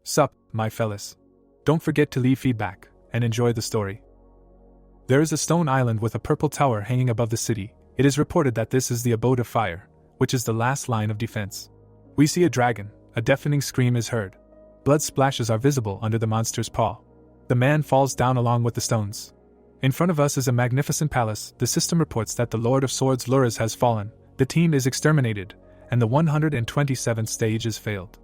Sup, my fellas. Don't forget to leave feedback, and enjoy the story. There is a stone island with a purple tower hanging above the city. It is reported that this is the abode of fire, which is the last line of defense. We see a dragon, a deafening scream is heard. Blood splashes are visible under the monster's paw. The man falls down along with the stones. In front of us is a magnificent palace. The system reports that the Lord of Swords Luras has fallen, the team is exterminated, and the 127th stage is failed.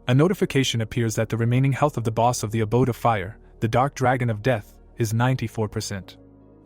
A notification appears that the remaining health of the boss of the abode of fire, the Dark Dragon of Death, is 94%.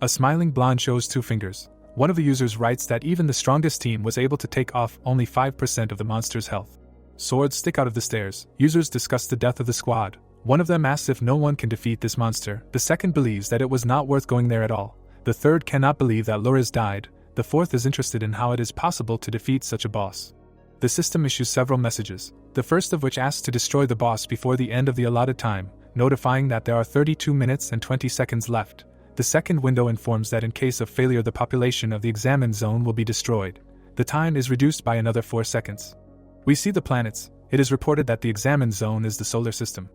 A smiling blonde shows 2 fingers. One of the users writes that even the strongest team was able to take off only 5% of the monster's health. Swords stick out of the stairs. Users discuss the death of the squad. One of them asks if no one can defeat this monster. The second believes that it was not worth going there at all. The third cannot believe that Luras died. The fourth is interested in how it is possible to defeat such a boss. The system issues several messages, the first of which asks to destroy the boss before the end of the allotted time, notifying that there are 32 minutes and 20 seconds left. The second window informs that in case of failure the population of the examined zone will be destroyed. The time is reduced by another 4 seconds. We see the planets. It is reported that the examined zone is the solar system.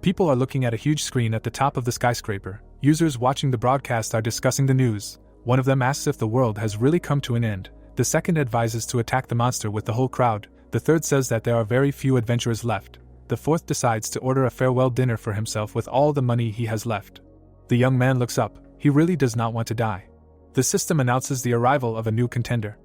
People are looking at a huge screen at the top of the skyscraper. Users watching the broadcast are discussing the news. One of them asks if the world has really come to an end. The second advises to attack the monster with the whole crowd. The third says that there are very few adventurers left. The fourth decides to order a farewell dinner for himself with all the money he has left. The young man looks up. He really does not want to die. The system announces the arrival of a new contender.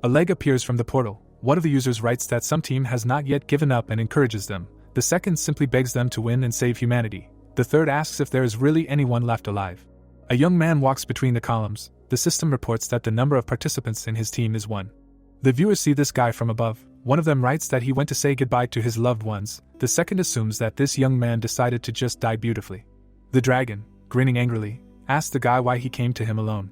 A leg appears from the portal. One of the users writes that some team has not yet given up and encourages them. The second simply begs them to win and save humanity. The third asks if there is really anyone left alive. A young man walks between the columns. The system reports that the number of participants in his team is 1. The viewers see this guy from above. One of them writes that he went to say goodbye to his loved ones. The second assumes that this young man decided to just die beautifully. The dragon, grinning angrily, asks the guy why he came to him alone.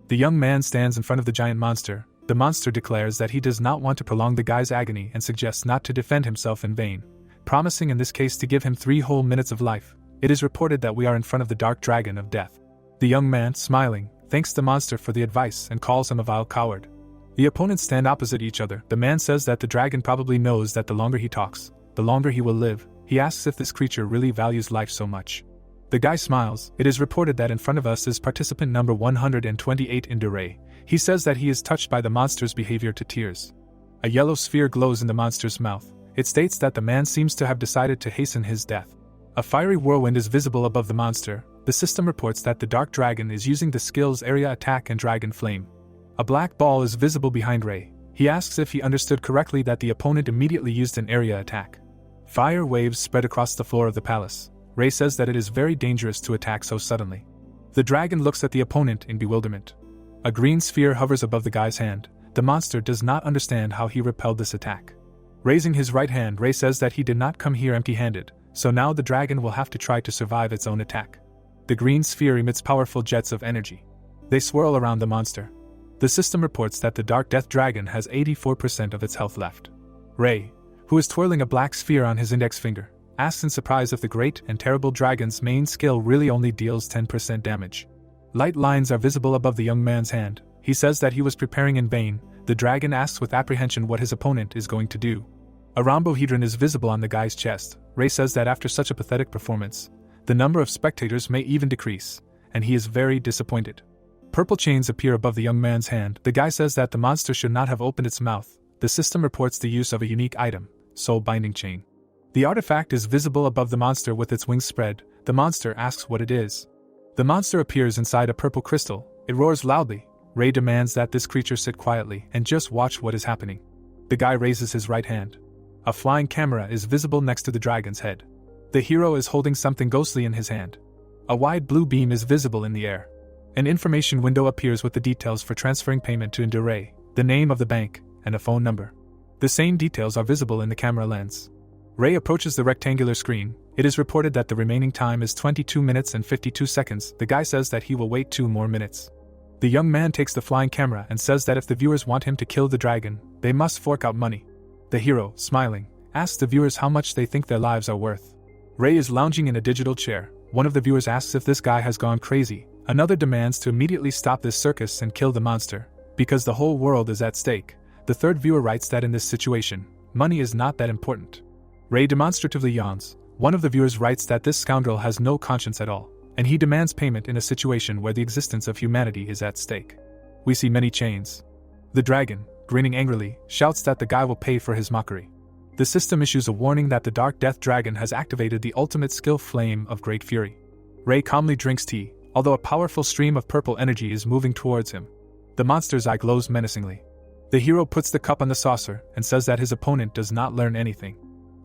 The young man stands in front of the giant monster. The monster declares that he does not want to prolong the guy's agony and suggests not to defend himself in vain, promising in this case to give him 3 whole minutes of life. It is reported that we are in front of the Dark Dragon of Death. The young man, smiling, thanks the monster for the advice and calls him a vile coward. The opponents stand opposite each other. The man says that the dragon probably knows that the longer he talks, the longer he will live. He asks if this creature really values life so much. The guy smiles. It is reported that in front of us is participant number 128 Indure. He says that he is touched by the monster's behavior to tears. A yellow sphere glows in the monster's mouth. It states that the man seems to have decided to hasten his death. A fiery whirlwind is visible above the monster. The system reports that the Dark Dragon is using the skills Area Attack and Dragon Flame. A black ball is visible behind Ray. He asks if he understood correctly that the opponent immediately used an area attack. Fire waves spread across the floor of the palace. Ray says that it is very dangerous to attack so suddenly. The dragon looks at the opponent in bewilderment. A green sphere hovers above the guy's hand. The monster does not understand how he repelled this attack. Raising his right hand, Ray says that he did not come here empty-handed, so now the dragon will have to try to survive its own attack. The green sphere emits powerful jets of energy. They swirl around the monster. The system reports that the Dark Death Dragon has 84% of its health left. Ray, who is twirling a black sphere on his index finger, asks in surprise if the great and terrible dragon's main skill really only deals 10% damage. Light lines are visible above the young man's hand. He says that he was preparing in vain. The dragon asks with apprehension what his opponent is going to do. A rhombohedron is visible on the guy's chest. Ray says that after such a pathetic performance, the number of spectators may even decrease, and he is very disappointed. Purple chains appear above the young man's hand. The guy says that the monster should not have opened its mouth. The system reports the use of a unique item, Soul Binding Chain. The artifact is visible above the monster with its wings spread. The monster asks what it is. The monster appears inside a purple crystal. It roars loudly. Ray demands that this creature sit quietly and just watch what is happening. The guy raises his right hand. A flying camera is visible next to the dragon's head. The hero is holding something ghostly in his hand. A wide blue beam is visible in the air. An information window appears with the details for transferring payment to Indure, the name of the bank, and a phone number. The same details are visible in the camera lens. Ray approaches the rectangular screen. It is reported that the remaining time is 22 minutes and 52 seconds. The guy says that he will wait 2 more minutes. The young man takes the flying camera and says that if the viewers want him to kill the dragon, they must fork out money. The hero, smiling, asks the viewers how much they think their lives are worth. Ray is lounging in a digital chair. One of the viewers asks if this guy has gone crazy. Another demands to immediately stop this circus and kill the monster, because the whole world is at stake. The third viewer writes that in this situation, money is not that important. Ray demonstratively yawns. One of the viewers writes that this scoundrel has no conscience at all, and he demands payment in a situation where the existence of humanity is at stake. We see many chains. The dragon, grinning angrily, shouts that the guy will pay for his mockery. The system issues a warning that the Dark Death Dragon has activated the ultimate skill Flame of Great Fury. Ray calmly drinks tea, although a powerful stream of purple energy is moving towards him. The monster's eye glows menacingly. The hero puts the cup on the saucer and says that his opponent does not learn anything.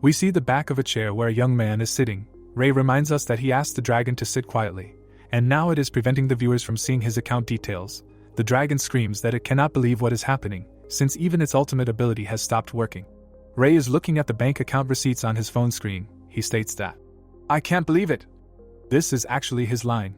We see the back of a chair where a young man is sitting. Ray reminds us that he asked the dragon to sit quietly, and now it is preventing the viewers from seeing his account details. The dragon screams that it cannot believe what is happening, since even its ultimate ability has stopped working. Ray is looking at the bank account receipts on his phone screen. He states that, "I can't believe it." This is actually his line.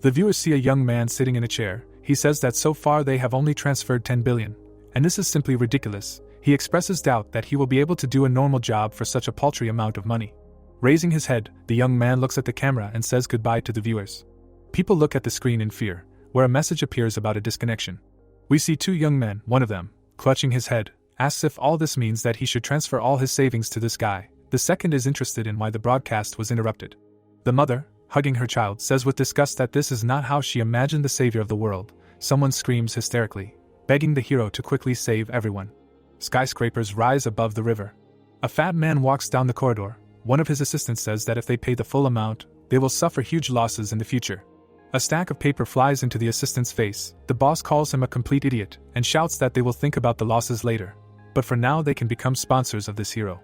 The viewers see a young man sitting in a chair. He says that so far they have only transferred 10 billion, and this is simply ridiculous. He expresses doubt that he will be able to do a normal job for such a paltry amount of money. Raising his head, the young man looks at the camera and says goodbye to the viewers. People look at the screen in fear, where a message appears about a disconnection. We see two young men, one of them, clutching his head, asks if all this means that he should transfer all his savings to this guy. The second is interested in why the broadcast was interrupted. The mother, hugging her child, says with disgust that this is not how she imagined the savior of the world. Someone screams hysterically, begging the hero to quickly save everyone. Skyscrapers rise above the river. A fat man walks down the corridor. One of his assistants says that if they pay the full amount, they will suffer huge losses in the future. A stack of paper flies into the assistant's face. The boss calls him a complete idiot and shouts that they will think about the losses later. But for now they can become sponsors of this hero.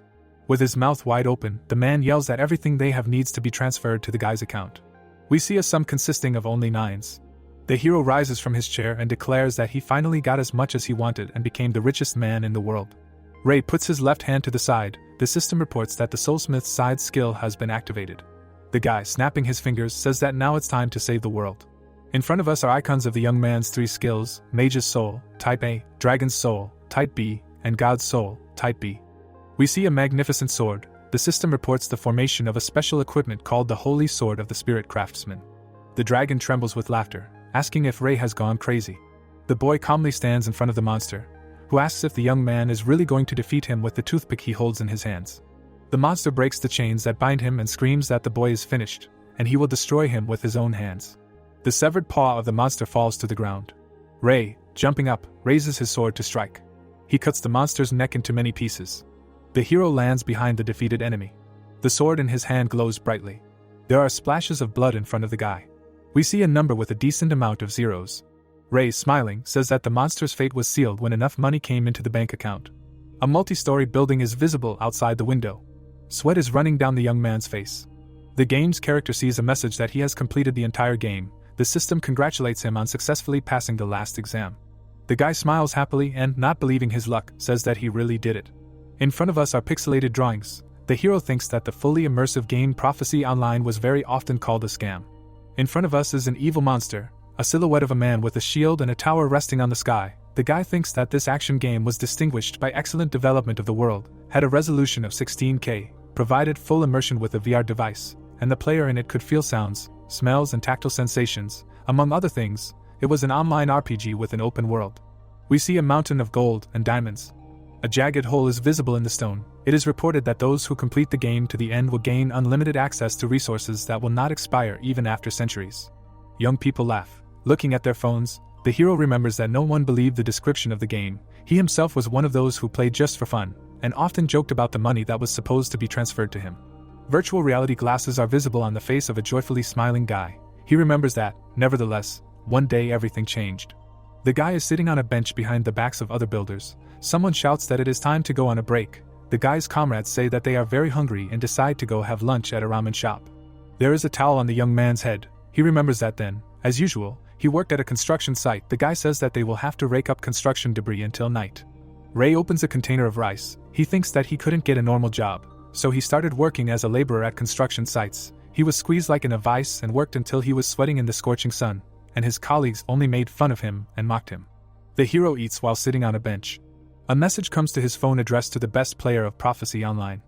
With his mouth wide open, the man yells that everything they have needs to be transferred to the guy's account. We see a sum consisting of only nines. The hero rises from his chair and declares that he finally got as much as he wanted and became the richest man in the world. Ray puts his left hand to the side. The system reports that the Soulsmith's side skill has been activated. The guy, snapping his fingers, says that now it's time to save the world. In front of us are icons of the young man's three skills: Mage's Soul, Type A, Dragon's Soul, Type B, and God's Soul, Type B. We see a magnificent sword. The system reports the formation of a special equipment called the Holy Sword of the Spirit Craftsman. The dragon trembles with laughter, asking if Ray has gone crazy. The boy calmly stands in front of the monster, who asks if the young man is really going to defeat him with the toothpick he holds in his hands. The monster breaks the chains that bind him and screams that the boy is finished, and he will destroy him with his own hands. The severed paw of the monster falls to the ground. Ray, jumping up, raises his sword to strike. He cuts the monster's neck into many pieces. The hero lands behind the defeated enemy. The sword in his hand glows brightly. There are splashes of blood in front of the guy. We see a number with a decent amount of zeros. Ray, smiling, says that the monster's fate was sealed when enough money came into the bank account. A multi-story building is visible outside the window. Sweat is running down the young man's face. The game's character sees a message that he has completed the entire game. The system congratulates him on successfully passing the last exam. The guy smiles happily and, not believing his luck, says that he really did it. In front of us are pixelated drawings. The hero thinks that the fully immersive game Prophecy Online was very often called a scam. In front of us is an evil monster, a silhouette of a man with a shield and a tower resting on the sky. The guy thinks that this action game was distinguished by excellent development of the world, had a resolution of 16K, provided full immersion with a VR device, and the player in it could feel sounds, smells and tactile sensations. Among other things, it was an online RPG with an open world. We see a mountain of gold and diamonds. A jagged hole is visible in the stone. It is reported that those who complete the game to the end will gain unlimited access to resources that will not expire even after centuries. Young people laugh. Looking at their phones, the hero remembers that no one believed the description of the game. He himself was one of those who played just for fun, and often joked about the money that was supposed to be transferred to him. Virtual reality glasses are visible on the face of a joyfully smiling guy. He remembers that, nevertheless, one day everything changed. The guy is sitting on a bench behind the backs of other builders. Someone shouts that it is time to go on a break. The guy's comrades say that they are very hungry and decide to go have lunch at a ramen shop. There is a towel on the young man's head. He remembers that then, as usual, he worked at a construction site. The guy says that they will have to rake up construction debris until night. Ray opens a container of rice. He thinks that he couldn't get a normal job, so he started working as a laborer at construction sites. He was squeezed like in a vice and worked until he was sweating in the scorching sun, and his colleagues only made fun of him and mocked him. The hero eats while sitting on a bench. A message comes to his phone addressed to the best player of Prophecy Online.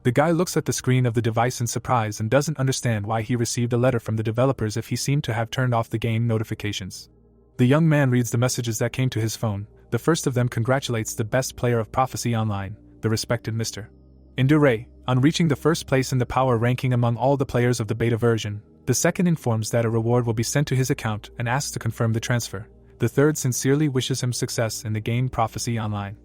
The guy looks at the screen of the device in surprise and doesn't understand why he received a letter from the developers if he seemed to have turned off the game notifications. The young man reads the messages that came to his phone. The first of them congratulates the best player of Prophecy Online, the respected Mr. Ray, On reaching the first place in the power ranking among all the players of the beta version, the second informs that a reward will be sent to his account and asks to confirm the transfer. The third sincerely wishes him success in the game Prophecy Online.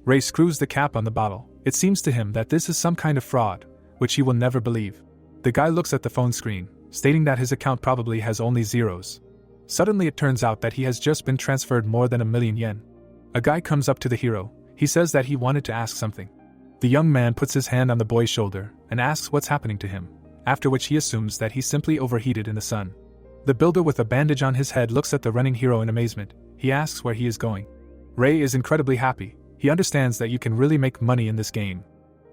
Ray screws the cap on the bottle. It seems to him that this is some kind of fraud, which he will never believe. The guy looks at the phone screen, stating that his account probably has only zeros. Suddenly it turns out that he has just been transferred more than 1,000,000 yen. A guy comes up to the hero. He says that he wanted to ask something. The young man puts his hand on the boy's shoulder and asks what's happening to him, after which he assumes that he simply overheated in the sun. The builder with a bandage on his head looks at the running hero in amazement. He asks where he is going. Ray is incredibly happy. He understands that you can really make money in this game.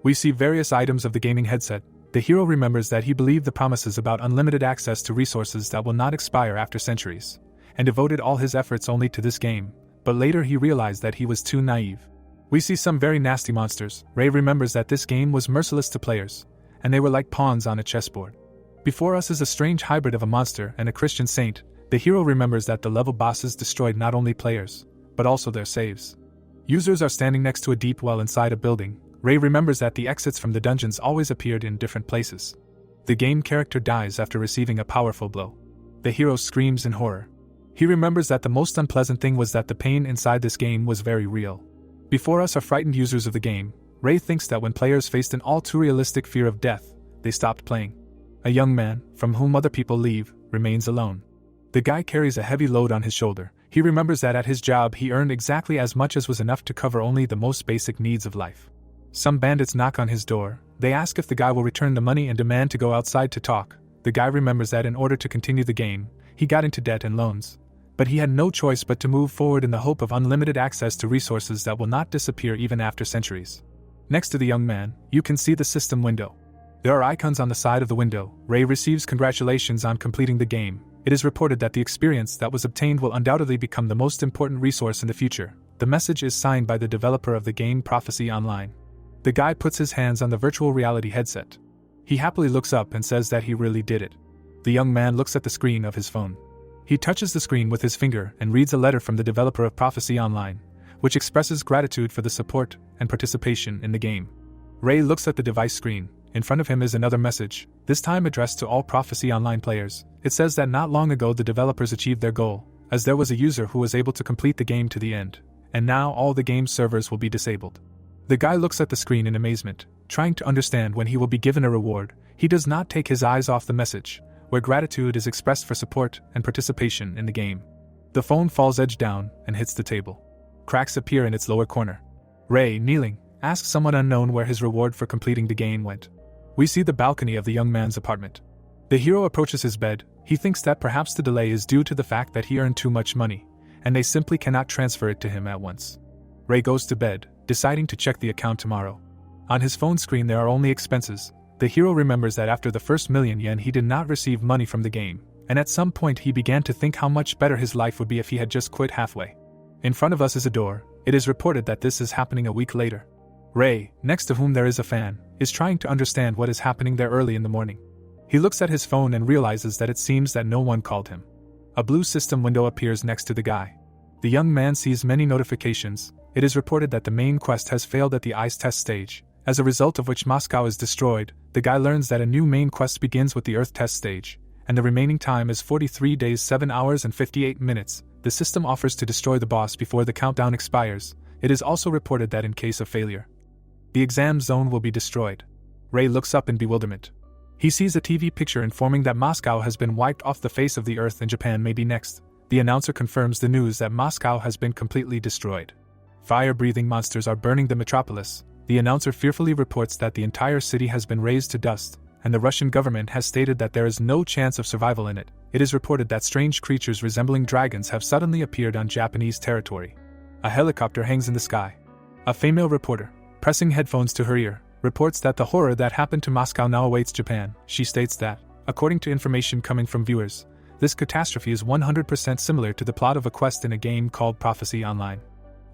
We see various items of the gaming headset. The hero remembers that he believed the promises about unlimited access to resources that will not expire after centuries, and devoted all his efforts only to this game, but later he realized that he was too naive. We see some very nasty monsters. Ray remembers that this game was merciless to players, and they were like pawns on a chessboard. Before us is a strange hybrid of a monster and a Christian saint. The hero remembers that the level bosses destroyed not only players, but also their saves. Users are standing next to a deep well inside a building. Ray remembers that the exits from the dungeons always appeared in different places. The game character dies after receiving a powerful blow. The hero screams in horror. He remembers that the most unpleasant thing was that the pain inside this game was very real. Before us are frightened users of the game. Ray thinks that when players faced an all too realistic fear of death, they stopped playing. A young man, from whom other people leave, remains alone. The guy carries a heavy load on his shoulder. He remembers that at his job he earned exactly as much as was enough to cover only the most basic needs of life. Some bandits knock on his door. They ask if the guy will return the money and demand to go outside to talk. The guy remembers that in order to continue the game, he got into debt and loans. But he had no choice but to move forward in the hope of unlimited access to resources that will not disappear even after centuries. Next to the young man, you can see the system window. There are icons on the side of the window. Ray receives congratulations on completing the game. It is reported that the experience that was obtained will undoubtedly become the most important resource in the future. The message is signed by the developer of the game Prophecy Online. The guy puts his hands on the virtual reality headset. He happily looks up and says that he really did it. The young man looks at the screen of his phone. He touches the screen with his finger and reads a letter from the developer of Prophecy Online, which expresses gratitude for the support and participation in the game. Ray looks at the device screen. In front of him is another message, this time addressed to all Prophecy Online players. It says that not long ago the developers achieved their goal, as there was a user who was able to complete the game to the end, and now all the game's servers will be disabled. The guy looks at the screen in amazement, trying to understand when he will be given a reward. He does not take his eyes off the message, where gratitude is expressed for support and participation in the game. The phone falls edge down and hits the table. Cracks appear in its lower corner. Ray, kneeling, asks someone unknown where his reward for completing the game went. We see the balcony of the young man's apartment. The hero approaches his bed. He thinks that perhaps the delay is due to the fact that he earned too much money, and they simply cannot transfer it to him at once. Ray goes to bed, deciding to check the account tomorrow. On his phone screen there are only expenses. The hero remembers that after the first 1,000,000 yen he did not receive money from the game, and at some point he began to think how much better his life would be if he had just quit halfway. In front of us is a door. It is reported that this is happening a week later. Ray, next to whom there is a fan, is trying to understand what is happening there early in the morning. He looks at his phone and realizes that it seems that no one called him. A blue system window appears next to the guy. The young man sees many notifications. It is reported that the main quest has failed at the ice test stage, as a result of which Moscow is destroyed. The guy learns that a new main quest begins with the Earth test stage, and the remaining time is 43 days 7 hours and 58 minutes. The system offers to destroy the boss before the countdown expires. It is also reported that in case of failure, the exam zone will be destroyed. Ray looks up in bewilderment. He sees a TV picture informing that Moscow has been wiped off the face of the earth and Japan may be next. The announcer confirms the news that Moscow has been completely destroyed. Fire-breathing monsters are burning the metropolis. The announcer fearfully reports that the entire city has been razed to dust, and the Russian government has stated that there is no chance of survival in it. It is reported that strange creatures resembling dragons have suddenly appeared on Japanese territory. A helicopter hangs in the sky. A female reporter, pressing headphones to her ear, reports that the horror that happened to Moscow now awaits Japan. She states that, according to information coming from viewers, this catastrophe is 100% similar to the plot of a quest in a game called Prophecy Online.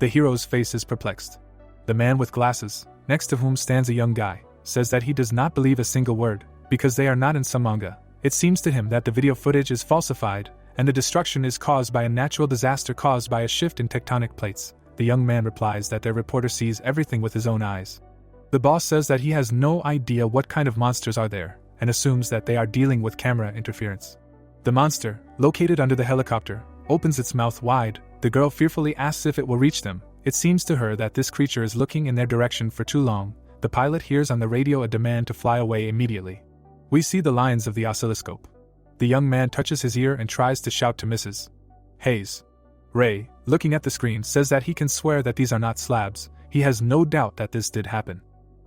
The hero's face is perplexed. The man with glasses, next to whom stands a young guy, says that he does not believe a single word, because they are not in some manga. It seems to him that the video footage is falsified, and the destruction is caused by a natural disaster caused by a shift in tectonic plates. The young man replies that their reporter sees everything with his own eyes. The boss says that he has no idea what kind of monsters are there, and assumes that they are dealing with camera interference. The monster, located under the helicopter, opens its mouth wide. The girl fearfully asks if it will reach them. It seems to her that this creature is looking in their direction for too long. The pilot hears on the radio a demand to fly away immediately. We see the lines of the oscilloscope. The young man touches his ear and tries to shout to Mrs. Hayes. Ray, looking at the screen, says that he can swear that these are not slabs. He has no doubt that this did happen.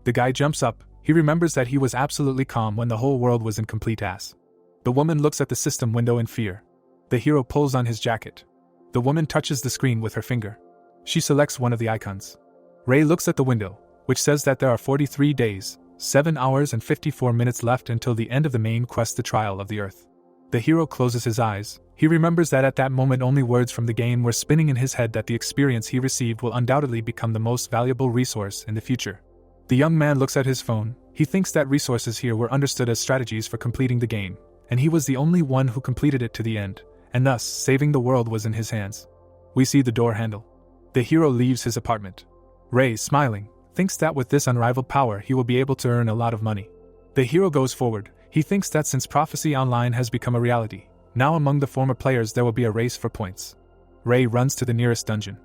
The guy jumps up. He remembers that he was absolutely calm when the whole world was in complete ass. The woman looks at the system window in fear. The hero pulls on his jacket. The woman touches the screen with her finger. She selects one of the icons. Ray looks at the window, which says that there are 43 days, 7 hours and 54 minutes left until the end of the main quest, the trial of the Earth. The hero closes his eyes. He remembers that at that moment only words from the game were spinning in his head, that the experience he received will undoubtedly become the most valuable resource in the future. The young man looks at his phone. He thinks that resources here were understood as strategies for completing the game, and he was the only one who completed it to the end, and thus saving the world was in his hands. We see the door handle. The hero leaves his apartment. Ray, smiling, thinks that with this unrivaled power he will be able to earn a lot of money. The hero goes forward. He thinks that since Prophecy Online has become a reality, now among the former players there will be a race for points. Ray runs to the nearest dungeon.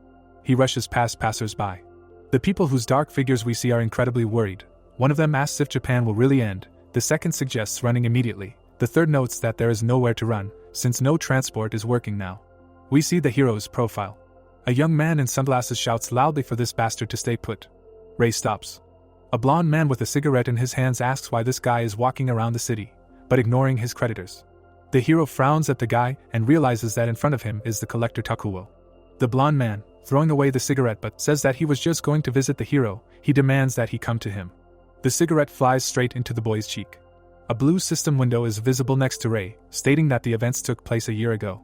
He rushes past passers-by. The people whose dark figures we see are incredibly worried. One of them asks if Japan will really end. The second suggests running immediately. The third notes that there is nowhere to run, since no transport is working now. We see the hero's profile. A young man in sunglasses shouts loudly for this bastard to stay put. Ray stops. A blond man with a cigarette in his hands asks why this guy is walking around the city, but ignoring his creditors. The hero frowns at the guy and realizes that in front of him is the collector Takuo. The blond man, throwing away the cigarette but says that he was just going to visit the hero. He demands that he come to him. The cigarette flies straight into the boy's cheek. A blue system window is visible next to Ray, stating that the events took place a year ago.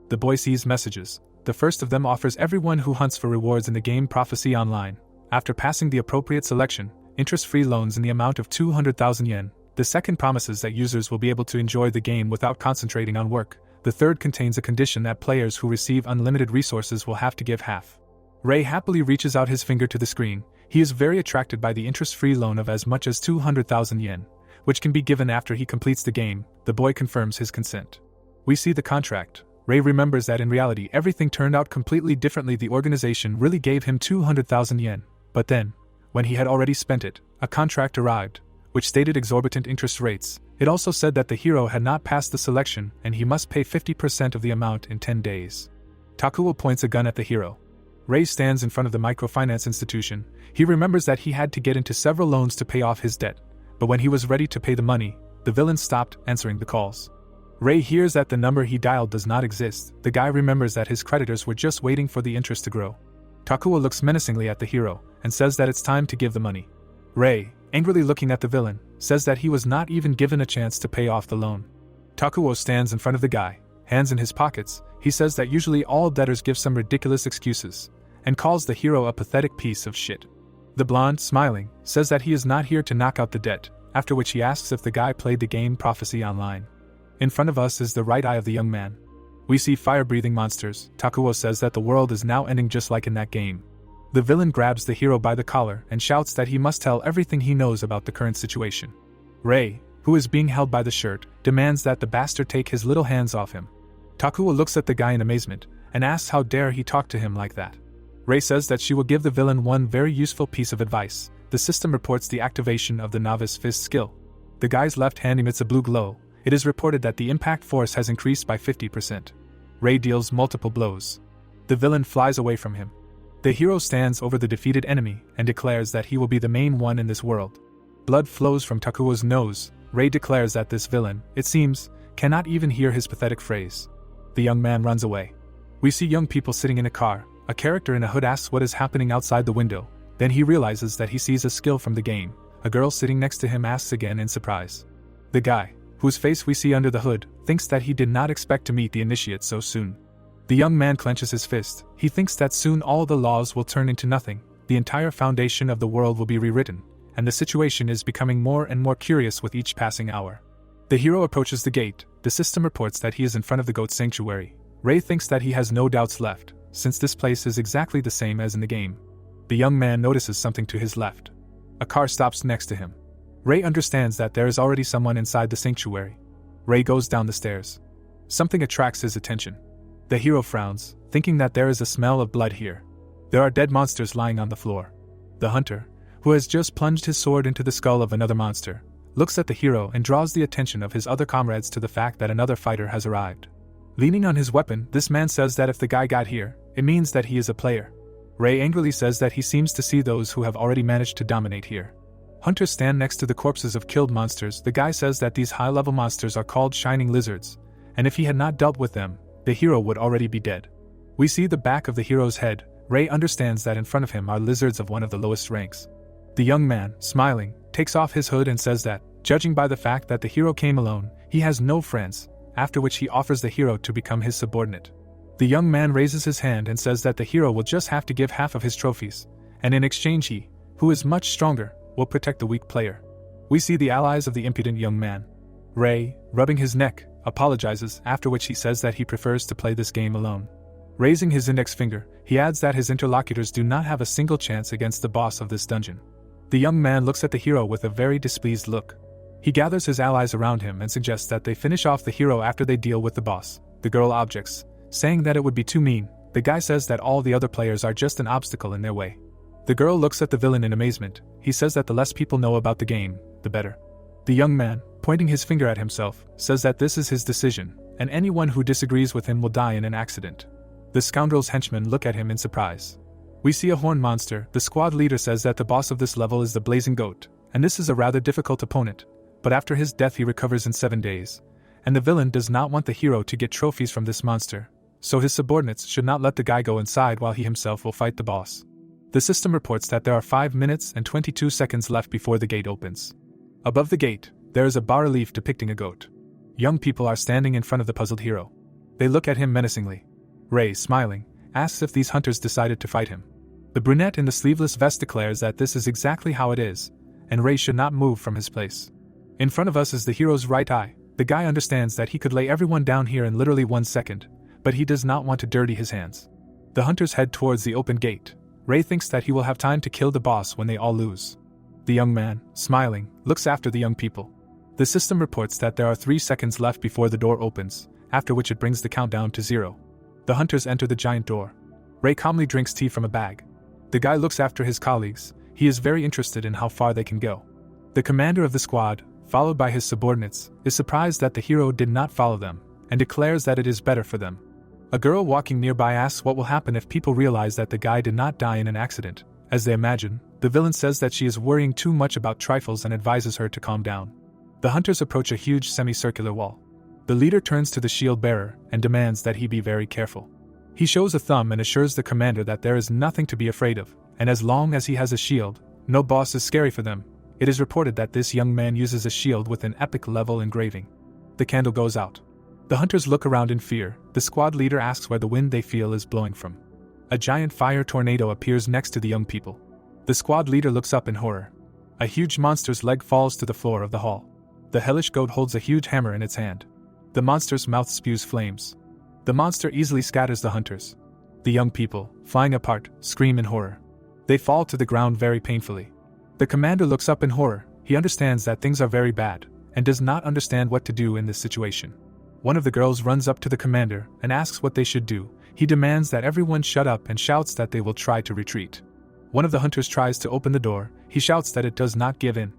The boy sees messages. The first of them offers everyone who hunts for rewards in the game Prophecy Online, after passing the appropriate selection, interest-free loans in the amount of 200,000 yen. The second promises that users will be able to enjoy the game without concentrating on work. The third contains a condition that players who receive unlimited resources will have to give half. Ray happily reaches out his finger to the screen. He is very attracted by the interest-free loan of as much as 200,000 yen, which can be given after he completes the game. The boy confirms his consent. We see the contract. Ray remembers that in reality everything turned out completely differently. The organization really gave him 200,000 yen, but then, when he had already spent it, a contract arrived, which stated exorbitant interest rates. It also said that the hero had not passed the selection and he must pay 50% of the amount in 10 days. Takuo points a gun at the hero. Ray stands in front of the microfinance institution. He remembers that he had to get into several loans to pay off his debt, but when he was ready to pay the money, the villain stopped answering the calls. Ray hears that the number he dialed does not exist. The guy remembers that his creditors were just waiting for the interest to grow. Takuo looks menacingly at the hero and says that it's time to give the money. Ray, angrily looking at the villain, says that he was not even given a chance to pay off the loan. Takuo stands in front of the guy, hands in his pockets. He says that usually all debtors give some ridiculous excuses, and calls the hero a pathetic piece of shit. The blonde, smiling, says that he is not here to knock out the debt, after which he asks if the guy played the game Prophecy Online. In front of us is the right eye of the young man. We see fire-breathing monsters. Takuo says that the world is now ending just like in that game. The villain grabs the hero by the collar and shouts that he must tell everything he knows about the current situation. Ray, who is being held by the shirt, demands that the bastard take his little hands off him. Takuo looks at the guy in amazement and asks how dare he talk to him like that. Ray says that she will give the villain one very useful piece of advice. The system reports the activation of the novice fist skill. The guy's left hand emits a blue glow. It is reported that the impact force has increased by 50%. Ray deals multiple blows. The villain flies away from him. The hero stands over the defeated enemy and declares that he will be the main one in this world. Blood flows from Takuo's nose. Ray declares that this villain, it seems, cannot even hear his pathetic phrase. The young man runs away. We see young people sitting in a car. A character in a hood asks what is happening outside the window. Then he realizes that he sees a skill from the game. A girl sitting next to him asks again in surprise. The guy, whose face we see under the hood, thinks that he did not expect to meet the initiate so soon. The young man clenches his fist. He thinks that soon all the laws will turn into nothing, the entire foundation of the world will be rewritten, and the situation is becoming more and more curious with each passing hour. The hero approaches the gate. The system reports that he is in front of the goat sanctuary. Ray thinks that he has no doubts left, since this place is exactly the same as in the game. The young man notices something to his left. A car stops next to him. Ray understands that there is already someone inside the sanctuary. Ray goes down the stairs. Something attracts his attention. The hero frowns, thinking that there is a smell of blood here. There are dead monsters lying on the floor. The hunter, who has just plunged his sword into the skull of another monster, looks at the hero and draws the attention of his other comrades to the fact that another fighter has arrived. Leaning on his weapon, this man says that if the guy got here, it means that he is a player. Ray angrily says that he seems to see those who have already managed to dominate here. Hunters stand next to the corpses of killed monsters. The guy says that these high-level monsters are called shining lizards, and if he had not dealt with them, the hero would already be dead. We see the back of the hero's head. Ray understands that in front of him are lizards of one of the lowest ranks. The young man, smiling, takes off his hood and says that, judging by the fact that the hero came alone, he has no friends, after which he offers the hero to become his subordinate. The young man raises his hand and says that the hero will just have to give half of his trophies, and in exchange he, who is much stronger, will protect the weak player. We see the allies of the impudent young man. Ray, rubbing his neck, apologizes, after which he says that he prefers to play this game alone. Raising his index finger, he adds that his interlocutors do not have a single chance against the boss of this dungeon. The young man looks at the hero with a very displeased look. He gathers his allies around him and suggests that they finish off the hero after they deal with the boss. The girl objects, saying that it would be too mean. The guy says that all the other players are just an obstacle in their way. The girl looks at the villain in amazement. He says that the less people know about the game, the better. The young man, pointing his finger at himself, says that this is his decision, and anyone who disagrees with him will die in an accident. The scoundrel's henchmen look at him in surprise. We see a horn monster. The squad leader says that the boss of this level is the Blazing Goat, and this is a rather difficult opponent, but after his death he recovers in 7 days, and the villain does not want the hero to get trophies from this monster, so his subordinates should not let the guy go inside while he himself will fight the boss. The system reports that there are 5 minutes and 22 seconds left before the gate opens. Above the gate, there is a bas-relief depicting a goat. Young people are standing in front of the puzzled hero. They look at him menacingly. Ray, smiling, asks if these hunters decided to fight him. The brunette in the sleeveless vest declares that this is exactly how it is, and Ray should not move from his place. In front of us is the hero's right eye. The guy understands that he could lay everyone down here in literally 1 second, but he does not want to dirty his hands. The hunters head towards the open gate. Ray thinks that he will have time to kill the boss when they all lose. The young man, smiling, looks after the young people. The system reports that there are 3 seconds left before the door opens, after which it brings the countdown to 0. The hunters enter the giant door. Ray calmly drinks tea from a bag. The guy looks after his colleagues. He is very interested in how far they can go. The commander of the squad, followed by his subordinates, is surprised that the hero did not follow them, and declares that it is better for them. A girl walking nearby asks what will happen if people realize that the guy did not die in an accident. As they imagine, the villain says that she is worrying too much about trifles and advises her to calm down. The hunters approach a huge semicircular wall. The leader turns to the shield bearer and demands that he be very careful. He shows a thumb and assures the commander that there is nothing to be afraid of, and as long as he has a shield, no boss is scary for them. It is reported that this young man uses a shield with an epic level engraving. The candle goes out. The hunters look around in fear. The squad leader asks where the wind they feel is blowing from. A giant fire tornado appears next to the young people. The squad leader looks up in horror. A huge monster's leg falls to the floor of the hall. The hellish goat holds a huge hammer in its hand. The monster's mouth spews flames. The monster easily scatters the hunters. The young people, flying apart, scream in horror. They fall to the ground very painfully. The commander looks up in horror. He understands that things are very bad, and does not understand what to do in this situation. One of the girls runs up to the commander and asks what they should do. He demands that everyone shut up and shouts that they will try to retreat. One of the hunters tries to open the door. He shouts that it does not give in.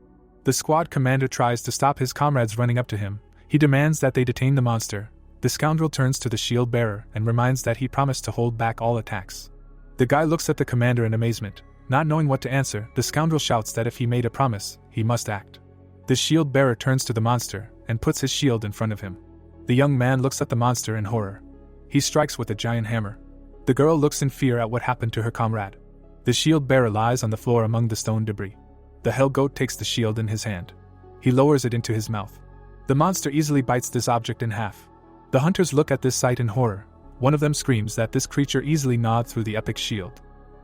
The squad commander tries to stop his comrades running up to him. He demands that they detain the monster. The scoundrel turns to the shield bearer and reminds that he promised to hold back all attacks. The guy looks at the commander in amazement. Not knowing what to answer, the scoundrel shouts that if he made a promise, he must act. The shield bearer turns to the monster and puts his shield in front of him. The young man looks at the monster in horror. He strikes with a giant hammer. The girl looks in fear at what happened to her comrade. The shield bearer lies on the floor among the stone debris. The hell goat takes the shield in his hand. He lowers it into his mouth. The monster easily bites this object in half. The hunters look at this sight in horror. One of them screams that this creature easily gnawed through the epic shield.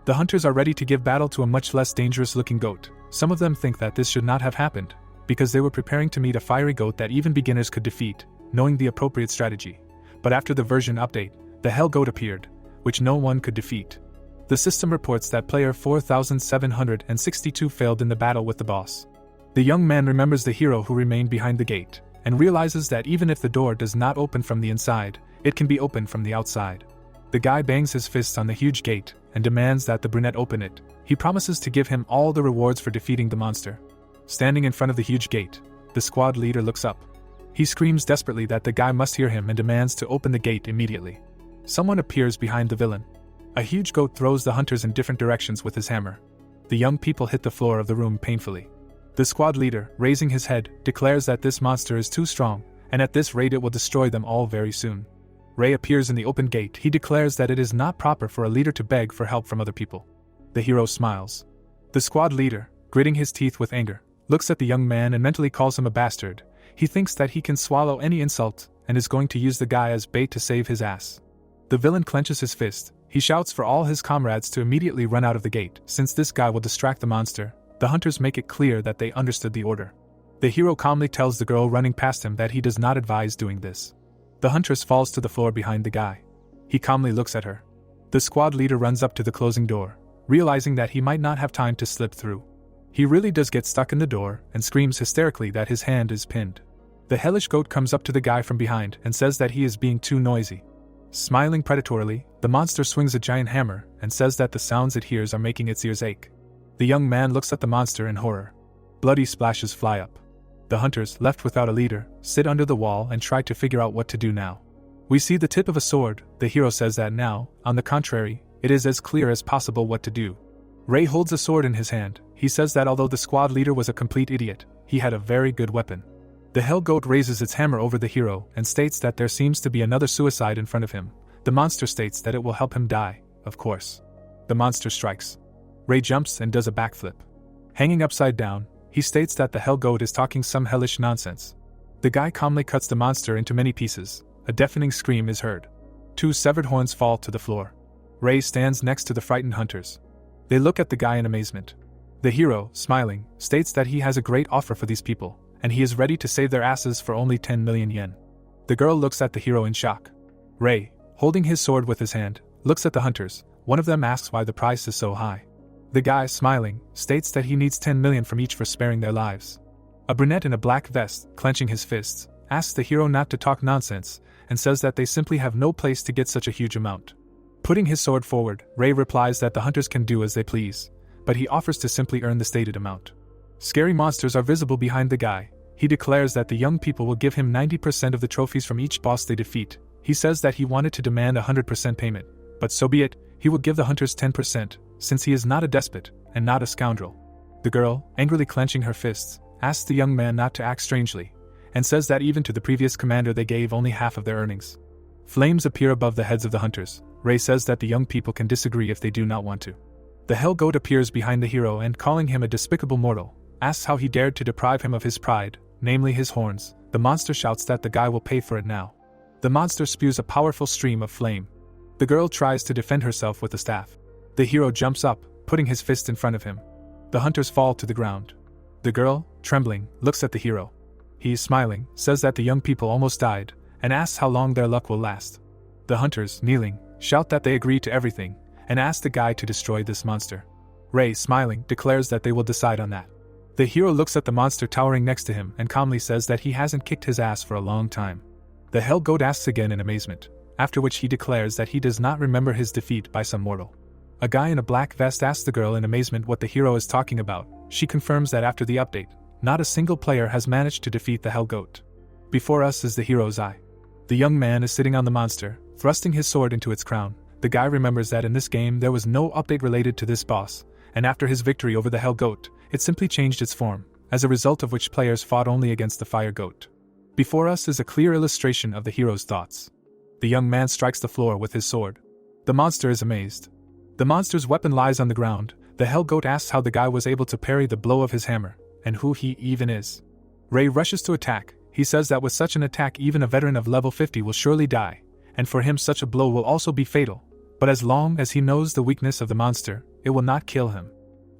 The hunters are ready to give battle to a much less dangerous-looking goat. Some of them think that this should not have happened, because they were preparing to meet a fiery goat that even beginners could defeat, knowing the appropriate strategy. But after the version update, the hell goat appeared, which no one could defeat. The system reports that player 4762 failed in the battle with the boss. The young man remembers the hero who remained behind the gate, and realizes that even if the door does not open from the inside, it can be opened from the outside. The guy bangs his fists on the huge gate and demands that the brunette open it. He promises to give him all the rewards for defeating the monster. Standing in front of the huge gate, the squad leader looks up. He screams desperately that the guy must hear him and demands to open the gate immediately. Someone appears behind the villain. A huge goat throws the hunters in different directions with his hammer. The young people hit the floor of the room painfully. The squad leader, raising his head, declares that this monster is too strong, and at this rate it will destroy them all very soon. Ray appears in the open gate. He declares that it is not proper for a leader to beg for help from other people. The hero smiles. The squad leader, gritting his teeth with anger, looks at the young man and mentally calls him a bastard. He thinks that he can swallow any insult, and is going to use the guy as bait to save his ass. The villain clenches his fist. He shouts for all his comrades to immediately run out of the gate. Since this guy will distract the monster, the hunters make it clear that they understood the order. The hero calmly tells the girl running past him that he does not advise doing this. The huntress falls to the floor behind the guy. He calmly looks at her. The squad leader runs up to the closing door, realizing that he might not have time to slip through. He really does get stuck in the door and screams hysterically that his hand is pinned. The hellish goat comes up to the guy from behind and says that he is being too noisy. Smiling predatorily, the monster swings a giant hammer and says that the sounds it hears are making its ears ache. The young man looks at the monster in horror. Bloody splashes fly up. The hunters, left without a leader, sit under the wall and try to figure out what to do now. We see the tip of a sword. The hero says that now, on the contrary, it is as clear as possible what to do. Ray holds a sword in his hand. He says that although the squad leader was a complete idiot, he had a very good weapon. The hell goat raises its hammer over the hero and states that there seems to be another suicide in front of him. The monster states that it will help him die, of course. The monster strikes. Ray jumps and does a backflip. Hanging upside down, he states that the hell goat is talking some hellish nonsense. The guy calmly cuts the monster into many pieces. A deafening scream is heard. 2 severed horns fall to the floor. Ray stands next to the frightened hunters. They look at the guy in amazement. The hero, smiling, states that he has a great offer for these people, and he is ready to save their asses for only 10 million yen. The girl looks at the hero in shock. Ray, holding his sword with his hand, looks at the hunters. One of them asks why the price is so high. The guy, smiling, states that he needs 10 million from each for sparing their lives. A brunette in a black vest, clenching his fists, asks the hero not to talk nonsense, and says that they simply have no place to get such a huge amount. Putting his sword forward, Ray replies that the hunters can do as they please, but he offers to simply earn the stated amount. Scary monsters are visible behind the guy. He declares that the young people will give him 90% of the trophies from each boss they defeat. He says that he wanted to demand 100% payment, but so be it, he will give the hunters 10%, since he is not a despot, and not a scoundrel. The girl, angrily clenching her fists, asks the young man not to act strangely, and says that even to the previous commander they gave only half of their earnings. Flames appear above the heads of the hunters. Ray says that the young people can disagree if they do not want to. The hell goat appears behind the hero and, calling him a despicable mortal, asks how he dared to deprive him of his pride, namely his horns. The monster shouts that the guy will pay for it now. The monster spews a powerful stream of flame. The girl tries to defend herself with the staff. The hero jumps up, putting his fist in front of him. The hunters fall to the ground. The girl, trembling, looks at the hero. He is smiling, says that the young people almost died, and asks how long their luck will last. The hunters, kneeling, shout that they agree to everything, and ask the guy to destroy this monster. Ray, smiling, declares that they will decide on that. The hero looks at the monster towering next to him and calmly says that he hasn't kicked his ass for a long time. The hell goat asks again in amazement, after which he declares that he does not remember his defeat by some mortal. A guy in a black vest asks the girl in amazement what the hero is talking about. She confirms that after the update, not a single player has managed to defeat the hell goat. Before us is the hero's eye. The young man is sitting on the monster, thrusting his sword into its crown. The guy remembers that in this game there was no update related to this boss, and after his victory over the hell goat, it simply changed its form, as a result of which players fought only against the fire goat. Before us is a clear illustration of the hero's thoughts. The young man strikes the floor with his sword. The monster is amazed. The monster's weapon lies on the ground. The hell goat asks how the guy was able to parry the blow of his hammer, and who he even is. Ray rushes to attack. He says that with such an attack even a veteran of level 50 will surely die, and for him such a blow will also be fatal. But as long as he knows the weakness of the monster, it will not kill him.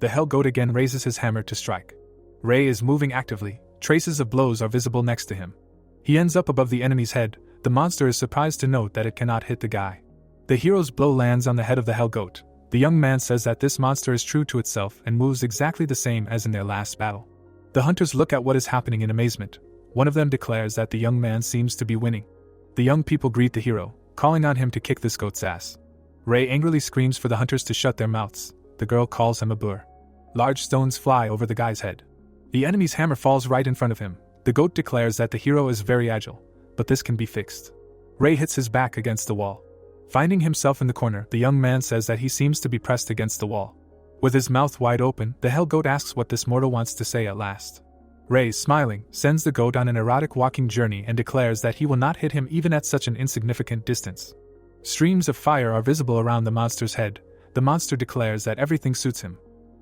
The hell goat again raises his hammer to strike. Ray is moving actively. Traces of blows are visible next to him. He ends up above the enemy's head. The monster is surprised to note that it cannot hit the guy. The hero's blow lands on the head of the hell goat. The young man says that this monster is true to itself and moves exactly the same as in their last battle. The hunters look at what is happening in amazement. One of them declares that the young man seems to be winning. The young people greet the hero, calling on him to kick this goat's ass. Ray angrily screams for the hunters to shut their mouths. The girl calls him a boor. Large stones fly over the guy's head. The enemy's hammer falls right in front of him. The goat declares that the hero is very agile, but this can be fixed. Ray hits his back against the wall. Finding himself in the corner, the young man says that he seems to be pressed against the wall. With his mouth wide open, the hell goat asks what this mortal wants to say at last. Ray, smiling, sends the goat on an erotic walking journey and declares that he will not hit him even at such an insignificant distance. Streams of fire are visible around the monster's head. The monster declares that everything suits him.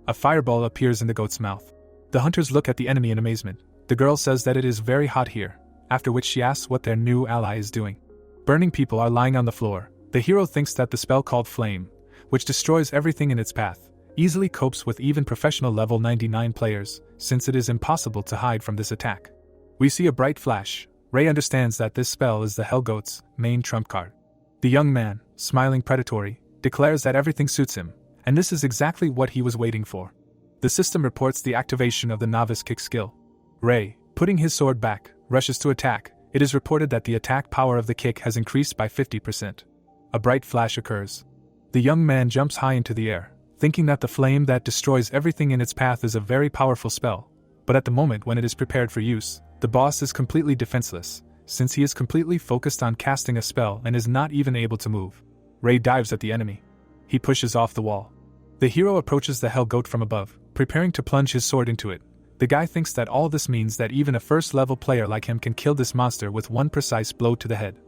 A fireball appears in the goat's mouth. The hunters look at the enemy in amazement. The girl says that it is very hot here, after which she asks what their new ally is doing. Burning people are lying on the floor. The hero thinks that the spell called Flame, which destroys everything in its path, easily copes with even professional level 99 players, since it is impossible to hide from this attack. We see a bright flash. Ray understands that this spell is the Hellgoat's main trump card. The young man, smiling predatory, declares that everything suits him, and this is exactly what he was waiting for. The system reports the activation of the novice kick skill. Ray, putting his sword back, rushes to attack. It is reported that the attack power of the kick has increased by 50%. A bright flash occurs. The young man jumps high into the air, thinking that the flame that destroys everything in its path is a very powerful spell, but at the moment when it is prepared for use, the boss is completely defenseless, since he is completely focused on casting a spell and is not even able to move. Ray dives at the enemy. He pushes off the wall. The hero approaches the hell goat from above, preparing to plunge his sword into it. The guy thinks that all this means that even a first-level player like him can kill this monster with one precise blow to the head.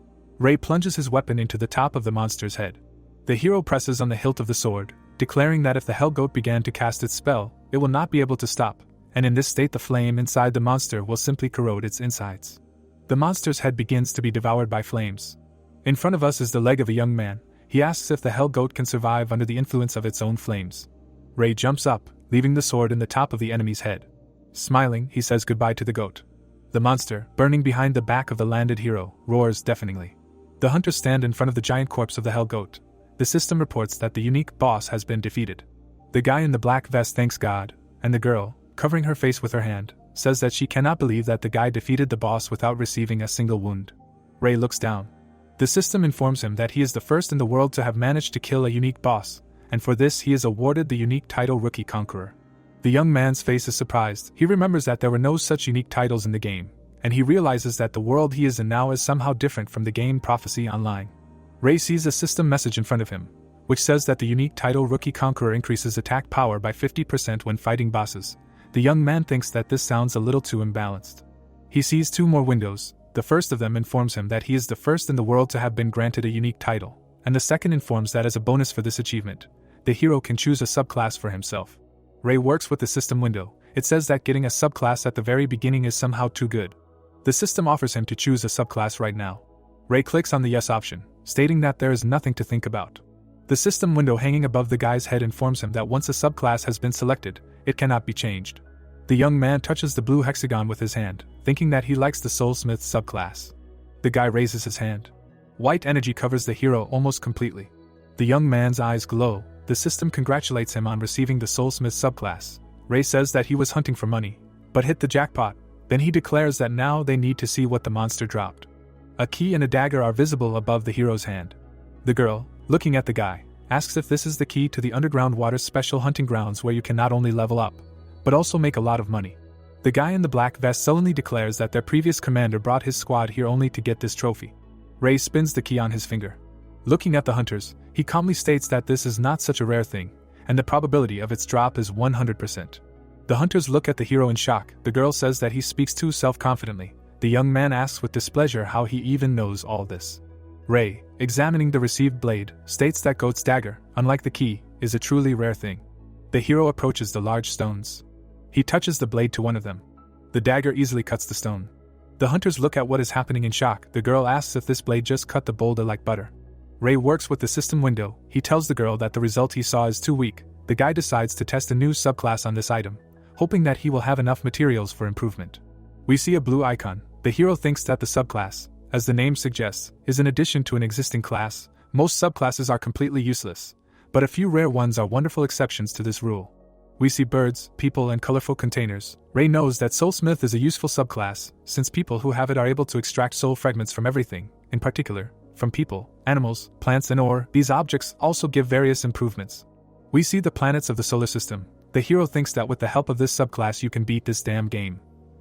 Ray plunges his weapon into the top of the monster's head. The hero presses on the hilt of the sword, declaring that if the hell goat began to cast its spell, it will not be able to stop, and in this state the flame inside the monster will simply corrode its insides. The monster's head begins to be devoured by flames. In front of us is the leg of a young man. He asks if the hell goat can survive under the influence of its own flames. Ray jumps up, leaving the sword in the top of the enemy's head. Smiling, he says goodbye to the goat. The monster, burning behind the back of the landed hero, roars deafeningly. The hunters stand in front of the giant corpse of the hell goat. The system reports that the unique boss has been defeated. The guy in the black vest thanks God, and the girl, covering her face with her hand, says that she cannot believe that the guy defeated the boss without receiving a single wound. Ray looks down. The system informs him that he is the first in the world to have managed to kill a unique boss, and for this he is awarded the unique title Rookie Conqueror. The young man's face is surprised. He remembers that there were no such unique titles in the game, and he realizes that the world he is in now is somehow different from the game Prophecy Online. Ray sees a system message in front of him, which says that the unique title Rookie Conqueror increases attack power by 50% when fighting bosses. The young man thinks that this sounds a little too imbalanced. He sees two more windows. The first of them informs him that he is the first in the world to have been granted a unique title, and the second informs that as a bonus for this achievement, the hero can choose a subclass for himself. Ray works with the system window. It says that getting a subclass at the very beginning is somehow too good. The system offers him to choose a subclass right now. Ray clicks on the yes option, stating that there is nothing to think about. The system window hanging above the guy's head informs him that once a subclass has been selected, it cannot be changed. The young man touches the blue hexagon with his hand, thinking that he likes the Soulsmith subclass. The guy raises his hand. White energy covers the hero almost completely. The young man's eyes glow. The system congratulates him on receiving the Soulsmith subclass. Ray says that he was hunting for money, but hit the jackpot. Then he declares that now they need to see what the monster dropped. A key and a dagger are visible above the hero's hand. The girl, looking at the guy, asks if this is the key to the underground water special hunting grounds where you can not only level up, but also make a lot of money. The guy in the black vest sullenly declares that their previous commander brought his squad here only to get this trophy. Ray spins the key on his finger. Looking at the hunters, he calmly states that this is not such a rare thing, and the probability of its drop is 100%. The hunters look at the hero in shock. The girl says that he speaks too self-confidently. The young man asks with displeasure how he even knows all this. Ray, examining the received blade, states that Goat's dagger, unlike the key, is a truly rare thing. The hero approaches the large stones. He touches the blade to one of them. The dagger easily cuts the stone. The hunters look at what is happening in shock. The girl asks if this blade just cut the boulder like butter. Ray works with the system window. He tells the girl that the result he saw is too weak. The guy decides to test a new subclass on this item, hoping that he will have enough materials for improvement. We see a blue icon. The hero thinks that the subclass, as the name suggests, is an addition to an existing class. Most subclasses are completely useless, But a few rare ones are wonderful exceptions to this rule. We see birds, people, and colorful containers. Ray knows that Soulsmith is a useful subclass, since people who have it are able to extract soul fragments from everything, in particular, from people, animals, plants, and ore. These objects also give various improvements. We see the planets of the solar system. The hero thinks that with the help of this subclass you can beat this damn game.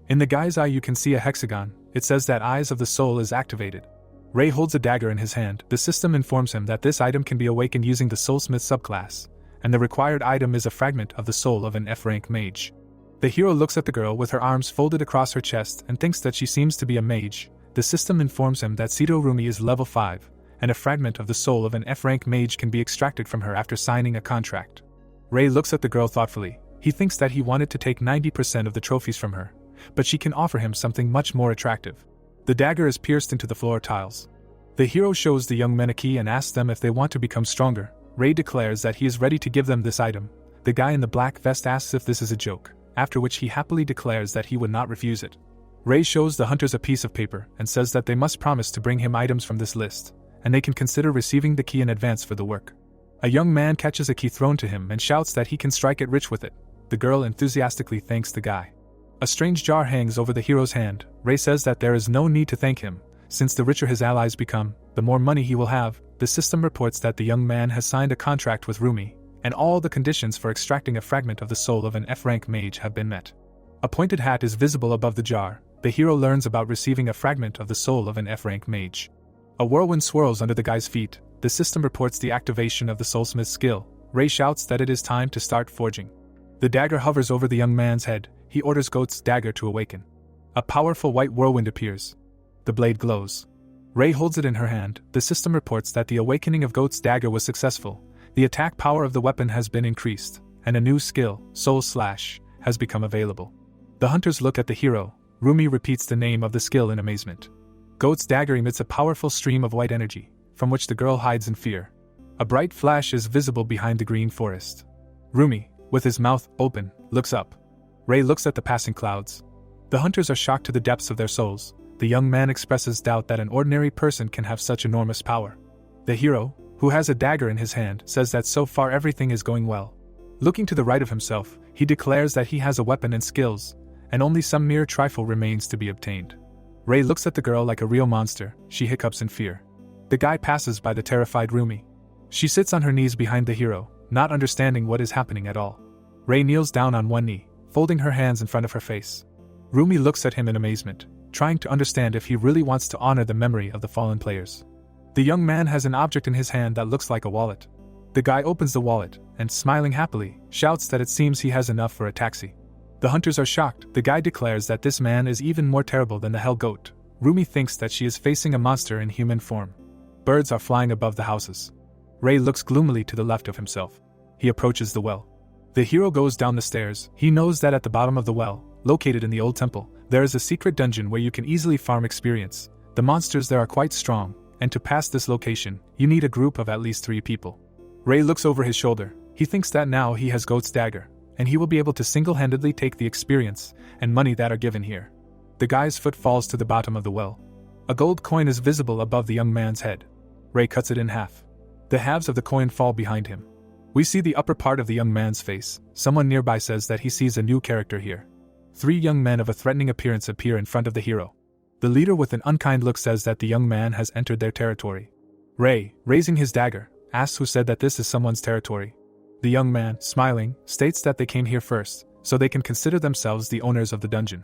In the guy's eye you can see a hexagon. It says that Eyes of the Soul is activated. Ray holds a dagger in his hand. The system informs him that this item can be awakened using the Soulsmith subclass, and the required item is a fragment of the soul of an F-rank mage. The hero looks at the girl with her arms folded across her chest and thinks that she seems to be a mage. The system informs him that Seto Rumi is level 5, and a fragment of the soul of an F-rank mage can be extracted from her after signing a contract. Ray looks at the girl thoughtfully. He thinks that he wanted to take 90% of the trophies from her, but she can offer him something much more attractive. The dagger is pierced into the floor tiles. The hero shows the young men a key and asks them if they want to become stronger. Ray declares that he is ready to give them this item. The guy in the black vest asks if this is a joke, after which he happily declares that he would not refuse it. Ray shows the hunters a piece of paper and says that they must promise to bring him items from this list, and they can consider receiving the key in advance for the work. A young man catches a key thrown to him and shouts that he can strike it rich with it. The girl enthusiastically thanks the guy. A strange jar hangs over the hero's hand. Ray says that there is no need to thank him, since the richer his allies become, the more money he will have. The system reports that the young man has signed a contract with Rumi, and all the conditions for extracting a fragment of the soul of an F-rank mage have been met. A pointed hat is visible above the jar. The hero learns about receiving a fragment of the soul of an F-rank mage. A whirlwind swirls under the guy's feet. The system reports the activation of the Soulsmith skill. Ray shouts that it is time to start forging. The dagger hovers over the young man's head. He orders Goat's dagger to awaken. A powerful white whirlwind appears. The blade glows. Ray holds it in her hand. The system reports that the awakening of Goat's dagger was successful. The attack power of the weapon has been increased, and a new skill, Soul Slash, has become available. The hunters look at the hero. Rumi repeats the name of the skill in amazement. Goat's dagger emits a powerful stream of white energy, from which the girl hides in fear. A bright flash is visible behind the green forest. Rumi, with his mouth open, looks up. Ray looks at the passing clouds. The hunters are shocked to the depths of their souls. The young man expresses doubt that an ordinary person can have such enormous power. The hero, who has a dagger in his hand, says that so far everything is going well. Looking to the right of himself, he declares that he has a weapon and skills, and only some mere trifle remains to be obtained. Ray looks at the girl like a real monster. She hiccups in fear. The guy passes by the terrified Rumi. She sits on her knees behind the hero, not understanding what is happening at all. Ray kneels down on one knee, folding her hands in front of her face. Rumi looks at him in amazement, trying to understand if he really wants to honor the memory of the fallen players. The young man has an object in his hand that looks like a wallet. The guy opens the wallet, and smiling happily, shouts that it seems he has enough for a taxi. The hunters are shocked. The guy declares that this man is even more terrible than the Hell Goat. Rumi thinks that she is facing a monster in human form. Birds are flying above the houses. Ray looks gloomily to the left of himself. He approaches the well. The hero goes down the stairs. He knows that at the bottom of the well, located in the old temple, there is a secret dungeon where you can easily farm experience. The monsters there are quite strong, and to pass this location, you need a group of at least 3 people. Ray looks over his shoulder. He thinks that now he has Goat's dagger, and he will be able to single-handedly take the experience and money that are given here. The guy's foot falls to the bottom of the well. A gold coin is visible above the young man's head. Ray cuts it in half. The halves of the coin fall behind him. We see the upper part of the young man's face. Someone nearby says that he sees a new character here. 3 young men of a threatening appearance appear in front of the hero. The leader with an unkind look says that the young man has entered their territory. Ray, raising his dagger, asks who said that this is someone's territory. The young man, smiling, states that they came here first, so they can consider themselves the owners of the dungeon.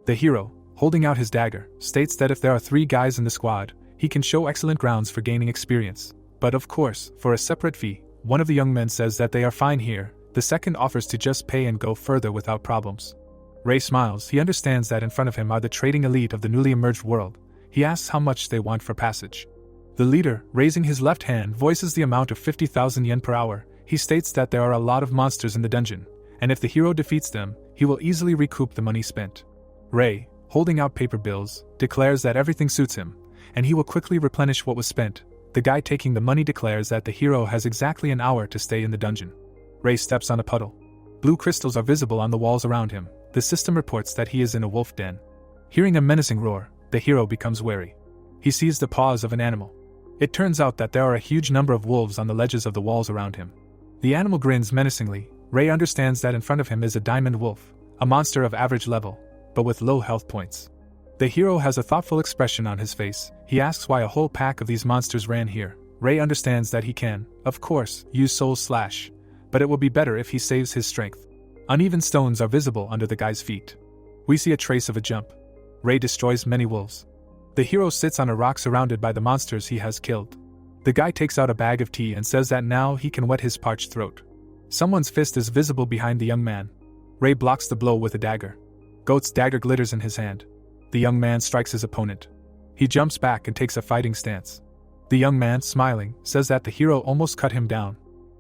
The hero, holding out his dagger, states that if there are 3 guys in the squad, he can show excellent grounds for gaining experience. But of course, for a separate fee. One of the young men says that they are fine here. The second offers to just pay and go further without problems. Ray smiles. He understands that in front of him are the trading elite of the newly emerged world. He asks how much they want for passage. The leader, raising his left hand, voices the amount of 50,000 yen per hour. He states that there are a lot of monsters in the dungeon, and if the hero defeats them, he will easily recoup the money spent. Ray, holding out paper bills, declares that everything suits him, and he will quickly replenish what was spent. The guy taking the money declares that the hero has exactly an hour to stay in the dungeon. Ray steps on a puddle. Blue crystals are visible on the walls around him. The system reports that he is in a wolf den. Hearing a menacing roar, the hero becomes wary. He sees the paws of an animal. It turns out that there are a huge number of wolves on the ledges of the walls around him. The animal grins menacingly. Ray understands that in front of him is a diamond wolf, a monster of average level, but with low health points. The hero has a thoughtful expression on his face. He asks why a whole pack of these monsters ran here. Ray understands that he can, of course, use Soul Slash, but it will be better if he saves his strength. Uneven stones are visible under the guy's feet. We see a trace of a jump. Ray destroys many wolves. The hero sits on a rock surrounded by the monsters he has killed. The guy takes out a bag of tea and says that now he can wet his parched throat. Someone's fist is visible behind the young man. Ray blocks the blow with a dagger. Goat's dagger glitters in his hand. The young man strikes his opponent. He jumps back and takes a fighting stance. The young man, smiling, says that the hero almost cut him down.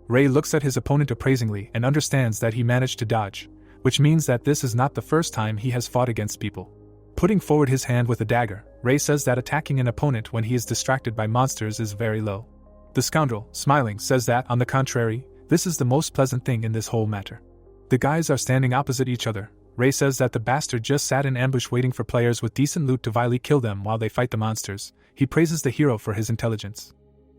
Ray looks at his opponent appraisingly and understands that he managed to dodge, which means that this is not the first time he has fought against people. Putting forward his hand with a dagger, Ray says that attacking an opponent when he is distracted by monsters is very low. The scoundrel, smiling, says that, on the contrary, this is the most pleasant thing in this whole matter. The guys are standing opposite each other. Ray says that the bastard just sat in ambush waiting for players with decent loot to vilely kill them while they fight the monsters. He praises the hero for his intelligence.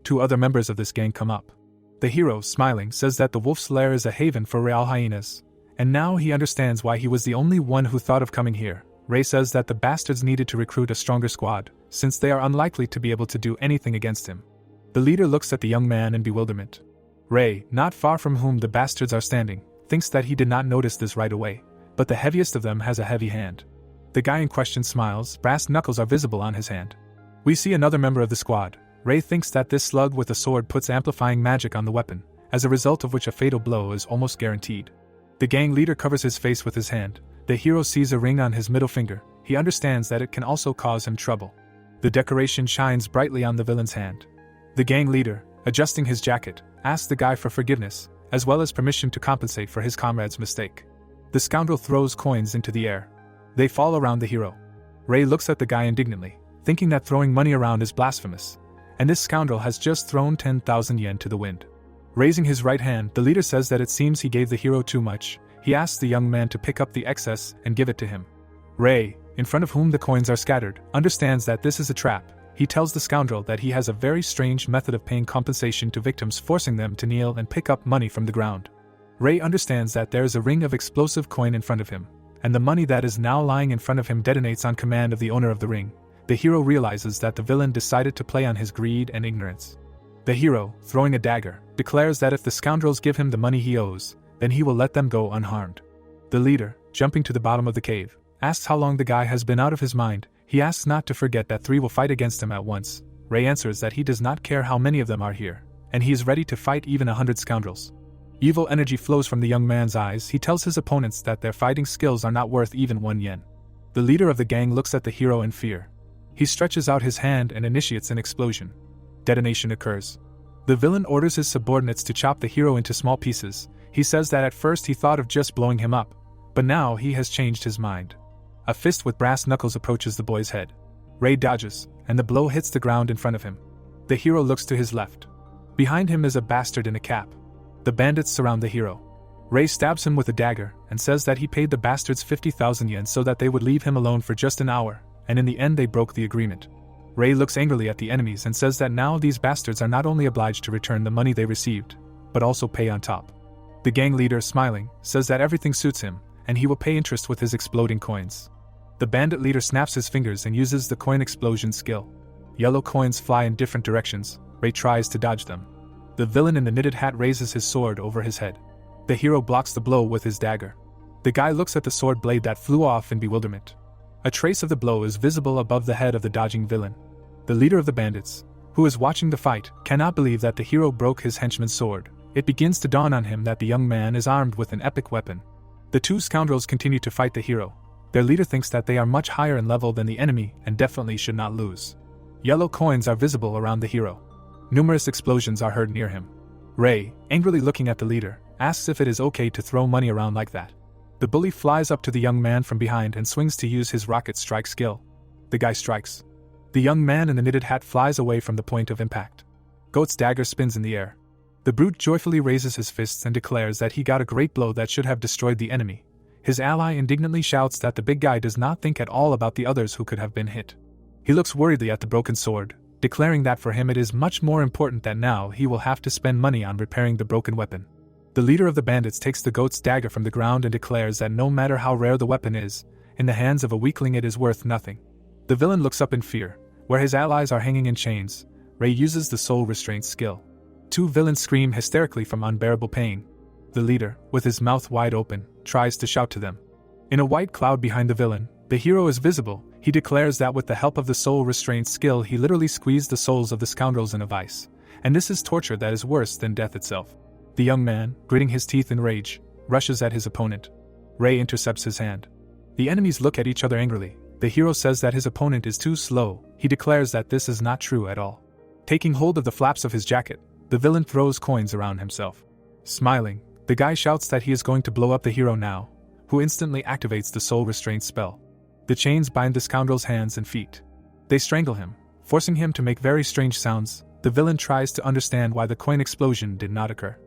2 other members of this gang come up. The hero, smiling, says that the wolf's lair is a haven for real hyenas, and now he understands why he was the only one who thought of coming here. Ray says that the bastards needed to recruit a stronger squad, since they are unlikely to be able to do anything against him. The leader looks at the young man in bewilderment. Ray, not far from whom the bastards are standing, thinks that he did not notice this right away, but the heaviest of them has a heavy hand. The guy in question smiles. Brass knuckles are visible on his hand. We see another member of the squad. Ray thinks that this slug with a sword puts amplifying magic on the weapon, as a result of which a fatal blow is almost guaranteed. The gang leader covers his face with his hand. The hero sees a ring on his middle finger. He understands that it can also cause him trouble. The decoration shines brightly on the villain's hand. The gang leader, adjusting his jacket, asks the guy for forgiveness, as well as permission to compensate for his comrade's mistake. The scoundrel throws coins into the air. They fall around the hero. Ray looks at the guy indignantly, thinking that throwing money around is blasphemous, and this scoundrel has just thrown 10,000 yen to the wind. Raising his right hand, the leader says that it seems he gave the hero too much. He asks the young man to pick up the excess and give it to him. Ray, in front of whom the coins are scattered, understands that this is a trap. He tells the scoundrel that he has a very strange method of paying compensation to victims, forcing them to kneel and pick up money from the ground. Ray understands that there is a ring of explosive coin in front of him, and the money that is now lying in front of him detonates on command of the owner of the ring. The hero realizes that the villain decided to play on his greed and ignorance. The hero, throwing a dagger, declares that if the scoundrels give him the money he owes, then he will let them go unharmed. The leader, jumping to the bottom of the cave, asks how long the guy has been out of his mind. He asks not to forget that 3 will fight against him at once. Ray answers that he does not care how many of them are here, and he is ready to fight even 100 scoundrels. Evil energy flows from the young man's eyes. He tells his opponents that their fighting skills are not worth even 1 yen. The leader of the gang looks at the hero in fear. He stretches out his hand and initiates an explosion. Detonation occurs. The villain orders his subordinates to chop the hero into small pieces. He says that at first he thought of just blowing him up, but now he has changed his mind. A fist with brass knuckles approaches the boy's head. Ray dodges, and the blow hits the ground in front of him. The hero looks to his left. Behind him is a bastard in a cap. The bandits surround the hero. Ray stabs him with a dagger and says that he paid the bastards 50,000 yen so that they would leave him alone for just an hour, and in the end they broke the agreement. Ray looks angrily at the enemies and says that now these bastards are not only obliged to return the money they received, but also pay on top. The gang leader, smiling, says that everything suits him, and he will pay interest with his exploding coins. The bandit leader snaps his fingers and uses the coin explosion skill. Yellow coins fly in different directions. Ray tries to dodge them. The villain in the knitted hat raises his sword over his head. The hero blocks the blow with his dagger. The guy looks at the sword blade that flew off in bewilderment. A trace of the blow is visible above the head of the dodging villain. The leader of the bandits, who is watching the fight, cannot believe that the hero broke his henchman's sword. It begins to dawn on him that the young man is armed with an epic weapon. The 2 scoundrels continue to fight the hero. Their leader thinks that they are much higher in level than the enemy and definitely should not lose. Yellow coins are visible around the hero. Numerous explosions are heard near him. Ray, angrily looking at the leader, asks if it is okay to throw money around like that. The bully flies up to the young man from behind and swings to use his rocket strike skill. The guy strikes. The young man in the knitted hat flies away from the point of impact. Goat's dagger spins in the air. The brute joyfully raises his fists and declares that he got a great blow that should have destroyed the enemy. His ally indignantly shouts that the big guy does not think at all about the others who could have been hit. He looks worriedly at the broken sword, declaring that for him it is much more important that now he will have to spend money on repairing the broken weapon. The leader of the bandits takes the goat's dagger from the ground and declares that no matter how rare the weapon is, in the hands of a weakling it is worth nothing. The villain looks up in fear. Where his allies are hanging in chains, Ray uses the soul restraint skill. Two villains scream hysterically from unbearable pain. The leader, with his mouth wide open, tries to shout to them. In a white cloud behind the villain, the hero is visible. He declares that with the help of the soul restraint skill he literally squeezed the souls of the scoundrels in a vice, and this is torture that is worse than death itself. The young man, gritting his teeth in rage, rushes at his opponent. Ray intercepts his hand. The enemies look at each other angrily. The hero says that his opponent is too slow. He declares that this is not true at all. Taking hold of the flaps of his jacket, the villain throws coins around himself. Smiling, the guy shouts that he is going to blow up the hero now, who instantly activates the soul restraint spell. The chains bind the scoundrel's hands and feet. They strangle him, forcing him to make very strange sounds. The villain tries to understand why the coin explosion did not occur.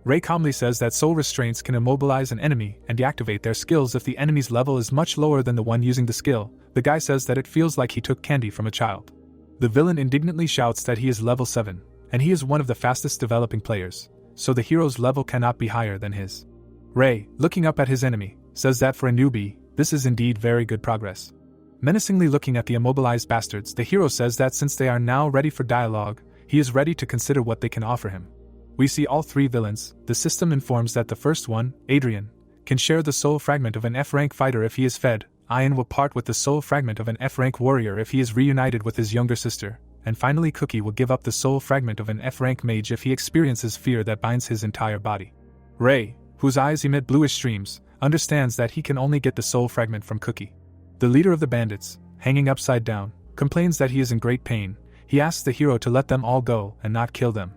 Ray calmly says that soul restraints can immobilize an enemy and deactivate their skills if the enemy's level is much lower than the one using the skill. The guy says that it feels like he took candy from a child. The villain indignantly shouts that he is level 7, and he is one of the fastest developing players, so the hero's level cannot be higher than his. Ray, looking up at his enemy, says that for a newbie, this is indeed very good progress. Menacingly looking at the immobilized bastards, the hero says that since they are now ready for dialogue, he is ready to consider what they can offer him. We see all three villains. The system informs that the first one, Adrian, can share the soul fragment of an F-rank fighter if he is fed. Ian will part with the soul fragment of an F-rank warrior if he is reunited with his younger sister. And finally Cookie will give up the soul fragment of an F-rank mage if he experiences fear that binds his entire body. Ray, whose eyes emit bluish streams, understands that he can only get the soul fragment from Cookie. The leader of the bandits, hanging upside down, complains that he is in great pain. He asks the hero to let them all go and not kill them.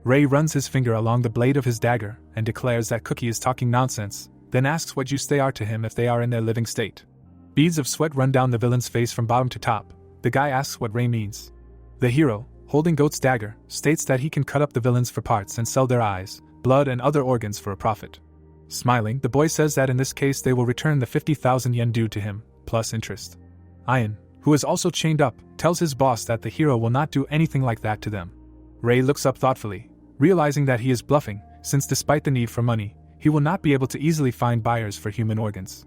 Ray runs his finger along the blade of his dagger and declares that Cookie is talking nonsense, then asks what use they are to him if they are in their living state. Beads of sweat run down the villain's face from bottom to top. The guy asks what Ray means. The hero, holding Goat's dagger, states that he can cut up the villains for parts and sell their eyes, blood and other organs for a profit. Smiling, the boy says that in this case they will return the 50,000 yen due to him, plus interest. Ian, who is also chained up, tells his boss that the hero will not do anything like that to them. Ray looks up thoughtfully, realizing that he is bluffing, since despite the need for money, he will not be able to easily find buyers for human organs.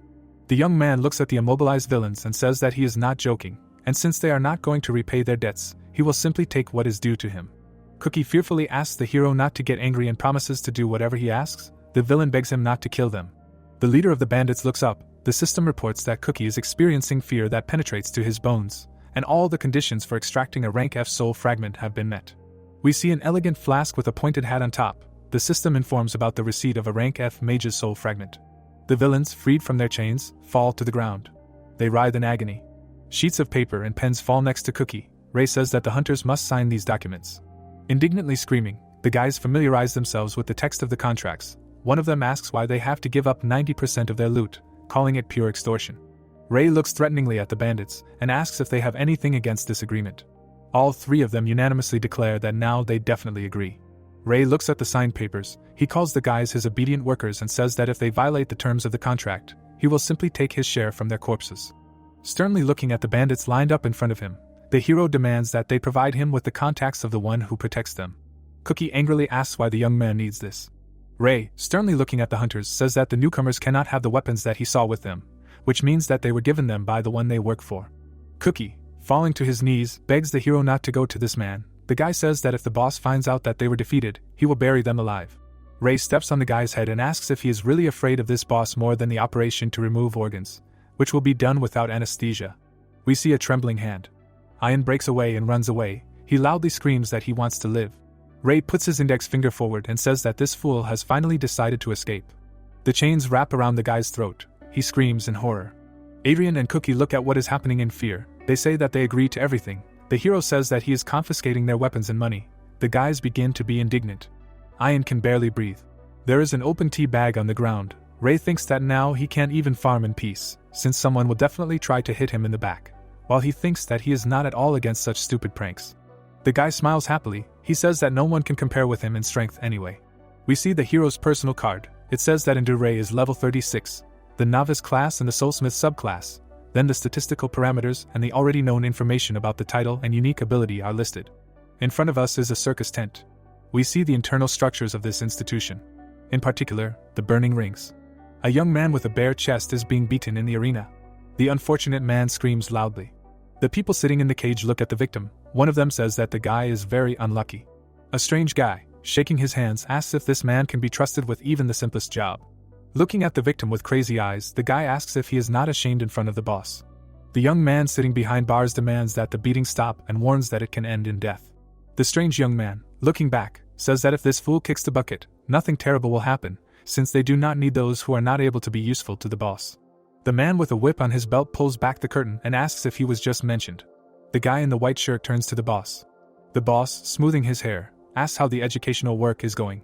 The young man looks at the immobilized villains and says that he is not joking, and since they are not going to repay their debts, he will simply take what is due to him. Cookie fearfully asks the hero not to get angry and promises to do whatever he asks. The villain begs him not to kill them. The leader of the bandits looks up. The system reports that Cookie is experiencing fear that penetrates to his bones, and all the conditions for extracting a rank F soul fragment have been met. We see an elegant flask with a pointed hat on top. The system informs about the receipt of a rank F mage's soul fragment. The villains, freed from their chains, fall to the ground. They writhe in agony. Sheets of paper and pens fall next to Cookie. Ray says that the hunters must sign these documents. Indignantly screaming, the guys familiarize themselves with the text of the contracts. One of them asks why they have to give up 90% of their loot, calling it pure extortion. Ray looks threateningly at the bandits and asks if they have anything against this agreement. All three of them unanimously declare that now they definitely agree. Ray looks at the signed papers. He calls the guys his obedient workers and says that if they violate the terms of the contract, he will simply take his share from their corpses. Sternly looking at the bandits lined up in front of him, the hero demands that they provide him with the contacts of the one who protects them. Cookie angrily asks why the young man needs this. Ray, sternly looking at the hunters, says that the newcomers cannot have the weapons that he saw with them, which means that they were given them by the one they work for. Cookie, falling to his knees, begs the hero not to go to this man. The guy says that if the boss finds out that they were defeated, he will bury them alive. Ray steps on the guy's head and asks if he is really afraid of this boss more than the operation to remove organs, which will be done without anesthesia. We see a trembling hand. Ian breaks away and runs away. He loudly screams that he wants to live. Ray puts his index finger forward and says that this fool has finally decided to escape. The chains wrap around the guy's throat. He screams in horror. Adrian and Cookie look at what is happening in fear. They say that they agree to everything. The hero says that he is confiscating their weapons and money. The guys begin to be indignant. Ian can barely breathe. There is an open tea bag on the ground. Ray thinks that now he can't even farm in peace, since someone will definitely try to hit him in the back, while he thinks that he is not at all against such stupid pranks. The guy smiles happily. He says that no one can compare with him in strength anyway. We see the hero's personal card. It says that Endure is level 36, the novice class and the soulsmith subclass. Then the statistical parameters and the already known information about the title and unique ability are listed. In front of us is a circus tent. We see the internal structures of this institution. In particular, the burning rings. A young man with a bare chest is being beaten in the arena. The unfortunate man screams loudly. The people sitting in the cage look at the victim. One of them says that the guy is very unlucky. A strange guy, shaking his hands, asks if this man can be trusted with even the simplest job. Looking at the victim with crazy eyes, the guy asks if he is not ashamed in front of the boss. The young man sitting behind bars demands that the beating stop and warns that it can end in death. The strange young man, looking back, says that if this fool kicks the bucket, nothing terrible will happen, since they do not need those who are not able to be useful to the boss. The man with a whip on his belt pulls back the curtain and asks if he was just mentioned. The guy in the white shirt turns to the boss. The boss, smoothing his hair, asks how the educational work is going.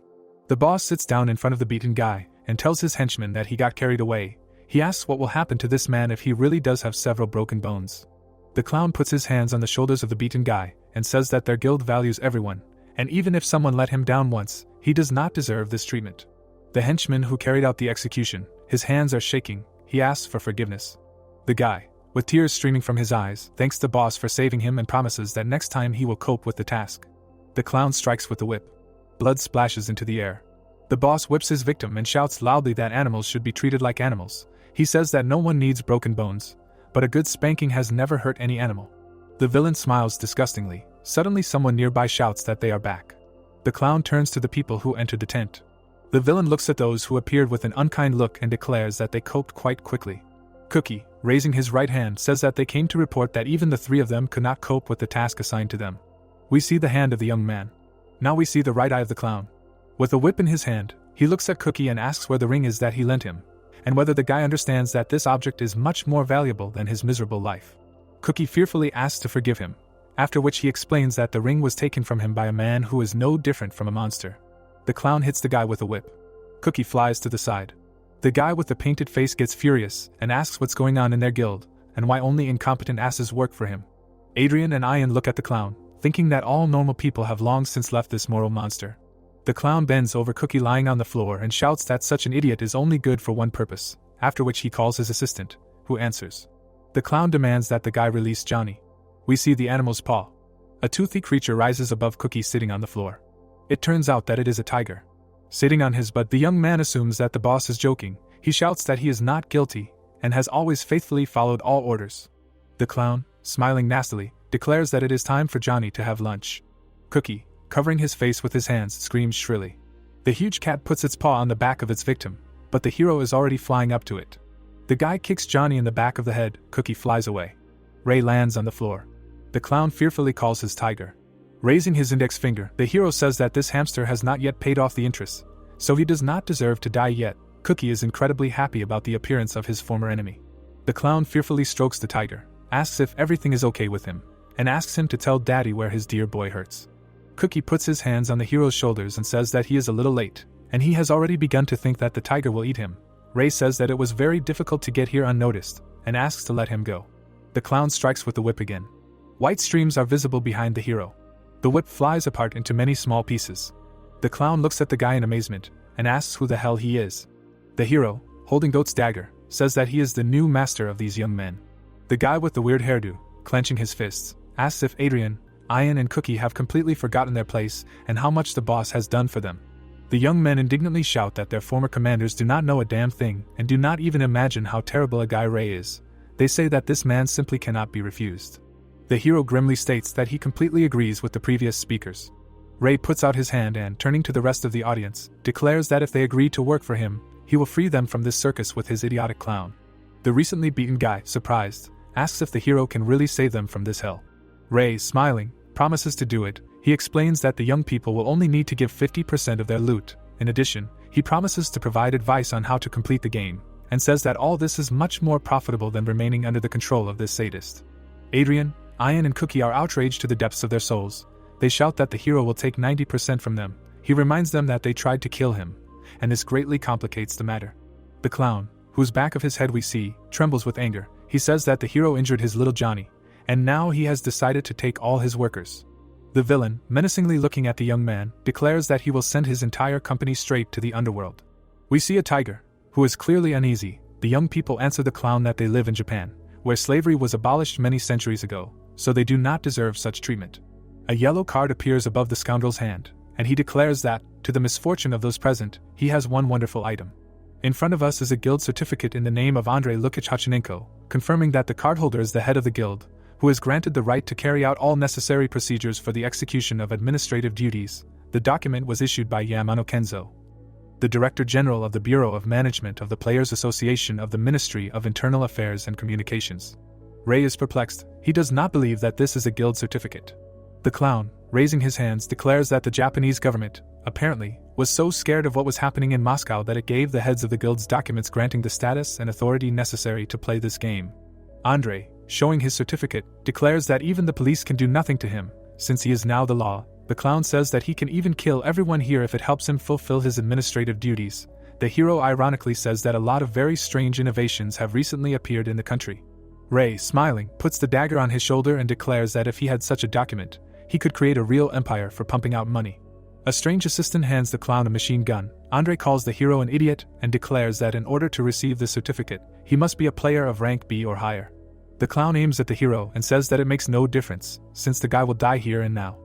The boss sits down in front of the beaten guy and tells his henchman that he got carried away. He asks what will happen to this man if he really does have several broken bones. The clown puts his hands on the shoulders of the beaten guy and says that their guild values everyone, and even if someone let him down once, he does not deserve this treatment. The henchman who carried out the execution, his hands are shaking, he asks for forgiveness. The guy, with tears streaming from his eyes, thanks the boss for saving him and promises that next time he will cope with the task. The clown strikes with the whip. Blood splashes into the air. The boss whips his victim and shouts loudly that animals should be treated like animals. He says that no one needs broken bones, but a good spanking has never hurt any animal. The villain smiles disgustingly. Suddenly someone nearby shouts that they are back. The clown turns to the people who entered the tent. The villain looks at those who appeared with an unkind look and declares that they coped quite quickly. Cookie, raising his right hand, says that they came to report that even the three of them could not cope with the task assigned to them. We see the hand of the young man. Now we see the right eye of the clown. With a whip in his hand, he looks at Cookie and asks where the ring is that he lent him, and whether the guy understands that this object is much more valuable than his miserable life. Cookie fearfully asks to forgive him, after which he explains that the ring was taken from him by a man who is no different from a monster. The clown hits the guy with a whip. Cookie flies to the side. The guy with the painted face gets furious and asks what's going on in their guild, and why only incompetent asses work for him. Adrian and Ian look at the clown, thinking that all normal people have long since left this moral monster. The clown bends over Cookie lying on the floor and shouts that such an idiot is only good for one purpose, after which he calls his assistant, who answers. The clown demands that the guy release Johnny. We see the animal's paw. A toothy creature rises above Cookie sitting on the floor. It turns out that it is a tiger. Sitting on his butt, the young man assumes that the boss is joking. He shouts that he is not guilty, and has always faithfully followed all orders. The clown, smiling nastily, declares that it is time for Johnny to have lunch. Cookie, covering his face with his hands, screams shrilly. The huge cat puts its paw on the back of its victim, but the hero is already flying up to it. The guy kicks Johnny in the back of the head. Cookie flies away. Ray lands on the floor. The clown fearfully calls his tiger. Raising his index finger, the hero says that this hamster has not yet paid off the interest, so he does not deserve to die yet. Cookie is incredibly happy about the appearance of his former enemy. The clown fearfully strokes the tiger, asks if everything is okay with him, and asks him to tell Daddy where his dear boy hurts. Cookie puts his hands on the hero's shoulders and says that he is a little late, and he has already begun to think that the tiger will eat him. Ray says that it was very difficult to get here unnoticed, and asks to let him go. The clown strikes with the whip again. White streams are visible behind the hero. The whip flies apart into many small pieces. The clown looks at the guy in amazement, and asks who the hell he is. The hero, holding Goat's dagger, says that he is the new master of these young men. The guy with the weird hairdo, clenching his fists, asks if Adrian, Ian and Cookie have completely forgotten their place and how much the boss has done for them. The young men indignantly shout that their former commanders do not know a damn thing and do not even imagine how terrible a guy Ray is. They say that this man simply cannot be refused. The hero grimly states that he completely agrees with the previous speakers. Ray puts out his hand and, turning to the rest of the audience, declares that if they agree to work for him, he will free them from this circus with his idiotic clown. The recently beaten guy, surprised, asks if the hero can really save them from this hell. Ray, smiling, promises to do it. He explains that the young people will only need to give 50% of their loot. In addition, he promises to provide advice on how to complete the game, and says that all this is much more profitable than remaining under the control of this sadist. Adrian, Ian and Cookie are outraged to the depths of their souls. They shout that the hero will take 90% from them. He reminds them that they tried to kill him, and this greatly complicates the matter. The clown, whose back of his head we see, trembles with anger. He says that the hero injured his little Johnny, and now he has decided to take all his workers. The villain, menacingly looking at the young man, declares that he will send his entire company straight to the underworld. We see a tiger, who is clearly uneasy. The young people answer the clown that they live in Japan, where slavery was abolished many centuries ago, so they do not deserve such treatment. A yellow card appears above the scoundrel's hand, and he declares that, to the misfortune of those present, he has one wonderful item. In front of us is a guild certificate in the name of Andrei Lukashchenko, confirming that the cardholder is the head of the guild, who is granted the right to carry out all necessary procedures for the execution of administrative duties. The document was issued by Yamano Kenzo, the Director General of the Bureau of Management of the Players Association of the Ministry of Internal Affairs and Communications. Ray is perplexed. He does not believe that this is a guild certificate. The clown, raising his hands, declares that the Japanese government, apparently, was so scared of what was happening in Moscow that it gave the heads of the guilds documents granting the status and authority necessary to play this game. Andrei, showing his certificate, declares that even the police can do nothing to him, since he is now the law. The clown says that he can even kill everyone here if it helps him fulfill his administrative duties. The hero ironically says that a lot of very strange innovations have recently appeared in the country. Ray, smiling, puts the dagger on his shoulder and declares that if he had such a document, he could create a real empire for pumping out money. A strange assistant hands the clown a machine gun. Andrei calls the hero an idiot and declares that in order to receive the certificate, he must be a player of rank B or higher. The clown aims at the hero and says that it makes no difference, since the guy will die here and now.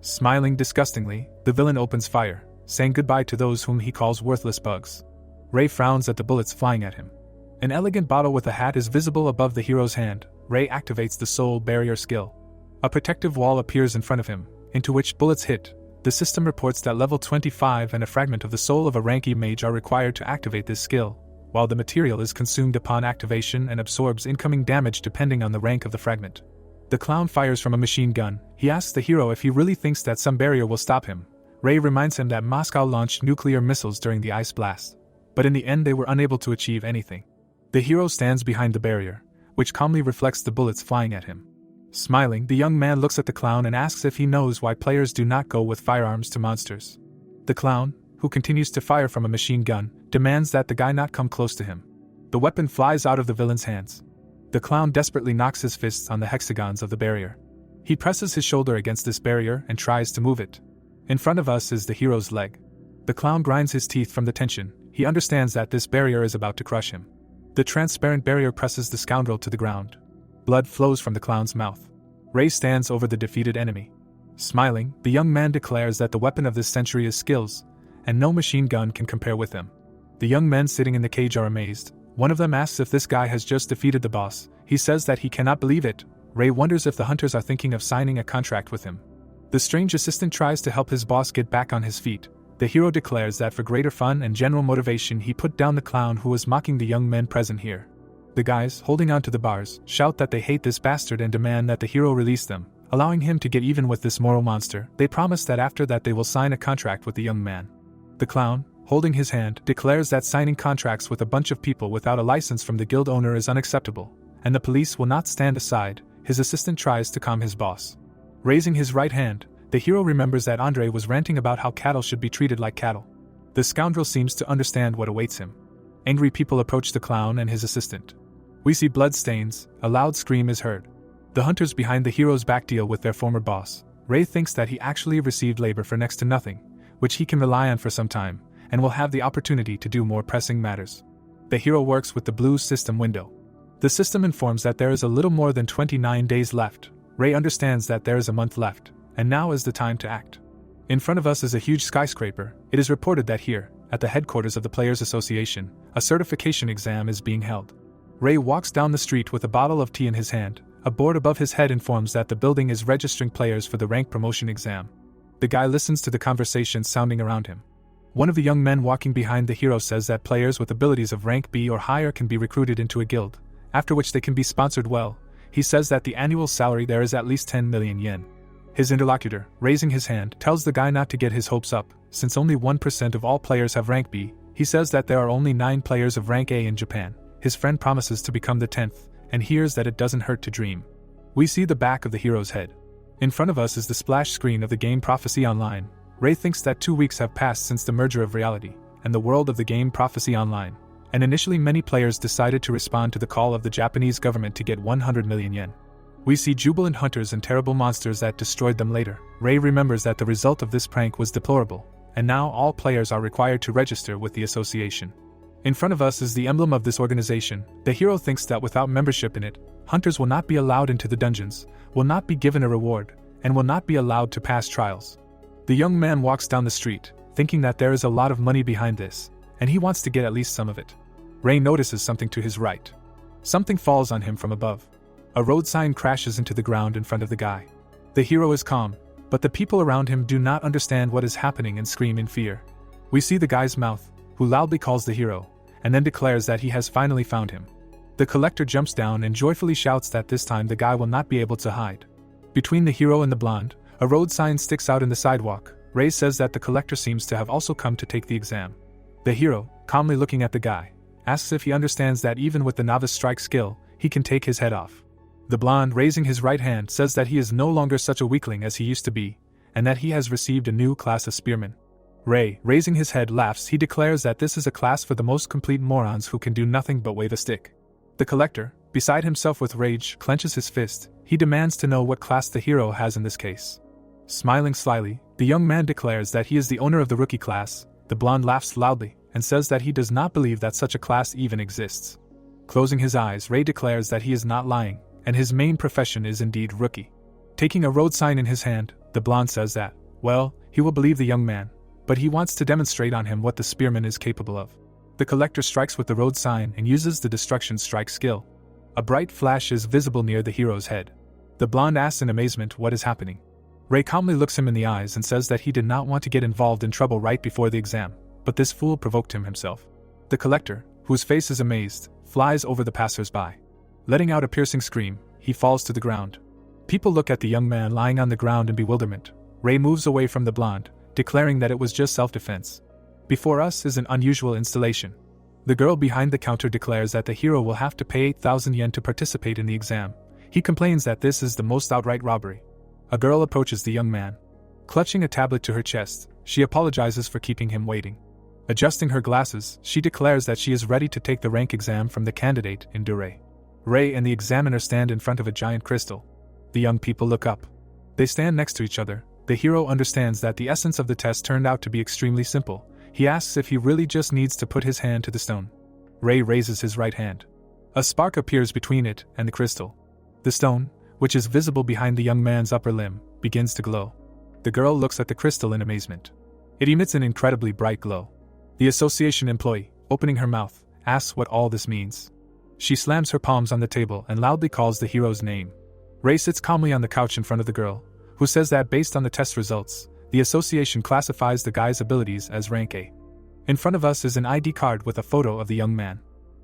Smiling disgustingly, the villain opens fire, saying goodbye to those whom he calls worthless bugs. Ray frowns at the bullets flying at him. An elegant bottle with a hat is visible above the hero's hand. Ray activates the soul barrier skill. A protective wall appears in front of him, into which bullets hit. The system reports that level 25 and a fragment of the soul of a rank E mage are required to activate this skill, while the material is consumed upon activation and absorbs incoming damage depending on the rank of the fragment. The clown fires from a machine gun. He asks the hero if he really thinks that some barrier will stop him. Ray reminds him that Moscow launched nuclear missiles during the ice blast, but in the end they were unable to achieve anything. The hero stands behind the barrier, which calmly reflects the bullets flying at him. Smiling, the young man looks at the clown and asks if he knows why players do not go with firearms to monsters. The clown, who continues to fire from a machine gun, demands that the guy not come close to him. The weapon flies out of the villain's hands. The clown desperately knocks his fists on the hexagons of the barrier. He presses his shoulder against this barrier and tries to move it. In front of us is the hero's leg. The clown grinds his teeth from the tension. He understands that this barrier is about to crush him. The transparent barrier presses the scoundrel to the ground. Blood flows from the clown's mouth. Ray stands over the defeated enemy. Smiling, the young man declares that the weapon of this century is skills, and no machine gun can compare with them. The young men sitting in the cage are amazed. One of them asks if this guy has just defeated the boss. He says that he cannot believe it. Ray wonders if the hunters are thinking of signing a contract with him. The strange assistant tries to help his boss get back on his feet. The hero declares that for greater fun and general motivation he put down the clown who was mocking the young men present here. The guys, holding on to the bars, shout that they hate this bastard and demand that the hero release them, allowing him to get even with this moral monster. They promise that after that they will sign a contract with the young man. The clown, holding his hand, declares that signing contracts with a bunch of people without a license from the guild owner is unacceptable, and the police will not stand aside. His assistant tries to calm his boss. Raising his right hand, the hero remembers that Andrei was ranting about how cattle should be treated like cattle. The scoundrel seems to understand what awaits him. Angry people approach the clown and his assistant. We see blood stains. A loud scream is heard. The hunters behind the hero's back deal with their former boss. Ray thinks that he actually received labor for next to nothing, which he can rely on for some time, and will have the opportunity to do more pressing matters. The hero works with the blue system window. The system informs that there is a little more than 29 days left. Ray understands that there is a month left, and now is the time to act. In front of us is a huge skyscraper. It is reported that here, at the headquarters of the Players Association, a certification exam is being held. Ray walks down the street with a bottle of tea in his hand. A board above his head informs that the building is registering players for the rank promotion exam. The guy listens to the conversation sounding around him. One of the young men walking behind the hero says that players with abilities of rank B or higher can be recruited into a guild, after which they can be sponsored well. He says that the annual salary there is at least 10 million yen. His interlocutor, raising his hand, tells the guy not to get his hopes up, since only 1% of all players have rank B. He says that there are only 9 players of rank A in Japan. His friend promises to become the 10th, and hears that it doesn't hurt to dream. We see the back of the hero's head. In front of us is the splash screen of the game Prophecy Online. Ray thinks that 2 weeks have passed since the merger of reality and the world of the game Prophecy Online, and initially many players decided to respond to the call of the Japanese government to get 100 million yen. We see jubilant hunters and terrible monsters that destroyed them later. Ray remembers that the result of this prank was deplorable, and now all players are required to register with the association. In front of us is the emblem of this organization. The hero thinks that without membership in it, hunters will not be allowed into the dungeons, will not be given a reward, and will not be allowed to pass trials. The young man walks down the street. thinking that there is a lot of money behind this, and he wants to get at least some of it. Ray notices something to his right. Something falls on him from above. A road sign crashes into the ground in front of the guy. The hero is calm, but the people around him do not understand what is happening and scream in fear. We see the guy's mouth, who loudly calls the hero, and then declares that he has finally found him. The collector jumps down and joyfully shouts that this time the guy will not be able to hide. Between the hero and the blonde, a road sign sticks out in the sidewalk. Ray says that the collector seems to have also come to take the exam. The hero, calmly looking at the guy, asks if he understands that even with the novice strike skill, he can take his head off. The blonde, raising his right hand, says that he is no longer such a weakling as he used to be, and that he has received a new class of spearmen. Ray, raising his head, laughs. He declares that this is a class for the most complete morons who can do nothing but wave a stick. The collector, beside himself with rage, clenches his fist. He demands to know what class the hero has in this case. Smiling slyly, the young man declares that he is the owner of the rookie class. The blonde laughs loudly and says that he does not believe that such a class even exists. Closing his eyes, Ray declares that he is not lying, and his main profession is indeed rookie. Taking a road sign in his hand, the blonde says that, well, he will believe the young man, but he wants to demonstrate on him what the spearman is capable of. The collector strikes with the road sign and uses the destruction strike skill. A bright flash is visible near the hero's head. The blonde asks in amazement what is happening. Ray calmly looks him in the eyes and says that he did not want to get involved in trouble right before the exam, but this fool provoked him himself. The collector, whose face is amazed, flies over the passers-by. Letting out a piercing scream, he falls to the ground. People look at the young man lying on the ground in bewilderment. Ray moves away from the blonde, declaring that it was just self-defense. Before us is an unusual installation. The girl behind the counter declares that the hero will have to pay 8,000 yen to participate in the exam. He complains that this is the most outright robbery. A girl approaches the young man. Clutching a tablet to her chest, she apologizes for keeping him waiting. Adjusting her glasses, she declares that she is ready to take the rank exam from the candidate in Dure. Ray and the examiner stand in front of a giant crystal. The young people look up. They stand next to each other. The hero understands that the essence of the test turned out to be extremely simple. He asks if he really just needs to put his hand to the stone. Ray raises his right hand. A spark appears between it and the crystal. The stone, which is visible behind the young man's upper limb, begins to glow. The girl looks at the crystal in amazement. It emits an incredibly bright glow. The association employee, opening her mouth, asks what all this means. She slams her palms on the table and loudly calls the hero's name. Ray sits calmly on the couch in front of the girl, who says that based on the test results, the association classifies the guy's abilities as rank A. In front of us is an ID card with a photo of the young man.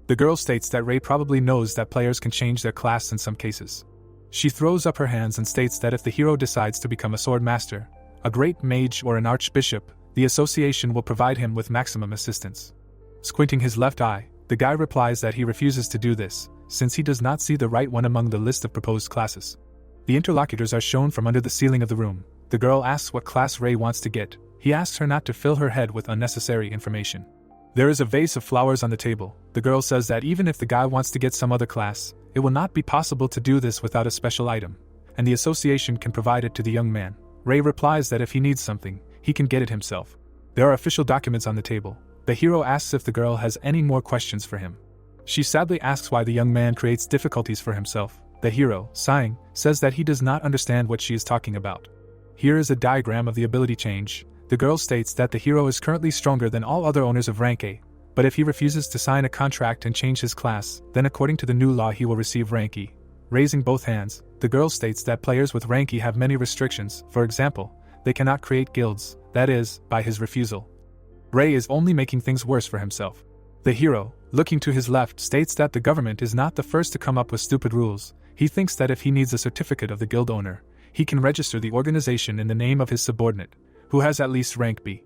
The girl states that Ray probably knows that players can change their class in some cases. She throws up her hands and states that if the hero decides to become a sword master, a great mage or an archbishop, the association will provide him with maximum assistance. Squinting his left eye, the guy replies that he refuses to do this, since he does not see the right one among the list of proposed classes. The interlocutors are shown from under the ceiling of the room. The girl asks what class Ray wants to get. He asks her not to fill her head with unnecessary information. There is a vase of flowers on the table. The girl says that even if the guy wants to get some other class, it will not be possible to do this without a special item, and the association can provide it to the young man. Ray replies that if he needs something, he can get it himself. There are official documents on the table. The hero asks if the girl has any more questions for him. She sadly asks why the young man creates difficulties for himself. The hero, sighing, says that he does not understand what she is talking about. Here is a diagram of the ability change. The girl states that the hero is currently stronger than all other owners of rank A, but if he refuses to sign a contract and change his class, then according to the new law he will receive rank E. Raising both hands, the girl states that players with rank E have many restrictions. For example, they cannot create guilds, that is, by his refusal. Ray is only making things worse for himself. The hero, looking to his left, states that the government is not the first to come up with stupid rules. He thinks that if he needs a certificate of the guild owner, he can register the organization in the name of his subordinate, who has at least rank B.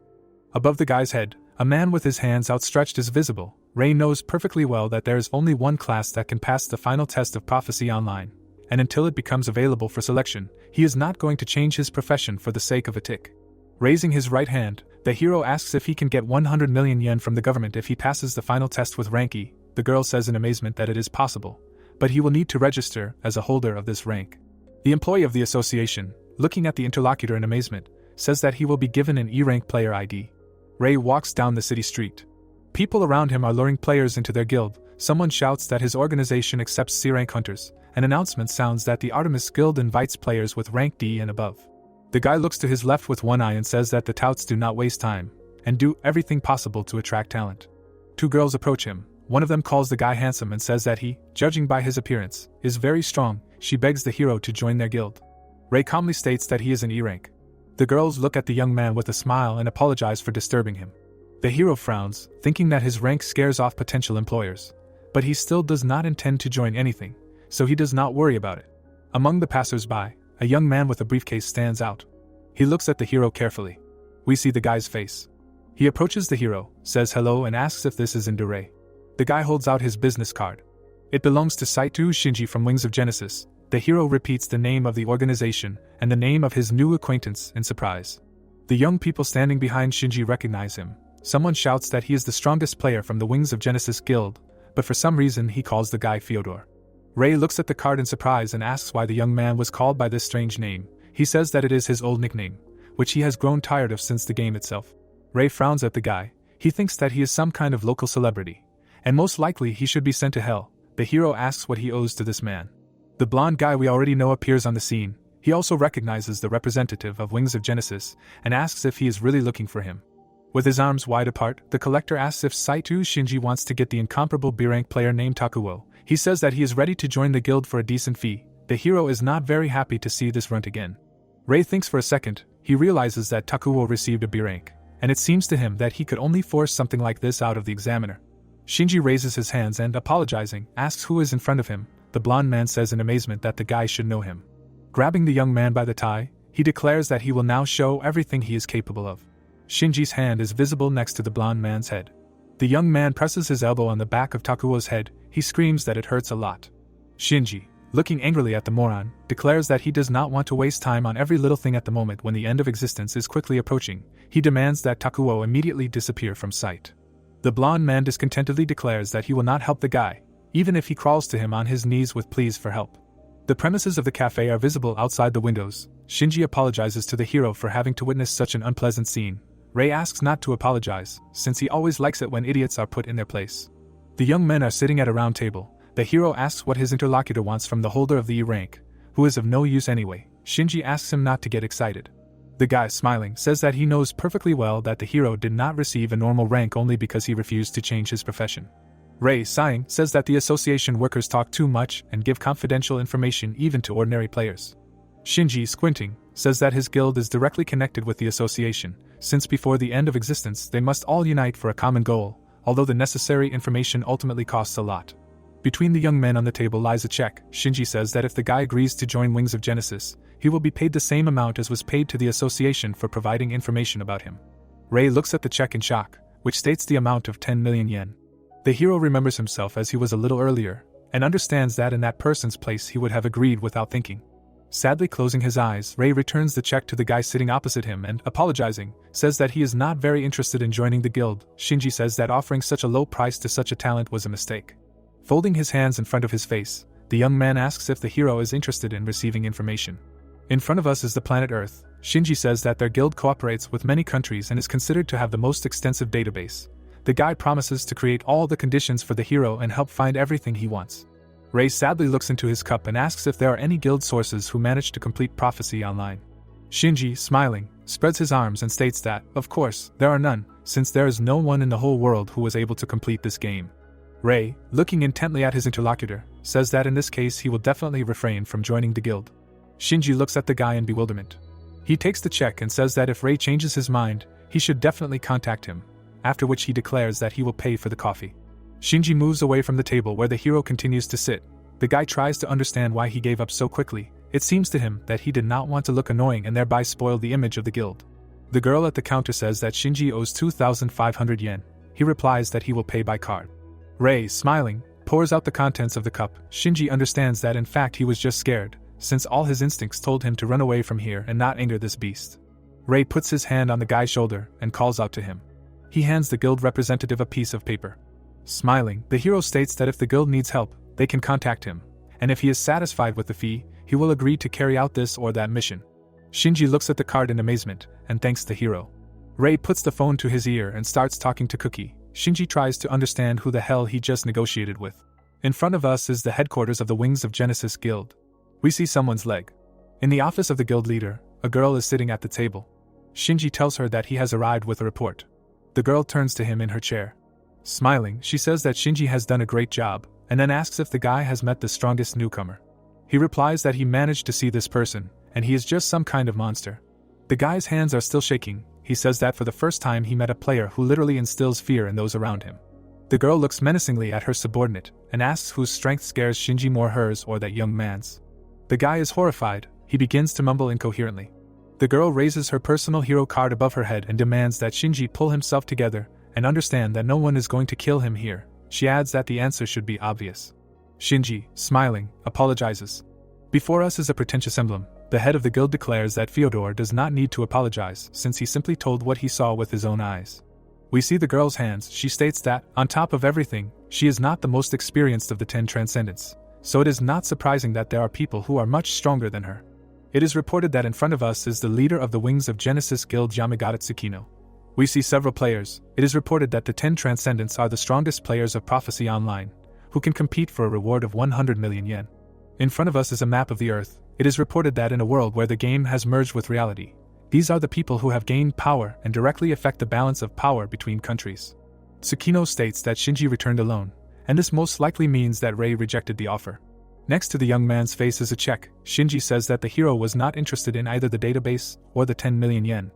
Above the guy's head, a man with his hands outstretched is visible. Ray knows perfectly well that there is only one class that can pass the final test of prophecy online, and until it becomes available for selection, he is not going to change his profession for the sake of a tick. Raising his right hand, the hero asks if he can get 100 million yen from the government if he passes the final test with rank E. The girl says in amazement that it is possible, but he will need to register as a holder of this rank. The employee of the association, looking at the interlocutor in amazement, says that he will be given an E-rank player ID. Ray walks down the city street. People around him are luring players into their guild. Someone shouts that his organization accepts C-rank hunters. An announcement sounds that the Artemis Guild invites players with rank D and above. The guy looks to his left with one eye and says that the touts do not waste time. and do everything possible to attract talent. Two girls approach him. One of them calls the guy handsome and says that he, judging by his appearance, is very strong. She begs the hero to join their guild. Ray calmly states that he is an E rank. The girls look at the young man with a smile and apologize for disturbing him. The hero frowns, thinking that his rank scares off potential employers. But he still does not intend to join anything, so he does not worry about it. Among the passers-by, a young man with a briefcase stands out. He looks at the hero carefully. We see the guy's face. He approaches the hero, says hello and asks if this is Indure. The guy holds out his business card. It belongs to Saito Shinji from Wings of Genesis. The hero repeats the name of the organization and the name of his new acquaintance in surprise. The young people standing behind Shinji recognize him. Someone shouts that he is the strongest player from the Wings of Genesis guild, but for some reason he calls the guy Fyodor. Ray looks at the card in surprise and asks why the young man was called by this strange name. He says that it is his old nickname, which he has grown tired of since the game itself. Ray frowns at the guy. He thinks that he is some kind of local celebrity, and most likely he should be sent to hell. The hero asks what he owes to this man. The blonde guy we already know appears on the scene. He also recognizes the representative of Wings of Genesis and asks if he is really looking for him. With his arms wide apart, the collector asks if Saito Shinji wants to get the incomparable B-rank player named Takuo. He says that he is ready to join the guild for a decent fee. The hero is not very happy to see this runt again. Ray thinks for a second. He realizes that Takuo received a B-rank, and it seems to him that he could only force something like this out of the examiner. Shinji raises his hands and, apologizing, asks who is in front of him. The blonde man says in amazement that the guy should know him. Grabbing the young man by the tie, he declares that he will now show everything he is capable of. Shinji's hand is visible next to the blonde man's head. The young man presses his elbow on the back of Takuo's head. He screams that it hurts a lot. Shinji, looking angrily at the moron, declares that he does not want to waste time on every little thing at the moment when the end of existence is quickly approaching. He demands that Takuo immediately disappear from sight. The blonde man discontentedly declares that he will not help the guy, even if he crawls to him on his knees with pleas for help. The premises of the cafe are visible outside the windows. Shinji apologizes to the hero for having to witness such an unpleasant scene. Ray asks not to apologize, since he always likes it when idiots are put in their place. The young men are sitting at a round table. The hero asks what his interlocutor wants from the holder of the E rank, who is of no use anyway. Shinji asks him not to get excited. The guy, smiling, says that he knows perfectly well that the hero did not receive a normal rank only because he refused to change his profession. Ray, sighing, says that the association workers talk too much and give confidential information even to ordinary players. Shinji, squinting, says that his guild is directly connected with the association, since before the end of existence they must all unite for a common goal, although the necessary information ultimately costs a lot. Between the young men on the table lies a check. Shinji says that if the guy agrees to join Wings of Genesis, he will be paid the same amount as was paid to the association for providing information about him. Ray looks at the check in shock, which states the amount of 10 million yen. The hero remembers himself as he was a little earlier, and understands that in that person's place he would have agreed without thinking. Sadly closing his eyes, Ray returns the check to the guy sitting opposite him and, apologizing, says that he is not very interested in joining the guild. Shinji says that offering such a low price to such a talent was a mistake. Folding his hands in front of his face, the young man asks if the hero is interested in receiving information. In front of us is the planet Earth. Shinji says that their guild cooperates with many countries and is considered to have the most extensive database. The guy promises to create all the conditions for the hero and help find everything he wants. Ray sadly looks into his cup and asks if there are any guild sources who managed to complete Prophecy Online. Shinji, smiling, spreads his arms and states that, of course, there are none, since there is no one in the whole world who was able to complete this game. Ray, looking intently at his interlocutor, says that in this case he will definitely refrain from joining the guild. Shinji looks at the guy in bewilderment. He takes the check and says that if Ray changes his mind, he should definitely contact him, after which he declares that he will pay for the coffee. Shinji moves away from the table where the hero continues to sit. The guy tries to understand why he gave up so quickly. It seems to him that he did not want to look annoying and thereby spoil the image of the guild. The girl at the counter says that Shinji owes 2,500 yen. He replies that he will pay by card. Ray, smiling, pours out the contents of the cup. Shinji understands that in fact he was just scared, since all his instincts told him to run away from here and not anger this beast. Ray puts his hand on the guy's shoulder and calls out to him. He hands the guild representative a piece of paper. Smiling, the hero states that if the guild needs help, they can contact him, and if he is satisfied with the fee, he will agree to carry out this or that mission. Shinji looks at the card in amazement and thanks the hero. Ray puts the phone to his ear and starts talking to Cookie. Shinji tries to understand who the hell he just negotiated with. In front of us is the headquarters of the Wings of Genesis Guild. We see someone's leg. In the office of the guild leader, a girl is sitting at the table. Shinji tells her that he has arrived with a report. The girl turns to him in her chair. Smiling, she says that Shinji has done a great job, and then asks if the guy has met the strongest newcomer. He replies that he managed to see this person, and he is just some kind of monster. The guy's hands are still shaking. He says that for the first time he met a player who literally instills fear in those around him. The girl looks menacingly at her subordinate, and asks whose strength scares Shinji more, hers or that young man's. The guy is horrified. He begins to mumble incoherently. The girl raises her personal hero card above her head and demands that Shinji pull himself together and understand that no one is going to kill him here. She adds that the answer should be obvious. Shinji, smiling, apologizes. Before us is a pretentious emblem. The head of the guild declares that Fyodor does not need to apologize since he simply told what he saw with his own eyes. We see the girl's hands. She states that, on top of everything, she is not the most experienced of the 10 transcendents, so it is not surprising that there are people who are much stronger than her. It is reported that in front of us is the leader of the Wings of Genesis Guild, Yamagata Tsukino. We see several players. It is reported that the 10 transcendents are the strongest players of Prophecy Online, who can compete for a reward of 100 million yen. In front of us is a map of the Earth. It is reported that in a world where the game has merged with reality, these are the people who have gained power and directly affect the balance of power between countries. Tsukino states that Shinji returned alone, and this most likely means that Rei rejected the offer. Next to the young man's face is a check. Shinji says that the hero was not interested in either the database or the 10 million yen.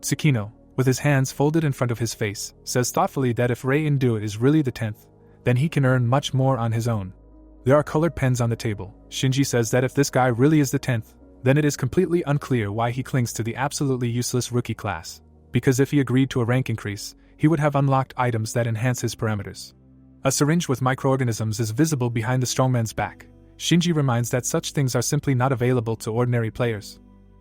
Tsukino, with his hands folded in front of his face, says thoughtfully that if Rei Indu is really the 10th, then he can earn much more on his own. There are colored pens on the table. Shinji says that if this guy really is the 10th, then it is completely unclear why he clings to the absolutely useless rookie class, because if he agreed to a rank increase, he would have unlocked items that enhance his parameters. A syringe with microorganisms is visible behind the strongman's back. Shinji reminds that such things are simply not available to ordinary players.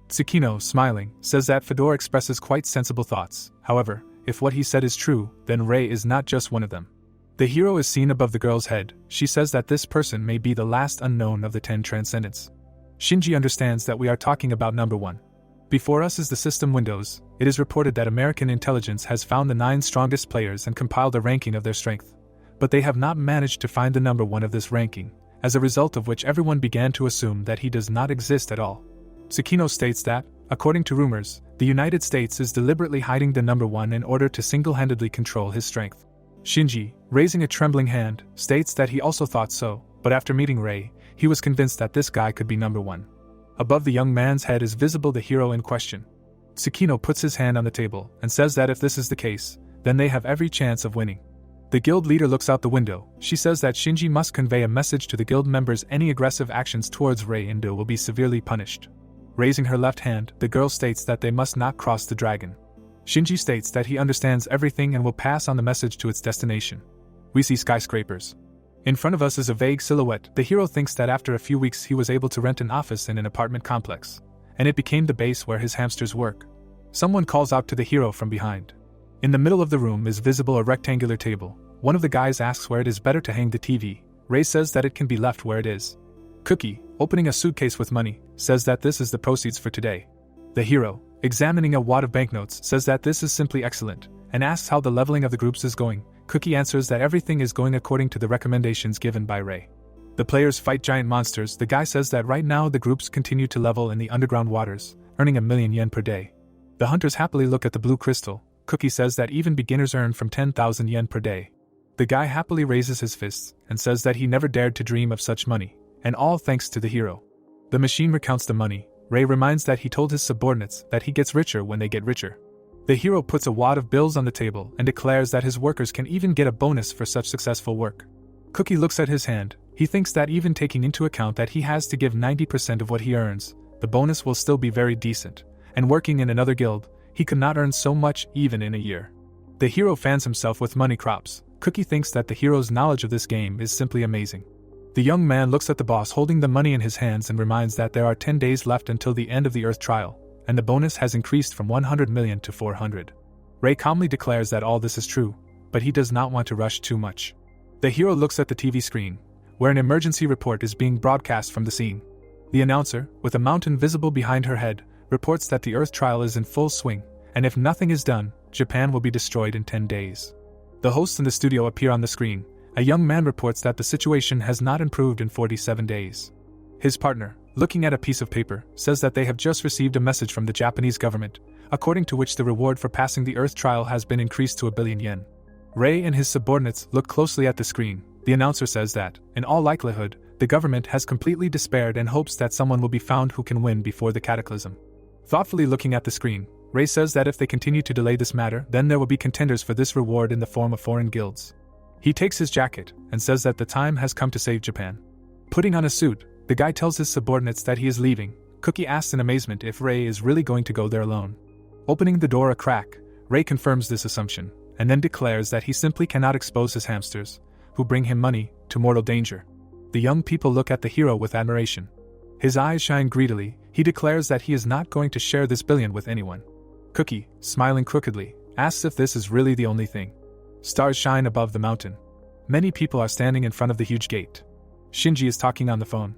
Tsukino, smiling, says that Fedor expresses quite sensible thoughts. However, if what he said is true, then Rei is not just one of them. The hero is seen above the girl's head. She says that this person may be the last unknown of the 10 transcendents. Shinji understands that we are talking about number 1. Before us is the system Windows. It is reported that American intelligence has found the 9 strongest players and compiled a ranking of their strength. But they have not managed to find the number 1 of this ranking, as a result of which everyone began to assume that he does not exist at all. Tsukino states that, according to rumors, the United States is deliberately hiding the number 1 in order to single-handedly control his strength. Shinji, raising a trembling hand, states that he also thought so, but after meeting Rei, he was convinced that this guy could be number 1. Above the young man's head is visible the hero in question. Tsukino puts his hand on the table and says that if this is the case, then they have every chance of winning. The guild leader looks out the window. She says that Shinji must convey a message to the guild members: any aggressive actions towards Rei Indo will be severely punished. Raising her left hand, the girl states that they must not cross the dragon. Shinji states that he understands everything and will pass on the message to its destination. We see skyscrapers. In front of us is a vague silhouette. The hero thinks that after a few weeks he was able to rent an office in an apartment complex, and it became the base where his hamsters work. Someone calls out to the hero from behind. In the middle of the room is visible a rectangular table. One of the guys asks where it is better to hang the TV. Rei says that it can be left where it is. Cookie, opening a suitcase with money, says that this is the proceeds for today. The hero, examining a wad of banknotes, says that this is simply excellent, and asks how the leveling of the groups is going. Cookie answers that everything is going according to the recommendations given by Rei. The players fight giant monsters. The guy says that right now the groups continue to level in the underground waters, earning 1 million yen per day. The hunters happily look at the blue crystal. Cookie says that even beginners earn from 10,000 yen per day. The guy happily raises his fists and says that he never dared to dream of such money, and all thanks to the hero. The machine recounts the money. Rei reminds that he told his subordinates that he gets richer when they get richer. The hero puts a wad of bills on the table and declares that his workers can even get a bonus for such successful work. Cookie looks at his hand. He thinks that even taking into account that he has to give 90% of what he earns, the bonus will still be very decent, and working in another guild, he could not earn so much even in a year. The hero fans himself with money crops. Cookie thinks that the hero's knowledge of this game is simply amazing. The young man looks at the boss holding the money in his hands and reminds that there are 10 days left until the end of the Earth trial, and the bonus has increased from 100 million to 400. Rei calmly declares that all this is true, but he does not want to rush too much. The hero looks at the TV screen, where an emergency report is being broadcast from the scene. The announcer, with a mountain visible behind her head, reports that the Earth trial is in full swing, and if nothing is done, Japan will be destroyed in 10 days. The hosts in the studio appear on the screen. A young man reports that the situation has not improved in 47 days. His partner, looking at a piece of paper, says that they have just received a message from the Japanese government, according to which the reward for passing the Earth trial has been increased to 1 billion yen. Ray and his subordinates look closely at the screen. The announcer says that, in all likelihood, the government has completely despaired and hopes that someone will be found who can win before the cataclysm. Thoughtfully looking at the screen, Ray says that if they continue to delay this matter, then there will be contenders for this reward in the form of foreign guilds. He takes his jacket and says that the time has come to save Japan. Putting on a suit, the guy tells his subordinates that he is leaving. Cookie asks in amazement if Ray is really going to go there alone. Opening the door a crack, Ray confirms this assumption, and then declares that he simply cannot expose his hamsters, who bring him money, to mortal danger. The young people look at the hero with admiration. His eyes shine greedily. He declares that he is not going to share this billion with anyone. Cookie, smiling crookedly, asks if this is really the only thing. Stars shine above the mountain. Many people are standing in front of the huge gate. Shinji is talking on the phone.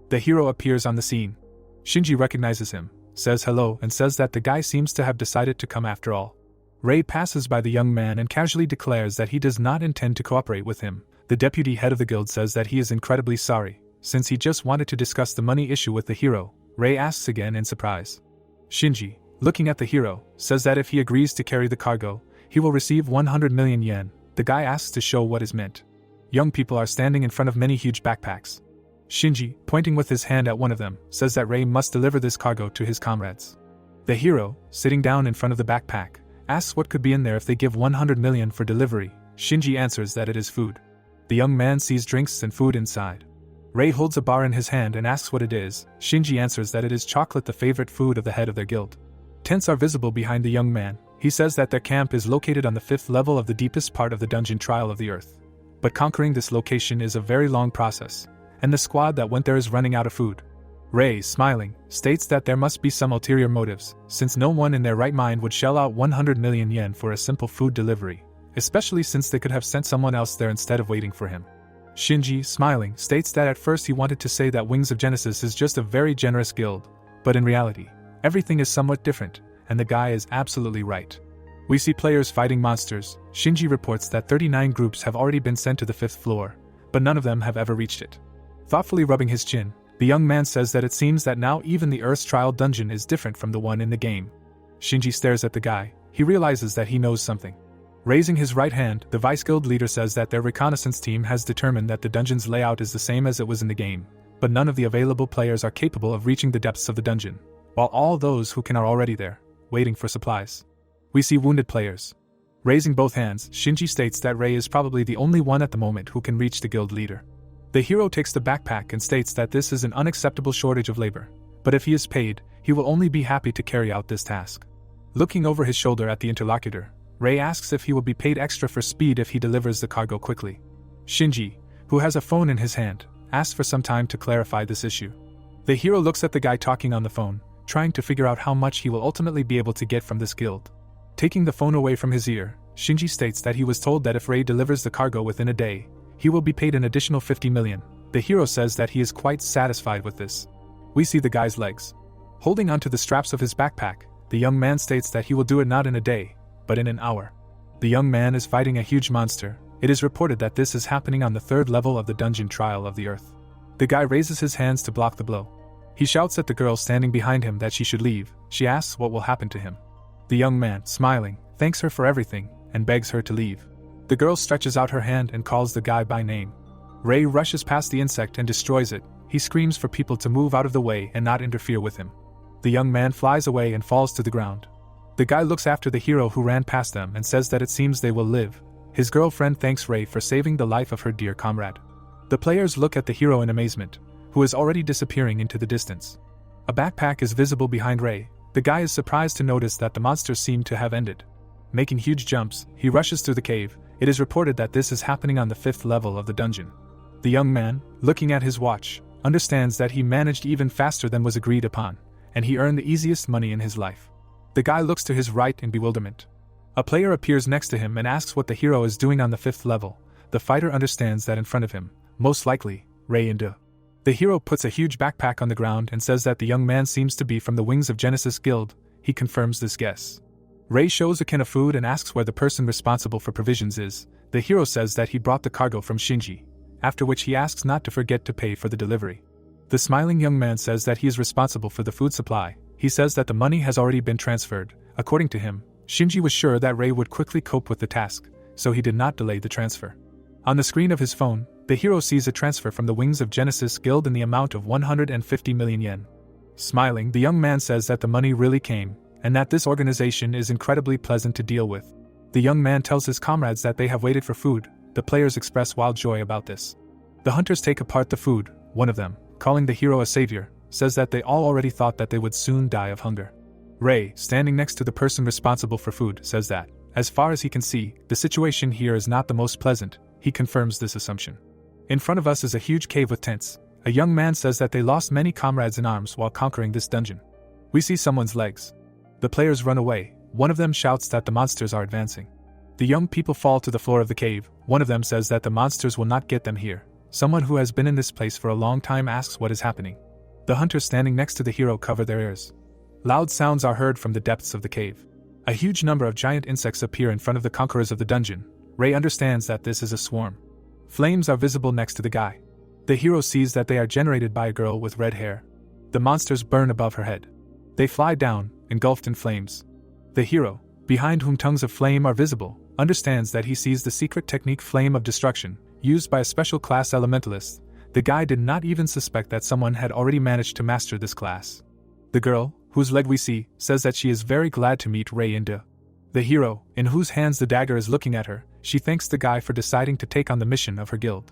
The hero appears on the scene. Shinji recognizes him, says hello, and says that the guy seems to have decided to come after all. Ray passes by the young man and casually declares that he does not intend to cooperate with him. The deputy head of the guild says that he is incredibly sorry, since he just wanted to discuss the money issue with the hero. Ray asks again in surprise. Shinji, looking at the hero, says that if he agrees to carry the cargo, he will receive 100 million yen. The guy asks to show what is meant. Young people are standing in front of many huge backpacks. Shinji, pointing with his hand at one of them, says that Ray must deliver this cargo to his comrades. The hero, sitting down in front of the backpack, asks what could be in there if they give 100 million for delivery. Shinji answers that it is food. The young man sees drinks and food inside. Ray holds a bar in his hand and asks what it is. Shinji answers that it is chocolate, the favorite food of the head of their guild. Tents are visible behind the young man. He says that their camp is located on the 5th level of the deepest part of the dungeon trial of the earth. But conquering this location is a very long process, and the squad that went there is running out of food. Ray, smiling, states that there must be some ulterior motives, since no one in their right mind would shell out 100 million yen for a simple food delivery, especially since they could have sent someone else there instead of waiting for him. Shinji, smiling, states that at first he wanted to say that Wings of Genesis is just a very generous guild, but in reality, everything is somewhat different, and the guy is absolutely right. We see players fighting monsters. Shinji reports that 39 groups have already been sent to the 5th floor, but none of them have ever reached it. Thoughtfully rubbing his chin, the young man says that it seems that now even the Earth's trial dungeon is different from the one in the game. Shinji stares at the guy. He realizes that he knows something. Raising his right hand, the vice guild leader says that their reconnaissance team has determined that the dungeon's layout is the same as it was in the game, but none of the available players are capable of reaching the depths of the dungeon, while all those who can are already there, waiting for supplies. We see wounded players. Raising both hands, Shinji states that Ray is probably the only one at the moment who can reach the guild leader. The hero takes the backpack and states that this is an unacceptable shortage of labor, but if he is paid, he will only be happy to carry out this task. Looking over his shoulder at the interlocutor, Ray asks if he will be paid extra for speed if he delivers the cargo quickly. Shinji, who has a phone in his hand, asks for some time to clarify this issue. The hero looks at the guy talking on the phone, trying to figure out how much he will ultimately be able to get from this guild. Taking the phone away from his ear, Shinji states that he was told that if Ray delivers the cargo within a day, he will be paid an additional 50 million. The hero says that he is quite satisfied with this. We see the guy's legs. Holding onto the straps of his backpack, the young man states that he will do it not in a day, but in an hour. The young man is fighting a huge monster. It is reported that this is happening on the 3rd level of the dungeon trial of the earth. The guy raises his hands to block the blow. He shouts at the girl standing behind him that she should leave. She asks what will happen to him. The young man, smiling, thanks her for everything, and begs her to leave. The girl stretches out her hand and calls the guy by name. Ray rushes past the insect and destroys it. He screams for people to move out of the way and not interfere with him. The young man flies away and falls to the ground. The guy looks after the hero who ran past them and says that it seems they will live. His girlfriend thanks Ray for saving the life of her dear comrade. The players look at the hero in amazement, who is already disappearing into the distance. A backpack is visible behind Ray. The guy is surprised to notice that the monsters seem to have ended. Making huge jumps, he rushes through the cave. It is reported that this is happening on the 5th level of the dungeon. The young man, looking at his watch, understands that he managed even faster than was agreed upon, and he earned the easiest money in his life. The guy looks to his right in bewilderment. A player appears next to him and asks what the hero is doing on the 5th level. The fighter understands that in front of him, most likely, Ray and Du. The hero puts a huge backpack on the ground and says that the young man seems to be from the Wings of Genesis guild. He confirms this guess. Ray shows a can of food and asks where the person responsible for provisions is. The hero says that he brought the cargo from Shinji, after which he asks not to forget to pay for the delivery. The smiling young man says that he is responsible for the food supply. He says that the money has already been transferred. According to him, Shinji was sure that Rei would quickly cope with the task, so he did not delay the transfer. On the screen of his phone, the hero sees a transfer from the Wings of Genesis Guild in the amount of 150 million yen. Smiling, the young man says that the money really came, and that this organization is incredibly pleasant to deal with. The young man tells his comrades that they have waited for food. The players express wild joy about this. The hunters take apart the food. One of them, calling the hero a savior, says that they all already thought that they would soon die of hunger. Rei, standing next to the person responsible for food, says that, as far as he can see, the situation here is not the most pleasant. He confirms this assumption. In front of us is a huge cave with tents. A young man says that they lost many comrades in arms while conquering this dungeon. We see someone's legs. The players run away. One of them shouts that the monsters are advancing. The young people fall to the floor of the cave. One of them says that the monsters will not get them here. Someone who has been in this place for a long time asks what is happening. The hunters standing next to the hero cover their ears. Loud sounds are heard from the depths of the cave. A huge number of giant insects appear in front of the conquerors of the dungeon. Rei understands that this is a swarm. Flames are visible next to the guy. The hero sees that they are generated by a girl with red hair. The monsters burn above her head. They fly down, engulfed in flames. The hero, behind whom tongues of flame are visible, understands that he sees the secret technique Flame of Destruction, used by a special class elementalist. The guy did not even suspect that someone had already managed to master this class. The girl, whose leg we see, says that she is very glad to meet Rei and De. The hero, in whose hands the dagger is looking at her, she thanks the guy for deciding to take on the mission of her guild.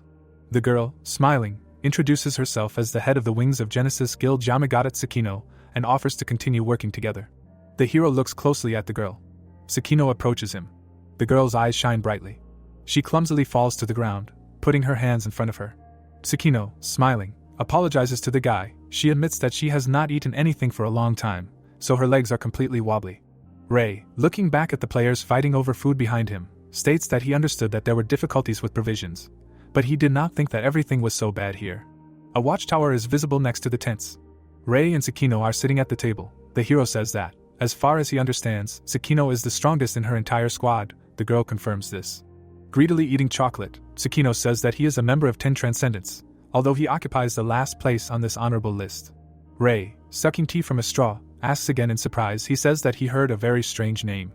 The girl, smiling, introduces herself as the head of the Wings of Genesis Guild Yamagata Tsukino, and offers to continue working together. The hero looks closely at the girl. Tsukino approaches him. The girl's eyes shine brightly. She clumsily falls to the ground, putting her hands in front of her. Tsukino, smiling, apologizes to the guy. She admits that she has not eaten anything for a long time, so her legs are completely wobbly. Rei, looking back at the players fighting over food behind him, states that he understood that there were difficulties with provisions, but he did not think that everything was so bad here. A watchtower is visible next to the tents. Rei and Tsukino are sitting at the table. The hero says that, as far as he understands, Tsukino is the strongest in her entire squad. The girl confirms this. Greedily eating chocolate, Tsukino says that he is a member of 10 Transcendents, although he occupies the last place on this honorable list. Rei, sucking tea from a straw, asks again in surprise. He says that he heard a very strange name.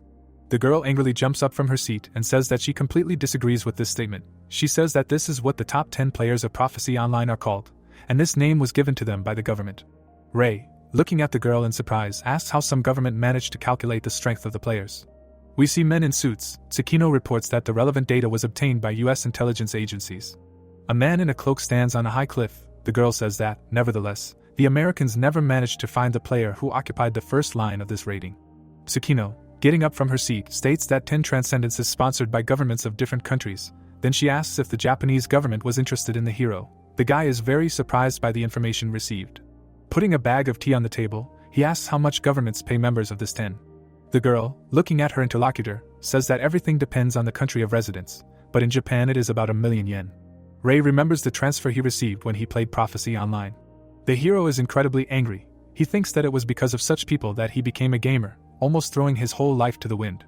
The girl angrily jumps up from her seat and says that she completely disagrees with this statement. She says that this is what the top 10 players of Prophecy Online are called, and this name was given to them by the government. Rei, looking at the girl in surprise, asks how some government managed to calculate the strength of the players. We see men in suits. Tsukino reports that the relevant data was obtained by US intelligence agencies. A man in a cloak stands on a high cliff. The girl says that, nevertheless, the Americans never managed to find the player who occupied the first line of this rating. Tsukino, getting up from her seat, states that 10 Transcendence is sponsored by governments of different countries. Then she asks if the Japanese government was interested in the hero. The guy is very surprised by the information received. Putting a bag of tea on the table, he asks how much governments pay members of this 10. The girl, looking at her interlocutor, says that everything depends on the country of residence, but in Japan it is about 1 million yen. Rei remembers the transfer he received when he played Prophecy Online. The hero is incredibly angry. He thinks that it was because of such people that he became a gamer, almost throwing his whole life to the wind.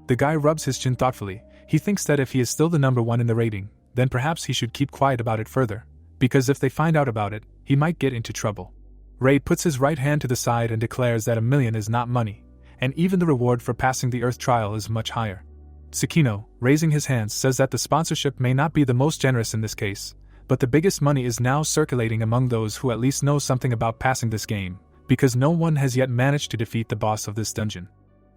The guy rubs his chin thoughtfully. He thinks that if he is still the number 1 in the rating, then perhaps he should keep quiet about it further, because if they find out about it, he might get into trouble. Rei puts his right hand to the side and declares that 1 million is not money, and even the reward for passing the Earth trial is much higher. Tsukino, raising his hands, says that the sponsorship may not be the most generous in this case, but the biggest money is now circulating among those who at least know something about passing this game, because no one has yet managed to defeat the boss of this dungeon.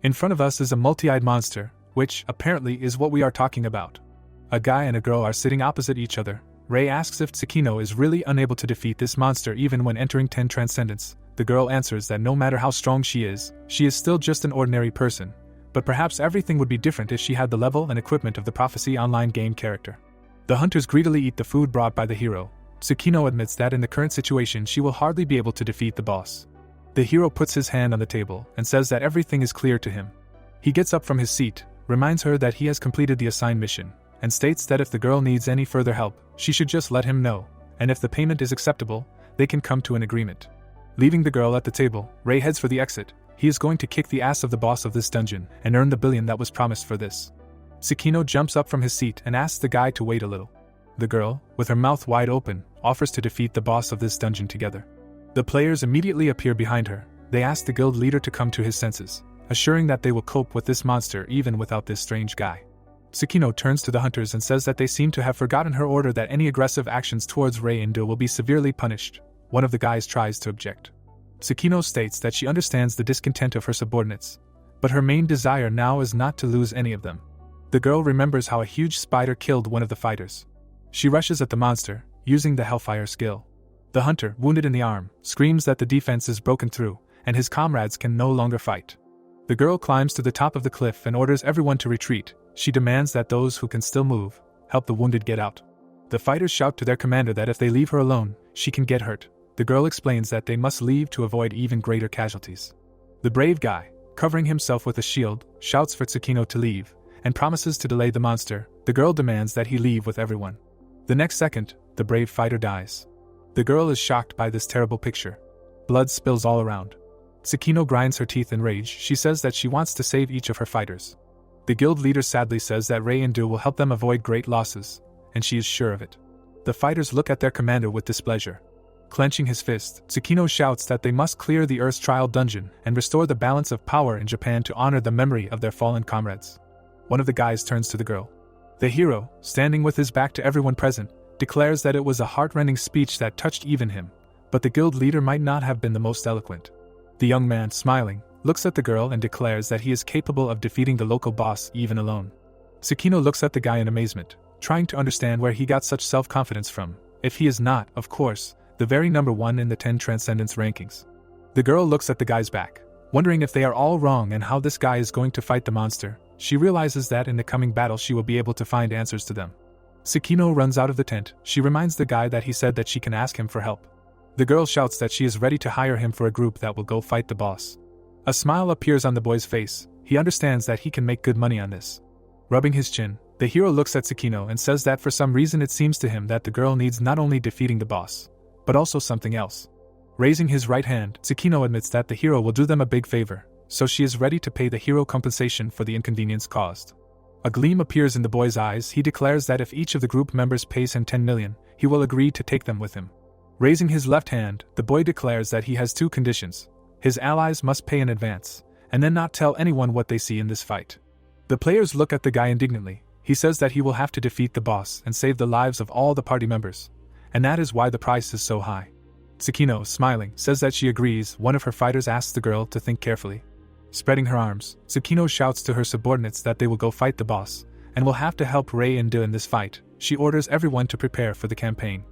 In front of us is a multi-eyed monster, which, apparently, is what we are talking about. A guy and a girl are sitting opposite each other. Rei asks if Tsukino is really unable to defeat this monster even when entering 10 Transcendence. The girl answers that no matter how strong she is still just an ordinary person, but perhaps everything would be different if she had the level and equipment of the Prophecy Online game character. The hunters greedily eat the food brought by the hero. Tsukino admits that in the current situation she will hardly be able to defeat the boss. The hero puts his hand on the table and says that everything is clear to him. He gets up from his seat, reminds her that he has completed the assigned mission, and states that if the girl needs any further help, she should just let him know, and if the payment is acceptable, they can come to an agreement. Leaving the girl at the table, Rei heads for the exit. He is going to kick the ass of the boss of this dungeon and earn the billion that was promised for this. Tsukino jumps up from his seat and asks the guy to wait a little. The girl, with her mouth wide open, offers to defeat the boss of this dungeon together. The players immediately appear behind her. They ask the guild leader to come to his senses. assuring that they will cope with this monster even without this strange guy. Tsukino turns to the hunters and says that they seem to have forgotten her order that any aggressive actions towards Rei and Do will be severely punished. One of the guys tries to object. Tsukino states that she understands the discontent of her subordinates, but her main desire now is not to lose any of them. The girl remembers how a huge spider killed one of the fighters. She rushes at the monster, using the Hellfire skill. The hunter, wounded in the arm, screams that the defense is broken through, and his comrades can no longer fight. The girl climbs to the top of the cliff and orders everyone to retreat. She demands that those who can still move help the wounded get out. The fighters shout to their commander that if they leave her alone, she can get hurt. The girl explains that they must leave to avoid even greater casualties. The brave guy, covering himself with a shield, shouts for Tsukino to leave, and promises to delay the monster. The girl demands that he leave with everyone. The next second, the brave fighter dies. The girl is shocked by this terrible picture. Blood spills all around. Tsukino grinds her teeth in rage. She says that she wants to save each of her fighters. The guild leader sadly says that Rei and Do will help them avoid great losses, and she is sure of it. The fighters look at their commander with displeasure. Clenching his fist, Tsukino shouts that they must clear the Earth's Trial Dungeon and restore the balance of power in Japan to honor the memory of their fallen comrades. One of the guys turns to the girl. The hero, standing with his back to everyone present, declares that it was a heart-rending speech that touched even him, but the guild leader might not have been the most eloquent. The young man, smiling, looks at the girl and declares that he is capable of defeating the local boss even alone. Tsukino looks at the guy in amazement, trying to understand where he got such self-confidence from, if he is not, of course, the very number one in the 10 Transcendence rankings. The girl looks at the guy's back, wondering if they are all wrong and how this guy is going to fight the monster. She realizes that in the coming battle she will be able to find answers to them. Tsukino runs out of the tent. She reminds the guy that he said that she can ask him for help. The girl shouts that she is ready to hire him for a group that will go fight the boss. A smile appears on the boy's face. He understands that he can make good money on this. Rubbing his chin, the hero looks at Tsukino and says that for some reason it seems to him that the girl needs not only defeating the boss, but also something else. Raising his right hand, Tsukino admits that the hero will do them a big favor, so she is ready to pay the hero compensation for the inconvenience caused. A gleam appears in the boy's eyes. He declares that if each of the group members pays him 10 million, he will agree to take them with him. Raising his left hand, the boy declares that he has 2 conditions. His allies must pay in advance, and then not tell anyone what they see in this fight. The players look at the guy indignantly. He says that he will have to defeat the boss and save the lives of all the party members, and that is why the price is so high. Tsukino, smiling, says that she agrees. One of her fighters asks the girl to think carefully. Spreading her arms, Tsukino shouts to her subordinates that they will go fight the boss, and will have to help Rei and Do in this fight. She orders everyone to prepare for the campaign.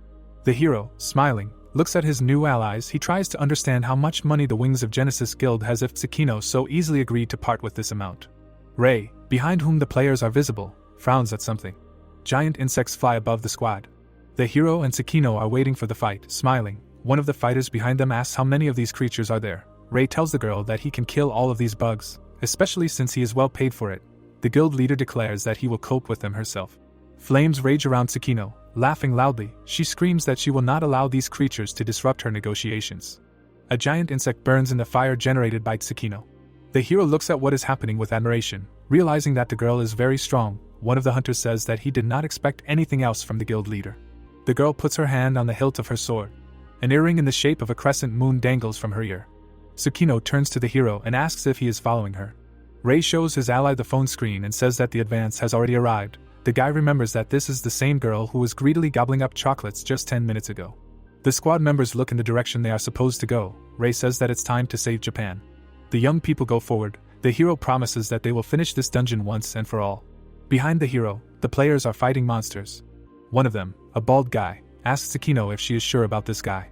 The hero, smiling, looks at his new allies. He tries to understand how much money the Wings of Genesis Guild has if Tsukino so easily agreed to part with this amount. Rei, behind whom the players are visible, frowns at something. Giant insects fly above the squad. The hero and Tsukino are waiting for the fight, smiling. One of the fighters behind them asks how many of these creatures are there. Rei tells the girl that he can kill all of these bugs, especially since he is well paid for it. The guild leader declares that he will cope with them herself. Flames rage around Tsukino. Laughing loudly, she screams that she will not allow these creatures to disrupt her negotiations. A giant insect burns in the fire generated by Tsukino. The hero looks at what is happening with admiration, realizing that the girl is very strong. One of the hunters says that he did not expect anything else from the guild leader. The girl puts her hand on the hilt of her sword. An earring in the shape of a crescent moon dangles from her ear. Tsukino turns to the hero and asks if he is following her. Rei shows his ally the phone screen and says that the advance has already arrived. The guy remembers that this is the same girl who was greedily gobbling up chocolates just 10 minutes ago. The squad members look in the direction they are supposed to go. Rei says that it's time to save Japan. The young people go forward. The hero promises that they will finish this dungeon once and for all. Behind the hero, the players are fighting monsters. One of them, a bald guy, asks Tsukino if she is sure about this guy.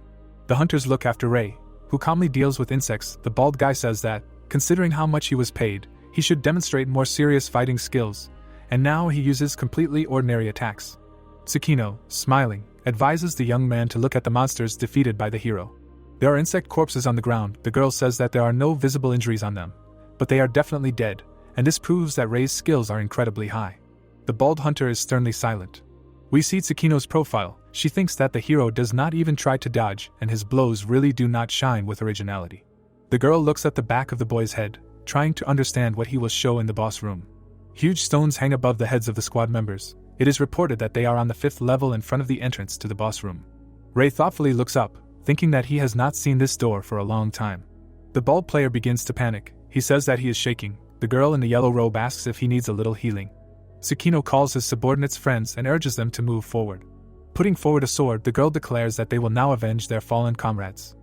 The hunters look after Rei, who calmly deals with insects. The bald guy says that, considering how much he was paid, he should demonstrate more serious fighting skills, and now he uses completely ordinary attacks. Tsukino, smiling, advises the young man to look at the monsters defeated by the hero. There are insect corpses on the ground. The girl says that there are no visible injuries on them, but they are definitely dead, and this proves that Rei's skills are incredibly high. The bald hunter is sternly silent. We see Tsukino's profile. She thinks that the hero does not even try to dodge, and his blows really do not shine with originality. The girl looks at the back of the boy's head, trying to understand what he will show in the boss room. Huge stones hang above the heads of the squad members. It is reported that they are on the 5th level in front of the entrance to the boss room. Rei thoughtfully looks up, thinking that he has not seen this door for a long time. The bald player begins to panic. He says that he is shaking. The girl in the yellow robe asks if he needs a little healing. Tsukino calls his subordinates friends and urges them to move forward. Putting forward a sword, the girl declares that they will now avenge their fallen comrades.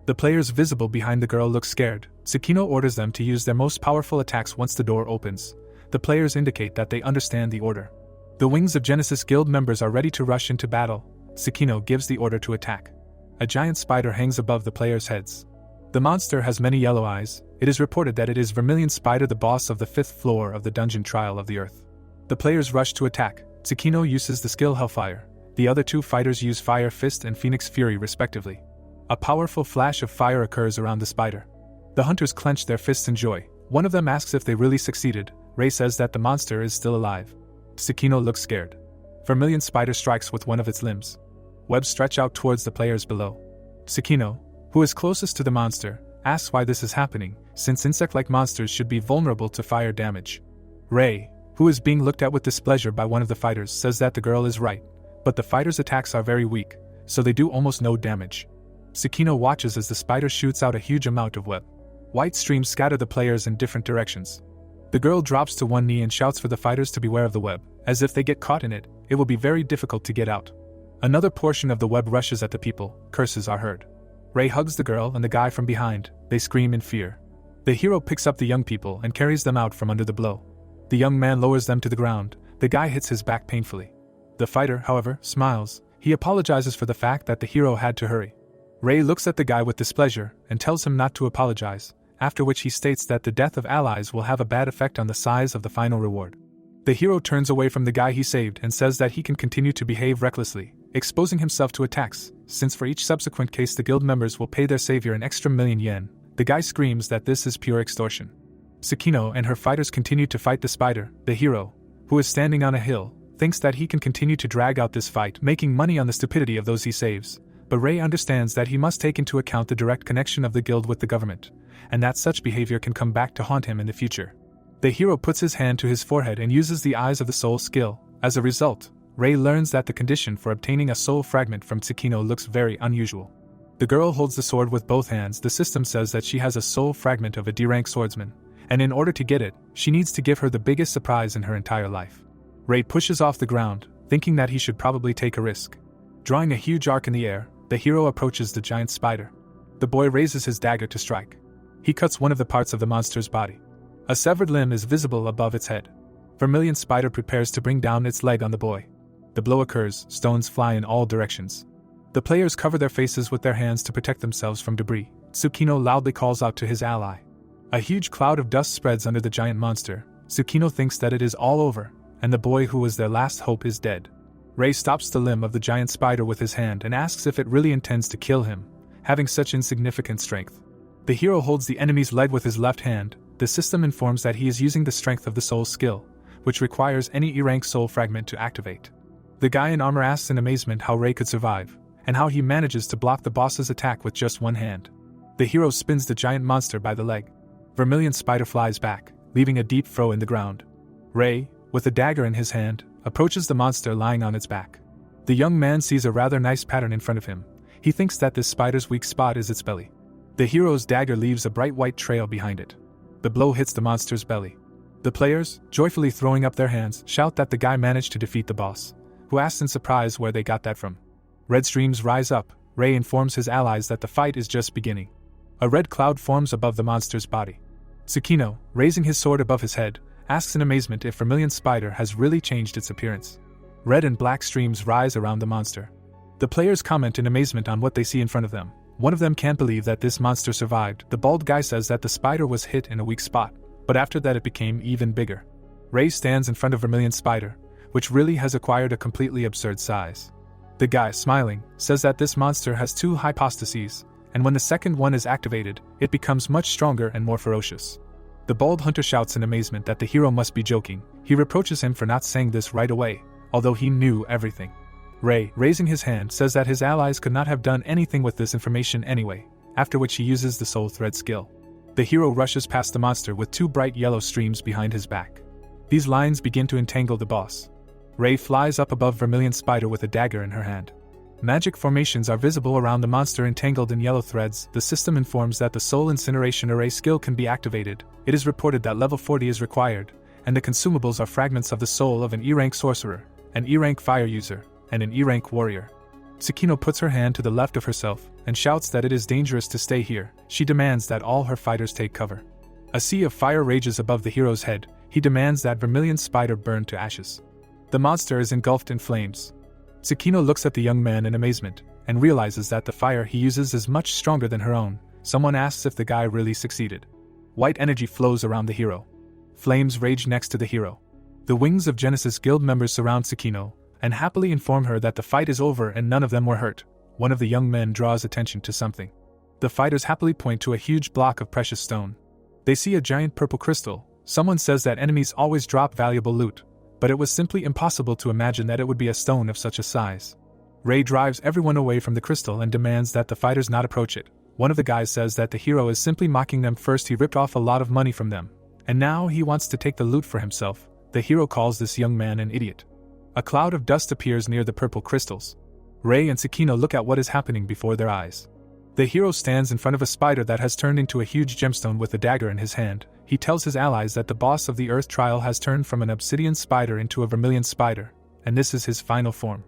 The players visible behind the girl look scared. Tsukino orders them to use their most powerful attacks once the door opens. The players indicate that they understand the order. The Wings of Genesis Guild members are ready to rush into battle. Tsukino gives the order to attack. A giant spider hangs above the players' heads. The monster has many yellow eyes. It is reported that it is Vermilion Spider, the boss of the 5th floor of the dungeon Trial of the Earth. The players rush to attack. Tsukino uses the skill Hellfire. The other two fighters use Fire Fist and Phoenix Fury respectively. A powerful flash of fire occurs around the spider. The hunters clench their fists in joy. One of them asks if they really succeeded. Ray says that the monster is still alive. Tsukino looks scared. Vermilion Spider strikes with one of its limbs. Webs stretch out towards the players below. Tsukino, who is closest to the monster, asks why this is happening, since insect-like monsters should be vulnerable to fire damage. Ray, who is being looked at with displeasure by one of the fighters, says that the girl is right, but the fighters' attacks are very weak, so they do almost no damage. Tsukino watches as the spider shoots out a huge amount of web. White streams scatter the players in different directions. The girl drops to one knee and shouts for the fighters to beware of the web, as if they get caught in it, it will be very difficult to get out. Another portion of the web rushes at the people. Curses are heard. Ray hugs the girl and the guy from behind. They scream in fear. The hero picks up the young people and carries them out from under the blow. The young man lowers them to the ground. The guy hits his back painfully. The fighter, however, smiles. He apologizes for the fact that the hero had to hurry. Ray looks at the guy with displeasure and tells him not to apologize, after which he states that the death of allies will have a bad effect on the size of the final reward. The hero turns away from the guy he saved and says that he can continue to behave recklessly, exposing himself to attacks, since for each subsequent case the guild members will pay their savior an extra million yen. The guy screams that this is pure extortion. Tsukino and her fighters continue to fight the spider. The hero, who is standing on a hill, thinks that he can continue to drag out this fight, making money on the stupidity of those he saves. But Ray understands that he must take into account the direct connection of the guild with the government, and that such behavior can come back to haunt him in the future. The hero puts his hand to his forehead and uses the Eyes of the Soul skill. As a result, Ray learns that the condition for obtaining a soul fragment from Tsukino looks very unusual. The girl holds the sword with both hands. The system says that she has a soul fragment of a D-rank swordsman, and in order to get it, she needs to give her the biggest surprise in her entire life. Ray pushes off the ground, thinking that he should probably take a risk. Drawing a huge arc in the air, the hero approaches the giant spider. The boy raises his dagger to strike. He cuts one of the parts of the monster's body. A severed limb is visible above its head. Vermilion Spider prepares to bring down its leg on the boy. The blow occurs, stones fly in all directions. The players cover their faces with their hands to protect themselves from debris. Tsukino loudly calls out to his ally. A huge cloud of dust spreads under the giant monster. Tsukino thinks that it is all over, and the boy who was their last hope is dead. Ray stops the limb of the giant spider with his hand and asks if it really intends to kill him, having such insignificant strength. The hero holds the enemy's leg with his left hand. The system informs that he is using the strength of the soul skill, which requires any E-rank soul fragment to activate. The guy in armor asks in amazement how Ray could survive, and how he manages to block the boss's attack with just one hand. The hero spins the giant monster by the leg. Vermilion Spider flies back, leaving a deep furrow in the ground. Ray, with a dagger in his hand, approaches the monster lying on its back. The young man sees a rather nice pattern in front of him. He thinks that this spider's weak spot is its belly. The hero's dagger leaves a bright white trail behind it. The blow hits the monster's belly. The players, joyfully throwing up their hands, shout that the guy managed to defeat the boss, who asks in surprise where they got that from. Red streams rise up. Ray informs his allies that the fight is just beginning. A red cloud forms above the monster's body. Tsukino, raising his sword above his head, asks in amazement if Vermilion Spider has really changed its appearance. Red and black streams rise around the monster. The players comment in amazement on what they see in front of them. One of them can't believe that this monster survived. The bald guy says that the spider was hit in a weak spot, but after that it became even bigger. Ray stands in front of Vermilion Spider, which really has acquired a completely absurd size. The guy, smiling, says that this monster has two hypostases, and when the second one is activated, it becomes much stronger and more ferocious. The bald hunter shouts in amazement that the hero must be joking. He reproaches him for not saying this right away, although he knew everything. Ray, raising his hand, says that his allies could not have done anything with this information anyway, after which he uses the soul thread skill. The hero rushes past the monster with two bright yellow streams behind his back. These lines begin to entangle the boss. Ray flies up above Vermilion Spider with a dagger in her hand. Magic formations are visible around the monster entangled in yellow threads. The system informs that the Soul Incineration Array skill can be activated. It is reported that level 40 is required, and the consumables are fragments of the soul of an E-rank sorcerer, an E-rank fire user, and an E-rank warrior. Tsukino puts her hand to the left of herself and shouts that it is dangerous to stay here. She demands that all her fighters take cover. A sea of fire rages above the hero's head. He demands that Vermilion Spider burn to ashes. The monster is engulfed in flames. Tsukino looks at the young man in amazement and realizes that the fire he uses is much stronger than her own. Someone asks if the guy really succeeded. White energy flows around the hero. Flames rage next to the hero. The Wings of Genesis Guild members surround Tsukino and happily inform her that the fight is over and none of them were hurt. One of the young men draws attention to something. The fighters happily point to a huge block of precious stone. They see a giant purple crystal. Someone says that enemies always drop valuable loot, but it was simply impossible to imagine that it would be a stone of such a size. Ray drives everyone away from the crystal and demands that the fighters not approach it. One of the guys says that the hero is simply mocking them. First he ripped off a lot of money from them, and now he wants to take the loot for himself. The hero calls this young man an idiot. A cloud of dust appears near the purple crystals. Ray and Tsukino look at what is happening before their eyes. The hero stands in front of a spider that has turned into a huge gemstone with a dagger in his hand. He tells his allies that the boss of the Earth Trial has turned from an obsidian spider into a vermilion spider, and this is his final form.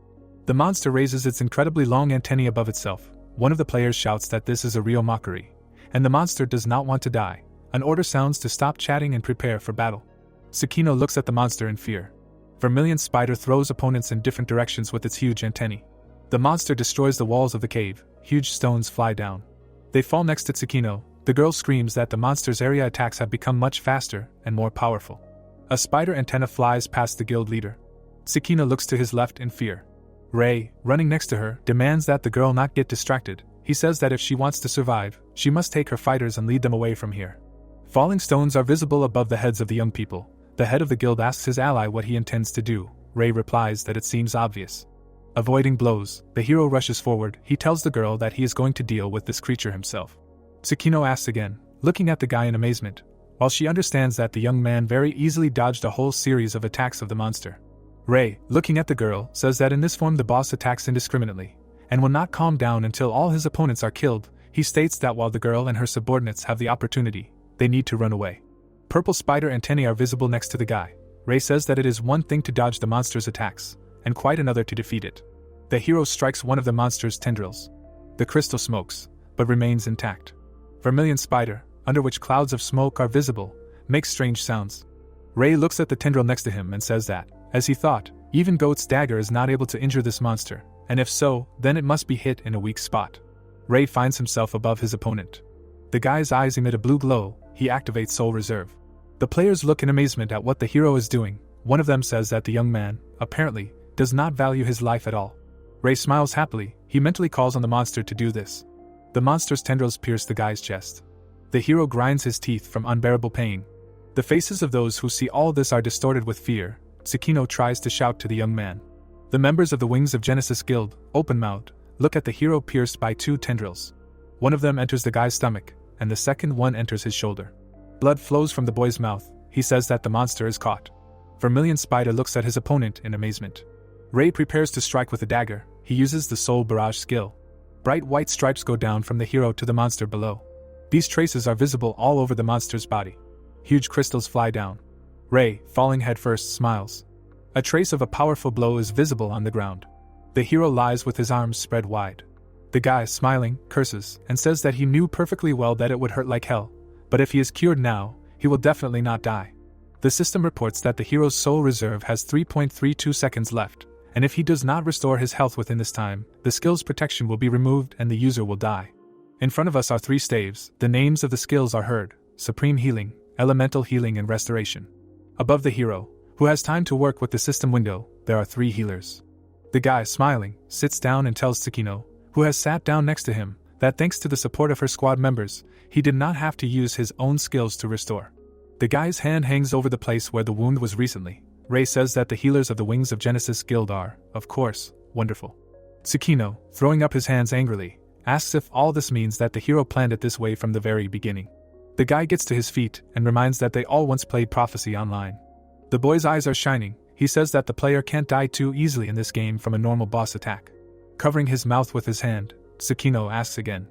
The monster raises its incredibly long antennae above itself. One of the players shouts that this is a real mockery, and the monster does not want to die. An order sounds to stop chatting and prepare for battle. Tsukino looks at the monster in fear. Vermilion Spider throws opponents in different directions with its huge antennae. The monster destroys the walls of the cave. Huge stones fly down. They fall next to Tsukino. The girl screams that the monster's area attacks have become much faster and more powerful. A spider antenna flies past the guild leader. Tsukino looks to his left in fear. Ray, running next to her, demands that the girl not get distracted. He says that if she wants to survive, she must take her fighters and lead them away from here. Falling stones are visible above the heads of the young people. The head of the guild asks his ally what he intends to do. Ray replies that it seems obvious. Avoiding blows, the hero rushes forward. He tells the girl that he is going to deal with this creature himself. Tsukino asks again, looking at the guy in amazement, while she understands that the young man very easily dodged a whole series of attacks of the monster. Ray, looking at the girl, says that in this form the boss attacks indiscriminately, and will not calm down until all his opponents are killed. He states that while the girl and her subordinates have the opportunity, they need to run away. Purple spider antennae are visible next to the guy. Ray says that it is one thing to dodge the monster's attacks, and quite another to defeat it. The hero strikes one of the monster's tendrils. The crystal smokes, but remains intact. Vermilion Spider, under which clouds of smoke are visible, makes strange sounds. Ray looks at the tendril next to him and says that, as he thought, even Goat's dagger is not able to injure this monster, and if so, then it must be hit in a weak spot. Ray finds himself above his opponent. The guy's eyes emit a blue glow. He activates Soul Reserve. The players look in amazement at what the hero is doing. One of them says that the young man, apparently, does not value his life at all. Ray smiles happily. He mentally calls on the monster to do this. The monster's tendrils pierce the guy's chest. The hero grinds his teeth from unbearable pain. The faces of those who see all this are distorted with fear. Tsukino tries to shout to the young man. The members of the Wings of Genesis Guild, open-mouthed, look at the hero pierced by two tendrils. One of them enters the guy's stomach, and the second one enters his shoulder. Blood flows from the boy's mouth. He says that the monster is caught. Vermilion Spider looks at his opponent in amazement. Ray prepares to strike with a dagger. He uses the Soul Barrage skill. Bright white stripes go down from the hero to the monster below. These traces are visible all over the monster's body. Huge crystals fly down. Ray, falling headfirst, smiles. A trace of a powerful blow is visible on the ground. The hero lies with his arms spread wide. The guy, smiling, curses, and says that he knew perfectly well that it would hurt like hell, but if he is cured now, he will definitely not die. The system reports that the hero's soul reserve has 3.32 seconds left, and if he does not restore his health within this time, the skill's protection will be removed and the user will die. In front of us are 3 staves. The names of the skills are heard: Supreme Healing, Elemental Healing, and Restoration. Above the hero, who has time to work with the system window, there are 3 healers. The guy, smiling, sits down and tells Tsukino, who has sat down next to him, that thanks to the support of her squad members, he did not have to use his own skills to restore. The guy's hand hangs over the place where the wound was recently. Ray says that the healers of the Wings of Genesis Guild are, of course, wonderful. Tsukino, throwing up his hands angrily, asks if all this means that the hero planned it this way from the very beginning. The guy gets to his feet and reminds that they all once played Prophecy online. The boy's eyes are shining. He says that the player can't die too easily in this game from a normal boss attack. Covering his mouth with his hand, Tsukino asks again.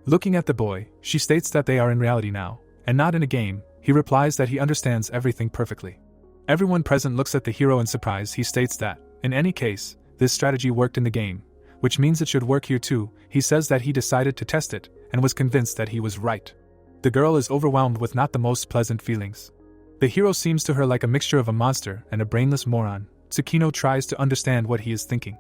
Looking at the boy, she states that they are in reality now, and not in a game. He replies that he understands everything perfectly. Everyone present looks at the hero in surprise. He states that, in any case, this strategy worked in the game, which means it should work here too. He says that he decided to test it, and was convinced that he was right. The girl is overwhelmed with not the most pleasant feelings. The hero seems to her like a mixture of a monster and a brainless moron. Tsukino tries to understand what he is thinking.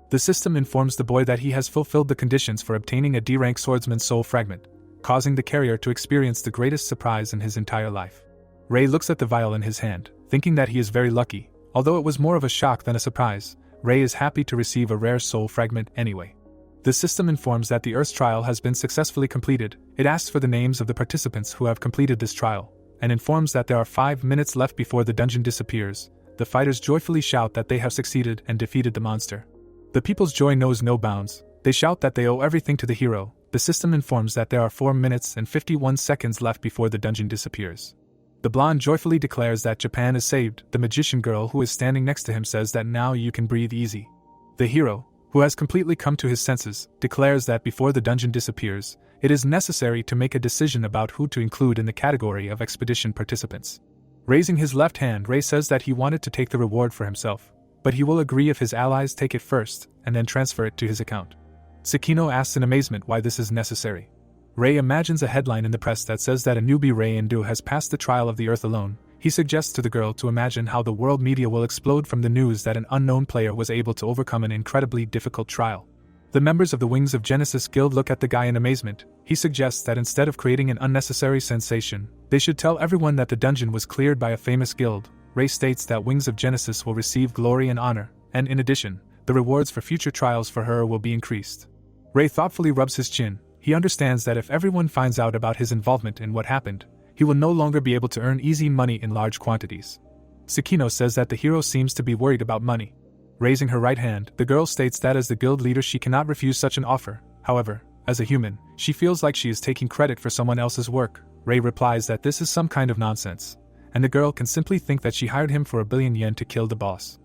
The system informs the boy that he has fulfilled the conditions for obtaining a D-rank swordsman's soul fragment, causing the carrier to experience the greatest surprise in his entire life. Ray looks at the vial in his hand, thinking that he is very lucky. Although it was more of a shock than a surprise, Ray is happy to receive a rare soul fragment anyway. The system informs that the Earth trial has been successfully completed. It asks for the names of the participants who have completed this trial, and informs that there are 5 minutes left before the dungeon disappears. The fighters joyfully shout that they have succeeded and defeated the monster. The people's joy knows no bounds. They shout that they owe everything to the hero. The system informs that there are 4 minutes and 51 seconds left before the dungeon disappears. The blonde joyfully declares that Japan is saved. The magician girl who is standing next to him says that now you can breathe easy. The hero, who has completely come to his senses, declares that before the dungeon disappears, it is necessary to make a decision about who to include in the category of expedition participants. Raising his left hand, Ray says that he wanted to take the reward for himself, but he will agree if his allies take it first and then transfer it to his account. Tsukino asks in amazement why this is necessary. Ray imagines a headline in the press that says that a newbie Ray Indu has passed the trial of the Earth alone. He suggests to the girl to imagine how the world media will explode from the news that an unknown player was able to overcome an incredibly difficult trial. The members of the Wings of Genesis Guild look at the guy in amazement. He suggests that instead of creating an unnecessary sensation, they should tell everyone that the dungeon was cleared by a famous guild. Ray states that Wings of Genesis will receive glory and honor, and in addition, the rewards for future trials for her will be increased. Ray thoughtfully rubs his chin. He understands that if everyone finds out about his involvement in what happened, he will no longer be able to earn easy money in large quantities. Tsukino says that the hero seems to be worried about money. Raising her right hand, the girl states that as the guild leader she cannot refuse such an offer. However, as a human, she feels like she is taking credit for someone else's work. Ray replies that this is some kind of nonsense, and the girl can simply think that she hired him for 1 billion yen to kill the boss.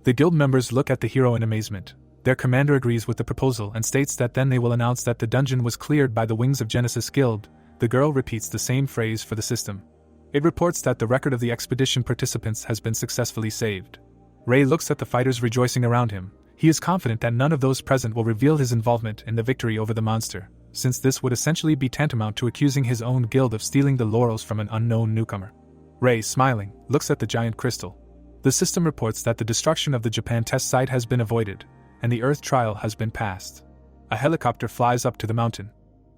The guild members look at the hero in amazement. Their commander agrees with the proposal and states that then they will announce that the dungeon was cleared by the Wings of Genesis Guild. The girl repeats the same phrase for the system. It reports that the record of the expedition participants has been successfully saved. Ray looks at the fighters rejoicing around him. He is confident that none of those present will reveal his involvement in the victory over the monster, since this would essentially be tantamount to accusing his own guild of stealing the laurels from an unknown newcomer. Ray, smiling, looks at the giant crystal. The system reports that the destruction of the Japan test site has been avoided, and the Earth trial has been passed. A helicopter flies up to the mountain.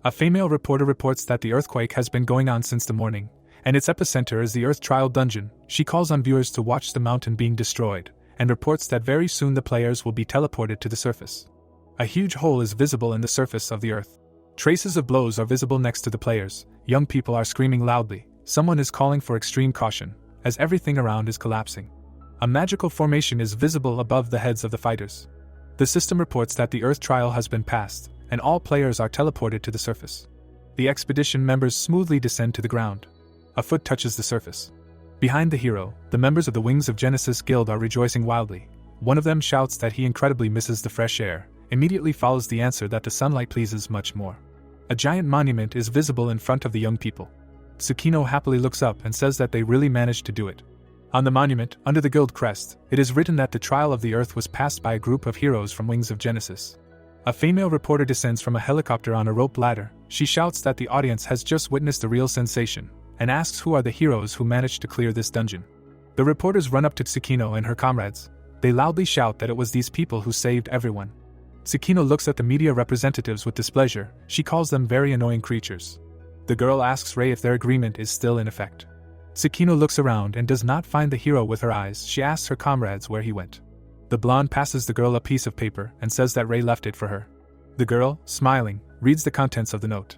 A female reporter reports that the earthquake has been going on since the morning, and its epicenter is the Earth trial dungeon. She calls on viewers to watch the mountain being destroyed, and reports that very soon the players will be teleported to the surface. A huge hole is visible in the surface of the Earth. Traces of blows are visible next to the players. Young people are screaming loudly. Someone is calling for extreme caution, as everything around is collapsing. A magical formation is visible above the heads of the fighters. The system reports that the Earth trial has been passed, and all players are teleported to the surface. The expedition members smoothly descend to the ground. A foot touches the surface. Behind the hero, the members of the Wings of Genesis Guild are rejoicing wildly. One of them shouts that he incredibly misses the fresh air. Immediately follows the answer that the sunlight pleases much more. A giant monument is visible in front of the young people. Tsukino happily looks up and says that they really managed to do it. On the monument, under the guild crest, it is written that the trial of the Earth was passed by a group of heroes from Wings of Genesis. A female reporter descends from a helicopter on a rope ladder. She shouts that the audience has just witnessed a real sensation, and asks who are the heroes who managed to clear this dungeon. The reporters run up to Tsukino and her comrades. They loudly shout that it was these people who saved everyone. Tsukino looks at the media representatives with displeasure. She calls them very annoying creatures. The girl asks Ray if their agreement is still in effect. Tsukino looks around and does not find the hero with her eyes. She asks her comrades where he went. The blonde passes the girl a piece of paper and says that Ray left it for her. The girl, smiling, reads the contents of the note.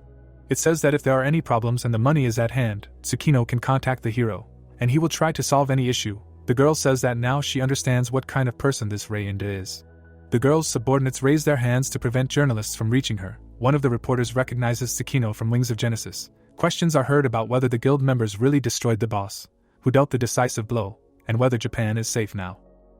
It says that if there are any problems and the money is at hand, Tsukino can contact the hero, and he will try to solve any issue. The girl says that now she understands what kind of person this Ray Inda is. The girl's subordinates raise their hands to prevent journalists from reaching her. One of the reporters recognizes Tsukino from Wings of Genesis. Questions are heard about whether the guild members really destroyed the boss, who dealt the decisive blow, and whether Japan is safe now.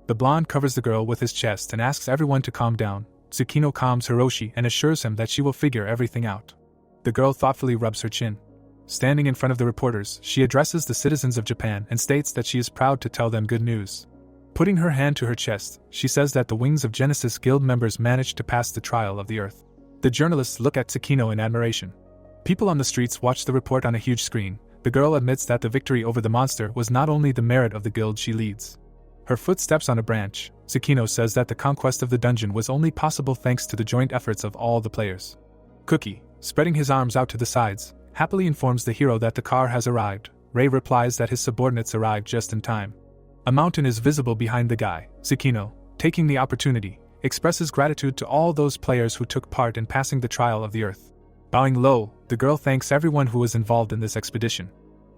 The blonde covers the girl with his chest and asks everyone to calm down. Tsukino calms Hiroshi and assures him that she will figure everything out. The girl thoughtfully rubs her chin. Standing in front of the reporters, she addresses the citizens of Japan and states that she is proud to tell them good news. Putting her hand to her chest, she says that the Wings of Genesis Guild members managed to pass the trial of the Earth. The journalists look at Tsukino in admiration. People on the streets watch the report on a huge screen. The girl admits that the victory over the monster was not only the merit of the guild she leads. Her foot steps on a branch. Tsukino says that the conquest of the dungeon was only possible thanks to the joint efforts of all the players. Cookie, spreading his arms out to the sides, happily informs the hero that the car has arrived. Ray replies that his subordinates arrived just in time. A mountain is visible behind the guy. Tsukino, taking the opportunity, expresses gratitude to all those players who took part in passing the trial of the Earth. Bowing low, the girl thanks everyone who was involved in this expedition.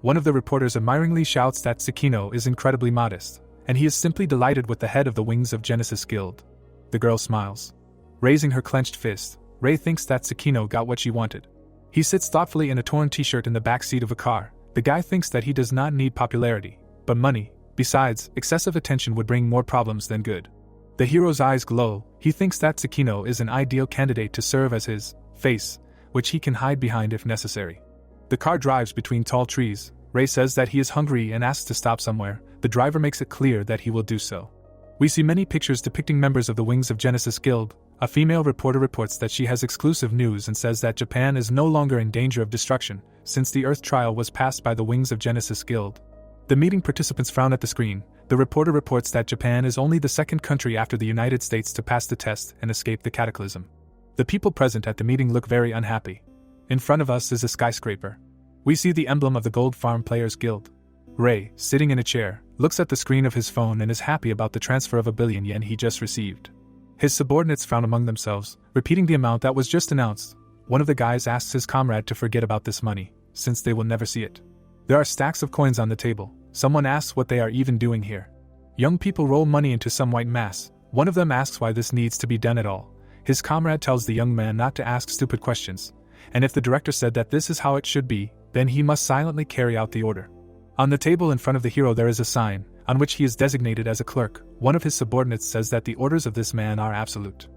One of the reporters admiringly shouts that Tsukino is incredibly modest, and he is simply delighted with the head of the Wings of Genesis Guild. The girl smiles. Raising her clenched fist, Ray thinks that Tsukino got what she wanted. He sits thoughtfully in a torn t-shirt in the back seat of a car. The guy thinks that he does not need popularity, but money. Besides, excessive attention would bring more problems than good. The hero's eyes glow. He thinks that Tsukino is an ideal candidate to serve as his face, which he can hide behind if necessary. The car drives between tall trees. Ray says that he is hungry and asks to stop somewhere. The driver makes it clear that he will do so. We see many pictures depicting members of the Wings of Genesis Guild. A female reporter reports that she has exclusive news and says that Japan is no longer in danger of destruction, since the Earth trial was passed by the Wings of Genesis Guild. The meeting participants frown at the screen. The reporter reports that Japan is only the second country after the United States to pass the test and escape the cataclysm. The people present at the meeting look very unhappy. In front of us is a skyscraper. We see the emblem of the Gold Farm Players Guild. Ray, sitting in a chair, looks at the screen of his phone and is happy about the transfer of 1 billion yen he just received. His subordinates frown among themselves, repeating the amount that was just announced. One of the guys asks his comrade to forget about this money, since they will never see it. There are stacks of coins on the table. Someone asks what they are even doing here. Young people roll money into some white mass. One of them asks why this needs to be done at all. His comrade tells the young man not to ask stupid questions, and if the director said that this is how it should be, then he must silently carry out the order. On the table in front of the hero there is a sign, on which he is designated as a clerk. One of his subordinates says that the orders of this man are absolute.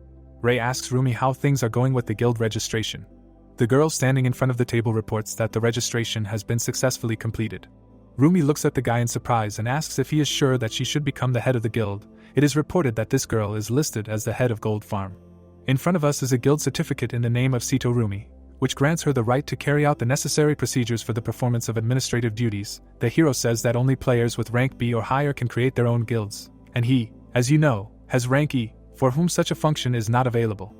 Ray asks Rumi how things are going with the guild registration. The girl standing in front of the table reports that the registration has been successfully completed. Rumi looks at the guy in surprise and asks if he is sure that she should become the head of the guild. It is reported that this girl is listed as the head of Gold Farm. In front of us is a guild certificate in the name of Sito Rumi, which grants her the right to carry out the necessary procedures for the performance of administrative duties. The hero says that only players with rank B or higher can create their own guilds, and he, as you know, has rank E, for whom such a function is not available.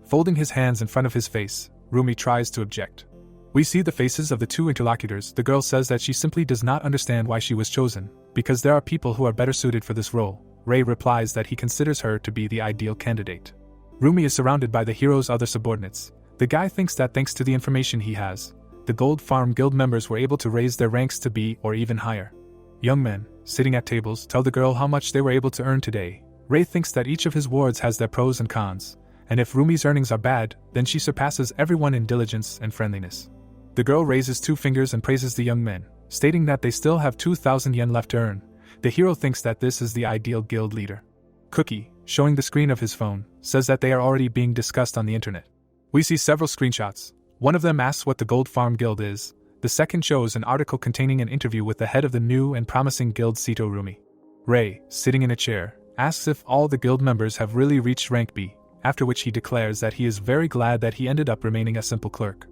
Folding his hands in front of his face, Rumi tries to object. We see the faces of the two interlocutors. The girl says that she simply does not understand why she was chosen, because there are people who are better suited for this role. Ray replies that he considers her to be the ideal candidate. Rumi is surrounded by the hero's other subordinates. The guy thinks that thanks to the information he has, the Gold Farm Guild members were able to raise their ranks to B or even higher. Young men, sitting at tables, tell the girl how much they were able to earn today. Ray thinks that each of his wards has their pros and cons, and if Rumi's earnings are bad, then she surpasses everyone in diligence and friendliness. The girl raises 2 fingers and praises the young men, stating that they still have 2,000 yen left to earn. The hero thinks that this is the ideal guild leader. Cookie, showing the screen of his phone, says that they are already being discussed on the internet. We see several screenshots. One of them asks what the Gold Farm Guild is. The second shows an article containing an interview with the head of the new and promising guild, Sito Rumi. Ray, sitting in a chair, asks if all the guild members have really reached rank B, after which he declares that he is very glad that he ended up remaining a simple clerk.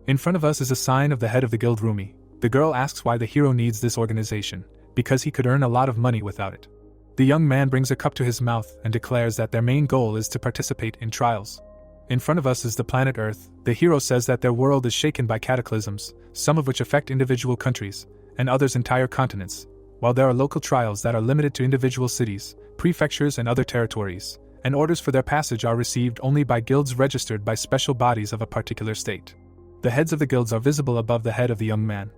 In front of us is a sign of the head of the guild, Rumi. The girl asks why the hero needs this organization, because he could earn a lot of money without it. The young man brings a cup to his mouth and declares that their main goal is to participate in trials. In front of us is the planet Earth. The hero says that their world is shaken by cataclysms, some of which affect individual countries, and others entire continents, while there are local trials that are limited to individual cities, prefectures and other territories, and orders for their passage are received only by guilds registered by special bodies of a particular state. The heads of the guilds are visible above the head of the young man.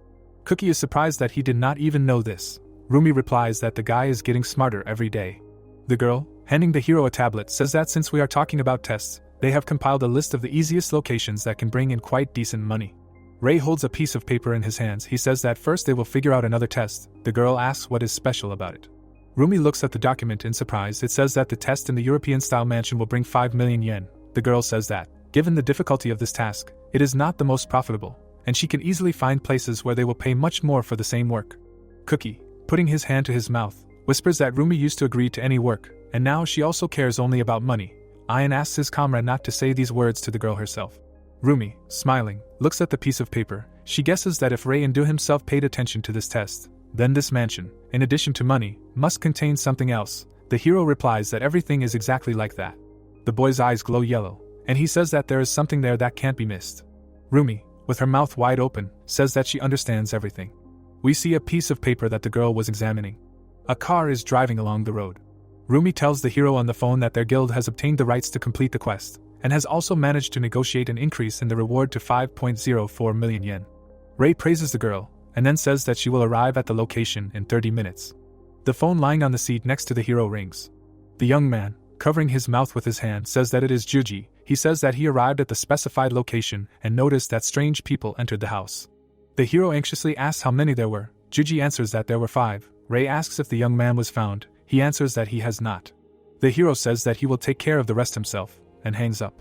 Cookie is surprised that he did not even know this. Rumi replies that the guy is getting smarter every day. The girl, handing the hero a tablet, says that since we are talking about tests, they have compiled a list of the easiest locations that can bring in quite decent money. Ray holds a piece of paper in his hands. He says that first they will figure out another test. The girl asks what is special about it. Rumi looks at the document in surprise. It says that the test in the European-style mansion will bring 5 million yen, The girl says that, given the difficulty of this task, it is not the most profitable, and she can easily find places where they will pay much more for the same work. Cookie, putting his hand to his mouth, whispers that Rumi used to agree to any work, and now she also cares only about money. Ian asks his comrade not to say these words to the girl herself. Rumi, smiling, looks at the piece of paper. She guesses that if Ray Indu himself paid attention to this test, then this mansion, in addition to money, must contain something else. The hero replies that everything is exactly like that. The boy's eyes glow yellow, and he says that there is something there that can't be missed. Rumi, with her mouth wide open, says that she understands everything. We see a piece of paper that the girl was examining. A car is driving along the road. Rumi tells the hero on the phone that their guild has obtained the rights to complete the quest, and has also managed to negotiate an increase in the reward to 5.04 million yen. Ray praises the girl, and then says that she will arrive at the location in 30 minutes. The phone lying on the seat next to the hero rings. The young man, covering his mouth with his hand, says that it is Juji. He says that he arrived at the specified location and noticed that strange people entered the house. The hero anxiously asks how many there were. Juji answers that there were 5. Ray asks if the young man was found. He answers that he has not. The hero says that he will take care of the rest himself, and hangs up.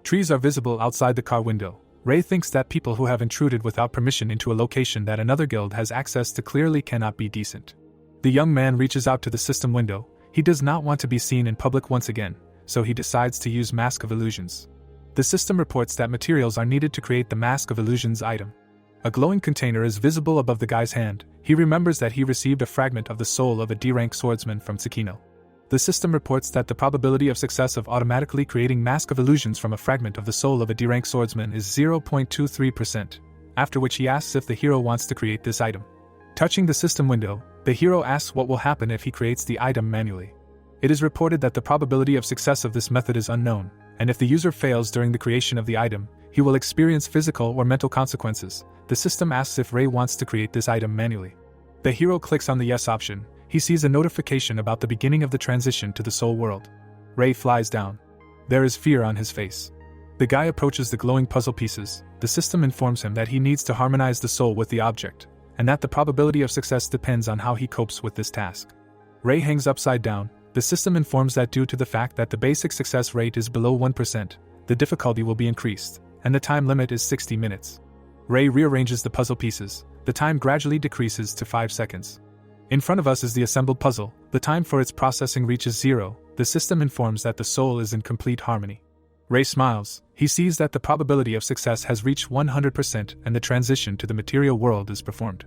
Trees are visible outside the car window. Ray thinks that people who have intruded without permission into a location that another guild has access to clearly cannot be decent. The young man reaches out to the system window. He does not want to be seen in public once again, so he decides to use Mask of Illusions. The system reports that materials are needed to create the Mask of Illusions item. A glowing container is visible above the guy's hand. He remembers that he received a fragment of the soul of a D-rank swordsman from Tsukino. The system reports that the probability of success of automatically creating Mask of Illusions from a fragment of the soul of a D-rank swordsman is 0.23%, after which he asks if the hero wants to create this item. Touching the system window, the hero asks what will happen if he creates the item manually. It is reported that the probability of success of this method is unknown, and if the user fails during the creation of the item, he will experience physical or mental consequences. The system asks if Ray wants to create this item manually. The hero clicks on the yes option. He sees a notification about the beginning of the transition to the soul world. Ray flies down. There is fear on his face. The guy approaches the glowing puzzle pieces. The system informs him that he needs to harmonize the soul with the object, and that the probability of success depends on how he copes with this task. Ray hangs upside down. The system informs that due to the fact that the basic success rate is below 1%, the difficulty will be increased, and the time limit is 60 minutes. Ray rearranges the puzzle pieces. The time gradually decreases to 5 seconds. In front of us is the assembled puzzle. The time for its processing reaches 0. The system informs that the soul is in complete harmony. Ray smiles. He sees that the probability of success has reached 100% and the transition to the material world is performed.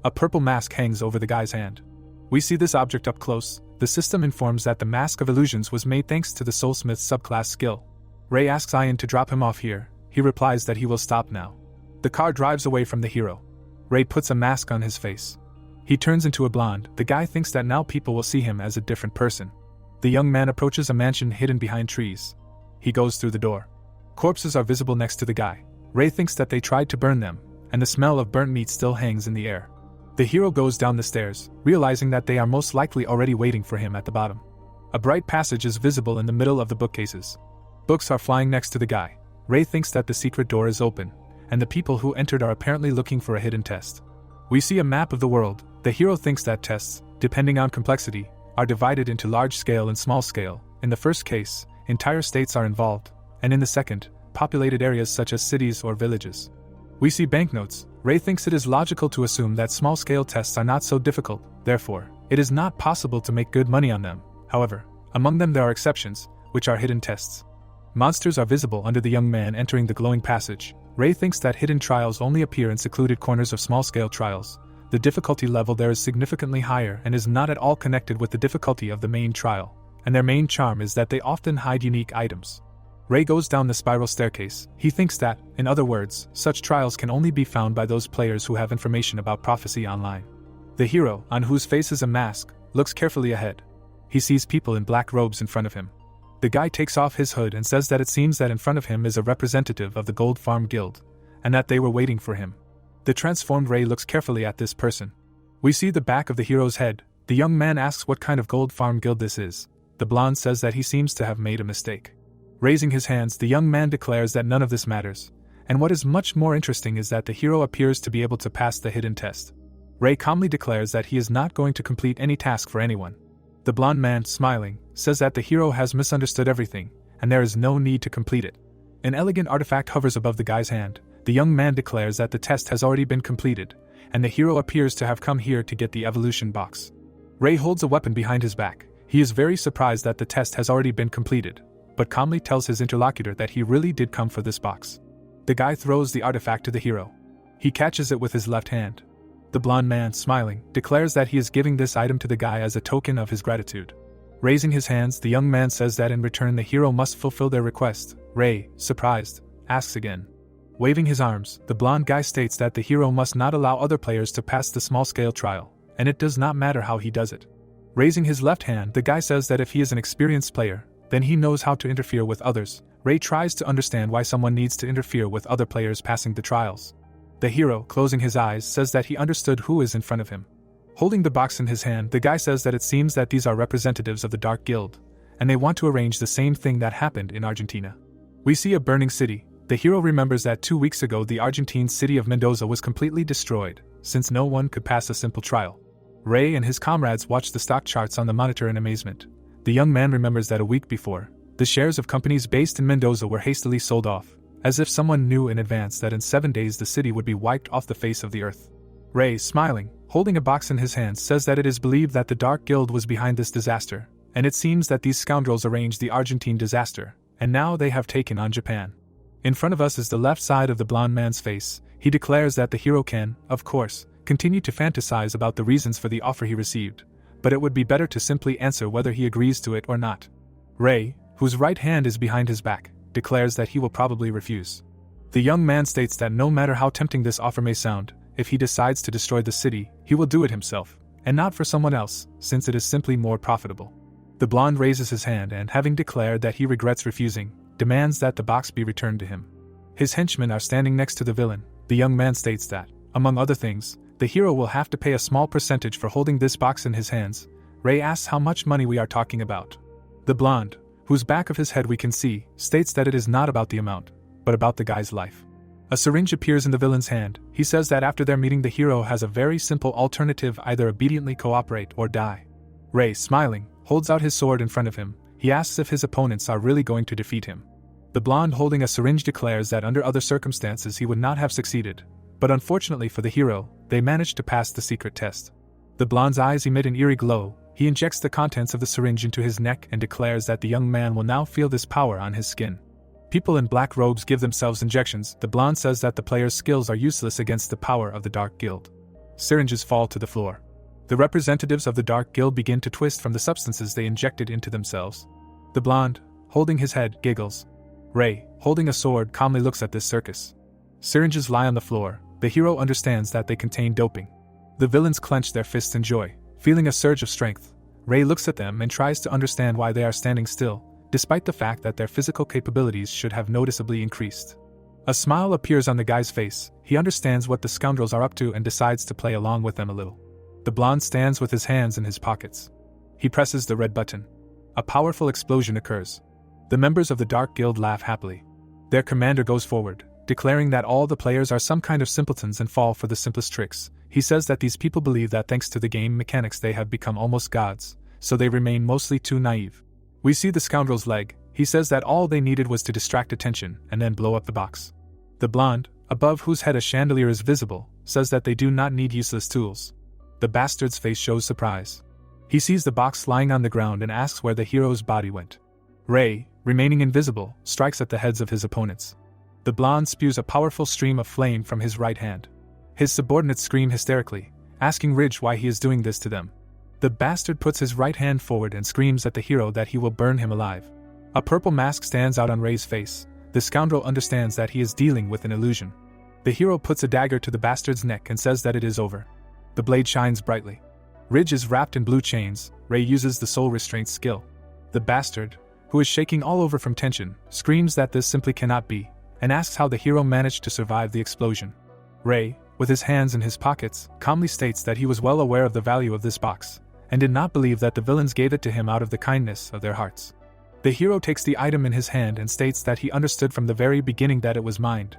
A purple mask hangs over the guy's hand. We see this object up close. The system informs that the Mask of Illusions was made thanks to the Soulsmith's subclass skill. Ray asks Ian to drop him off here. He replies that he will stop now. The car drives away from the hero. Ray puts a mask on his face. He turns into a blonde. The guy thinks that now people will see him as a different person. The young man approaches a mansion hidden behind trees. He goes through the door. Corpses are visible next to the guy. Ray thinks that they tried to burn them, and the smell of burnt meat still hangs in the air. The hero goes down the stairs, realizing that they are most likely already waiting for him at the bottom. A bright passage is visible in the middle of the bookcases. Books are flying next to the guy. Ray thinks that the secret door is open, and the people who entered are apparently looking for a hidden test. We see a map of the world. The hero thinks that tests, depending on complexity, are divided into large scale and small scale. In the first case, entire states are involved, and in the second, populated areas such as cities or villages. We see banknotes. Ray thinks it is logical to assume that small-scale tests are not so difficult, therefore, it is not possible to make good money on them. However, among them there are exceptions, which are hidden tests. Monsters are visible under the young man entering the glowing passage. Ray thinks that hidden trials only appear in secluded corners of small-scale trials. The difficulty level there is significantly higher and is not at all connected with the difficulty of the main trial, and their main charm is that they often hide unique items. Ray goes down the spiral staircase. He thinks that, in other words, such trials can only be found by those players who have information about prophecy online. The hero, on whose face is a mask, looks carefully ahead. He sees people in black robes in front of him. The guy takes off his hood and says that it seems that in front of him is a representative of the Gold Farm Guild, and that they were waiting for him. The transformed Ray looks carefully at this person. We see the back of the hero's head. The young man asks what kind of Gold Farm Guild this is. The blonde says that he seems to have made a mistake. Raising his hands, the young man declares that none of this matters, and what is much more interesting is that the hero appears to be able to pass the hidden test. Ray calmly declares that he is not going to complete any task for anyone. The blonde man, smiling, says that the hero has misunderstood everything, and there is no need to complete it. An elegant artifact hovers above the guy's hand. The young man declares that the test has already been completed, and the hero appears to have come here to get the evolution box. Ray holds a weapon behind his back. He is very surprised that the test has already been completed, but calmly tells his interlocutor that he really did come for this box. The guy throws the artifact to the hero. He catches it with his left hand. The blonde man, smiling, declares that he is giving this item to the guy as a token of his gratitude. Raising his hands, the young man says that in return the hero must fulfill their request. Ray, surprised, asks again. Waving his arms, the blonde guy states that the hero must not allow other players to pass the small-scale trial, and it does not matter how he does it. Raising his left hand, the guy says that if he is an experienced player, then he knows how to interfere with others. Ray tries to understand why someone needs to interfere with other players passing the trials. The hero, closing his eyes, says that he understood who is in front of him. Holding the box in his hand, the guy says that it seems that these are representatives of the Dark Guild, and they want to arrange the same thing that happened in Argentina. We see a burning city. The hero remembers that 2 weeks ago the Argentine city of Mendoza was completely destroyed, since no one could pass a simple trial. Ray and his comrades watch the stock charts on the monitor in amazement. The young man remembers that a week before, the shares of companies based in Mendoza were hastily sold off, as if someone knew in advance that in 7 days the city would be wiped off the face of the earth. Ray, smiling, holding a box in his hand, says that it is believed that the Dark Guild was behind this disaster, and it seems that these scoundrels arranged the Argentine disaster, and now they have taken on Japan. In front of us is the left side of the blonde man's face. He declares that the hero can, of course, continue to fantasize about the reasons for the offer he received, but it would be better to simply answer whether he agrees to it or not. Ray, whose right hand is behind his back, declares that he will probably refuse. The young man states that no matter how tempting this offer may sound, if he decides to destroy the city, he will do it himself, and not for someone else, since it is simply more profitable. The blonde raises his hand and, having declared that he regrets refusing, demands that the box be returned to him. His henchmen are standing next to the villain. The young man states that, among other things, the hero will have to pay a small percentage for holding this box in his hands. Ray asks how much money we are talking about. The blonde, whose back of his head we can see, states that it is not about the amount, but about the guy's life. A syringe appears in the villain's hand. He says that after their meeting the hero has a very simple alternative: either obediently cooperate or die. Ray, smiling, holds out his sword in front of him. He asks if his opponents are really going to defeat him. The blonde holding a syringe declares that under other circumstances he would not have succeeded, but unfortunately for the hero, they managed to pass the secret test. The blonde's eyes emit an eerie glow. He injects the contents of the syringe into his neck and declares that the young man will now feel this power on his skin. People in black robes give themselves injections. The blonde says that the player's skills are useless against the power of the Dark Guild. Syringes fall to the floor. The representatives of the Dark Guild begin to twist from the substances they injected into themselves. The blonde, holding his head, giggles. Ray, holding a sword, calmly looks at this circus. Syringes lie on the floor. The hero understands that they contain doping. The villains clench their fists in joy, feeling a surge of strength. Ray looks at them and tries to understand why they are standing still, despite the fact that their physical capabilities should have noticeably increased. A smile appears on the guy's face. He understands what the scoundrels are up to and decides to play along with them a little. The blonde stands with his hands in his pockets. He presses the red button. A powerful explosion occurs. The members of the Dark Guild laugh happily. Their commander goes forward, declaring that all the players are some kind of simpletons and fall for the simplest tricks. He says that these people believe that thanks to the game mechanics they have become almost gods, so they remain mostly too naive. We see the scoundrel's leg. He says that all they needed was to distract attention and then blow up the box. The blonde, above whose head a chandelier is visible, says that they do not need useless tools. The bastard's face shows surprise. He sees the box lying on the ground and asks where the hero's body went. Ray, remaining invisible, strikes at the heads of his opponents. The blonde spews a powerful stream of flame from his right hand. His subordinates scream hysterically, asking Ridge why he is doing this to them. The bastard puts his right hand forward and screams at the hero that he will burn him alive. A purple mask stands out on Ray's face. The scoundrel understands that he is dealing with an illusion. The hero puts a dagger to the bastard's neck and says that it is over. The blade shines brightly. Ridge is wrapped in blue chains. Ray uses the soul restraint skill. The bastard, who is shaking all over from tension, screams that this simply cannot be, and asks how the hero managed to survive the explosion. Ray, with his hands in his pockets, calmly states that he was well aware of the value of this box, and did not believe that the villains gave it to him out of the kindness of their hearts. The hero takes the item in his hand and states that he understood from the very beginning that it was mined.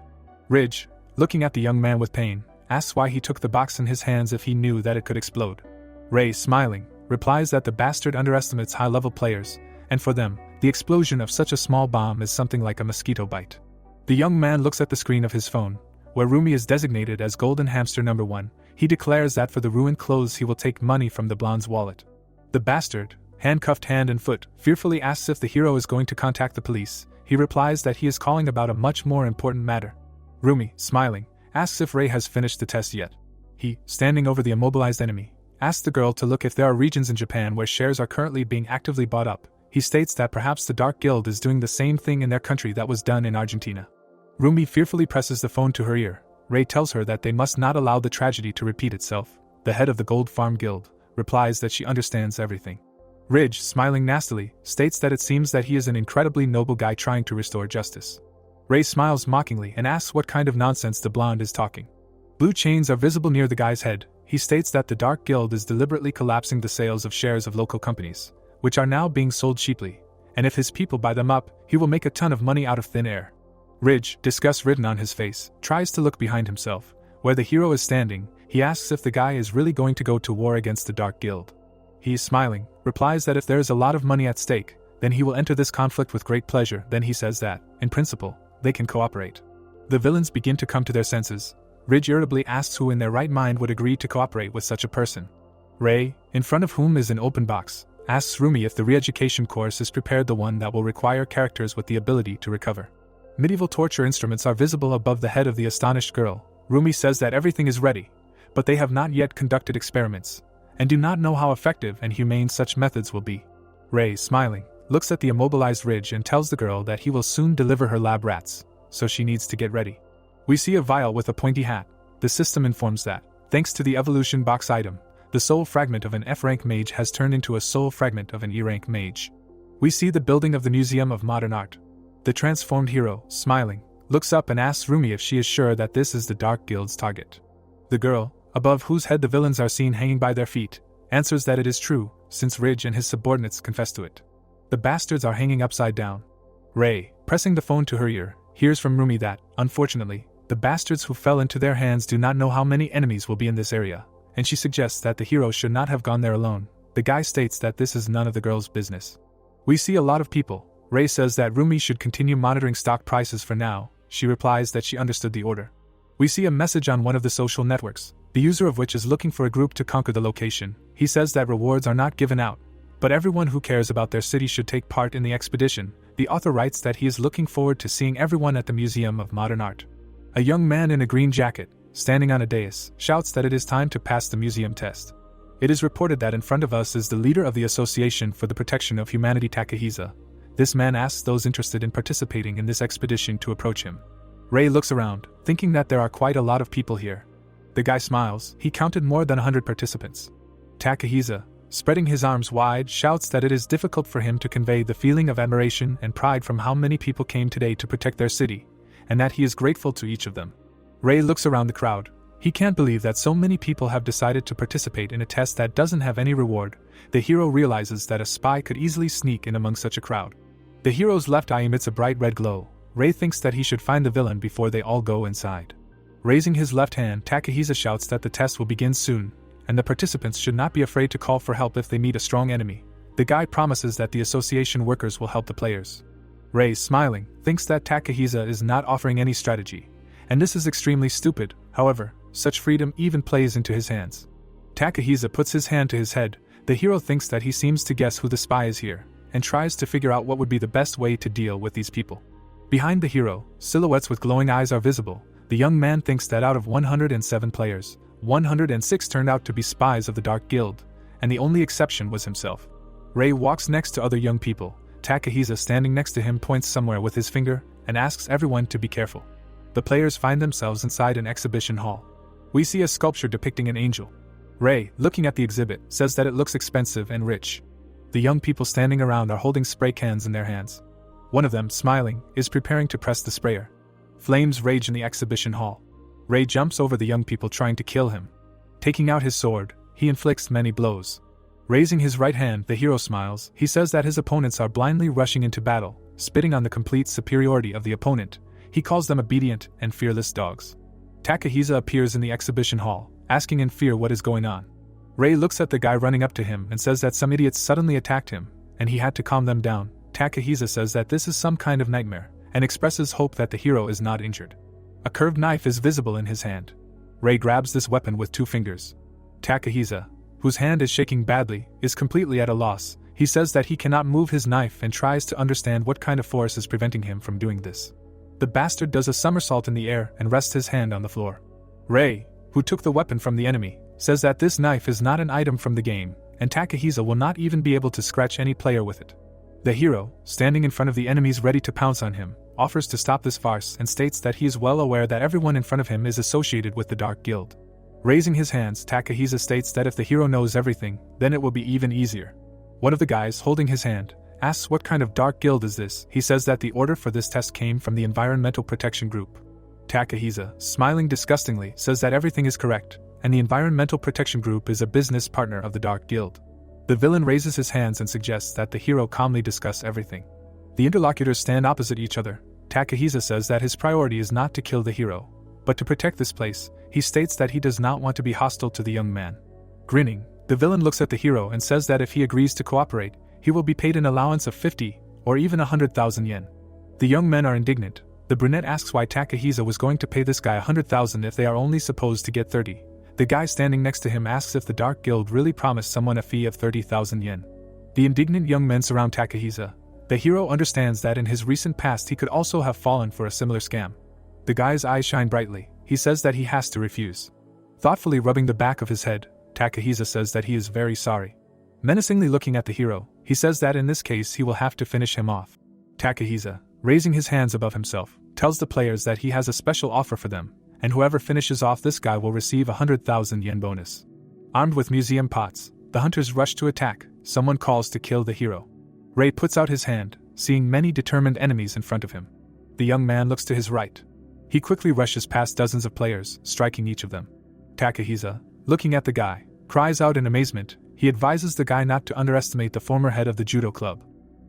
Ridge, looking at the young man with pain, asks why he took the box in his hands if he knew that it could explode. Ray, smiling, replies that the bastard underestimates high-level players, and for them, The explosion of such a small bomb is something like a mosquito bite. The young man looks at the screen of his phone, where Rumi is designated as Golden Hamster number 1. He declares that for the ruined clothes he will take money from the blonde's wallet. The bastard, handcuffed hand and foot, fearfully asks if the hero is going to contact the police. He replies that he is calling about a much more important matter. Rumi, smiling, asks if Rei has finished the test yet. He, standing over the immobilized enemy, asks the girl to look if there are regions in Japan where shares are currently being actively bought up. He states that perhaps the Dark Guild is doing the same thing in their country that was done in Argentina. Rumi fearfully presses the phone to her ear. Rei tells her that they must not allow the tragedy to repeat itself. The head of the Gold Farm Guild replies that she understands everything. Ridge, smiling nastily, states that it seems that he is an incredibly noble guy trying to restore justice. Rei smiles mockingly and asks what kind of nonsense the blonde is talking. Blue chains are visible near the guy's head. He states that the Dark Guild is deliberately collapsing the sales of shares of local companies, which are now being sold cheaply, and if his people buy them up, he will make a ton of money out of thin air. Ridge, disgust written on his face, tries to look behind himself, where the hero is standing. He asks if the guy is really going to go to war against the Dark Guild. He, smiling, replies that if there is a lot of money at stake, then he will enter this conflict with great pleasure. Then he says that, in principle, they can cooperate. The villains begin to come to their senses. Ridge irritably asks who in their right mind would agree to cooperate with such a person. Rei, in front of whom is an open box, asks Rumi if the re-education course is prepared, the one that will require characters with the ability to recover. Medieval torture instruments are visible above the head of the astonished girl. Rumi says that everything is ready, but they have not yet conducted experiments, and do not know how effective and humane such methods will be. Rei, smiling, looks at the immobilized Ridge and tells the girl that he will soon deliver her lab rats, so she needs to get ready. We see a vial with a pointy hat. The system informs that, thanks to the evolution box item, the soul fragment of an F-rank mage has turned into a soul fragment of an E-rank mage. We see the building of the Museum of Modern Art. The transformed hero, smiling, looks up and asks Rumi if she is sure that this is the Dark Guild's target. The girl, above whose head the villains are seen hanging by their feet, answers that it is true, since Ridge and his subordinates confess to it. The bastards are hanging upside down. Rei, pressing the phone to her ear, hears from Rumi that, unfortunately, the bastards who fell into their hands do not know how many enemies will be in this area, and she suggests that the hero should not have gone there alone. The guy states that this is none of the girl's business. We see a lot of people. Rei says that Rumi should continue monitoring stock prices for now. She replies that she understood the order. We see a message on one of the social networks, the user of which is looking for a group to conquer the location. He says that rewards are not given out, but everyone who cares about their city should take part in the expedition. The author writes that he is looking forward to seeing everyone at the Museum of Modern Art. A young man in a green jacket, standing on a dais, shouts that it is time to pass the museum test. It is reported that in front of us is the leader of the Association for the Protection of Humanity, Takahisa. This man asks those interested in participating in this expedition to approach him. Rei looks around, thinking that there are quite a lot of people here. The guy smiles. He counted more than 100 participants. Takahisa, spreading his arms wide, shouts that it is difficult for him to convey the feeling of admiration and pride from how many people came today to protect their city, and that he is grateful to each of them. Rei looks around the crowd. He can't believe that so many people have decided to participate in a test that doesn't have any reward. The hero realizes that a spy could easily sneak in among such a crowd. The hero's left eye emits a bright red glow. Rei thinks that he should find the villain before they all go inside. Raising his left hand, Takahisa shouts that the test will begin soon, and the participants should not be afraid to call for help if they meet a strong enemy. The guy promises that the association workers will help the players. Rei, smiling, thinks that Takahisa is not offering any strategy, and this is extremely stupid. However, such freedom even plays into his hands. Takahisa puts his hand to his head. The hero thinks that he seems to guess who the spy is here, and tries to figure out what would be the best way to deal with these people. Behind the hero, silhouettes with glowing eyes are visible. The young man thinks that out of 107 players, 106 turned out to be spies of the Dark Guild, and the only exception was himself. Rei walks next to other young people. Takahisa, standing next to him, points somewhere with his finger and asks everyone to be careful. The players find themselves inside an exhibition hall. We see a sculpture depicting an angel. Rei, looking at the exhibit, says that it looks expensive and rich. The young people standing around are holding spray cans in their hands. One of them, smiling, is preparing to press the sprayer. Flames rage in the exhibition hall. Rei jumps over the young people trying to kill him. Taking out his sword, he inflicts many blows. Raising his right hand, the hero smiles. He says that his opponents are blindly rushing into battle, spitting on the complete superiority of the opponent. He calls them obedient and fearless dogs. Takahisa appears in the exhibition hall, asking in fear what is going on. Rei looks at the guy running up to him and says that some idiots suddenly attacked him, and he had to calm them down. Takahisa says that this is some kind of nightmare, and expresses hope that the hero is not injured. A curved knife is visible in his hand. Rei grabs this weapon with 2 fingers. Takahisa, whose hand is shaking badly, is completely at a loss. He says that he cannot move his knife and tries to understand what kind of force is preventing him from doing this. The bastard does a somersault in the air and rests his hand on the floor. Rei, who took the weapon from the enemy, says that this knife is not an item from the game, and Takahisa will not even be able to scratch any player with it. The hero, standing in front of the enemies ready to pounce on him, offers to stop this farce and states that he is well aware that everyone in front of him is associated with the Dark Guild. Raising his hands, Takahisa states that if the hero knows everything, then it will be even easier. One of the guys holding his hand asks what kind of Dark Guild is this. He says that the order for this test came from the Environmental Protection Group. Takahisa, smiling disgustingly, says that everything is correct, and the Environmental Protection Group is a business partner of the Dark Guild. The villain raises his hands and suggests that the hero calmly discuss everything. The interlocutors stand opposite each other. Takahisa says that his priority is not to kill the hero, but to protect this place. He states that he does not want to be hostile to the young man. Grinning, the villain looks at the hero and says that if he agrees to cooperate, he will be paid an allowance of 50 or even 100,000 yen. The young men are indignant. The brunette asks why Takahisa was going to pay this guy 100,000 if they are only supposed to get 30. The guy standing next to him asks if the Dark Guild really promised someone a fee of 30,000 yen. The indignant young men surround Takahisa. The hero understands that in his recent past he could also have fallen for a similar scam. The guy's eyes shine brightly. He says that he has to refuse. Thoughtfully rubbing the back of his head, Takahisa says that he is very sorry. Menacingly looking at the hero, he says that in this case he will have to finish him off. Takahisa, raising his hands above himself, tells the players that he has a special offer for them, and whoever finishes off this guy will receive 100,000 yen bonus. Armed with museum pots, the hunters rush to attack. Someone calls to kill the hero. Rei puts out his hand, seeing many determined enemies in front of him. The young man looks to his right. He quickly rushes past dozens of players, striking each of them. Takahisa, looking at the guy, cries out in amazement. He advises the guy not to underestimate the former head of the judo club.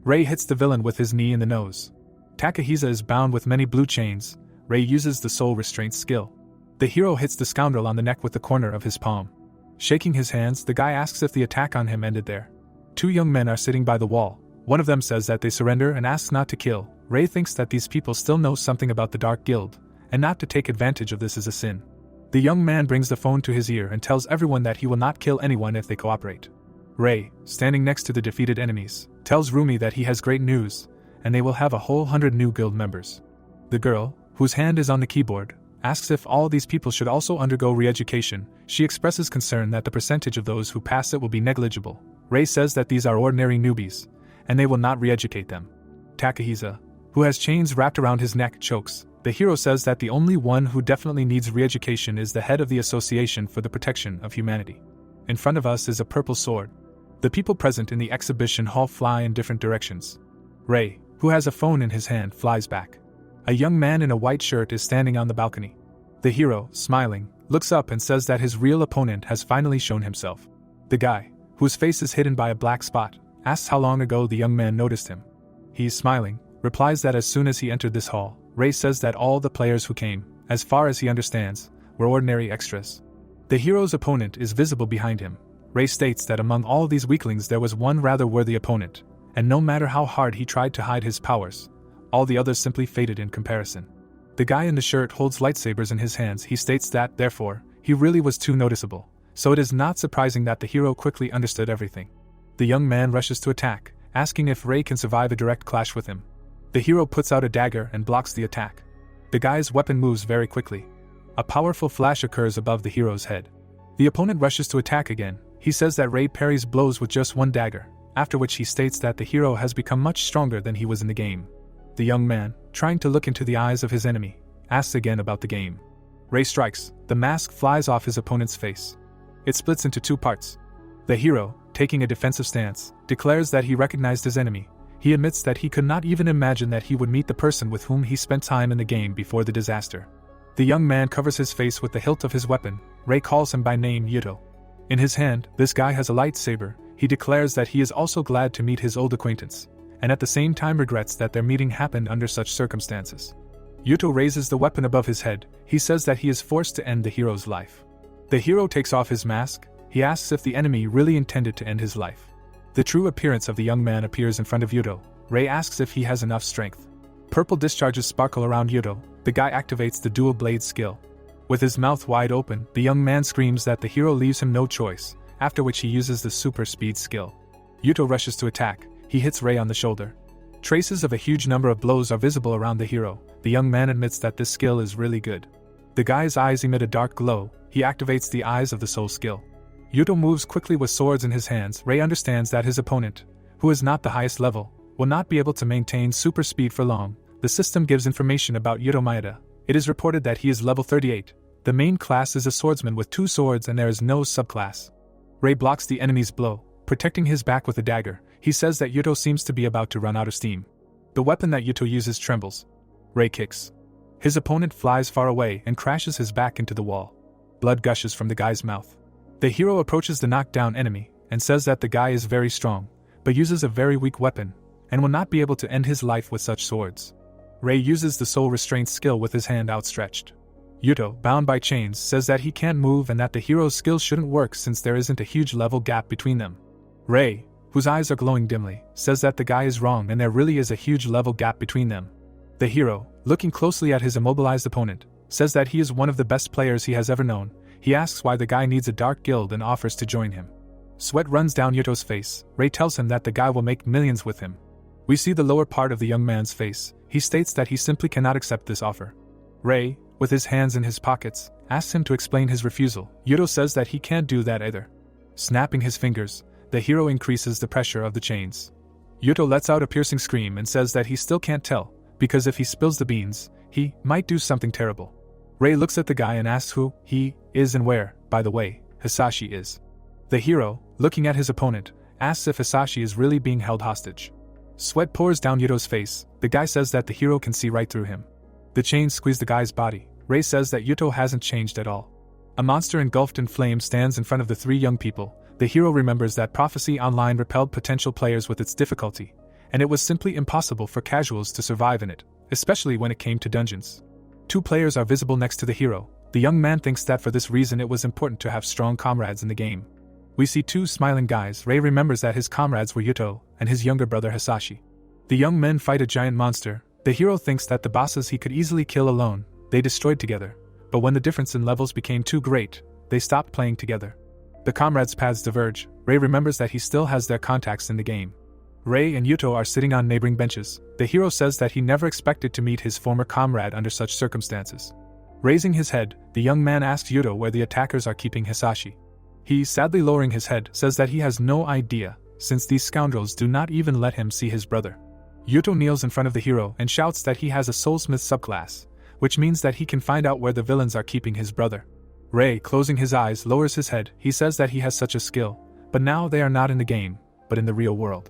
Rei hits the villain with his knee in the nose. Takahisa is bound with many blue chains. Rei uses the soul restraint skill. The hero hits the scoundrel on the neck with the corner of his palm. Shaking his hands, the guy asks if the attack on him ended there. 2 young men are sitting by the wall. One of them says that they surrender and asks not to kill. Rei thinks that these people still know something about the Dark Guild, and not to take advantage of this is a sin. The young man brings the phone to his ear and tells everyone that he will not kill anyone if they cooperate. Rei, standing next to the defeated enemies, tells Rumi that he has great news, and they will have a whole 100 new guild members. The girl, whose hand is on the keyboard, asks if all these people should also undergo re-education. She expresses concern that the percentage of those who pass it will be negligible. Rei says that these are ordinary newbies, and they will not re-educate them. Takahisa, who has chains wrapped around his neck, chokes. The hero says that the only one who definitely needs re-education is the head of the Association for the Protection of Humanity. In front of us is a purple sword. The people present in the exhibition hall fly in different directions. Rei, who has a phone in his hand, flies back. A young man in a white shirt is standing on the balcony. The hero, smiling, looks up and says that his real opponent has finally shown himself. The guy, whose face is hidden by a black spot, asks how long ago the young man noticed him. He is smiling, replies that as soon as he entered this hall. Rei says that all the players who came, as far as he understands, were ordinary extras. The hero's opponent is visible behind him. Rei states that among all these weaklings there was one rather worthy opponent, and no matter how hard he tried to hide his powers, all the others simply faded in comparison. The guy in the shirt holds lightsabers in his hands. He states that, therefore, he really was too noticeable, so it is not surprising that the hero quickly understood everything. The young man rushes to attack, asking if Rei can survive a direct clash with him. The hero puts out a dagger and blocks the attack. The guy's weapon moves very quickly. A powerful flash occurs above the hero's head. The opponent rushes to attack again. He says that Rei parries blows with just one dagger, after which he states that the hero has become much stronger than he was in the game. The young man, trying to look into the eyes of his enemy, asks again about the game. Rei strikes. The mask flies off his opponent's face. It splits into 2 parts. The hero, taking a defensive stance, declares that he recognized his enemy. He admits that he could not even imagine that he would meet the person with whom he spent time in the game before the disaster. The young man covers his face with the hilt of his weapon. Rei calls him by name Yuto. In his hand, this guy has a lightsaber. He declares that he is also glad to meet his old acquaintance, and at the same time regrets that their meeting happened under such circumstances. Yuto raises the weapon above his head. He says that he is forced to end the hero's life. The hero takes off his mask. He asks if the enemy really intended to end his life. The true appearance of the young man appears in front of Yuto. Rei asks if he has enough strength. Purple discharges sparkle around Yuto. The guy activates the dual blade skill. With his mouth wide open, the young man screams that the hero leaves him no choice, after which he uses the super speed skill. Yuto rushes to attack. He hits Rei on the shoulder. Traces of a huge number of blows are visible around the hero. The young man admits that this skill is really good. The guy's eyes emit a dark glow. He activates the eyes of the soul skill. Yuto moves quickly with swords in his hands. Rei understands that his opponent, who is not the highest level, will not be able to maintain super speed for long. The system gives information about Yuto Maeda. It is reported that he is level 38. The main class is a swordsman with 2 swords and there is no subclass. Rei blocks the enemy's blow, protecting his back with a dagger. He says that Yuto seems to be about to run out of steam. The weapon that Yuto uses trembles. Rei kicks. His opponent flies far away and crashes his back into the wall. Blood gushes from the guy's mouth. The hero approaches the knockdown enemy and says that the guy is very strong, but uses a very weak weapon, and will not be able to end his life with such swords. Rei uses the soul restraint skill with his hand outstretched. Yuto, bound by chains, says that he can't move and that the hero's skill shouldn't work since there isn't a huge level gap between them. Rei, whose eyes are glowing dimly, says that the guy is wrong and there really is a huge level gap between them. The hero, looking closely at his immobilized opponent, says that he is one of the best players he has ever known. He asks why the guy needs a dark guild and offers to join him. Sweat runs down Yuto's face. Rei tells him that the guy will make millions with him. We see the lower part of the young man's face. He states that he simply cannot accept this offer. Rei, with his hands in his pockets, asks him to explain his refusal. Yuto says that he can't do that either. Snapping his fingers, the hero increases the pressure of the chains. Yuto lets out a piercing scream and says that he still can't tell, because if he spills the beans, he might do something terrible. Rei looks at the guy and asks who he is and where, by the way, Hisashi is. The hero, looking at his opponent, asks if Hisashi is really being held hostage. Sweat pours down Yuto's face. The guy says that the hero can see right through him. The chains squeeze the guy's body. Rei says that Yuto hasn't changed at all. A monster engulfed in flames stands in front of the 3 young people. The hero remembers that Prophecy Online repelled potential players with its difficulty, and it was simply impossible for casuals to survive in it, especially when it came to dungeons. 2 players are visible next to the hero. The young man thinks that for this reason it was important to have strong comrades in the game. We see 2 smiling guys. Rei remembers that his comrades were Yuto and his younger brother Hisashi. The young men fight a giant monster. The hero thinks that the bosses he could easily kill alone, they destroyed together, but when the difference in levels became too great, they stopped playing together. The comrades' paths diverge. Rei remembers that he still has their contacts in the game. Rei and Yuto are sitting on neighboring benches. The hero says that he never expected to meet his former comrade under such circumstances. Raising his head, the young man asks Yuto where the attackers are keeping Hisashi. He, sadly lowering his head, says that he has no idea, since these scoundrels do not even let him see his brother. Yuto kneels in front of the hero and shouts that he has a soulsmith subclass, which means that he can find out where the villains are keeping his brother. Rei, closing his eyes, lowers his head. He says that he has such a skill, but now they are not in the game, but in the real world.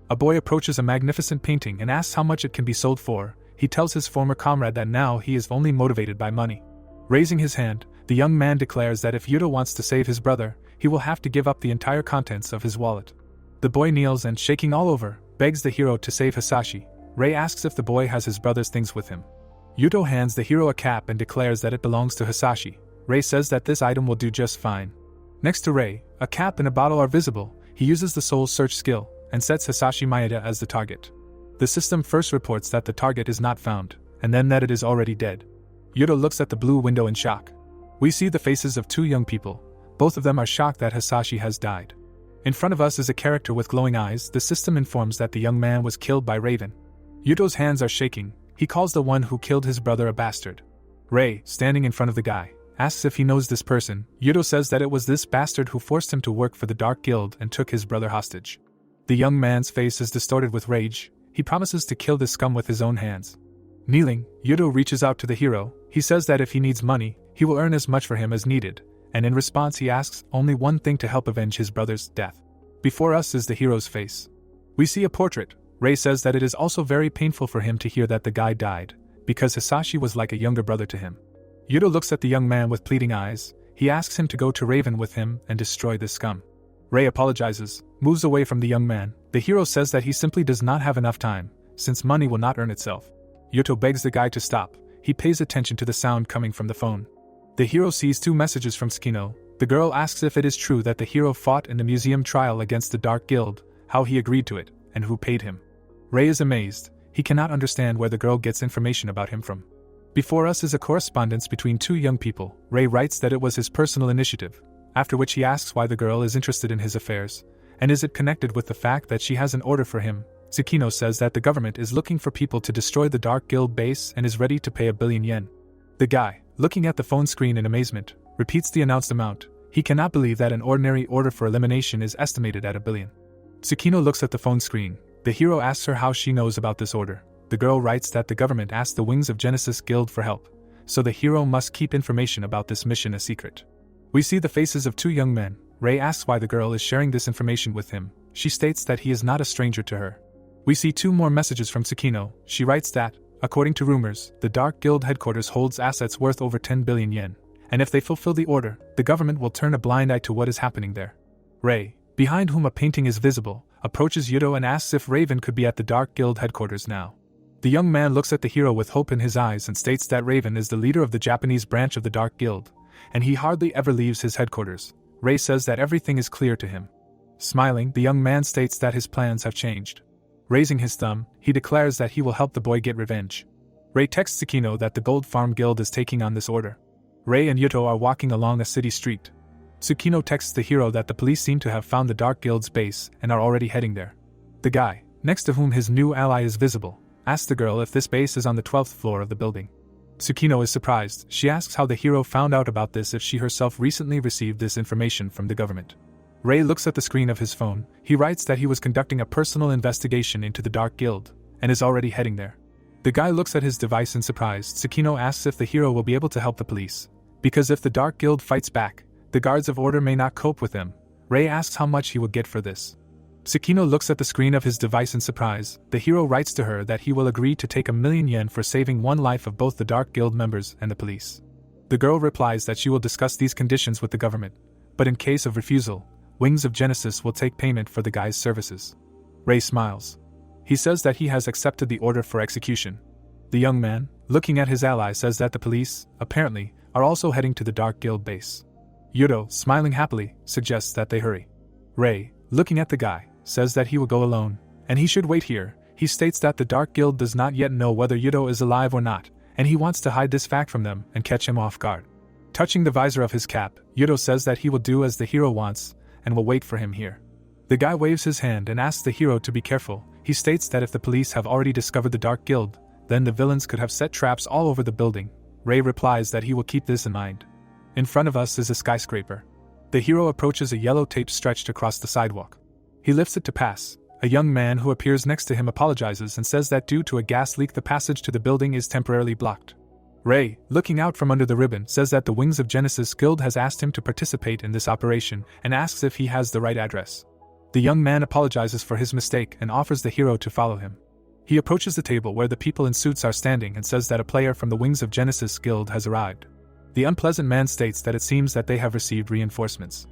A boy approaches a magnificent painting and asks how much it can be sold for. He tells his former comrade that now he is only motivated by money. Raising his hand, the young man declares that if Yuto wants to save his brother, he will have to give up the entire contents of his wallet. The boy kneels and, shaking all over, begs the hero to save Hisashi. Rei asks if the boy has his brother's things with him. Yuto hands the hero a cap and declares that it belongs to Hisashi. Rei says that this item will do just fine. Next to Rei, a cap and a bottle are visible. He uses the soul search skill and sets Hisashi Maeda as the target. The system first reports that the target is not found, and then that it is already dead. Yuto looks at the blue window in shock. We see the faces of 2 young people. Both of them are shocked that Hisashi has died. In front of us is a character with glowing eyes. The system informs that the young man was killed by Raven. Yuto's hands are shaking. He calls the one who killed his brother a bastard. Rei, standing in front of the guy, asks if he knows this person. Yuto says that it was this bastard who forced him to work for the Dark Guild and took his brother hostage. The young man's face is distorted with rage. He promises to kill this scum with his own hands. Kneeling, Yuto reaches out to the hero. He says that if he needs money, he will earn as much for him as needed, and in response he asks only one thing to help avenge his brother's death. Before us is the hero's face. We see a portrait. Rei says that it is also very painful for him to hear that the guy died, because Hisashi was like a younger brother to him. Yuto looks at the young man with pleading eyes. He asks him to go to Raven with him and destroy this scum. Rei apologizes, moves away from the young man. The hero says that he simply does not have enough time, since money will not earn itself. Yuto begs the guy to stop. He pays attention to the sound coming from the phone. The hero sees 2 messages from Tsukino. The girl asks if it is true that the hero fought in the museum trial against the Dark Guild. how he agreed to it, and who paid him. Ray is amazed. He cannot understand where the girl gets information about him from. Before us is a correspondence between two young people. Ray writes that it was his personal initiative, after which he asks why the girl is interested in his affairs, and is it connected with the fact that she has an order for him. Tsukino says that the government is looking for people to destroy the Dark Guild base and is ready to pay 1 billion yen. The guy, looking at the phone screen in amazement, repeats the announced amount. He cannot believe that an ordinary order for elimination is estimated at 1 billion. Tsukino looks at the phone screen. The hero asks her how she knows about this order. The girl writes that the government asked the Wings of Genesis Guild for help, so the hero must keep information about this mission a secret. We see the faces of two young men. Ray asks why the girl is sharing this information with him. She states that he is not a stranger to her. We see two more messages from Tsukino. She writes that, according to rumors, the Dark Guild headquarters holds assets worth over 10 billion yen, and if they fulfill the order, the government will turn a blind eye to what is happening there. Ray, behind whom a painting is visible, approaches Yudo and asks if Raven could be at the Dark Guild headquarters now. The young man looks at the hero with hope in his eyes and states that Raven is the leader of the Japanese branch of the Dark Guild, and he hardly ever leaves his headquarters. Ray says that everything is clear to him. Smiling, the young man states that his plans have changed. Raising his thumb, he declares that he will help the boy get revenge. Ray texts Tsukino that the Gold Farm Guild is taking on this order. Ray and Yuto are walking along a city street. Tsukino texts the hero that the police seem to have found the Dark Guild's base and are already heading there. The guy, next to whom his new ally is visible, asks the girl if this base is on the 12th floor of the building. Tsukino is surprised. She asks how the hero found out about this if she herself recently received this information from the government. Ray looks at the screen of his phone. He writes that he was conducting a personal investigation into the Dark Guild, and is already heading there. The guy looks at his device in surprise. Tsukino asks if the hero will be able to help the police, because if the Dark Guild fights back, the guards of order may not cope with them. Ray asks how much he will get for this. Tsukino looks at the screen of his device in surprise. The hero writes to her that he will agree to take 1 million yen for saving one life of both the Dark Guild members and the police. The girl replies that she will discuss these conditions with the government, but in case of refusal, Wings of Genesis will take payment for the guy's services. Ray smiles. He says that he has accepted the order for execution. The young man, looking at his ally, says that the police, apparently, are also heading to the Dark Guild base. Yudo, smiling happily, suggests that they hurry. Ray, looking at the guy, says that he will go alone, and he should wait here. He states that the Dark Guild does not yet know whether Yudo is alive or not, and he wants to hide this fact from them and catch him off guard. Touching the visor of his cap, Yudo says that he will do as the hero wants, and will wait for him here. The guy waves his hand and asks the hero to be careful. He states that if the police have already discovered the Dark Guild, then the villains could have set traps all over the building. Ray replies that he will keep this in mind. In front of us is a skyscraper. The hero approaches a yellow tape stretched across the sidewalk. He lifts it to pass. A young man who appears next to him apologizes and says that due to a gas leak the passage to the building is temporarily blocked. Ray, looking out from under the ribbon, says that the Wings of Genesis Guild has asked him to participate in this operation and asks if he has the right address. The young man apologizes for his mistake and offers the hero to follow him. He approaches the table where the people in suits are standing and says that a player from the Wings of Genesis Guild has arrived. The unpleasant man states that it seems that they have received reinforcements.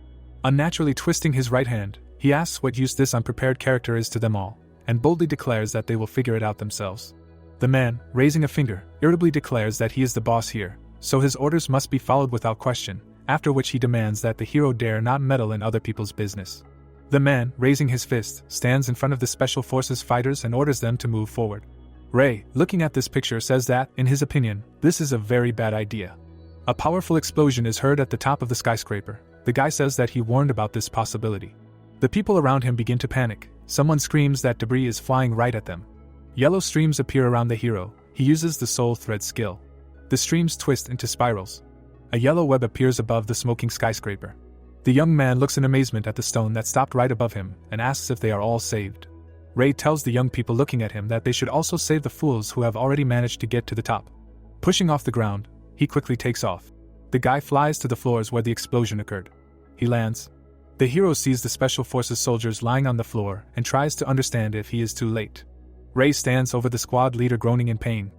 Unnaturally twisting his right hand, he asks what use this unprepared character is to them all, and boldly declares that they will figure it out themselves. The man, raising a finger, irritably declares that he is the boss here, so his orders must be followed without question, after which he demands that the hero dare not meddle in other people's business. The man, raising his fist, stands in front of the Special Forces fighters and orders them to move forward. Ray, looking at this picture, says that, in his opinion, this is a very bad idea. A powerful explosion is heard at the top of the skyscraper. The guy says that he warned about this possibility. The people around him begin to panic. Someone screams that debris is flying right at them. Yellow streams appear around the hero. He uses the soul thread skill. The streams twist into spirals. A yellow web appears above the smoking skyscraper. The young man looks in amazement at the stone that stopped right above him and asks if they are all saved. Ray tells the young people looking at him that they should also save the fools who have already managed to get to the top. Pushing off the ground, he quickly takes off. The guy flies to the floors where the explosion occurred. He lands. The hero sees the Special Forces soldiers lying on the floor and tries to understand if he is too late. Ray stands over the squad leader groaning in pain.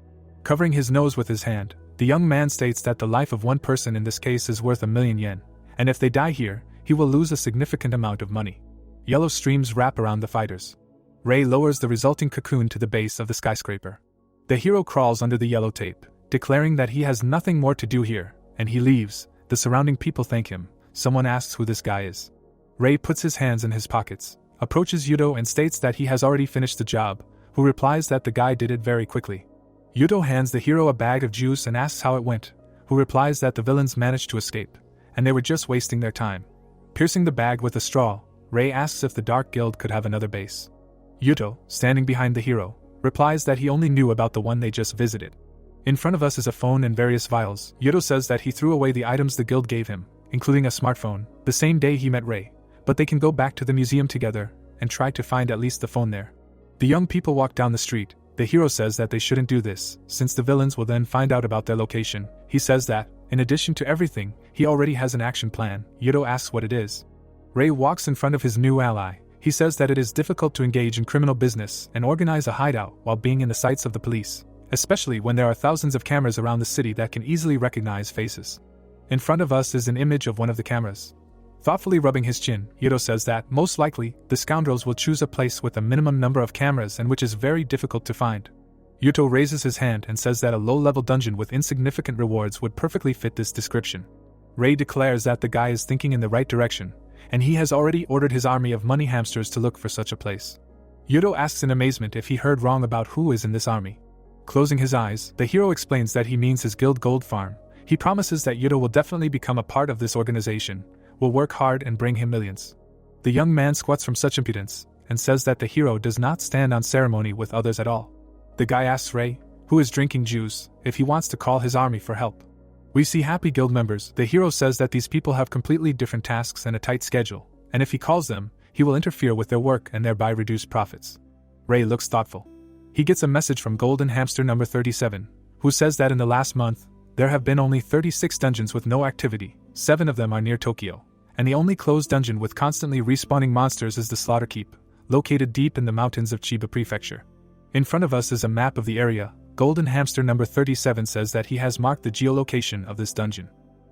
Covering his nose with his hand, the young man states that the life of one person in this case is worth 1 million yen, and if they die here, he will lose a significant amount of money. Yellow streams wrap around the fighters. Ray lowers the resulting cocoon to the base of the skyscraper. The hero crawls under the yellow tape, declaring that he has nothing more to do here, and he leaves. The surrounding people thank him. Someone asks who this guy is. Ray puts his hands in his pockets. approaches Yuto and states that he has already finished the job, who replies that the guy did it very quickly. Yuto hands the hero a bag of juice and asks how it went, who replies that the villains managed to escape, and they were just wasting their time. Piercing the bag with a straw, Rei asks if the Dark Guild could have another base. Yuto, standing behind the hero, replies that he only knew about the one they just visited. In front of us is a phone and various vials. Yuto says that he threw away the items the guild gave him, including a smartphone, the same day he met Rei, but they can go back to the museum together and try to find at least the phone there. The young people walk down the street. The hero says that they shouldn't do this, since the villains will then find out about their location. He says that, in addition to everything, he already has an action plan. Yuto asks what it is. Rei walks in front of his new ally. He says that it is difficult to engage in criminal business and organize a hideout while being in the sights of the police, especially when there are thousands of cameras around the city that can easily recognize faces. In front of us is an image of one of the cameras. Thoughtfully rubbing his chin, Yuto says that, most likely, the scoundrels will choose a place with a minimum number of cameras and which is very difficult to find. Yuto raises his hand and says that a low-level dungeon with insignificant rewards would perfectly fit this description. Rei declares that the guy is thinking in the right direction, and he has already ordered his army of money hamsters to look for such a place. Yuto asks in amazement if he heard wrong about who is in this army. Closing his eyes, the hero explains that he means his guild gold farm. He promises that Yuto will definitely become a part of this organization, will work hard and bring him millions. The young man squats from such impudence, and says that the hero does not stand on ceremony with others at all. The guy asks Rei, who is drinking juice, if he wants to call his army for help. We see happy guild members. The hero says that these people have completely different tasks and a tight schedule, and if he calls them, he will interfere with their work and thereby reduce profits. Rei looks thoughtful. He gets a message from Golden Hamster number 37, who says that in the last month, there have been only 36 dungeons with no activity, 7 of them are near Tokyo, and the only closed dungeon with constantly respawning monsters is the Slaughter Keep, located deep in the mountains of Chiba Prefecture. In front of us is a map of the area. Golden Hamster number 37 says that he has marked the geolocation of this dungeon.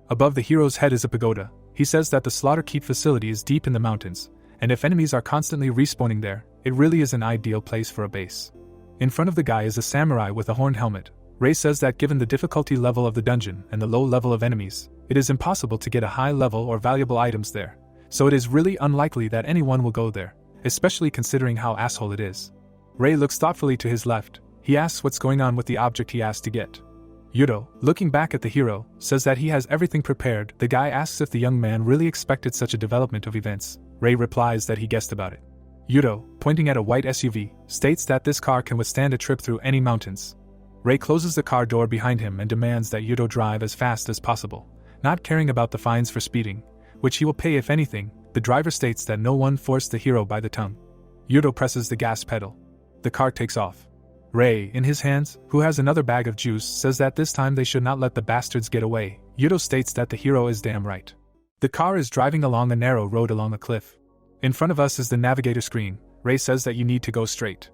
Above the hero's head is a pagoda. He says that the Slaughter Keep facility is deep in the mountains, and if enemies are constantly respawning there, it really is an ideal place for a base. In front of the guy is a samurai with a horned helmet. Rei says that given the difficulty level of the dungeon and the low level of enemies, it is impossible to get a high level or valuable items there, so it is really unlikely that anyone will go there, especially considering how asshole it is. Rei looks thoughtfully to his left. He asks what's going on with the object he asked to get. Yuto, looking back at the hero, says that he has everything prepared. The guy asks if the young man really expected such a development of events. Rei replies that he guessed about it. Yuto, pointing at a white SUV, states that this car can withstand a trip through any mountains. Rei closes the car door behind him and demands that Yuto drive as fast as possible, not caring about the fines for speeding, which he will pay if anything. The driver states that no one forced the hero by the tongue. Yuto presses the gas pedal. The car takes off. Rei, in his hands, who has another bag of juice, says that this time they should not let the bastards get away. Yuto states that the hero is damn right. The car is driving along a narrow road along a cliff. In front of us is the navigator screen. Rei says that you need to go straight.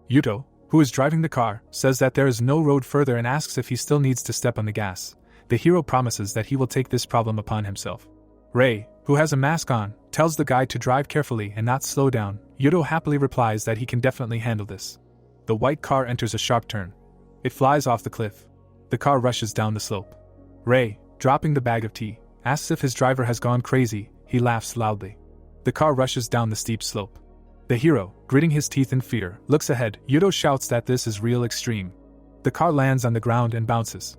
Yuto, who is driving the car, says that there is no road further and asks if he still needs to step on the gas. The hero promises that he will take this problem upon himself. Rei, who has a mask on, tells the guy to drive carefully and not slow down. Yuto happily replies that he can definitely handle this. The white car enters a sharp turn. It flies off the cliff. The car rushes down the slope. Rei, dropping the bag of tea, asks if his driver has gone crazy. He laughs loudly. The car rushes down the steep slope. The hero, gritting his teeth in fear, looks ahead. Yuto shouts that this is real extreme. The car lands on the ground and bounces.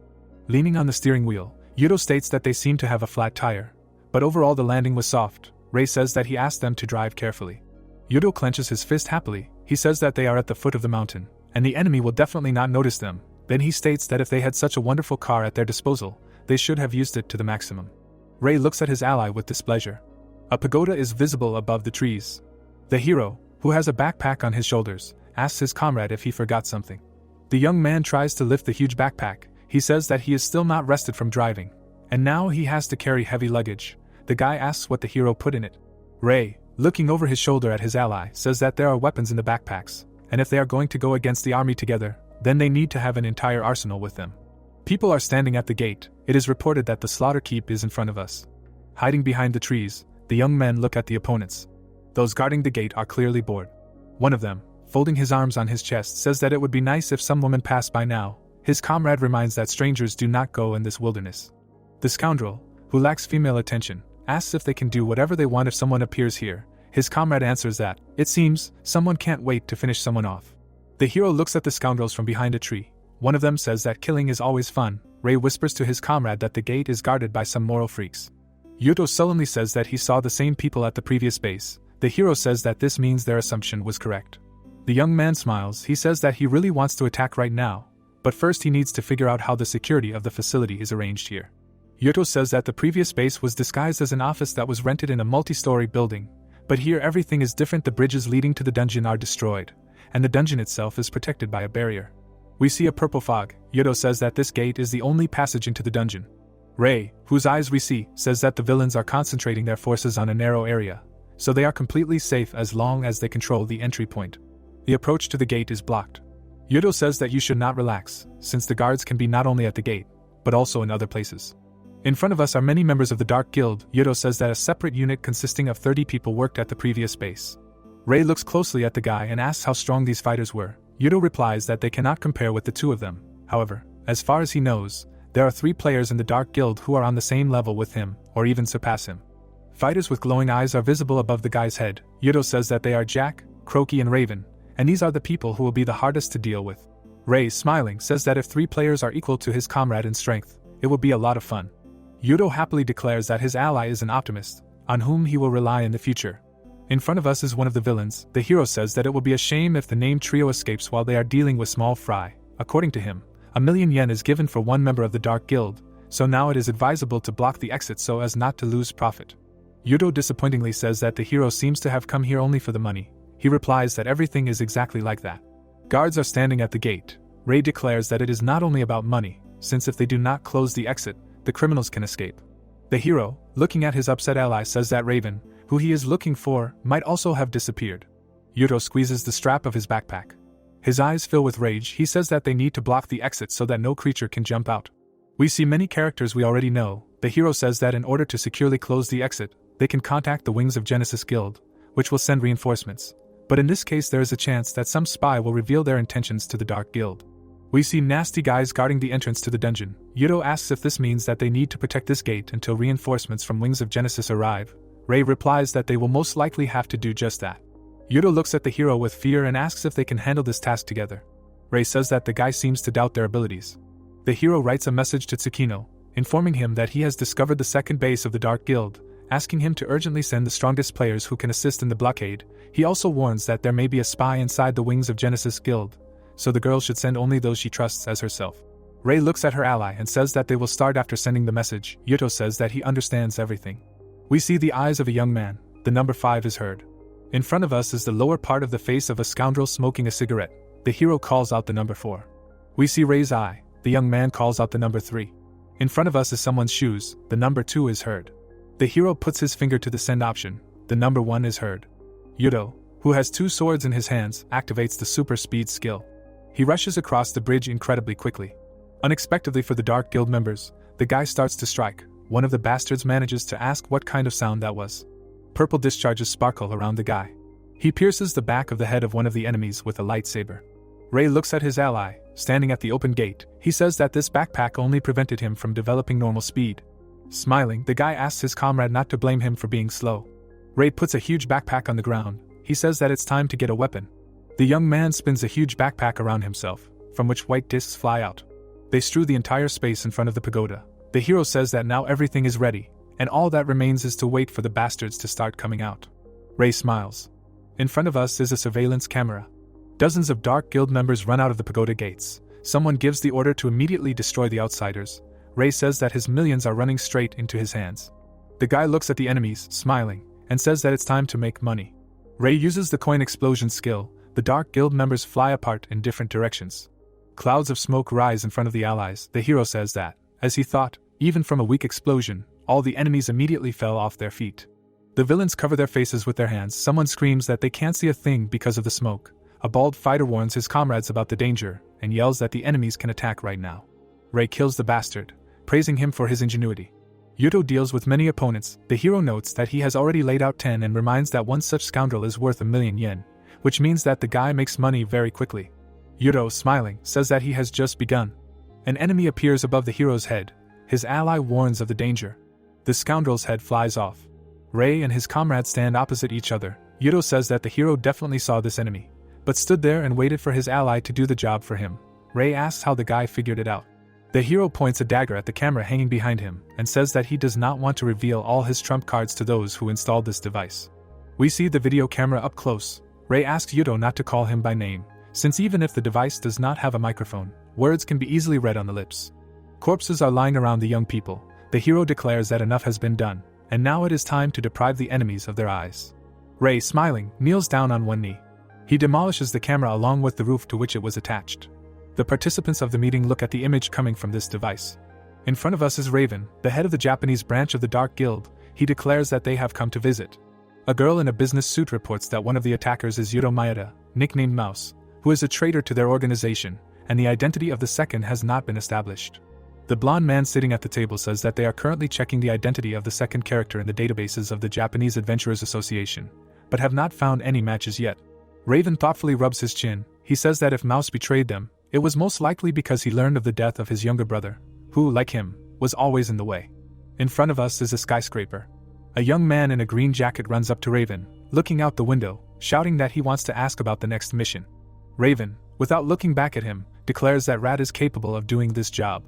Leaning on the steering wheel, Yuto states that they seem to have a flat tire, but overall the landing was soft. Rei says that he asked them to drive carefully. Yuto clenches his fist happily. He says that they are at the foot of the mountain, and the enemy will definitely not notice them. Then he states that if they had such a wonderful car at their disposal, they should have used it to the maximum. Rei looks at his ally with displeasure. A pagoda is visible above the trees. The hero, who has a backpack on his shoulders, asks his comrade if he forgot something. The young man tries to lift the huge backpack. He says that he is still not rested from driving, and now he has to carry heavy luggage. The guy asks what the hero put in it. Rei, looking over his shoulder at his ally, says that there are weapons in the backpacks, and if they are going to go against the army together, then they need to have an entire arsenal with them. People are standing at the gate. It is reported that the Slaughter Keep is in front of us. Hiding behind the trees, the young men look at the opponents. Those guarding the gate are clearly bored. One of them, folding his arms on his chest, says that it would be nice if some woman passed by now. His comrade reminds that strangers do not go in this wilderness. The scoundrel, who lacks female attention, asks if they can do whatever they want if someone appears here. His comrade answers that, it seems, someone can't wait to finish someone off. The hero looks at the scoundrels from behind a tree. One of them says that killing is always fun. Ray whispers to his comrade that the gate is guarded by some moral freaks. Yuto sullenly says that he saw the same people at the previous base. The hero says that this means their assumption was correct. The young man smiles. He says that he really wants to attack right now, but first he needs to figure out how the security of the facility is arranged here. Yuto says that the previous base was disguised as an office that was rented in a multi-story building, but here everything is different. The bridges leading to the dungeon are destroyed, and the dungeon itself is protected by a barrier. We see a purple fog. Yuto says that this gate is the only passage into the dungeon. Ray, whose eyes we see, says that the villains are concentrating their forces on a narrow area, so they are completely safe as long as they control the entry point. The approach to the gate is blocked. Yuto says that you should not relax, since the guards can be not only at the gate, but also in other places. In front of us are many members of the Dark Guild. Yuto says that a separate unit consisting of 30 people worked at the previous base. Ray looks closely at the guy and asks how strong these fighters were. Yuto replies that they cannot compare with the two of them. However, as far as he knows, there are 3 players in the Dark Guild who are on the same level with him, or even surpass him. Fighters with glowing eyes are visible above the guy's head. Yuto says that they are Jack, Croaky and Raven, and these are the people who will be the hardest to deal with. Ray, smiling, says that if 3 players are equal to his comrade in strength, it will be a lot of fun. Yuto happily declares that his ally is an optimist, on whom he will rely in the future. In front of us is one of the villains. The hero says that it will be a shame if the named trio escapes while they are dealing with small fry. According to him, 1,000,000 yen is given for one member of the Dark Guild, so now it is advisable to block the exit so as not to lose profit. Yuto disappointingly says that the hero seems to have come here only for the money. He replies that everything is exactly like that. Guards are standing at the gate. Ray declares that it is not only about money, since if they do not close the exit, the criminals can escape. The hero, looking at his upset ally, says that Raven, who he is looking for, might also have disappeared. Yuto squeezes the strap of his backpack. His eyes fill with rage. He says that they need to block the exit so that no creature can jump out. We see many characters we already know. The hero says that in order to securely close the exit, they can contact the Wings of Genesis Guild, which will send reinforcements. But in this case there is a chance that some spy will reveal their intentions to the Dark Guild. We see nasty guys guarding the entrance to the dungeon. Yuto asks if this means that they need to protect this gate until reinforcements from Wings of Genesis arrive. Ray replies that they will most likely have to do just that. Yuto looks at the hero with fear and asks if they can handle this task together. Ray says that the guy seems to doubt their abilities. The hero writes a message to Tsukino, informing him that he has discovered the second base of the Dark Guild, asking him to urgently send the strongest players who can assist in the blockade. He also warns that there may be a spy inside the Wings of Genesis Guild, so the girl should send only those she trusts as herself. Ray looks at her ally and says that they will start after sending the message. Yuto says that he understands everything. We see the eyes of a young man. The number 5 is heard. In front of us is the lower part of the face of a scoundrel smoking a cigarette. The hero calls out the number 4. We see Ray's eye. The young man calls out the number 3. In front of us is someone's shoes. The number 2 is heard. The hero puts his finger to the send option. The number 1 is heard. Yuto, who has 2 swords in his hands, activates the super speed skill. He rushes across the bridge incredibly quickly. Unexpectedly for the Dark Guild members, the guy starts to strike. One of the bastards manages to ask what kind of sound that was. Purple discharges sparkle around the guy. He pierces the back of the head of one of the enemies with a lightsaber. Ray looks at his ally, standing at the open gate. He says that this backpack only prevented him from developing normal speed. Smiling, the guy asks his comrade not to blame him for being slow. Ray puts a huge backpack on the ground. He says that it's time to get a weapon. The young man spins a huge backpack around himself, from which white discs fly out. They strew the entire space in front of the pagoda. The hero says that now everything is ready, and all that remains is to wait for the bastards to start coming out. Ray smiles. In front of us is a surveillance camera. Dozens of Dark Guild members run out of the pagoda gates. Someone gives the order to immediately destroy the outsiders. Ray says that his millions are running straight into his hands. The guy looks at the enemies, smiling, and says that it's time to make money. Ray uses the coin explosion skill. The Dark Guild members fly apart in different directions. Clouds of smoke rise in front of the allies. The hero says that, as he thought, even from a weak explosion, all the enemies immediately fell off their feet. The villains cover their faces with their hands. Someone screams that they can't see a thing because of the smoke. A bald fighter warns his comrades about the danger, and yells that the enemies can attack right now. Ray kills the bastard, praising him for his ingenuity. Yuto deals with many opponents. The hero notes that he has already laid out 10 and reminds that one such scoundrel is worth 1,000,000 yen, which means that the guy makes money very quickly. Yuto, smiling, says that he has just begun. An enemy appears above the hero's head. His ally warns of the danger. The scoundrel's head flies off. Rei and his comrade stand opposite each other. Yuto says that the hero definitely saw this enemy, but stood there and waited for his ally to do the job for him. Rei asks how the guy figured it out. The hero points a dagger at the camera hanging behind him and says that he does not want to reveal all his trump cards to those who installed this device. We see the video camera up close. Rei asks Yuto not to call him by name, since even if the device does not have a microphone, words can be easily read on the lips. Corpses are lying around the young people. The hero declares that enough has been done, and now it is time to deprive the enemies of their eyes. Rei, smiling, kneels down on one knee. He demolishes the camera along with the roof to which it was attached. The participants of the meeting look at the image coming from this device. In front of us is Raven, the head of the Japanese branch of the Dark Guild. He declares that they have come to visit. A girl in a business suit reports that one of the attackers is Yuto Maeda, nicknamed Mouse, who is a traitor to their organization, and the identity of the second has not been established. The blonde man sitting at the table says that they are currently checking the identity of the second character in the databases of the Japanese Adventurers Association, but have not found any matches yet. Raven thoughtfully rubs his chin. He says that if Mouse betrayed them, it was most likely because he learned of the death of his younger brother, who, like him, was always in the way. In front of us is a skyscraper. A young man in a green jacket runs up to Raven, looking out the window, shouting that he wants to ask about the next mission. Raven, without looking back at him, declares that Rat is capable of doing this job.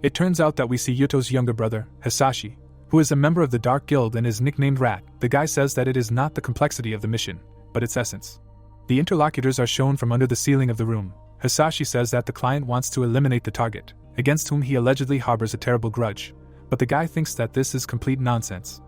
It turns out that we see Yuto's younger brother, Hisashi, who is a member of the Dark Guild and is nicknamed Rat. The guy says that it is not the complexity of the mission, but its essence. The interlocutors are shown from under the ceiling of the room. Hisashi says that the client wants to eliminate the target, against whom he allegedly harbors a terrible grudge, but the guy thinks that this is complete nonsense.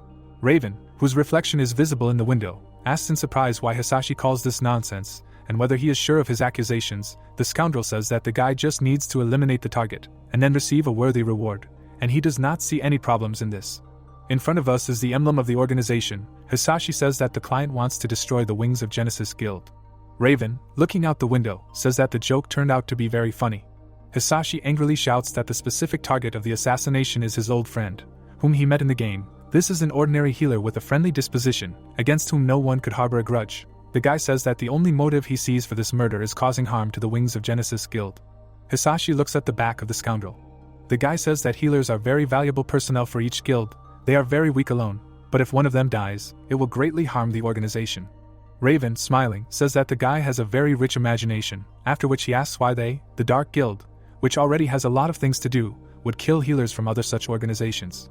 Raven, whose reflection is visible in the window, asks in surprise why Hisashi calls this nonsense, and whether he is sure of his accusations. The scoundrel says that the guy just needs to eliminate the target, and then receive a worthy reward, and he does not see any problems in this. In front of us is the emblem of the organization. Hisashi says that the client wants to destroy the Wings of Genesis Guild. Raven, looking out the window, says that the joke turned out to be very funny. Hisashi angrily shouts that the specific target of the assassination is his old friend, whom he met in the game. This is an ordinary healer with a friendly disposition, against whom no one could harbor a grudge. The guy says that the only motive he sees for this murder is causing harm to the Wings of Genesis Guild. Hisashi looks at the back of the scoundrel. The guy says that healers are very valuable personnel for each guild. They are very weak alone, but if one of them dies, it will greatly harm the organization. Raven, smiling, says that the guy has a very rich imagination, after which he asks why they, the Dark Guild, which already has a lot of things to do, would kill healers from other such organizations.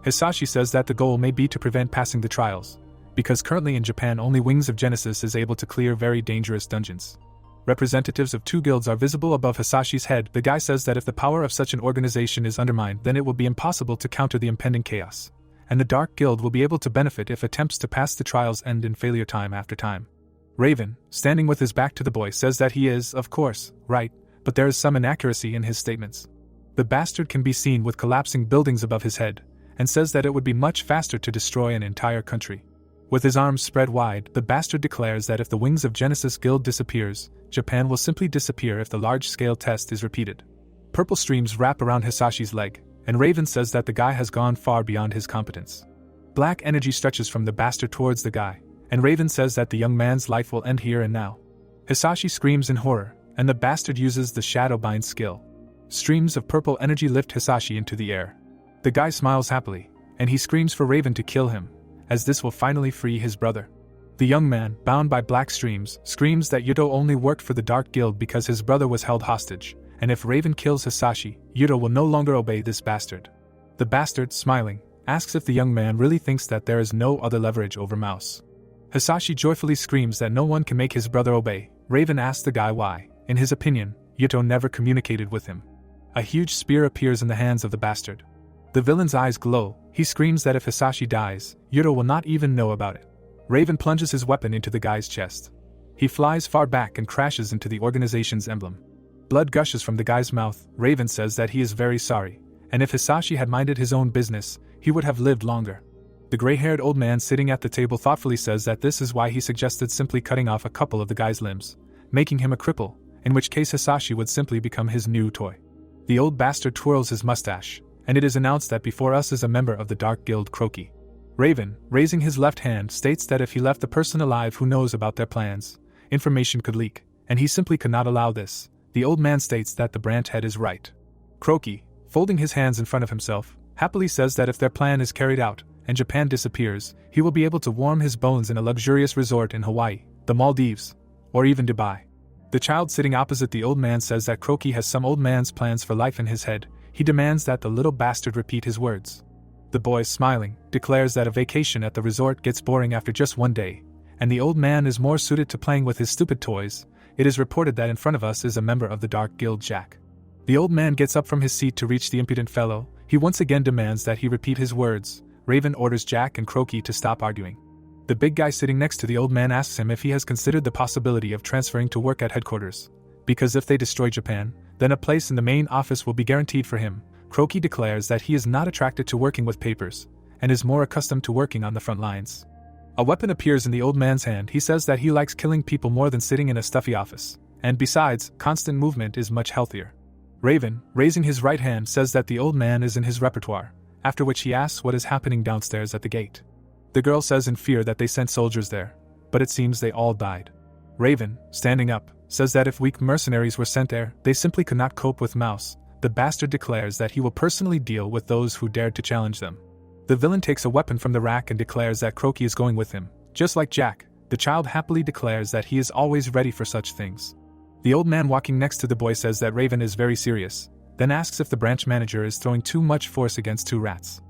Hisashi says that the goal may be to prevent passing the trials, because currently in Japan only Wings of Genesis is able to clear very dangerous dungeons. Representatives of two guilds are visible above Hisashi's head. The guy says that if the power of such an organization is undermined, then it will be impossible to counter the impending chaos, and the Dark Guild will be able to benefit if attempts to pass the trials end in failure time after time. Raven, standing with his back to the boy, says that he is, of course, right, but there is some inaccuracy in his statements. The bastard can be seen with collapsing buildings above his head, and says that it would be much faster to destroy an entire country. With his arms spread wide, the bastard declares that if the Wings of Genesis Guild disappears, Japan will simply disappear if the large-scale test is repeated. Purple streams wrap around Hisashi's leg, and Raven says that the guy has gone far beyond his competence. Black energy stretches from the bastard towards the guy, and Raven says that the young man's life will end here and now. Hisashi screams in horror, and the bastard uses the Shadowbind skill. Streams of purple energy lift Hisashi into the air. The guy smiles happily, and he screams for Raven to kill him, as this will finally free his brother. The young man, bound by black streams, screams that Yuto only worked for the Dark Guild because his brother was held hostage, and if Raven kills Hisashi, Yuto will no longer obey this bastard. The bastard, smiling, asks if the young man really thinks that there is no other leverage over Mouse. Hisashi joyfully screams that no one can make his brother obey. Raven asks the guy why. In his opinion, Yuto never communicated with him. A huge spear appears in the hands of the bastard. The villain's eyes glow. He screams that if Hisashi dies, Yuto will not even know about it. Raven plunges his weapon into the guy's chest. He flies far back and crashes into the organization's emblem. Blood gushes from the guy's mouth. Raven says that he is very sorry, and if Hisashi had minded his own business, he would have lived longer. The gray-haired old man sitting at the table thoughtfully says that this is why he suggested simply cutting off a couple of the guy's limbs, making him a cripple, in which case Hisashi would simply become his new toy. The old bastard twirls his mustache, and it is announced that before us is a member of the Dark Guild Croaky. Raven, raising his left hand, states that if he left the person alive who knows about their plans, information could leak, and he simply could not allow this. The old man states that the branch head is right. Croaky, folding his hands in front of himself, happily says that if their plan is carried out, and Japan disappears, he will be able to warm his bones in a luxurious resort in Hawaii, the Maldives, or even Dubai. The child sitting opposite the old man says that Croaky has some old man's plans for life in his head. He demands that the little bastard repeat his words. The boy, smiling, declares that a vacation at the resort gets boring after just one day, and the old man is more suited to playing with his stupid toys. It is reported that in front of us is a member of the Dark Guild, Jack. The old man gets up from his seat to reach the impudent fellow. He once again demands that he repeat his words. Raven orders Jack and Croaky to stop arguing. The big guy sitting next to the old man asks him if he has considered the possibility of transferring to work at headquarters, because if they destroy Japan, then a place in the main office will be guaranteed for him. Croaky declares that he is not attracted to working with papers, and is more accustomed to working on the front lines. A weapon appears in the old man's hand. He says that he likes killing people more than sitting in a stuffy office, and besides, constant movement is much healthier. Raven, raising his right hand, says that the old man is in his repertoire, after which he asks what is happening downstairs at the gate. The girl says in fear that they sent soldiers there, but it seems they all died. Raven, standing up, says that if weak mercenaries were sent there, they simply could not cope with Mouse. The bastard declares that he will personally deal with those who dared to challenge them. The villain takes a weapon from the rack and declares that Croaky is going with him. Just like Jack, the child happily declares that he is always ready for such things. The old man walking next to the boy says that Raven is very serious, then asks if the branch manager is throwing too much force against two rats.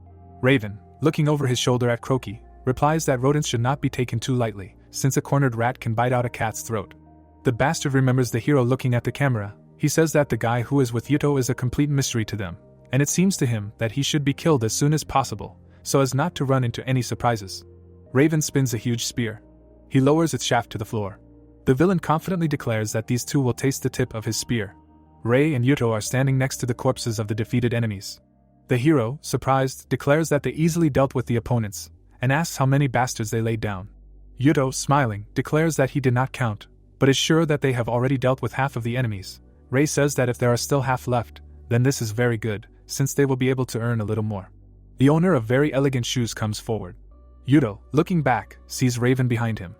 Raven, looking over his shoulder at Croaky, replies that rodents should not be taken too lightly, since a cornered rat can bite out a cat's throat. The bastard remembers the hero looking at the camera. He says that the guy who is with Yuto is a complete mystery to them, and it seems to him that he should be killed as soon as possible, so as not to run into any surprises. Raven spins a huge spear. He lowers its shaft to the floor. The villain confidently declares that these two will taste the tip of his spear. Rei and Yuto are standing next to the corpses of the defeated enemies. The hero, surprised, declares that they easily dealt with the opponents, and asks how many bastards they laid down. Yuto, smiling, declares that he did not count, but is sure that they have already dealt with half of the enemies. Rei says that if there are still half left, then this is very good, since they will be able to earn a little more. The owner of very elegant shoes comes forward. Yuto, looking back, sees Raven behind him.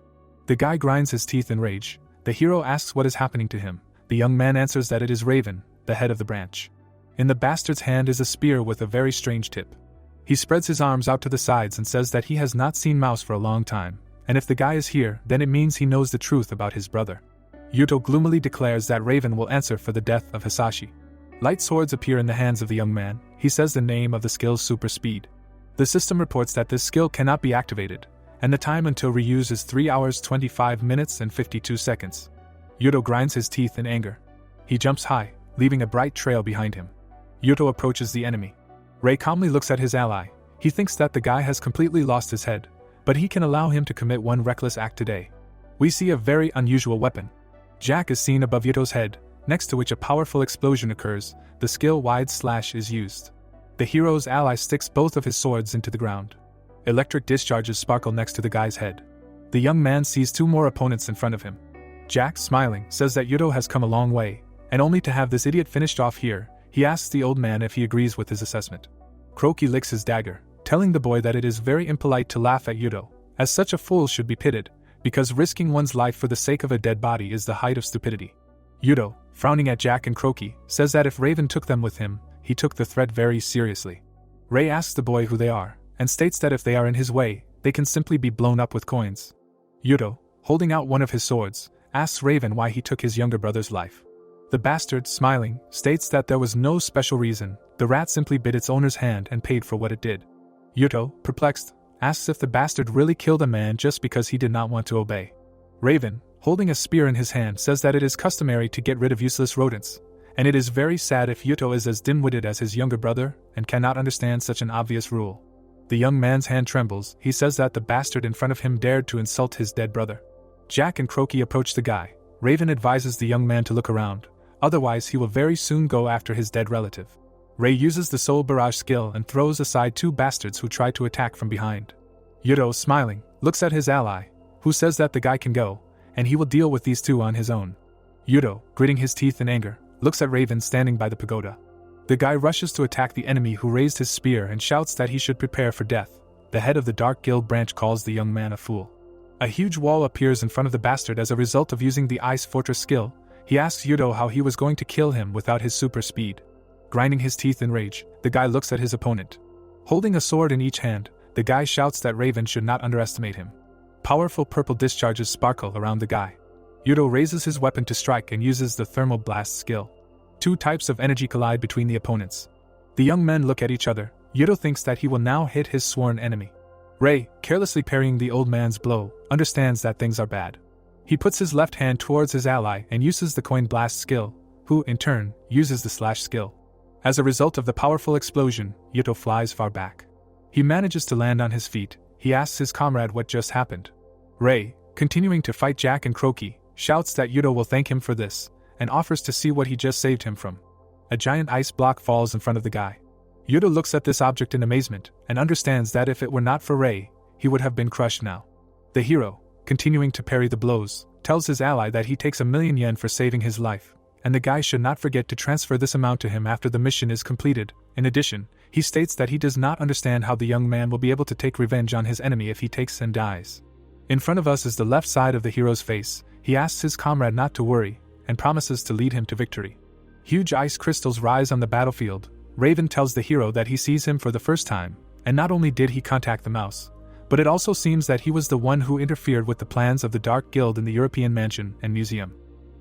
The guy grinds his teeth in rage. The hero asks what is happening to him. The young man answers that it is Raven, the head of the branch. In the bastard's hand is a spear with a very strange tip. He spreads his arms out to the sides and says that he has not seen Mouse for a long time, and if the guy is here, then it means he knows the truth about his brother. Yuto gloomily declares that Raven will answer for the death of Hisashi. Light swords appear in the hands of the young man. He says the name of the skill Super Speed. The system reports that this skill cannot be activated, and the time until reuse is 3 hours 25 minutes and 52 seconds. Yuto grinds his teeth in anger. He jumps high, leaving a bright trail behind him. Yuto approaches the enemy. Rei calmly looks at his ally. He thinks that the guy has completely lost his head, but he can allow him to commit one reckless act today. We see a very unusual weapon. Jack is seen above Yuto's head, next to which a powerful explosion occurs. The skill Wide Slash is used. The hero's ally sticks both of his swords into the ground. Electric discharges sparkle next to the guy's head. The young man sees two more opponents in front of him. Jack, smiling, says that Yuto has come a long way, and only to have this idiot finished off here. He asks the old man if he agrees with his assessment. Croaky licks his dagger, telling the boy that it is very impolite to laugh at Yuto, as such a fool should be pitted, because risking one's life for the sake of a dead body is the height of stupidity. Yuto, frowning at Jack and Croaky, says that if Raven took them with him, he took the threat very seriously. Rei asks the boy who they are, and states that if they are in his way, they can simply be blown up with coins. Yuto, holding out one of his swords, asks Raven why he took his younger brother's life. The bastard, smiling, states that there was no special reason. The rat simply bit its owner's hand and paid for what it did. Yuto, perplexed, asks if the bastard really killed a man just because he did not want to obey. Raven, holding a spear in his hand, says that it is customary to get rid of useless rodents, and it is very sad if Yuto is as dim-witted as his younger brother and cannot understand such an obvious rule. The young man's hand trembles. He says that the bastard in front of him dared to insult his dead brother. Jack and Croaky approach the guy. Raven advises the young man to look around, otherwise he will very soon go after his dead relative. Rei uses the Soul Barrage skill and throws aside two bastards who try to attack from behind. Yuto, smiling, looks at his ally, who says that the guy can go, and he will deal with these two on his own. Yuto, gritting his teeth in anger, looks at Raven standing by the pagoda. The guy rushes to attack the enemy who raised his spear and shouts that he should prepare for death. The head of the Dark Guild branch calls the young man a fool. A huge wall appears in front of the bastard as a result of using the Ice Fortress skill. He asks Yuto how he was going to kill him without his super speed. Grinding his teeth in rage, the guy looks at his opponent. Holding a sword in each hand, the guy shouts that Raven should not underestimate him. Powerful purple discharges sparkle around the guy. Yuto raises his weapon to strike and uses the thermal blast skill. Two types of energy collide between the opponents. The young men look at each other. Yuto thinks that he will now hit his sworn enemy. Rei, carelessly parrying the old man's blow, understands that things are bad. He puts his left hand towards his ally and uses the coin blast skill, who, in turn, uses the slash skill. As a result of the powerful explosion, Yuto flies far back. He manages to land on his feet. He asks his comrade what just happened. Rei, continuing to fight Jack and Croaky, shouts that Yuto will thank him for this, and offers to see what he just saved him from. A giant ice block falls in front of the guy. Yuto looks at this object in amazement, and understands that if it were not for Rei, he would have been crushed now. The hero, continuing to parry the blows, tells his ally that he takes 1,000,000 yen for saving his life, and the guy should not forget to transfer this amount to him after the mission is completed. In addition, he states that he does not understand how the young man will be able to take revenge on his enemy if he takes and dies. In front of us is the left side of the hero's face. He asks his comrade not to worry, and promises to lead him to victory. Huge ice crystals rise on the battlefield. Raven tells the hero that he sees him for the first time, and not only did he contact the mouse, but it also seems that he was the one who interfered with the plans of the Dark Guild in the European mansion and museum.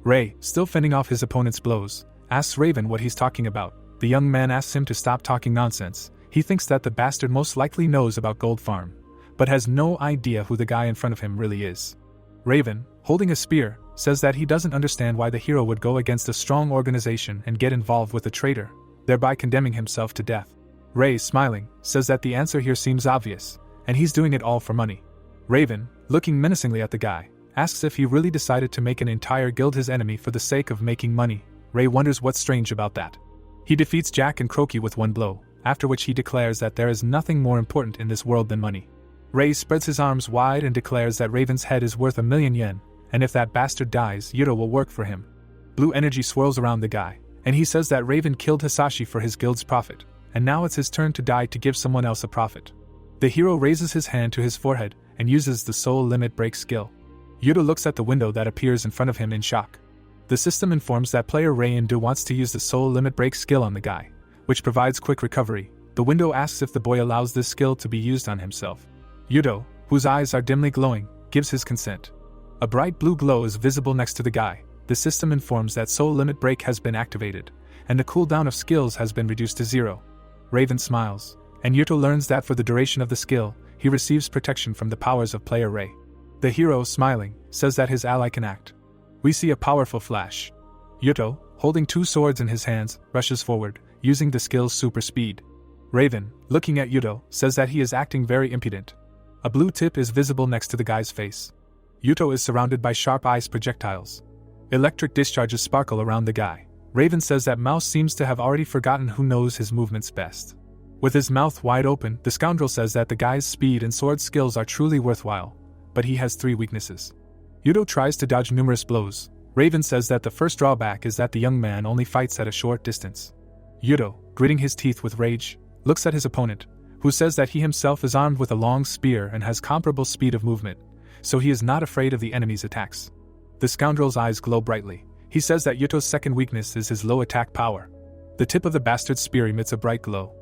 Rei, still fending off his opponent's blows, asks Raven what he's talking about. The young man asks him to stop talking nonsense. He thinks that the bastard most likely knows about Gold Farm, but has no idea who the guy in front of him really is. Raven, holding a spear, says that he doesn't understand why the hero would go against a strong organization and get involved with a traitor, thereby condemning himself to death. Rei, smiling, says that the answer here seems obvious, and he's doing it all for money. Raven, looking menacingly at the guy, asks if he really decided to make an entire guild his enemy for the sake of making money. Rei wonders what's strange about that. He defeats Jack and Croaky with one blow, after which he declares that there is nothing more important in this world than money. Rei spreads his arms wide and declares that Raven's head is worth 1,000,000 yen, and if that bastard dies, Yuto will work for him. Blue energy swirls around the guy, and he says that Raven killed Hisashi for his guild's profit, and now it's his turn to die to give someone else a profit. The hero raises his hand to his forehead and uses the soul limit break skill. Yuto looks at the window that appears in front of him in shock. The system informs that player Rei Indu wants to use the soul limit break skill on the guy, which provides quick recovery. The window asks if the boy allows this skill to be used on himself. Yuto, whose eyes are dimly glowing, gives his consent. A bright blue glow is visible next to the guy. The system informs that soul limit break has been activated, and the cooldown of skills has been reduced to 0. Raven smiles, and Yuto learns that for the duration of the skill, he receives protection from the powers of player Rei. The hero, smiling, says that his ally can act. We see a powerful flash. Yuto, holding two swords in his hands, rushes forward, using the skill's super speed. Raven, looking at Yuto, says that he is acting very impudent. A blue tip is visible next to the guy's face. Yuto is surrounded by sharp ice projectiles. Electric discharges sparkle around the guy. Raven says that Mouse seems to have already forgotten who knows his movements best. With his mouth wide open, the scoundrel says that the guy's speed and sword skills are truly worthwhile, but he has 3 weaknesses. Yuto tries to dodge numerous blows. Raven says that the first drawback is that the young man only fights at a short distance. Yuto, gritting his teeth with rage, looks at his opponent, who says that he himself is armed with a long spear and has comparable speed of movement, so he is not afraid of the enemy's attacks. The scoundrel's eyes glow brightly. He says that Yuto's second weakness is his low attack power. The tip of the bastard's spear emits a bright glow.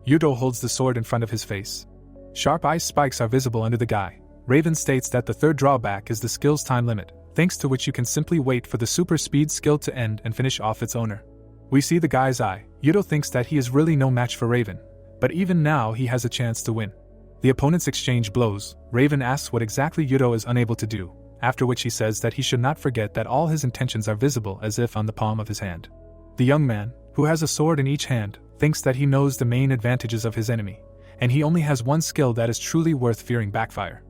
Yuto holds the sword in front of his face. Sharp ice spikes are visible under the guy. Raven states that the third drawback is the skill's time limit, thanks to which you can simply wait for the super speed skill to end and finish off its owner. We see the guy's eye. Yuto thinks that he is really no match for Raven, but even now he has a chance to win. The opponents exchange blows. Raven asks what exactly Yuto is unable to do, after which he says that he should not forget that all his intentions are visible as if on the palm of his hand. The young man, who has a sword in each hand, thinks that he knows the main advantages of his enemy, and he only has one skill that is truly worth fearing backfire.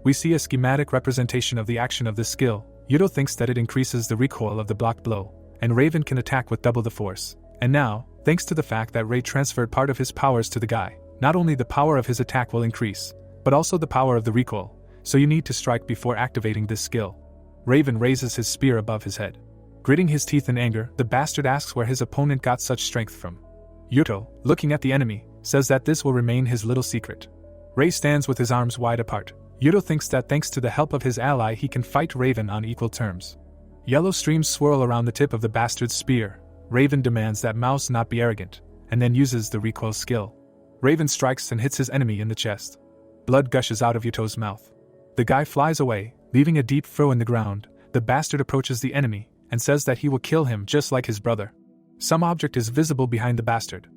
We see a schematic representation of the action of this skill. Yuto thinks that it increases the recoil of the blocked blow, and Raven can attack with double the force. And now, thanks to the fact that Rei transferred part of his powers to the guy, not only the power of his attack will increase, but also the power of the recoil, so you need to strike before activating this skill. Raven raises his spear above his head. Gritting his teeth in anger, the bastard asks where his opponent got such strength from. Yuto, looking at the enemy, says that this will remain his little secret. Rei stands with his arms wide apart. Yuto thinks that thanks to the help of his ally he can fight Raven on equal terms. Yellow streams swirl around the tip of the bastard's spear. Raven demands that Mouse not be arrogant, and then uses the recoil skill. Raven strikes and hits his enemy in the chest. Blood gushes out of Yuto's mouth. The guy flies away, leaving a deep furrow in the ground. The bastard approaches the enemy and says that he will kill him just like his brother. Some object is visible behind the bastard.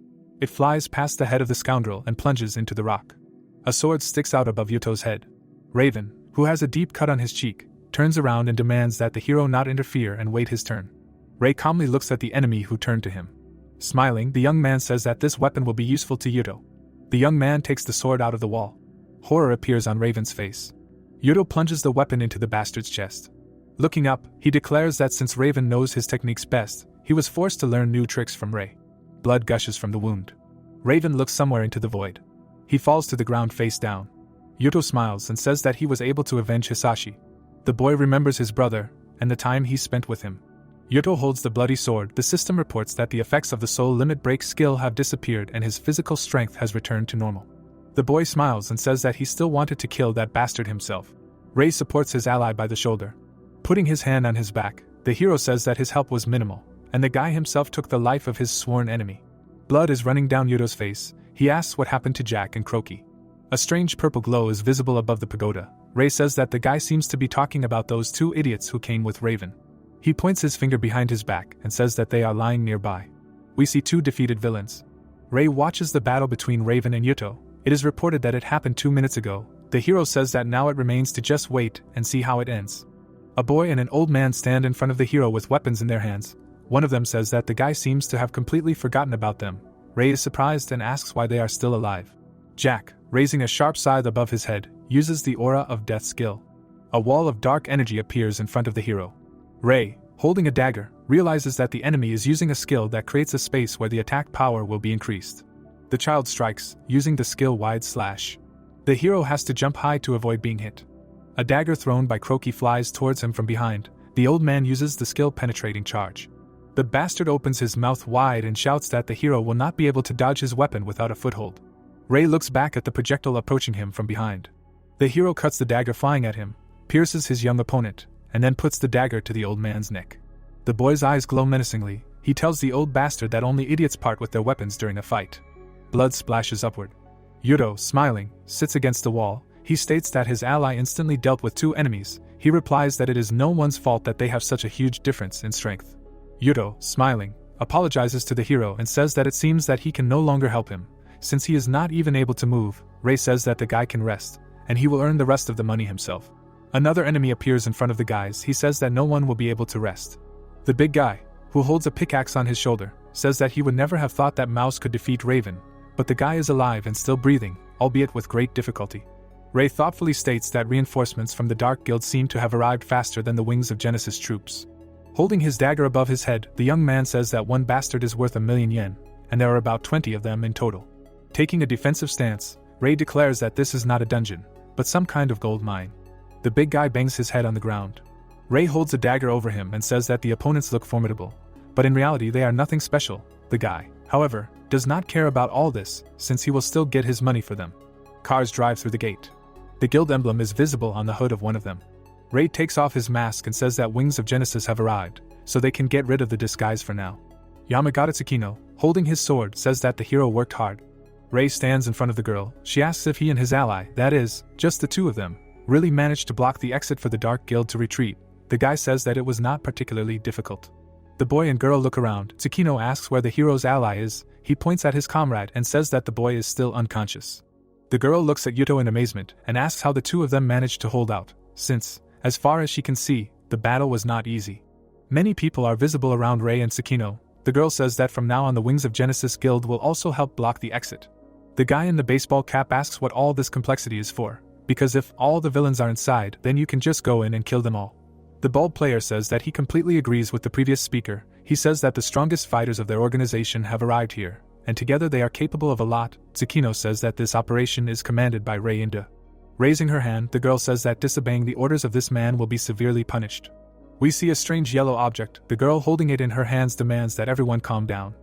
It flies past the head of the scoundrel and plunges into the rock. A sword sticks out above Yuto's head. Raven, who has a deep cut on his cheek, turns around and demands that the hero not interfere and wait his turn. Ray calmly looks at the enemy who turned to him. Smiling, the young man says that this weapon will be useful to Yuto. The young man takes the sword out of the wall. Horror appears on Raven's face. Yuto plunges the weapon into the bastard's chest. Looking up, he declares that since Raven knows his techniques best, he was forced to learn new tricks from Ray. Blood gushes from the wound. Raven looks somewhere into the void. He falls to the ground face down. Yuto smiles and says that he was able to avenge Hisashi. The boy remembers his brother and the time he spent with him. Yuto holds the bloody sword. The system reports that the effects of the soul limit break skill have disappeared and his physical strength has returned to normal. The boy smiles and says that he still wanted to kill that bastard himself. Ray supports his ally by the shoulder. Putting his hand on his back, the hero says that his help was minimal, and the guy himself took the life of his sworn enemy. Blood is running down Yuto's face. He asks what happened to Jack and Croaky. A strange purple glow is visible above the pagoda. Ray says that the guy seems to be talking about those two idiots who came with Raven. He points his finger behind his back and says that they are lying nearby. We see two defeated villains. Ray watches the battle between Raven and Yuto. It is reported that it happened 2 minutes ago. The hero says that now it remains to just wait and see how it ends. A boy and an old man stand in front of the hero with weapons in their hands. One of them says that the guy seems to have completely forgotten about them. Ray is surprised and asks why they are still alive. Jack, raising a sharp scythe above his head, uses the aura of death skill. A wall of dark energy appears in front of the hero. Ray, holding a dagger, realizes that the enemy is using a skill that creates a space where the attack power will be increased. The child strikes, using the skill wide slash. The hero has to jump high to avoid being hit. A dagger thrown by Croaky flies towards him from behind. The old man uses the skill penetrating charge. The bastard opens his mouth wide and shouts that the hero will not be able to dodge his weapon without a foothold. Ray looks back at the projectile approaching him from behind. The hero cuts the dagger flying at him, pierces his young opponent, and then puts the dagger to the old man's neck. The boy's eyes glow menacingly. He tells the old bastard that only idiots part with their weapons during a fight. Blood splashes upward. Yuto, smiling, sits against the wall. He states that his ally instantly dealt with two enemies. He replies that it is no one's fault that they have such a huge difference in strength. Yuto, smiling, apologizes to the hero and says that it seems that he can no longer help him. Since he is not even able to move, Ray says that the guy can rest, and he will earn the rest of the money himself. Another enemy appears in front of the guys. He says that no one will be able to rest. The big guy, who holds a pickaxe on his shoulder, says that he would never have thought that Mouse could defeat Raven, but the guy is alive and still breathing, albeit with great difficulty. Ray thoughtfully states that reinforcements from the Dark Guild seem to have arrived faster than the Wings of Genesis troops. Holding his dagger above his head, the young man says that one bastard is worth 1,000,000 yen, and there are about 20 of them in total. Taking a defensive stance, Ray declares that this is not a dungeon, but some kind of gold mine. The big guy bangs his head on the ground. Ray holds a dagger over him and says that the opponents look formidable, but in reality they are nothing special. The guy, however, does not care about all this, since he will still get his money for them. Cars drive through the gate. The guild emblem is visible on the hood of one of them. Ray takes off his mask and says that Wings of Genesis have arrived, so they can get rid of the disguise for now. Yamagata Tsukino, holding his sword, says that the hero worked hard. Ray stands in front of the girl. She asks if he and his ally, that is, just the two of them, really managed to block the exit for the Dark Guild to retreat. The guy says that it was not particularly difficult. The boy and girl look around. Tsukino asks where the hero's ally is. He points at his comrade and says that the boy is still unconscious. The girl looks at Yuto in amazement and asks how the two of them managed to hold out, since, as far as she can see, the battle was not easy. Many people are visible around Ray and Tsukino. The girl says that from now on the Wings of Genesis Guild will also help block the exit. The guy in the baseball cap asks what all this complexity is for, because if all the villains are inside, then you can just go in and kill them all. The bald player says that he completely agrees with the previous speaker. He says that the strongest fighters of their organization have arrived here, and together they are capable of a lot. Tsukino says that this operation is commanded by Ray Inda. Raising her hand, the girl says that disobeying the orders of this man will be severely punished. We see a strange yellow object. The girl holding it in her hands demands that everyone calm down.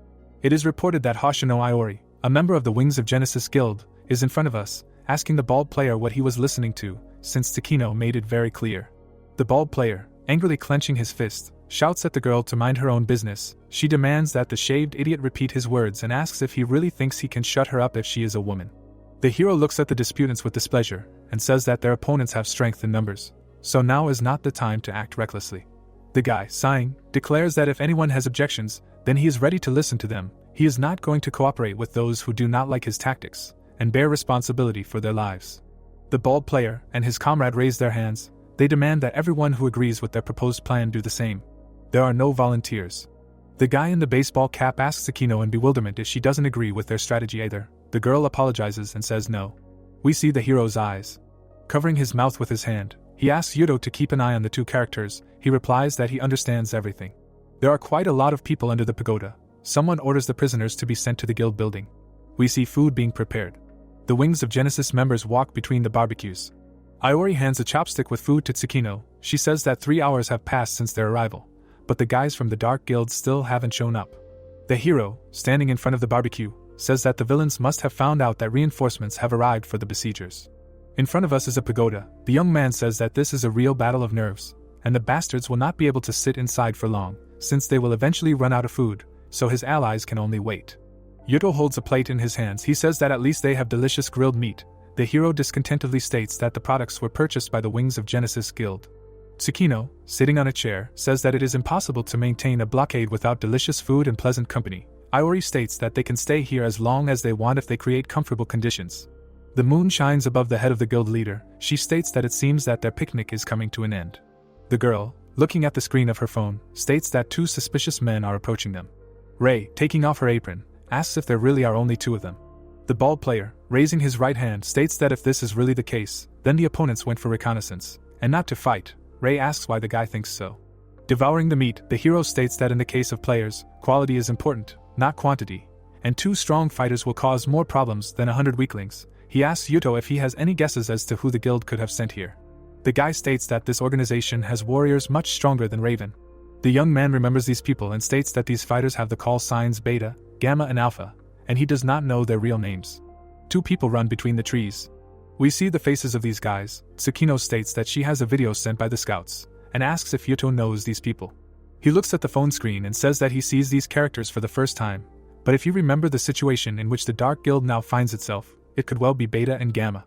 It is reported that Hoshino Iori, a member of the Wings of Genesis Guild, is in front of us, asking the bald player what he was listening to, since Tsukino made it very clear. The bald player, angrily clenching his fist, shouts at the girl to mind her own business. She demands that the shaved idiot repeat his words and asks if he really thinks he can shut her up if she is a woman. The hero looks at the disputants with displeasure and says that their opponents have strength in numbers, so now is not the time to act recklessly. The guy, sighing, declares that if anyone has objections, then he is ready to listen to them. He is not going to cooperate with those who do not like his tactics and bear responsibility for their lives. The bald player and his comrade raise their hands. They demand that everyone who agrees with their proposed plan do the same. There are no volunteers. The guy in the baseball cap asks Tsukino in bewilderment if she doesn't agree with their strategy either. The girl apologizes and says no. We see the hero's eyes. Covering his mouth with his hand, he asks Yuto to keep an eye on the two characters. He replies that he understands everything. There are quite a lot of people under the pagoda. Someone orders the prisoners to be sent to the guild building. We see food being prepared. The Wings of Genesis members walk between the barbecues. Iori hands a chopstick with food to Tsukino. She says that 3 hours have passed since their arrival, but the guys from the Dark Guild still haven't shown up. The hero, standing in front of the barbecue, says that the villains must have found out that reinforcements have arrived for the besiegers. In front of us is a pagoda. The young man says that this is a real battle of nerves, and the bastards will not be able to sit inside for long, since they will eventually run out of food, so his allies can only wait. Yuto holds a plate in his hands. He says that at least they have delicious grilled meat. The hero discontentedly states that the products were purchased by the Wings of Genesis Guild. Tsukino, sitting on a chair, says that it is impossible to maintain a blockade without delicious food and pleasant company. Iori states that they can stay here as long as they want if they create comfortable conditions. The moon shines above the head of the guild leader. She states that it seems that their picnic is coming to an end. The girl, looking at the screen of her phone, states that 2 suspicious men are approaching them. Rei, taking off her apron, asks if there really are only 2 of them. The bald player, raising his right hand, states that if this is really the case, then the opponents went for reconnaissance, and not to fight. Rei asks why the guy thinks so. Devouring the meat, the hero states that in the case of players, quality is important, not quantity, and 2 strong fighters will cause more problems than 100 weaklings. He asks Yuto if he has any guesses as to who the guild could have sent here. The guy states that this organization has warriors much stronger than Raven. The young man remembers these people and states that these fighters have the call signs Beta, Gamma and Alpha, and he does not know their real names. 2 people run between the trees. We see the faces of these guys. Tsukino states that she has a video sent by the scouts, and asks if Yuto knows these people. He looks at the phone screen and says that he sees these characters for the first time, but if you remember the situation in which the Dark Guild now finds itself, it could well be Beta and Gamma.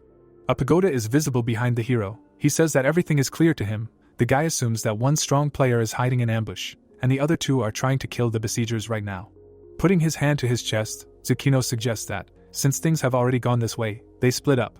A pagoda is visible behind the hero. He says that everything is clear to him. The guy assumes that one strong player is hiding in ambush, and the other 2 are trying to kill the besiegers right now. Putting his hand to his chest, Tsukino suggests that, since things have already gone this way, they split up.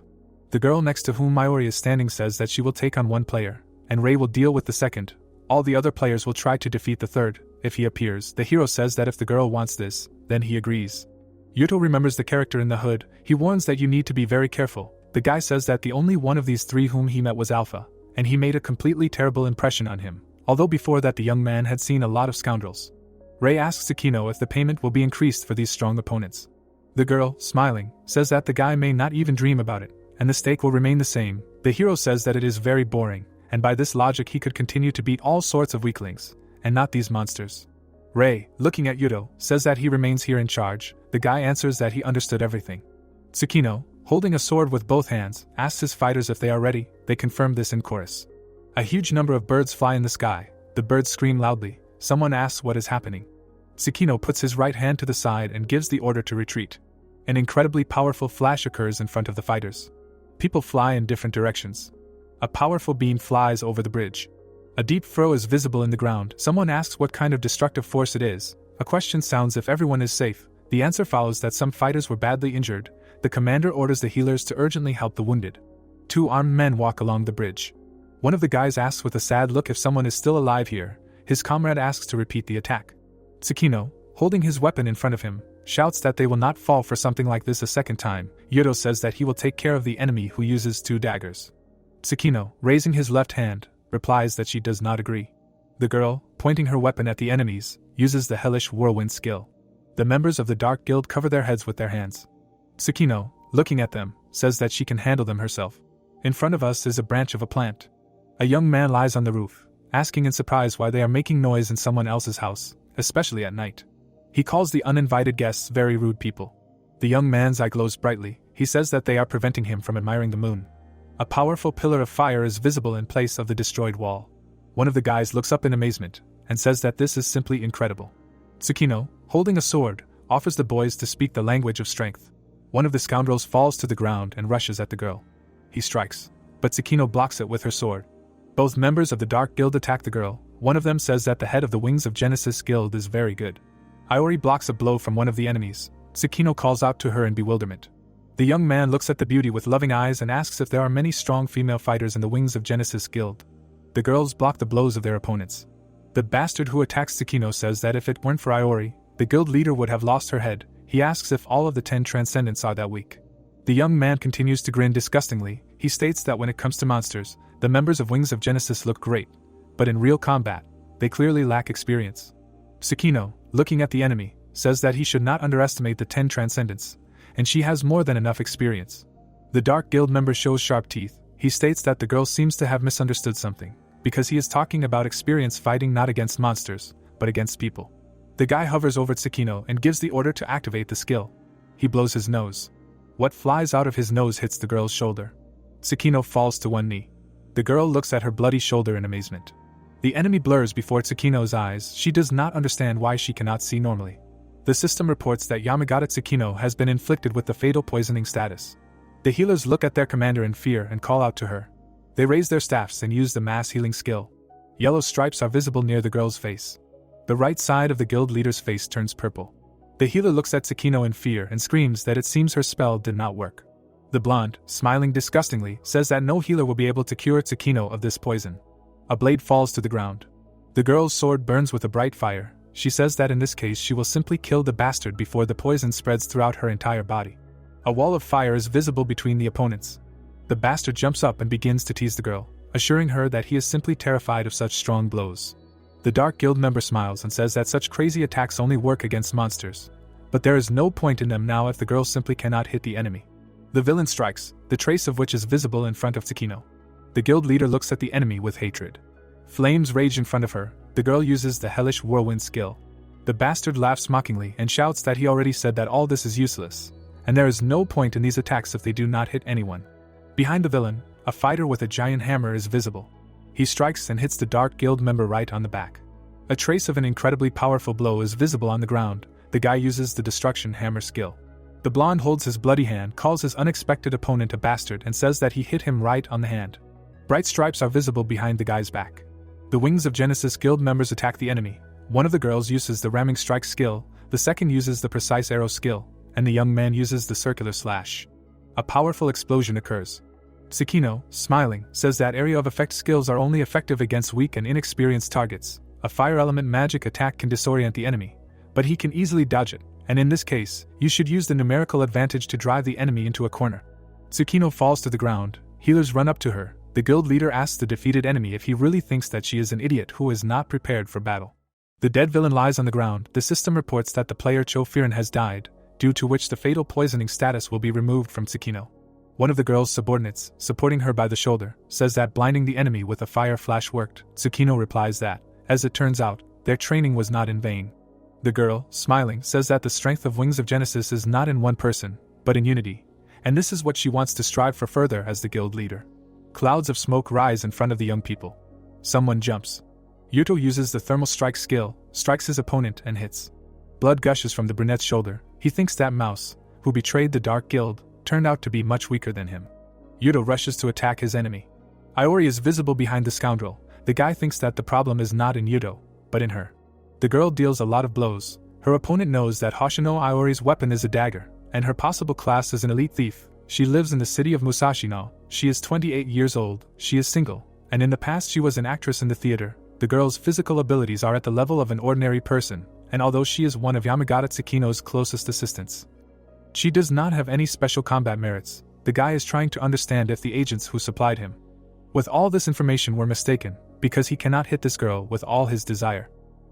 The girl next to whom Iori is standing says that she will take on 1 player, and Rei will deal with the second. All the other players will try to defeat the third, if he appears. The hero says that if the girl wants this, then he agrees. Yuto remembers the character in the hood. He warns that you need to be very careful. The guy says that the only one of these 3 whom he met was Alpha, and he made a completely terrible impression on him, although before that the young man had seen a lot of scoundrels. Rei asks Tsukino if the payment will be increased for these strong opponents. The girl, smiling, says that the guy may not even dream about it, and the stake will remain the same. The hero says that it is very boring, and by this logic he could continue to beat all sorts of weaklings, and not these monsters. Rei, looking at Yuto, says that he remains here in charge. The guy answers that he understood everything. Tsukino, holding a sword with both hands, asks his fighters if they are ready. They confirm this in chorus. A huge number of birds fly in the sky. The birds scream loudly. Someone asks what is happening. Tsukino puts his right hand to the side and gives the order to retreat. An incredibly powerful flash occurs in front of the fighters. People fly in different directions. A powerful beam flies over the bridge. A deep furrow is visible in the ground. Someone asks what kind of destructive force it is. A question sounds if everyone is safe. The answer follows that some fighters were badly injured. The commander orders the healers to urgently help the wounded. 2 armed men walk along the bridge. One of the guys asks with a sad look if someone is still alive here. His comrade asks to repeat the attack. Tsukino, holding his weapon in front of him, shouts that they will not fall for something like this a second time. Yuto says that he will take care of the enemy who uses 2 daggers. Tsukino, raising his left hand, replies that she does not agree. The girl, pointing her weapon at the enemies, uses the hellish whirlwind skill. The members of the Dark Guild cover their heads with their hands. Tsukino, looking at them, says that she can handle them herself. In front of us is a branch of a plant. A young man lies on the roof, asking in surprise why they are making noise in someone else's house, especially at night. He calls the uninvited guests very rude people. The young man's eye glows brightly. He says that they are preventing him from admiring the moon. A powerful pillar of fire is visible in place of the destroyed wall. One of the guys looks up in amazement and says that this is simply incredible. Tsukino, holding a sword, offers the boys to speak the language of strength. One of the scoundrels falls to the ground and rushes at the girl. He strikes, but Tsukino blocks it with her sword. Both members of the Dark Guild attack the girl. One of them says that the head of the Wings of Genesis Guild is very good. Iori blocks a blow from one of the enemies. Tsukino calls out to her in bewilderment. The young man looks at the beauty with loving eyes and asks if there are many strong female fighters in the Wings of Genesis Guild. The girls block the blows of their opponents. The bastard who attacks Tsukino says that if it weren't for Iori, the guild leader would have lost her head. He asks if all of the 10 transcendents are that weak. The young man continues to grin disgustingly. He states that when it comes to monsters, the members of Wings of Genesis look great, but in real combat, they clearly lack experience. Tsukino, looking at the enemy, says that he should not underestimate the 10 transcendents, and she has more than enough experience. The Dark Guild member shows sharp teeth. He states that the girl seems to have misunderstood something, because he is talking about experience fighting not against monsters, but against people. The guy hovers over Tsukino and gives the order to activate the skill. He blows his nose. What flies out of his nose hits the girl's shoulder. Tsukino falls to one knee. The girl looks at her bloody shoulder in amazement. The enemy blurs before Tsukino's eyes. She does not understand why she cannot see normally. The system reports that Yamagata Tsukino has been inflicted with the fatal poisoning status. The healers look at their commander in fear and call out to her. They raise their staffs and use the mass healing skill. Yellow stripes are visible near the girl's face. The right side of the guild leader's face turns purple. The healer looks at Tsukino in fear and screams that it seems her spell did not work. The blonde, smiling disgustingly, says that no healer will be able to cure Tsukino of this poison. A blade falls to the ground. The girl's sword burns with a bright fire. She says that in this case she will simply kill the bastard before the poison spreads throughout her entire body. A wall of fire is visible between the opponents. The bastard jumps up and begins to tease the girl, assuring her that he is simply terrified of such strong blows. The Dark Guild member smiles and says that such crazy attacks only work against monsters, but there is no point in them now if the girl simply cannot hit the enemy. The villain strikes, the trace of which is visible in front of Tsukino. The guild leader looks at the enemy with hatred. Flames rage in front of her. The girl uses the hellish whirlwind skill. The bastard laughs mockingly and shouts that he already said that all this is useless, and there is no point in these attacks if they do not hit anyone. Behind the villain, a fighter with a giant hammer is visible. He strikes and hits the Dark Guild member right on the back. A trace of an incredibly powerful blow is visible on the ground. The guy uses the destruction hammer skill. The blonde holds his bloody hand, calls his unexpected opponent a bastard, and says that he hit him right on the hand. Bright stripes are visible behind the guy's back. The Wings of Genesis Guild members attack the enemy. One of the girls uses the ramming strike skill, the second uses the precise arrow skill, and the young man uses the circular slash. A powerful explosion occurs. Tsukino, smiling, says that area of effect skills are only effective against weak and inexperienced targets. A fire element magic attack can disorient the enemy, but he can easily dodge it, and in this case, you should use the numerical advantage to drive the enemy into a corner. Tsukino falls to the ground. Healers run up to her. The guild leader asks the defeated enemy if he really thinks that she is an idiot who is not prepared for battle. The dead villain lies on the ground. The system reports that the player Chofirin has died, due to which the fatal poisoning status will be removed from Tsukino. One of the girl's subordinates, supporting her by the shoulder, says that blinding the enemy with a fire flash worked. Tsukino replies that, as it turns out, their training was not in vain. The girl, smiling, says that the strength of Wings of Genesis is not in one person, but in unity, and this is what she wants to strive for further as the guild leader. Clouds of smoke rise in front of the young people. Someone jumps. Yuto uses the thermal strike skill, strikes his opponent and hits. Blood gushes from the brunette's shoulder. He thinks that Mouse, who betrayed the Dark Guild, turned out to be much weaker than him. Yuto rushes to attack his enemy. Iori is visible behind the scoundrel. The guy thinks that the problem is not in Yuto, but in her. The girl deals a lot of blows. Her opponent knows that Hoshino Iori's weapon is a dagger, and her possible class is an elite thief. She lives in the city of Musashino. She is 28 years old, she is single, and in the past she was an actress in the theater. The girl's physical abilities are at the level of an ordinary person, and although she is one of Yamagata Tsukino's closest assistants, she does not have any special combat merits. The guy is trying to understand if the agents who supplied him with all this information were mistaken, because he cannot hit this girl with all his desire.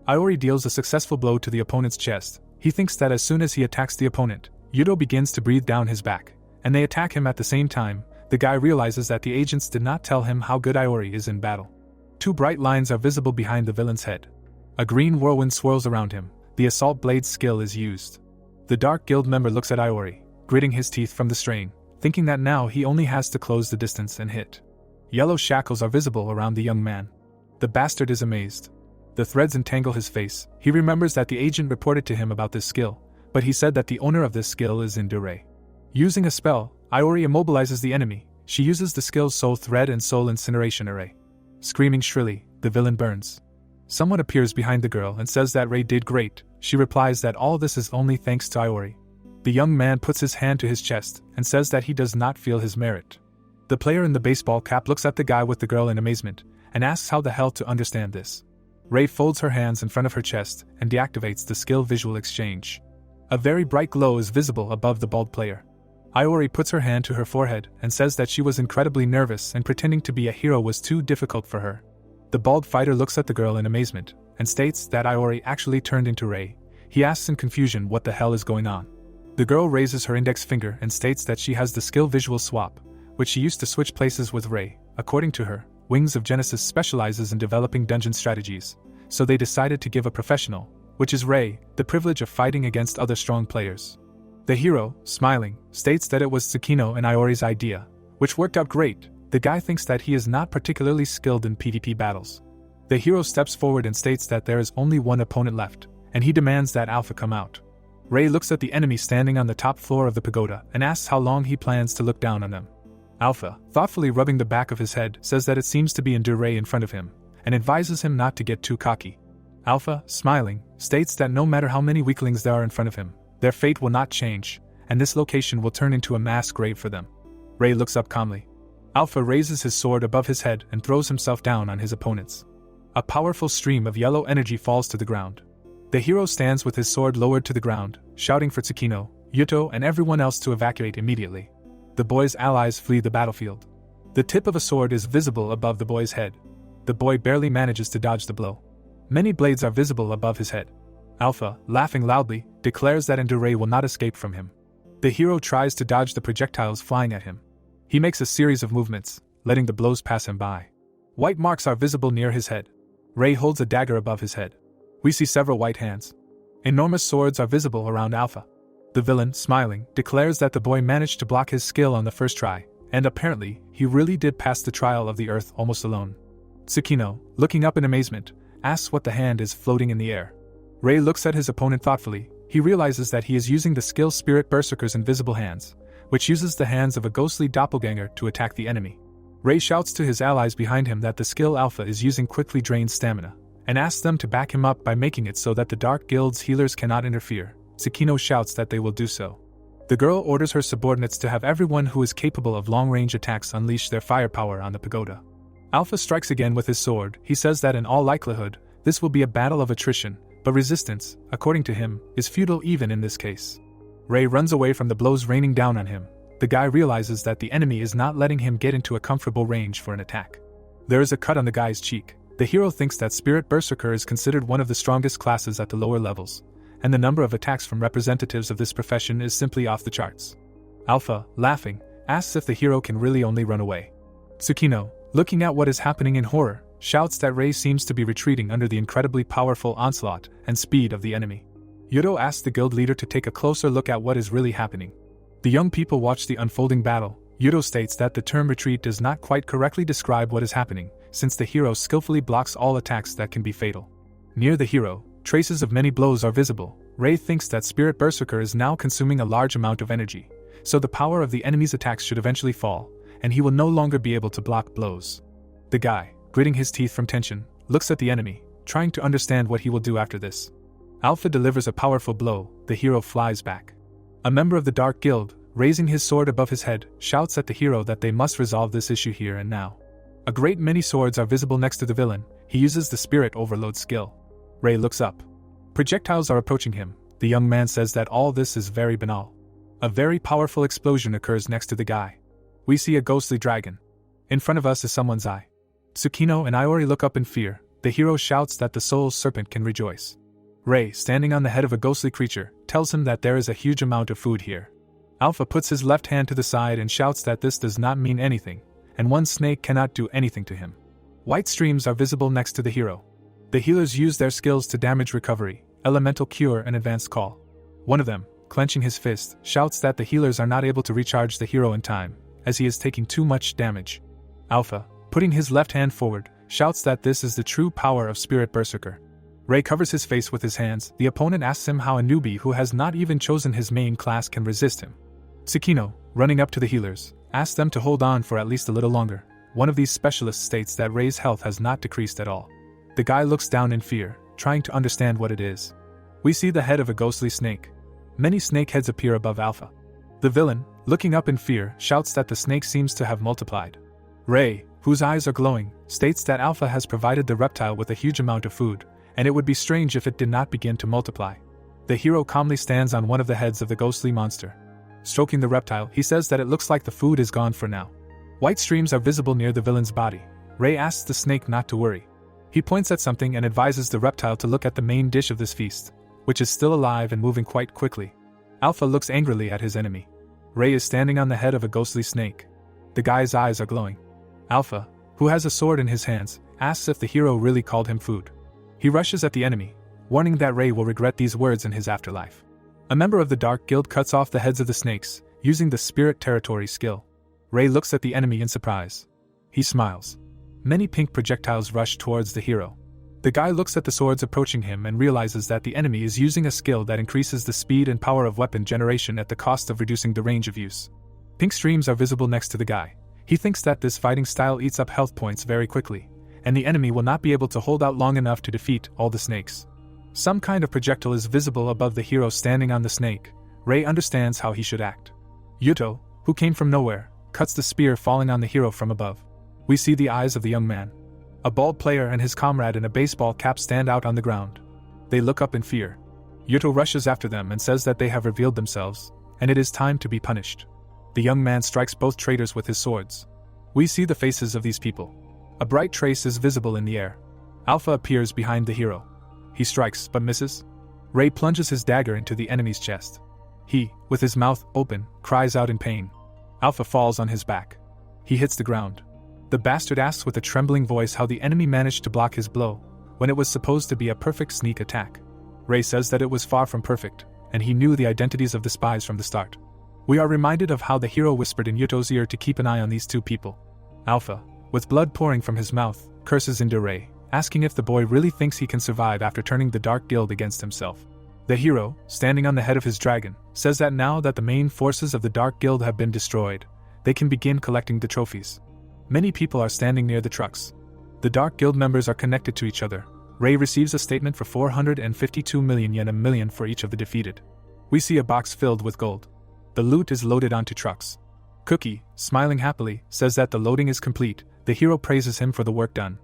Iori deals a successful blow to the opponent's chest. He thinks that as soon as he attacks the opponent, Yuto begins to breathe down his back, and they attack him at the same time. The guy realizes that the agents did not tell him how good Iori is in battle. Two bright lines are visible behind the villain's head. A green whirlwind swirls around him. The assault blade skill is used. The Dark Guild member looks at Iori, gritting his teeth from the strain, thinking that now he only has to close the distance and hit. Yellow shackles are visible around the young man. The bastard is amazed. The threads entangle his face. He remembers that the agent reported to him about this skill, but he said that the owner of this skill is in Dure. Using a spell, Iori immobilizes the enemy. She uses the skills Soul Thread and Soul Incineration Array. Screaming shrilly, the villain burns. Someone appears behind the girl and says that Rei did great. She replies that all this is only thanks to Iori. The young man puts his hand to his chest and says that he does not feel his merit. The player in the baseball cap looks at the guy with the girl in amazement and asks how the hell to understand this. Rei folds her hands in front of her chest and deactivates the skill visual exchange. A very bright glow is visible above the bald player. Iori puts her hand to her forehead and says that she was incredibly nervous and pretending to be a hero was too difficult for her. The bald fighter looks at the girl in amazement and states that Iori actually turned into Rei. He asks in confusion what the hell is going on. The girl raises her index finger and states that she has the skill visual swap, which she used to switch places with Rei. According to her, Wings of Genesis specializes in developing dungeon strategies, so they decided to give a professional, which is Rei, the privilege of fighting against other strong players. The hero, smiling, states that it was Tsukino and Iori's idea, which worked out great. The guy thinks that he is not particularly skilled in PvP battles. The hero steps forward and states that there is only one opponent left, and he demands that Alpha come out. Rei looks at the enemy standing on the top floor of the pagoda and asks how long he plans to look down on them. Alpha, thoughtfully rubbing the back of his head, says that it seems to be Endure Rei in front of him, and advises him not to get too cocky. Alpha, smiling, states that no matter how many weaklings there are in front of him, their fate will not change, and this location will turn into a mass grave for them. Rei looks up calmly. Alpha raises his sword above his head and throws himself down on his opponents. A powerful stream of yellow energy falls to the ground. The hero stands with his sword lowered to the ground, shouting for Tsukino, Yuto and everyone else to evacuate immediately. The boy's allies flee the battlefield. The tip of a sword is visible above the boy's head. The boy barely manages to dodge the blow. Many blades are visible above his head. Alpha, laughing loudly, declares that Endure Rei will not escape from him. The hero tries to dodge the projectiles flying at him. He makes a series of movements, letting the blows pass him by. White marks are visible near his head. Rei holds a dagger above his head. We see several white hands. Enormous swords are visible around Alpha. The villain, smiling, declares that the boy managed to block his skill on the first try, and apparently, he really did pass the trial of the earth almost alone. Tsukino, looking up in amazement, asks what the hand is floating in the air. Rei looks at his opponent thoughtfully. He realizes that he is using the skill Spirit Berserker's invisible hands, which uses the hands of a ghostly doppelganger to attack the enemy. Rei shouts to his allies behind him that the skill Alpha is using quickly drains stamina, and asks them to back him up by making it so that the Dark Guild's healers cannot interfere. Tsukino shouts that they will do so. The girl orders her subordinates to have everyone who is capable of long-range attacks unleash their firepower on the pagoda. Alpha strikes again with his sword. He says that in all likelihood, this will be a battle of attrition, but resistance, according to him, is futile even in this case. Rei runs away from the blows raining down on him. The guy realizes that the enemy is not letting him get into a comfortable range for an attack. There is a cut on the guy's cheek. The hero thinks that Spirit Berserker is considered one of the strongest classes at the lower levels, and the number of attacks from representatives of this profession is simply off the charts. Alpha, laughing, asks if the hero can really only run away. Tsukino, looking at what is happening in horror, shouts that Rei seems to be retreating under the incredibly powerful onslaught and speed of the enemy. Yuto asks the guild leader to take a closer look at what is really happening. The young people watch the unfolding battle. Yuto states that the term retreat does not quite correctly describe what is happening, since the hero skillfully blocks all attacks that can be fatal. Near the hero, traces of many blows are visible. Rei thinks that Spirit Berserker is now consuming a large amount of energy, so the power of the enemy's attacks should eventually fall, and he will no longer be able to block blows. The guy, gritting his teeth from tension, looks at the enemy, trying to understand what he will do after this. Alpha delivers a powerful blow. The hero flies back. A member of the Dark Guild, raising his sword above his head, shouts at the hero that they must resolve this issue here and now. A great many swords are visible next to the villain. He uses the Spirit Overload skill. Rei looks up. Projectiles are approaching him. The young man says that all this is very banal. A very powerful explosion occurs next to the guy. We see a ghostly dragon. In front of us is someone's eye. Tsukino and Iori look up in fear. The hero shouts that the soul serpent can rejoice. Rei, standing on the head of a ghostly creature, tells him that there is a huge amount of food here. Alpha puts his left hand to the side and shouts that this does not mean anything, and one snake cannot do anything to him. White streams are visible next to the hero. The healers use their skills to damage recovery, elemental cure and advanced call. One of them, clenching his fist, shouts that the healers are not able to recharge the hero in time, as he is taking too much damage. Alpha, putting his left hand forward, shouts that this is the true power of Spirit Berserker. Rei covers his face with his hands. The opponent asks him how a newbie who has not even chosen his main class can resist him. Tsukino, running up to the healers, asks them to hold on for at least a little longer. One of these specialists states that Rei's health has not decreased at all. The guy looks down in fear, trying to understand what it is. We see the head of a ghostly snake. Many snake heads appear above Alpha. The villain, looking up in fear, shouts that the snake seems to have multiplied. Rei, whose eyes are glowing, states that Alpha has provided the reptile with a huge amount of food, and it would be strange if it did not begin to multiply. The hero calmly stands on one of the heads of the ghostly monster. Stroking the reptile, he says that it looks like the food is gone for now. White streams are visible near the villain's body. Rei asks the snake not to worry. He points at something and advises the reptile to look at the main dish of this feast, which is still alive and moving quite quickly. Alpha looks angrily at his enemy. Rei is standing on the head of a ghostly snake. The guy's eyes are glowing. Alpha, who has a sword in his hands, asks if the hero really called him food. He rushes at the enemy, warning that Rei will regret these words in his afterlife. A member of the Dark Guild cuts off the heads of the snakes, using the Spirit Territory skill. Rei looks at the enemy in surprise. He smiles. Many pink projectiles rush towards the hero. The guy looks at the swords approaching him and realizes that the enemy is using a skill that increases the speed and power of weapon generation at the cost of reducing the range of use. Pink streams are visible next to the guy. He thinks that this fighting style eats up health points very quickly, and the enemy will not be able to hold out long enough to defeat all the snakes. Some kind of projectile is visible above the hero standing on the snake. Rei understands how he should act. Yuto, who came from nowhere, cuts the spear falling on the hero from above. We see the eyes of the young man. A bald player and his comrade in a baseball cap stand out on the ground. They look up in fear. Yuto rushes after them and says that they have revealed themselves, and it is time to be punished. The young man strikes both traitors with his swords. We see the faces of these people. A bright trace is visible in the air. Alpha appears behind the hero. He strikes, but misses. Rei plunges his dagger into the enemy's chest. He, with his mouth open, cries out in pain. Alpha falls on his back. He hits the ground. The bastard asks with a trembling voice how the enemy managed to block his blow, when it was supposed to be a perfect sneak attack. Rei says that it was far from perfect, and he knew the identities of the spies from the start. We are reminded of how the hero whispered in Yuto's ear to keep an eye on these two people. Alpha, with blood pouring from his mouth, curses into Rei, asking if the boy really thinks he can survive after turning the Dark Guild against himself. The hero, standing on the head of his dragon, says that now that the main forces of the Dark Guild have been destroyed, they can begin collecting the trophies. Many people are standing near the trucks. The Dark Guild members are connected to each other. Rei receives a statement for 452 million yen, a million for each of the defeated. We see a box filled with gold. The loot is loaded onto trucks. Cookie, smiling happily, says that the loading is complete. The hero praises him for the work done.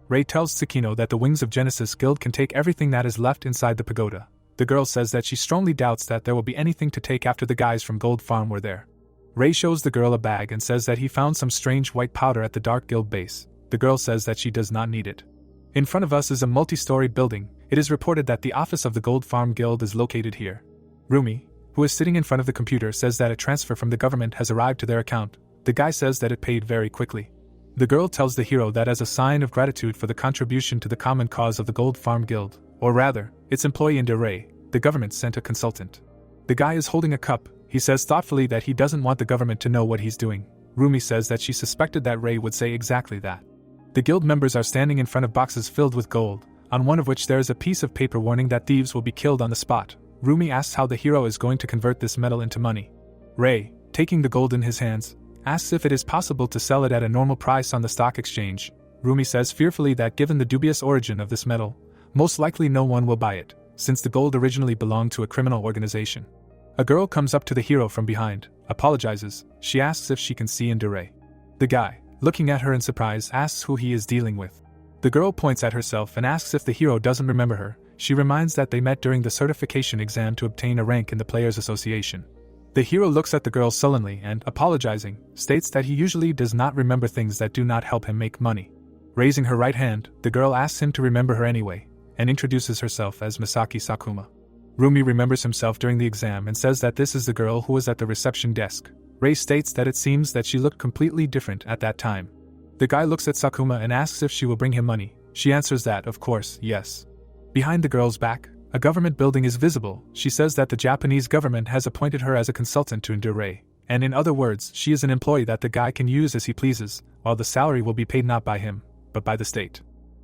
Rei tells Tsukino that the Wings of Genesis Guild can take everything that is left inside the pagoda. The girl says that she strongly doubts that there will be anything to take after the guys from Gold Farm were there. Rei shows the girl a bag and says that he found some strange white powder at the Dark Guild base. The girl says that she does not need it. In front of us is a multi-story building. It is reported that the office of the Gold Farm Guild is located here. Rumi, who is sitting in front of the computer, says that a transfer from the government has arrived to their account. The guy says that it paid very quickly. The girl tells the hero that as a sign of gratitude for the contribution to the common cause of the Gold Farm Guild, or rather, its employee in Rei, the government sent a consultant. The guy is holding a cup. He says thoughtfully that he doesn't want the government to know what he's doing. Rumi says that she suspected that Rei would say exactly that. The guild members are standing in front of boxes filled with gold, on one of which there is a piece of paper warning that thieves will be killed on the spot. Rumi asks how the hero is going to convert this metal into money. Rei, taking the gold in his hands, asks if it is possible to sell it at a normal price on the stock exchange. Rumi says fearfully that given the dubious origin of this metal, most likely no one will buy it, since the gold originally belonged to a criminal organization. A girl comes up to the hero from behind, apologizes. She asks if she can see Rei. The guy, looking at her in surprise, asks who he is dealing with. The girl points at herself and asks if the hero doesn't remember her. She reminds that they met during the certification exam to obtain a rank in the Players Association. The hero looks at the girl sullenly and, apologizing, states that he usually does not remember things that do not help him make money. Raising her right hand, the girl asks him to remember her anyway, and introduces herself as Misaki Sakuma. Rumi remembers himself during the exam and says that this is the girl who was at the reception desk. Rei states that it seems that she looked completely different at that time. The guy looks at Sakuma and asks if she will bring him money. She answers that, of course, yes. Behind the girl's back, a government building is visible. She says that the Japanese government has appointed her as a consultant to Rei, and in other words, she is an employee that the guy can use as he pleases, while the salary will be paid not by him, but by the state.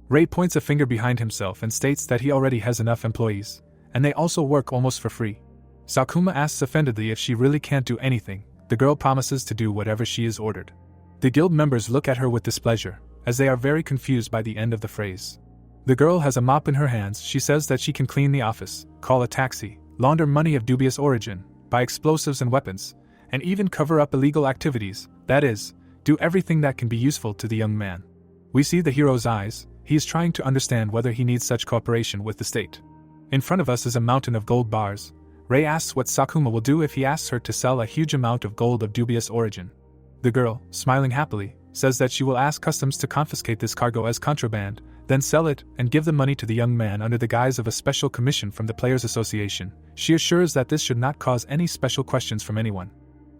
Rei points a finger behind himself and states that he already has enough employees, and they also work almost for free. Sakuma asks offendedly if she really can't do anything. The girl promises to do whatever she is ordered. The guild members look at her with displeasure, as they are very confused by the end of the phrase. The girl has a mop in her hands. She says that she can clean the office, call a taxi, launder money of dubious origin, buy explosives and weapons, and even cover up illegal activities, that is, do everything that can be useful to the young man. We see the hero's eyes. He is trying to understand whether he needs such cooperation with the state. In front of us is a mountain of gold bars. Rei asks what Sakuma will do if he asks her to sell a huge amount of gold of dubious origin. The girl, smiling happily, says that she will ask customs to confiscate this cargo as contraband, then sell it and give the money to the young man under the guise of a special commission from the Players Association. She assures that this should not cause any special questions from anyone.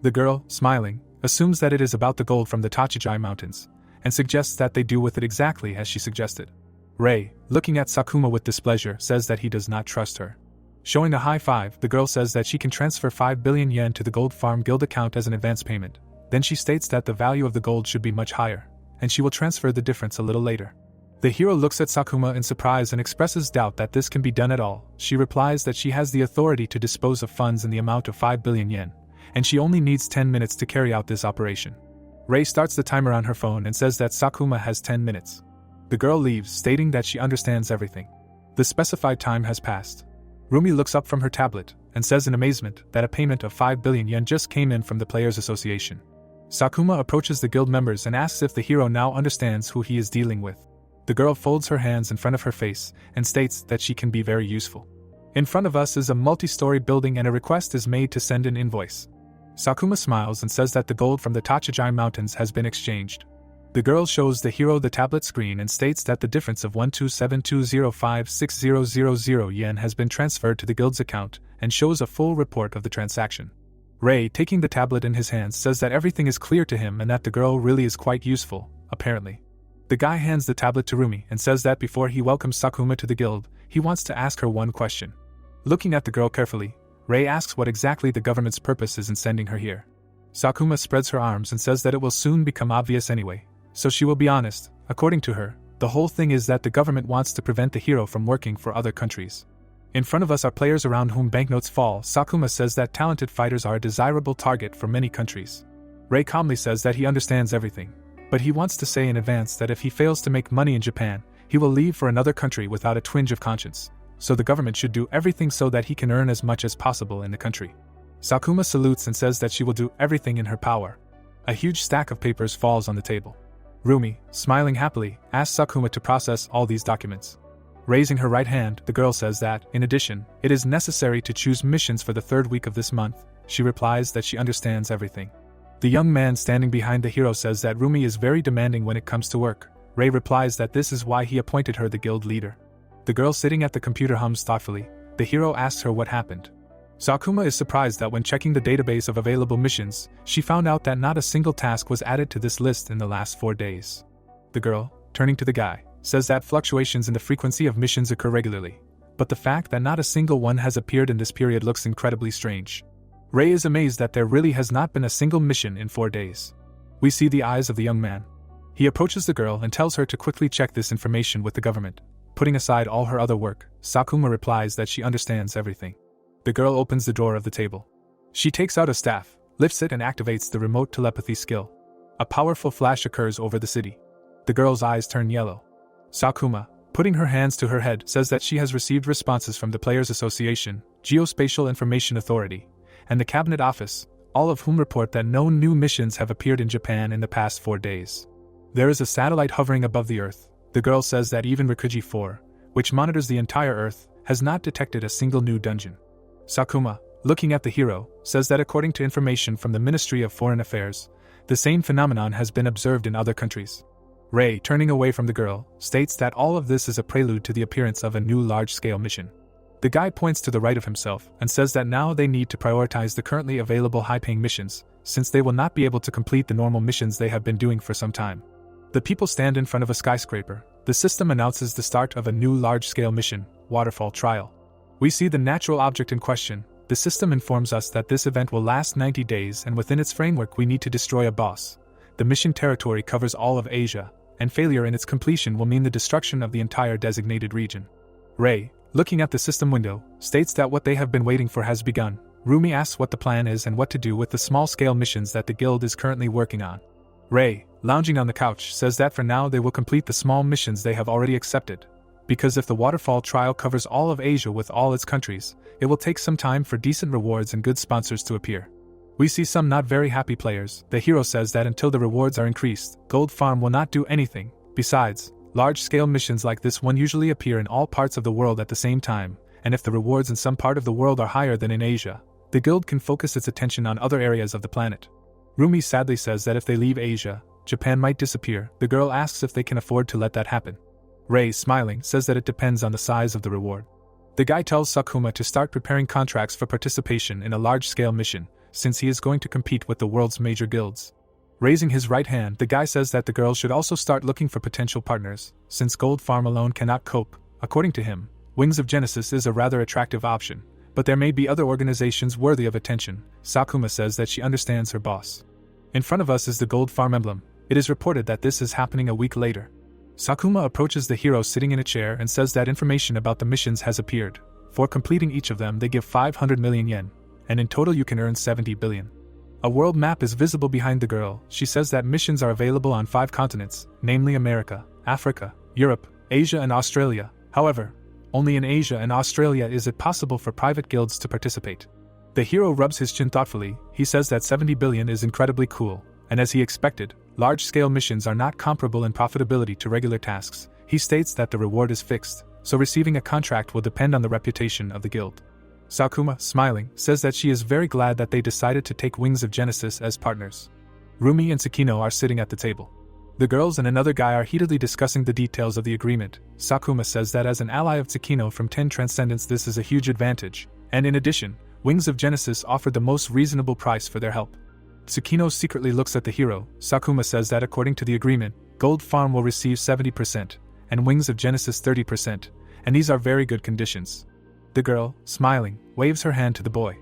The girl, smiling, assumes that it is about the gold from the Tachijai Mountains, and suggests that they do with it exactly as she suggested. Rei, looking at Sakuma with displeasure, says that he does not trust her. Showing a high five, the girl says that she can transfer 5 billion yen to the Gold Farm Guild account as an advance payment. Then she states that the value of the gold should be much higher, and she will transfer the difference a little later. The hero looks at Sakuma in surprise and expresses doubt that this can be done at all. She replies that she has the authority to dispose of funds in the amount of 5 billion yen, and she only needs 10 minutes to carry out this operation. Rei starts the timer on her phone and says that Sakuma has 10 minutes. The girl leaves, stating that she understands everything. The specified time has passed. Rumi looks up from her tablet and says in amazement that a payment of 5 billion yen just came in from the Players Association. Sakuma approaches the guild members and asks if the hero now understands who he is dealing with. The girl folds her hands in front of her face and states that she can be very useful. In front of us is a multi-story building and a request is made to send an invoice. Sakuma smiles and says that the gold from the Tachijai Mountains has been exchanged. The girl shows the hero the tablet screen and states that the difference of 127205600 yen has been transferred to the guild's account and shows a full report of the transaction. Rei, taking the tablet in his hands, says that everything is clear to him and that the girl really is quite useful, apparently. The guy hands the tablet to Rumi and says that before he welcomes Sakuma to the guild, he wants to ask her one question. Looking at the girl carefully, Rei asks what exactly the government's purpose is in sending her here. Sakuma spreads her arms and says that it will soon become obvious anyway, so she will be honest. According to her, the whole thing is that the government wants to prevent the hero from working for other countries. In front of us are players around whom banknotes fall. Sakuma says that talented fighters are a desirable target for many countries. Rei calmly says that he understands everything, but he wants to say in advance that if he fails to make money in Japan, he will leave for another country without a twinge of conscience, so the government should do everything so that he can earn as much as possible in the country. Sakuma salutes and says that she will do everything in her power. A huge stack of papers falls on the table. Rumi, smiling happily, asks Sakuma to process all these documents. Raising her right hand, the girl says that, in addition, it is necessary to choose missions for the 3rd week of this month. She replies that she understands everything. The young man standing behind the hero says that Rumi is very demanding when it comes to work. Rei replies that this is why he appointed her the guild leader. The girl sitting at the computer hums thoughtfully. The hero asks her what happened. Sakuma is surprised that when checking the database of available missions, she found out that not a single task was added to this list in the last 4 days. The girl, turning to the guy, says that fluctuations in the frequency of missions occur regularly, but the fact that not a single one has appeared in this period looks incredibly strange. Rei is amazed that there really has not been a single mission in 4 days. We see the eyes of the young man. He approaches the girl and tells her to quickly check this information with the government. Putting aside all her other work, Sakuma replies that she understands everything. The girl opens the drawer of the table. She takes out a staff, lifts it and activates the remote telepathy skill. A powerful flash occurs over the city. The girl's eyes turn yellow. Sakuma, putting her hands to her head, says that she has received responses from the Players Association, Geospatial Information Authority, and the Cabinet Office, all of whom report that no new missions have appeared in Japan in the past 4 days. There is a satellite hovering above the Earth. The girl says that even Rikuji 4, which monitors the entire Earth, has not detected a single new dungeon. Sakuma, looking at the hero, says that according to information from the Ministry of Foreign Affairs, the same phenomenon has been observed in other countries. Rei, turning away from the girl, states that all of this is a prelude to the appearance of a new large-scale mission. The guy points to the right of himself and says that now they need to prioritize the currently available high-paying missions, since they will not be able to complete the normal missions they have been doing for some time. The people stand in front of a skyscraper. The system announces the start of a new large-scale mission, Waterfall Trial. We see the natural object in question. The system informs us that this event will last 90 days and within its framework we need to destroy a boss. The mission territory covers all of Asia, and failure in its completion will mean the destruction of the entire designated region. Rei, looking at the system window, states that what they have been waiting for has begun. Rumi asks what the plan is and what to do with the small-scale missions that the guild is currently working on. Ray, lounging on the couch, says that for now they will complete the small missions they have already accepted. Because if the waterfall trial covers all of Asia with all its countries, it will take some time for decent rewards and good sponsors to appear. We see some not very happy players. The hero says that until the rewards are increased, Gold Farm will not do anything. Besides, large-scale missions like this one usually appear in all parts of the world at the same time, and if the rewards in some part of the world are higher than in Asia, the guild can focus its attention on other areas of the planet. Rumi sadly says that if they leave Asia, Japan might disappear. The girl asks if they can afford to let that happen. Ray, smiling, says that it depends on the size of the reward. The guy tells Sakuma to start preparing contracts for participation in a large-scale mission, since he is going to compete with the world's major guilds. Raising his right hand, the guy says that the girl should also start looking for potential partners, since Gold Farm alone cannot cope. According to him, Wings of Genesis is a rather attractive option, but there may be other organizations worthy of attention. Sakuma says that she understands her boss. In front of us is the Gold Farm emblem. It is reported that this is happening a week later. Sakuma approaches the hero sitting in a chair and says that information about the missions has appeared. For completing each of them they give 500 million yen, and in total you can earn 70 billion. A world map is visible behind the girl. She says that missions are available on 5 continents, namely America, Africa, Europe, Asia and Australia. However, only in Asia and Australia is it possible for private guilds to participate. The hero rubs his chin thoughtfully. He says that 70 billion is incredibly cool, and as he expected, large-scale missions are not comparable in profitability to regular tasks. He states that the reward is fixed, so receiving a contract will depend on the reputation of the guild. Sakuma, smiling, says that she is very glad that they decided to take Wings of Genesis as partners. Rumi and Tsukino are sitting at the table. The girls and another guy are heatedly discussing the details of the agreement. Sakuma says that as an ally of Tsukino from 10 Transcendence this is a huge advantage, and in addition, Wings of Genesis offered the most reasonable price for their help. Tsukino secretly looks at the hero. Sakuma says that according to the agreement, Gold Farm will receive 70%, and Wings of Genesis 30%, and these are very good conditions. The girl, smiling, waves her hand to the boy.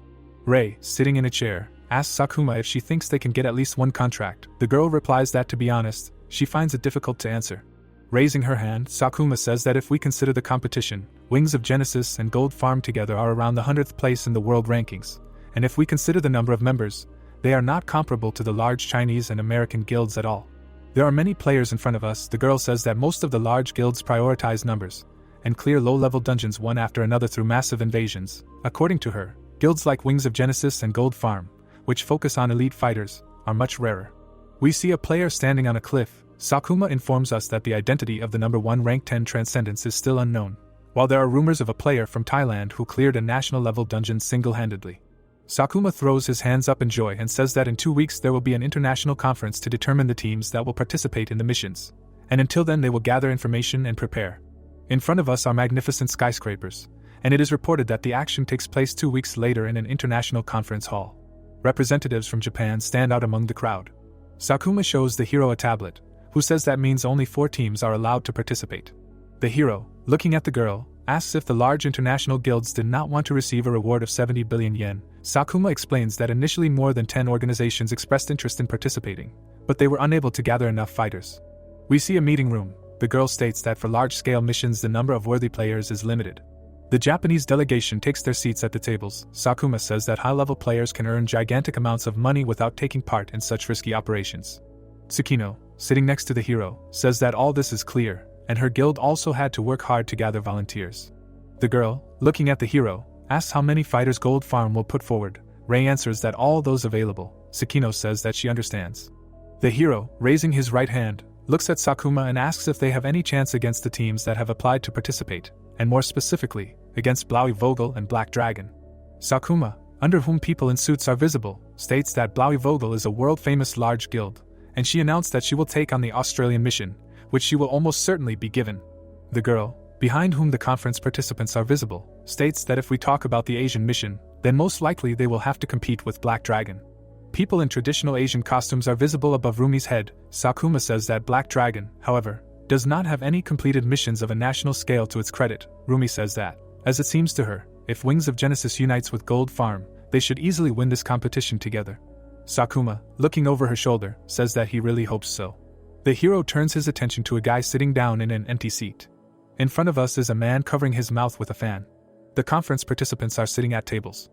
Ray, sitting in a chair, asks Sakuma if she thinks they can get at least one contract. The girl replies that to be honest, she finds it difficult to answer. Raising her hand, Sakuma says that if we consider the competition, Wings of Genesis and Gold Farm together are around the 100th place in the world rankings, and if we consider the number of members, they are not comparable to the large Chinese and American guilds at all. There are many players in front of us. The girl says that most of the large guilds prioritize numbers, and clear low-level dungeons one after another through massive invasions. According to her, guilds like Wings of Genesis and Gold Farm, which focus on elite fighters, are much rarer. We see a player standing on a cliff. Sakuma informs us that the identity of the number 1 rank 10 Transcendence is still unknown, while there are rumors of a player from Thailand who cleared a national-level dungeon single-handedly. Sakuma throws his hands up in joy and says that in 2 weeks there will be an international conference to determine the teams that will participate in the missions, and until then they will gather information and prepare. In front of us are magnificent skyscrapers, and it is reported that the action takes place 2 weeks later in an international conference hall. Representatives from Japan stand out among the crowd. Sakuma shows the hero a tablet, who says that means only 4 teams are allowed to participate. The hero, looking at the girl, asks if the large international guilds did not want to receive a reward of 70 billion yen. Sakuma explains that initially more than 10 organizations expressed interest in participating, but they were unable to gather enough fighters. We see a meeting room. The girl states that for large-scale missions the number of worthy players is limited. The Japanese delegation takes their seats at the tables. Sakuma says that high-level players can earn gigantic amounts of money without taking part in such risky operations. Tsukino, sitting next to the hero, says that all this is clear, and her guild also had to work hard to gather volunteers. The girl, looking at the hero, asks how many fighters Gold Farm will put forward. Ray answers that all those available. Tsukino says that she understands. The hero, raising his right hand, looks at Sakuma and asks if they have any chance against the teams that have applied to participate, and more specifically, against Blaui Vogel and Black Dragon. Sakuma, under whom people in suits are visible, states that Blaui Vogel is a world-famous large guild, and she announced that she will take on the Australian mission, which she will almost certainly be given. The girl, behind whom the conference participants are visible, states that if we talk about the Asian mission, then most likely they will have to compete with Black Dragon. People in traditional Asian costumes are visible above Rumi's head. Sakuma says that Black Dragon, however, does not have any completed missions of a national scale to its credit. Rumi says that, as it seems to her, if Wings of Genesis unites with Gold Farm, they should easily win this competition together. Sakuma, looking over her shoulder, says that he really hopes so. The hero turns his attention to a guy sitting down in an empty seat. In front of us is a man covering his mouth with a fan. The conference participants are sitting at tables.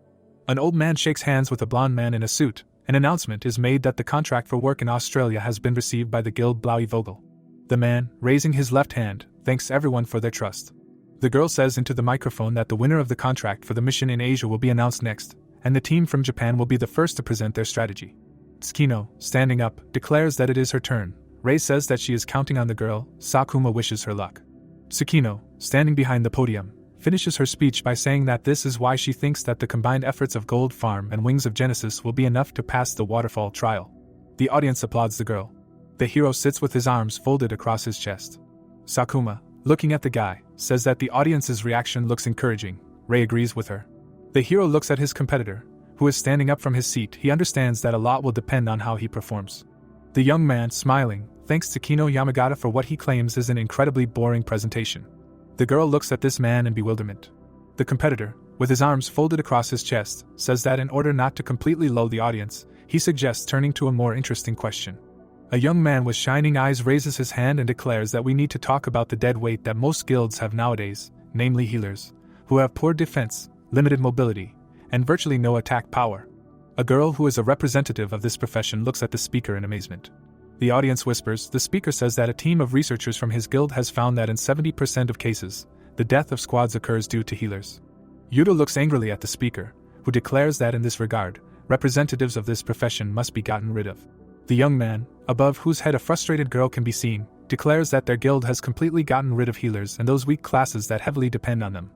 An old man shakes hands with a blond man in a suit. An announcement is made that the contract for work in Australia has been received by the guild Blaui Vogel. The man, raising his left hand, thanks everyone for their trust. The girl says into the microphone that the winner of the contract for the mission in Asia will be announced next, and the team from Japan will be the first to present their strategy. Tsukino, standing up, declares that it is her turn. Rei says that she is counting on the girl. Sakuma wishes her luck. Tsukino, standing behind the podium, finishes her speech by saying that this is why she thinks that the combined efforts of Gold Farm and Wings of Genesis will be enough to pass the waterfall trial. The audience applauds the girl. The hero sits with his arms folded across his chest. Sakuma, looking at the guy, says that the audience's reaction looks encouraging. Rei agrees with her. The hero looks at his competitor, who is standing up from his seat. He understands that a lot will depend on how he performs. The young man, smiling, thanks Tsukino Yamagata for what he claims is an incredibly boring presentation. The girl looks at this man in bewilderment. The competitor, with his arms folded across his chest, says that in order not to completely lull the audience, he suggests turning to a more interesting question. A young man with shining eyes raises his hand and declares that we need to talk about the dead weight that most guilds have nowadays, namely healers, who have poor defense, limited mobility, and virtually no attack power. A girl who is a representative of this profession looks at the speaker in amazement. The audience whispers. The speaker says that a team of researchers from his guild has found that in 70% of cases, the death of squads occurs due to healers. Yudo looks angrily at the speaker, who declares that in this regard, representatives of this profession must be gotten rid of. The young man, above whose head a frustrated girl can be seen, declares that their guild has completely gotten rid of healers and those weak classes that heavily depend on them.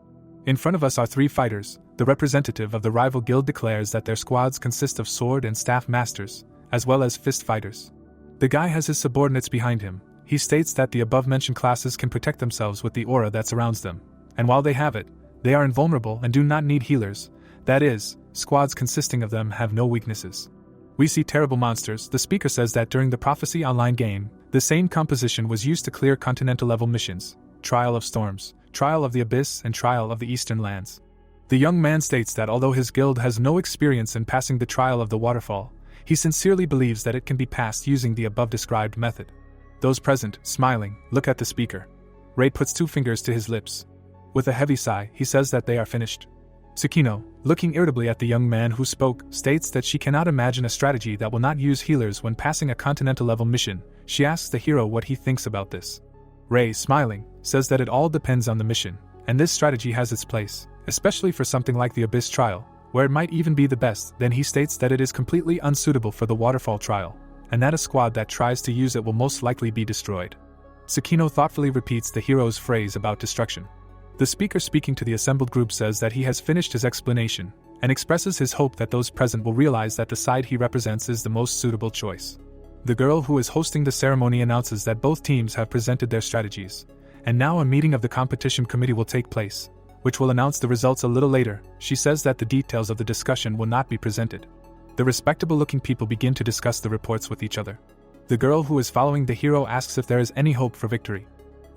In front of us are 3 fighters. The representative of the rival guild declares that their squads consist of sword and staff masters, as well as fist fighters. The guy has his subordinates behind him. He states that the above-mentioned classes can protect themselves with the aura that surrounds them, and while they have it, they are invulnerable and do not need healers. That is, squads consisting of them have no weaknesses. We see terrible monsters. The speaker says that during the Prophecy Online game, the same composition was used to clear continental-level missions, Trial of Storms, Trial of the Abyss, and Trial of the Eastern Lands. The young man states that although his guild has no experience in passing the Trial of the Waterfall, he sincerely believes that it can be passed using the above-described method. Those present, smiling, look at the speaker. Rei puts 2 fingers to his lips. With a heavy sigh, he says that they are finished. Tsukino, looking irritably at the young man who spoke, states that she cannot imagine a strategy that will not use healers when passing a continental-level mission. She asks the hero what he thinks about this. Rei, smiling, says that it all depends on the mission, and this strategy has its place, especially for something like the Abyss Trial, where it might even be the best. Then he states that it is completely unsuitable for the Waterfall Trial, and that a squad that tries to use it will most likely be destroyed. Tsukino thoughtfully repeats the hero's phrase about destruction. The speaker speaking to the assembled group says that he has finished his explanation, and expresses his hope that those present will realize that the side he represents is the most suitable choice. The girl who is hosting the ceremony announces that both teams have presented their strategies, and now a meeting of the competition committee will take place, which will announce the results a little later. She says that the details of the discussion will not be presented. The respectable-looking people begin to discuss the reports with each other. The girl who is following the hero asks if there is any hope for victory.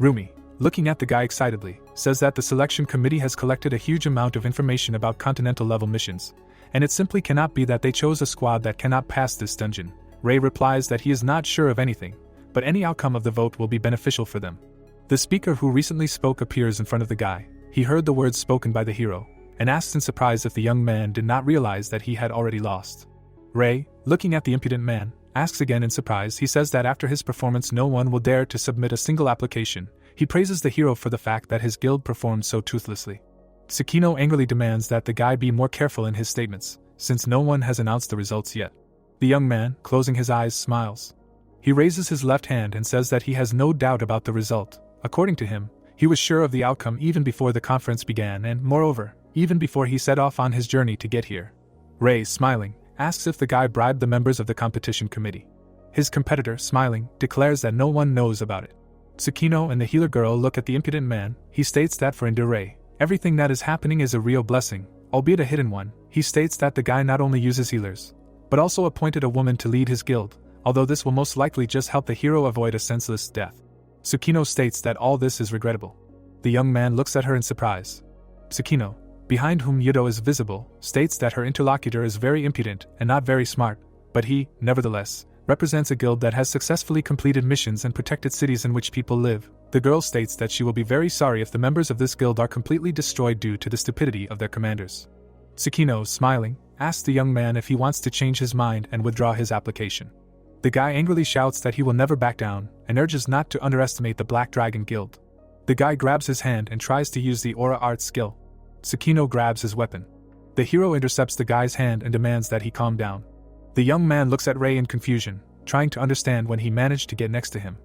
Rumi, looking at the guy excitedly, says that the selection committee has collected a huge amount of information about continental-level missions, and it simply cannot be that they chose a squad that cannot pass this dungeon. Rei replies that he is not sure of anything, but any outcome of the vote will be beneficial for them. The speaker who recently spoke appears in front of the guy. He heard the words spoken by the hero, and asks in surprise if the young man did not realize that he had already lost. Rei, looking at the impudent man, asks again in surprise. He says that after his performance no one will dare to submit a single application. He praises the hero for the fact that his guild performed so toothlessly. Tsukino angrily demands that the guy be more careful in his statements, since no one has announced the results yet. The young man, closing his eyes, smiles. He raises his left hand and says that he has no doubt about the result. According to him, he was sure of the outcome even before the conference began and, moreover, even before he set off on his journey to get here. Rei, smiling, asks if the guy bribed the members of the competition committee. His competitor, smiling, declares that no one knows about it. Tsukino and the healer girl look at the impudent man. He states that for Rei, everything that is happening is a real blessing, albeit a hidden one. He states that the guy not only uses healers, but also appointed a woman to lead his guild, although this will most likely just help the hero avoid a senseless death. Tsukino states that all this is regrettable. The young man looks at her in surprise. Tsukino, behind whom Yudo is visible, states that her interlocutor is very impudent and not very smart, but he, nevertheless, represents a guild that has successfully completed missions and protected cities in which people live. The girl states that she will be very sorry if the members of this guild are completely destroyed due to the stupidity of their commanders. Tsukino, smiling, asks the young man if he wants to change his mind and withdraw his application. The guy angrily shouts that he will never back down and urges not to underestimate the Black Dragon Guild. The guy grabs his hand and tries to use the aura art skill. Tsukino grabs his weapon. The hero intercepts the guy's hand and demands that he calm down. The young man looks at Rei in confusion, trying to understand when he managed to get next to him.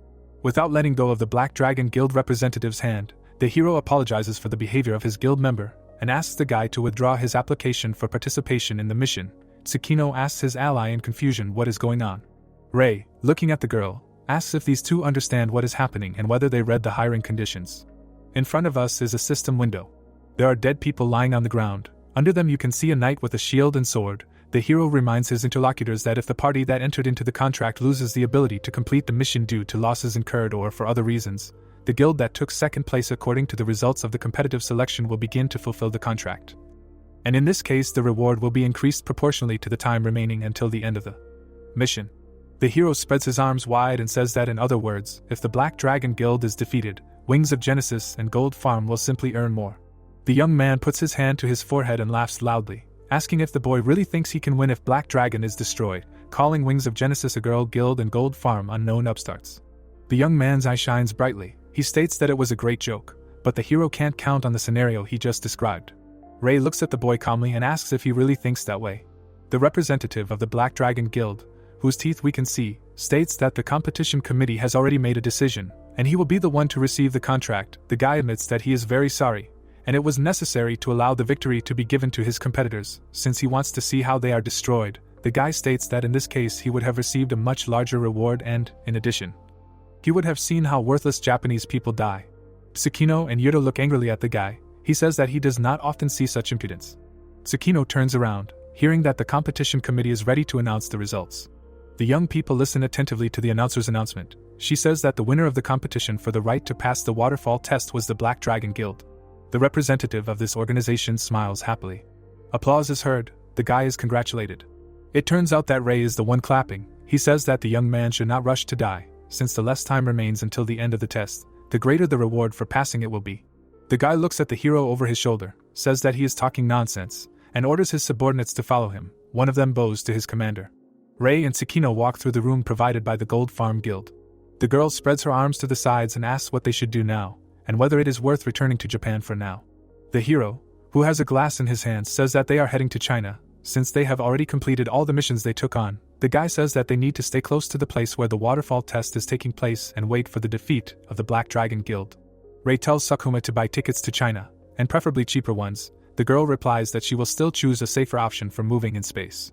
Without letting go of the Black Dragon Guild representative's hand, the hero apologizes for the behavior of his guild member and asks the guy to withdraw his application for participation in the mission. Tsukino asks his ally in confusion what is going on. Rei, looking at the girl, asks if these two understand what is happening and whether they read the hiring conditions. In front of us is a system window. There are dead people lying on the ground. Under them you can see a knight with a shield and sword. The hero reminds his interlocutors that if the party that entered into the contract loses the ability to complete the mission due to losses incurred or for other reasons, the guild that took second place according to the results of the competitive selection will begin to fulfill the contract. And in this case the reward will be increased proportionally to the time remaining until the end of the mission. The hero spreads his arms wide and says that in other words, if the Black Dragon Guild is defeated, Wings of Genesis and Gold Farm will simply earn more. The young man puts his hand to his forehead and laughs loudly, asking if the boy really thinks he can win if Black Dragon is destroyed, calling Wings of Genesis a girl guild and Gold Farm unknown upstarts. The young man's eye shines brightly. He states that it was a great joke, but the hero can't count on the scenario he just described. Rei looks at the boy calmly and asks if he really thinks that way. The representative of the Black Dragon Guild, whose teeth we can see, states that the competition committee has already made a decision, and he will be the one to receive the contract. The guy admits that he is very sorry, and it was necessary to allow the victory to be given to his competitors, since he wants to see how they are destroyed. The guy states that in this case he would have received a much larger reward and, in addition, he would have seen how worthless Japanese people die. Tsukino and Yuto look angrily at the guy. He says that he does not often see such impudence. Tsukino turns around, hearing that the competition committee is ready to announce the results. The young people listen attentively to the announcer's announcement. She says that the winner of the competition for the right to pass the waterfall test was the Black Dragon Guild. The representative of this organization smiles happily. Applause is heard. The guy is congratulated. It turns out that Rei is the one clapping. He says that the young man should not rush to die, since the less time remains until the end of the test, the greater the reward for passing it will be. The guy looks at the hero over his shoulder, says that he is talking nonsense, and orders his subordinates to follow him. One of them bows to his commander. Rei and Tsukino walk through the room provided by the Gold Farm Guild. The girl spreads her arms to the sides and asks what they should do now, and whether it is worth returning to Japan for now. The hero, who has a glass in his hand, says that they are heading to China, since they have already completed all the missions they took on. The guy says that they need to stay close to the place where the waterfall test is taking place and wait for the defeat of the Black Dragon Guild. Rei tells Sakuma to buy tickets to China, and preferably cheaper ones. The girl replies that she will still choose a safer option for moving in space.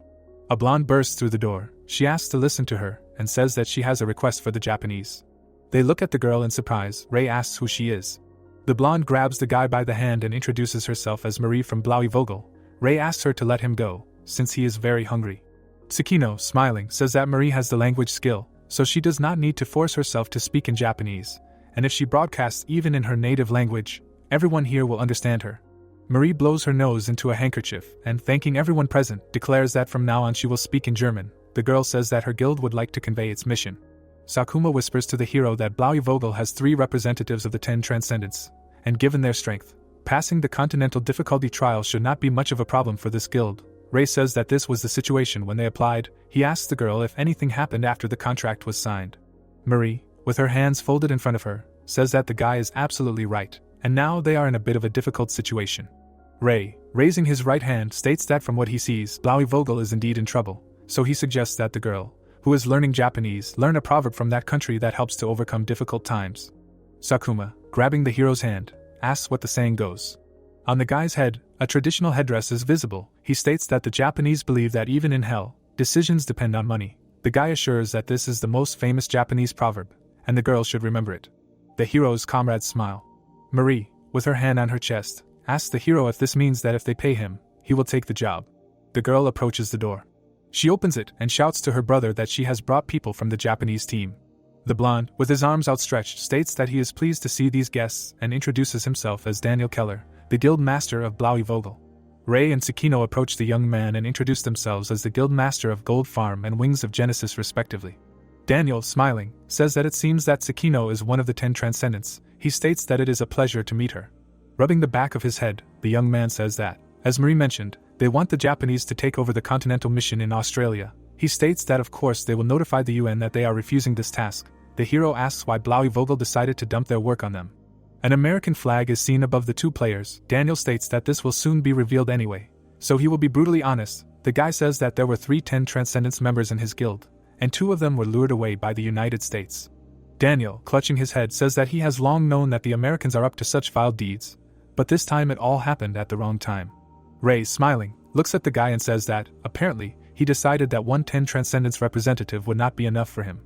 A blonde bursts through the door. She asks to listen to her, and says that she has a request for the Japanese. They look at the girl in surprise. Rei asks who she is. The blonde grabs the guy by the hand and introduces herself as Marie from Blaui Vogel. Rei asks her to let him go, since he is very hungry. Tsukino, smiling, says that Marie has the language skill, so she does not need to force herself to speak in Japanese, and if she broadcasts even in her native language, everyone here will understand her. Marie blows her nose into a handkerchief and, thanking everyone present, declares that from now on she will speak in German. The girl says that her guild would like to convey its mission. Sakuma whispers to the hero that Blaui Vogel has 3 representatives of the 10 Transcendents, and given their strength, passing the continental difficulty trial should not be much of a problem for this guild. Rei says that this was the situation when they applied. He asks the girl if anything happened after the contract was signed. Marie, with her hands folded in front of her, says that the guy is absolutely right, and now they are in a bit of a difficult situation. Rei, raising his right hand, states that from what he sees, Blaui Vogel is indeed in trouble, so he suggests that the girl, who is learning Japanese, learn a proverb from that country that helps to overcome difficult times. Sakuma, grabbing the hero's hand, asks what the saying goes. On the guy's head, a traditional headdress is visible. He states that the Japanese believe that even in hell, decisions depend on money. The guy assures that this is the most famous Japanese proverb, and the girl should remember it. The hero's comrades smile. Marie, with her hand on her chest, asks the hero if this means that if they pay him, he will take the job. The girl approaches the door. She opens it and shouts to her brother that she has brought people from the Japanese team. The blonde, with his arms outstretched, states that he is pleased to see these guests and introduces himself as Daniel Keller, the guild master of Blaui Vogel. Rei and Tsukino approach the young man and introduce themselves as the guild master of Gold Farm and Wings of Genesis respectively. Daniel, smiling, says that it seems that Tsukino is one of the 10 Transcendents. He states that it is a pleasure to meet her. Rubbing the back of his head, the young man says that, as Marie mentioned, They want the Japanese to take over the continental mission in Australia. He states that of course they will notify the UN that they are refusing this task. The hero asks why Blaui Vogel decided to dump their work on them. An American flag is seen above the two players. Daniel states that this will soon be revealed anyway, so he will be brutally honest. The guy says that there were 3 10 Transcendence members in his guild, and 2 of them were lured away by the United States. Daniel, clutching his head, says that he has long known that the Americans are up to such vile deeds, but this time it all happened at the wrong time. Ray, smiling, looks at the guy and says that, apparently, he decided that 1 10 Transcendence representative would not be enough for him.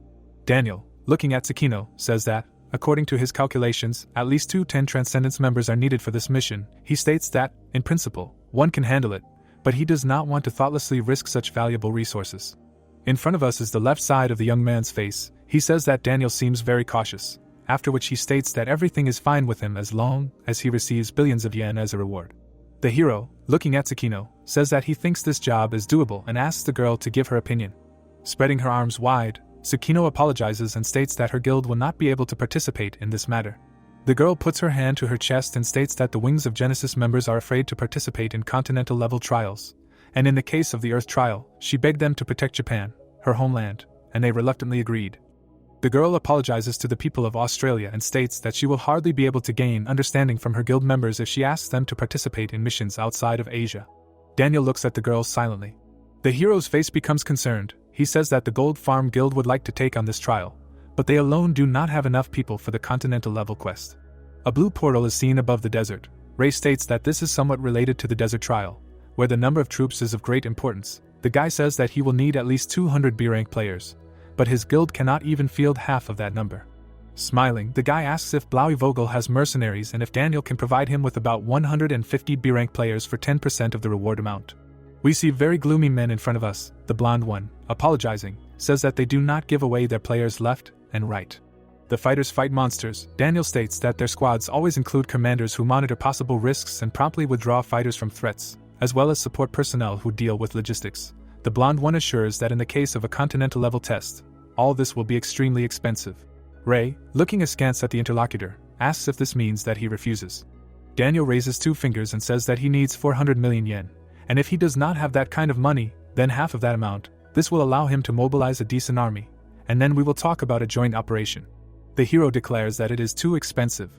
Daniel, looking at Tsukino, says that, according to his calculations, at least 2 10 Transcendence members are needed for this mission. He states that, in principle, 1 can handle it, but he does not want to thoughtlessly risk such valuable resources. In front of us is the left side of the young man's face. He says that Daniel seems very cautious, after which he states that everything is fine with him as long as he receives billions of yen as a reward. The hero, looking at Tsukino, says that he thinks this job is doable and asks the girl to give her opinion. Spreading her arms wide, Tsukino apologizes and states that her guild will not be able to participate in this matter. The girl puts her hand to her chest and states that the Wings of Genesis members are afraid to participate in continental-level trials, and in the case of the Earth trial, she begged them to protect Japan, her homeland, and they reluctantly agreed. The girl apologizes to the people of Australia and states that she will hardly be able to gain understanding from her guild members if she asks them to participate in missions outside of Asia. Daniel looks at the girl silently. The hero's face becomes concerned. He says that the Gold Farm Guild would like to take on this trial, but they alone do not have enough people for the continental-level quest. A blue portal is seen above the desert. Ray states that this is somewhat related to the desert trial, where the number of troops is of great importance. The guy says that he will need at least 200 B-rank players, but his guild cannot even field half of that number. Smiling, the guy asks if Blaui Vogel has mercenaries and if Daniel can provide him with about 150 B-rank players for 10% of the reward amount. We see very gloomy men in front of us. The blonde one, apologizing, says that they do not give away their players left and right. The fighters fight monsters. Daniel states that their squads always include commanders who monitor possible risks and promptly withdraw fighters from threats, as well as support personnel who deal with logistics. The blonde one assures that in the case of a continental-level test, all this will be extremely expensive. Ray, looking askance at the interlocutor, asks if this means that he refuses. Daniel raises 2 fingers and says that he needs 400 million yen, and if he does not have that kind of money, then half of that amount. This will allow him to mobilize a decent army, and then we will talk about a joint operation. The hero declares that it is too expensive.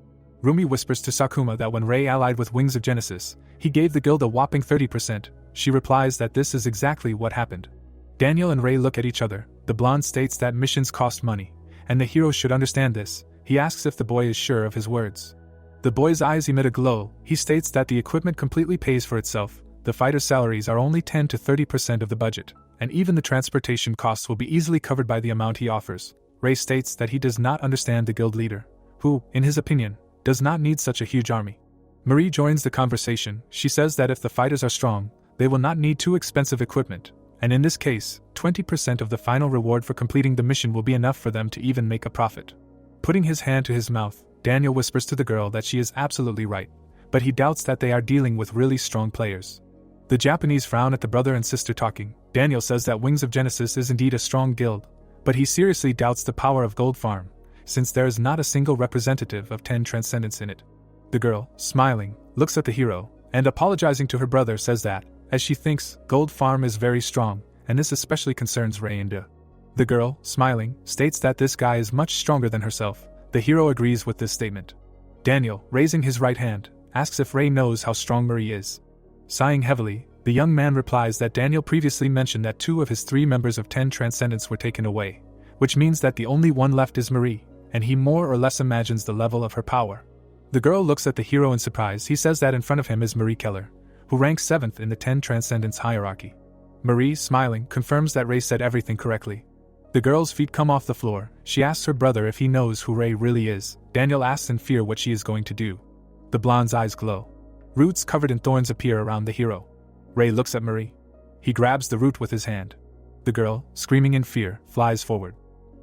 Rumi whispers to Sakuma that when Ray allied with Wings of Genesis, he gave the guild a whopping 30%. She replies that this is exactly what happened. Daniel and Ray look at each other. The blonde states that missions cost money, and the hero should understand this. He asks if the boy is sure of his words. The boy's eyes emit a glow. He states that the equipment completely pays for itself. The fighters' salaries are only 10 to 30% of the budget, and even the transportation costs will be easily covered by the amount he offers. Ray states that he does not understand the guild leader, who, in his opinion, does not need such a huge army. Marie joins the conversation. She says that if the fighters are strong, they will not need too expensive equipment, and in this case, 20% of the final reward for completing the mission will be enough for them to even make a profit. Putting his hand to his mouth, Daniel whispers to the girl that she is absolutely right, but he doubts that they are dealing with really strong players. The Japanese frown at the brother and sister talking. Daniel says that Wings of Genesis is indeed a strong guild, but he seriously doubts the power of Gold Farm, since there is not a single representative of 10 Transcendence in it. The girl, smiling, looks at the hero, and apologizing to her brother says that, as she thinks, Gold Farm is very strong, and this especially concerns Ray and De. The girl, smiling, states that this guy is much stronger than herself. The hero agrees with this statement. Daniel, raising his right hand, asks if Ray knows how strong Marie is. Sighing heavily, the young man replies that Daniel previously mentioned that 2 of his 3 members of 10 Transcendence were taken away, which means that the only one left is Marie, and he more or less imagines the level of her power. The girl looks at the hero in surprise. He says that in front of him is Marie Keller, who ranks 7th in the 10 Transcendence hierarchy. Marie, smiling, confirms that Ray said everything correctly. The girl's feet come off the floor. She asks her brother if he knows who Ray really is. Daniel asks in fear what she is going to do. The blonde's eyes glow. Roots covered in thorns appear around the hero. Ray looks at Marie. He grabs the root with his hand. The girl, screaming in fear, flies forward.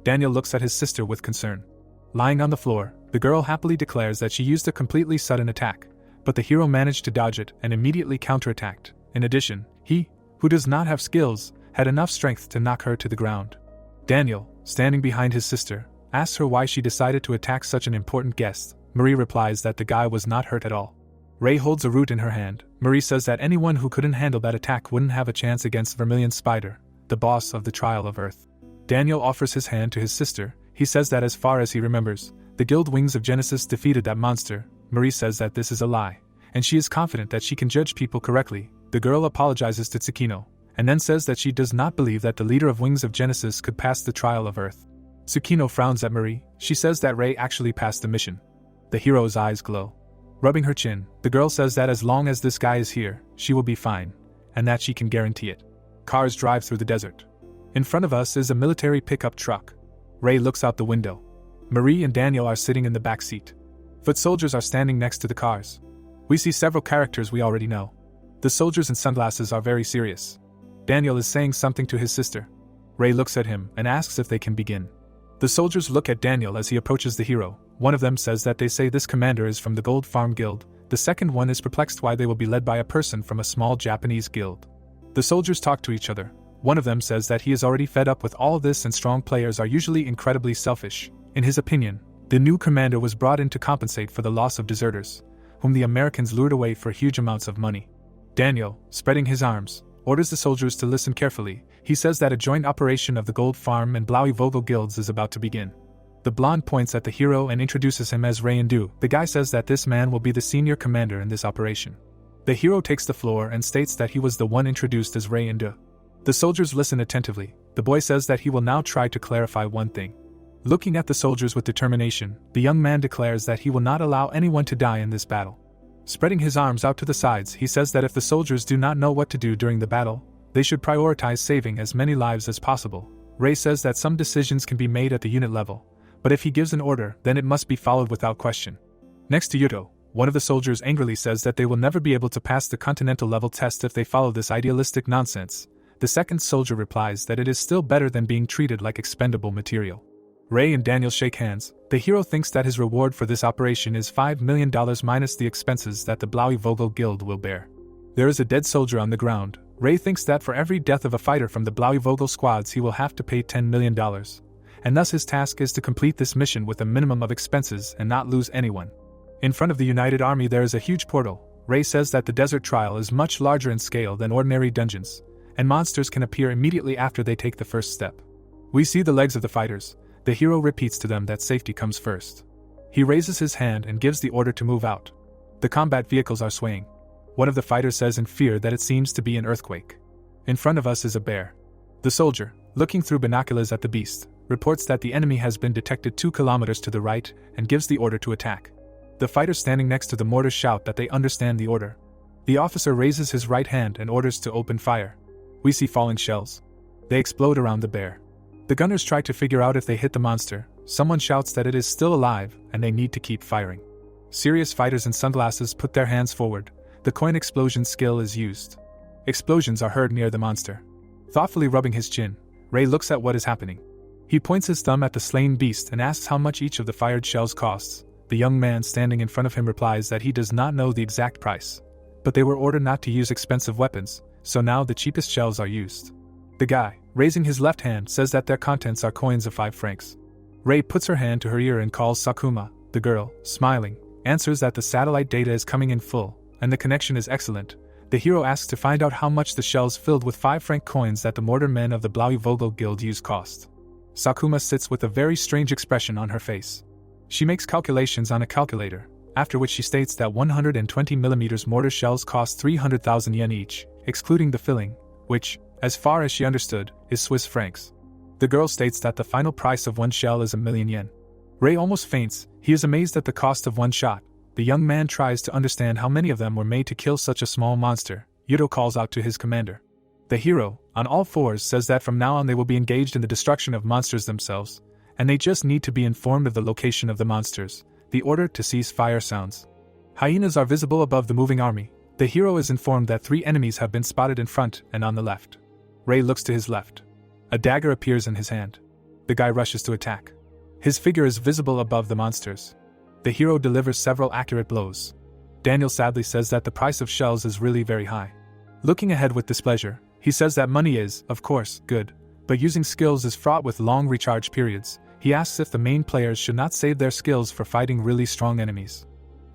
Daniel looks at his sister with concern. Lying on the floor, the girl happily declares that she used a completely sudden attack, but the hero managed to dodge it and immediately counterattacked. In addition, he, who does not have skills, had enough strength to knock her to the ground. Daniel, standing behind his sister, asks her why she decided to attack such an important guest. Marie replies that the guy was not hurt at all. Ray holds a root in her hand. Marie says that anyone who couldn't handle that attack wouldn't have a chance against Vermilion Spider, the boss of the Trial of Earth. Daniel offers his hand to his sister. He says that as far as he remembers, the Guild Wings of Genesis defeated that monster. Marie says that this is a lie, and she is confident that she can judge people correctly. The girl apologizes to Tsukino, and then says that she does not believe that the leader of Wings of Genesis could pass the Trial of Earth. Tsukino frowns at Marie. She says that Ray actually passed the mission. The hero's eyes glow. Rubbing her chin, the girl says that as long as this guy is here, she will be fine, and that she can guarantee it. Cars drive through the desert. In front of us is a military pickup truck. Ray looks out the window. Marie and Daniel are sitting in the back seat. Foot soldiers are standing next to the cars. We see several characters we already know. The soldiers in sunglasses are very serious. Daniel is saying something to his sister. Ray looks at him and asks if they can begin. The soldiers look at Daniel as he approaches the hero. One of them says that they say this commander is from the Gold Farm Guild. The second one is perplexed why they will be led by a person from a small Japanese guild. The soldiers talk to each other. One of them says that he is already fed up with all this and strong players are usually incredibly selfish. In his opinion, the new commander was brought in to compensate for the loss of deserters, whom the Americans lured away for huge amounts of money. Daniel, spreading his arms, orders the soldiers to listen carefully. He says that a joint operation of the Gold Farm and Blaui Vogel guilds is about to begin. The blonde points at the hero and introduces him as Ray Indu. The guy says that this man will be the senior commander in this operation. The hero takes the floor and states that he was the one introduced as Ray Indu. The soldiers listen attentively. The boy says that he will now try to clarify one thing. Looking at the soldiers with determination, the young man declares that he will not allow anyone to die in this battle. Spreading his arms out to the sides, he says that if the soldiers do not know what to do during the battle, they should prioritize saving as many lives as possible. Ray says that some decisions can be made at the unit level, but if he gives an order, then it must be followed without question. Next to Yuto, one of the soldiers angrily says that they will never be able to pass the continental level test if they follow this idealistic nonsense. The second soldier replies that it is still better than being treated like expendable material. Ray and Daniel shake hands. The hero thinks that his reward for this operation is $5 million minus the expenses that the Blaui Vogel Guild will bear. There is a dead soldier on the ground. Ray thinks that for every death of a fighter from the Blaui Vogel squads he will have to pay $10 million, and thus his task is to complete this mission with a minimum of expenses and not lose anyone. In front of the United Army there is a huge portal. Ray says that the desert trial is much larger in scale than ordinary dungeons, and monsters can appear immediately after they take the first step. We see the legs of the fighters. The hero repeats to them that safety comes first. He raises his hand and gives the order to move out. The combat vehicles are swaying. One of the fighters says in fear that it seems to be an earthquake. In front of us is a bear. The soldier, looking through binoculars at the beast, reports that the enemy has been detected 2 kilometers to the right and gives the order to attack. The fighters standing next to the mortar shout that they understand the order. The officer raises his right hand and orders to open fire. We see falling shells. They explode around the bear. The gunners try to figure out if they hit the monster. Someone shouts that it is still alive and they need to keep firing. Serious fighters in sunglasses put their hands forward. The coin explosion skill is used. Explosions are heard near the monster. Thoughtfully rubbing his chin, Ray looks at what is happening. He points his thumb at the slain beast and asks how much each of the fired shells costs. The young man standing in front of him replies that he does not know the exact price, but they were ordered not to use expensive weapons, so now the cheapest shells are used. The guy, raising his left hand, says that their contents are coins of 5 francs. Ray puts her hand to her ear and calls Sakuma. The girl, smiling, answers that the satellite data is coming in full, and the connection is excellent. The hero asks to find out how much the shells filled with 5-franc coins that the mortar men of the Blaui Vogel Guild use cost. Sakuma sits with a very strange expression on her face. She makes calculations on a calculator, after which she states that 120mm mortar shells cost 300,000 yen each, excluding the filling, which, as far as she understood, is Swiss francs. The girl states that the final price of one shell is 1,000,000 yen. Ray almost faints. He is amazed at the cost of one shot. The young man tries to understand how many of them were made to kill such a small monster. Yuto calls out to his commander. The hero, on all fours, says that from now on they will be engaged in the destruction of monsters themselves, and they just need to be informed of the location of the monsters. The order to cease fire sounds. Hyenas are visible above the moving army. The hero is informed that 3 enemies have been spotted in front and on the left. Ray looks to his left. A dagger appears in his hand. The guy rushes to attack. His figure is visible above the monsters. The hero delivers several accurate blows. Daniel sadly says that the price of shells is really very high. Looking ahead with displeasure, he says that money is, of course, good, but using skills is fraught with long recharge periods. He asks if the main players should not save their skills for fighting really strong enemies.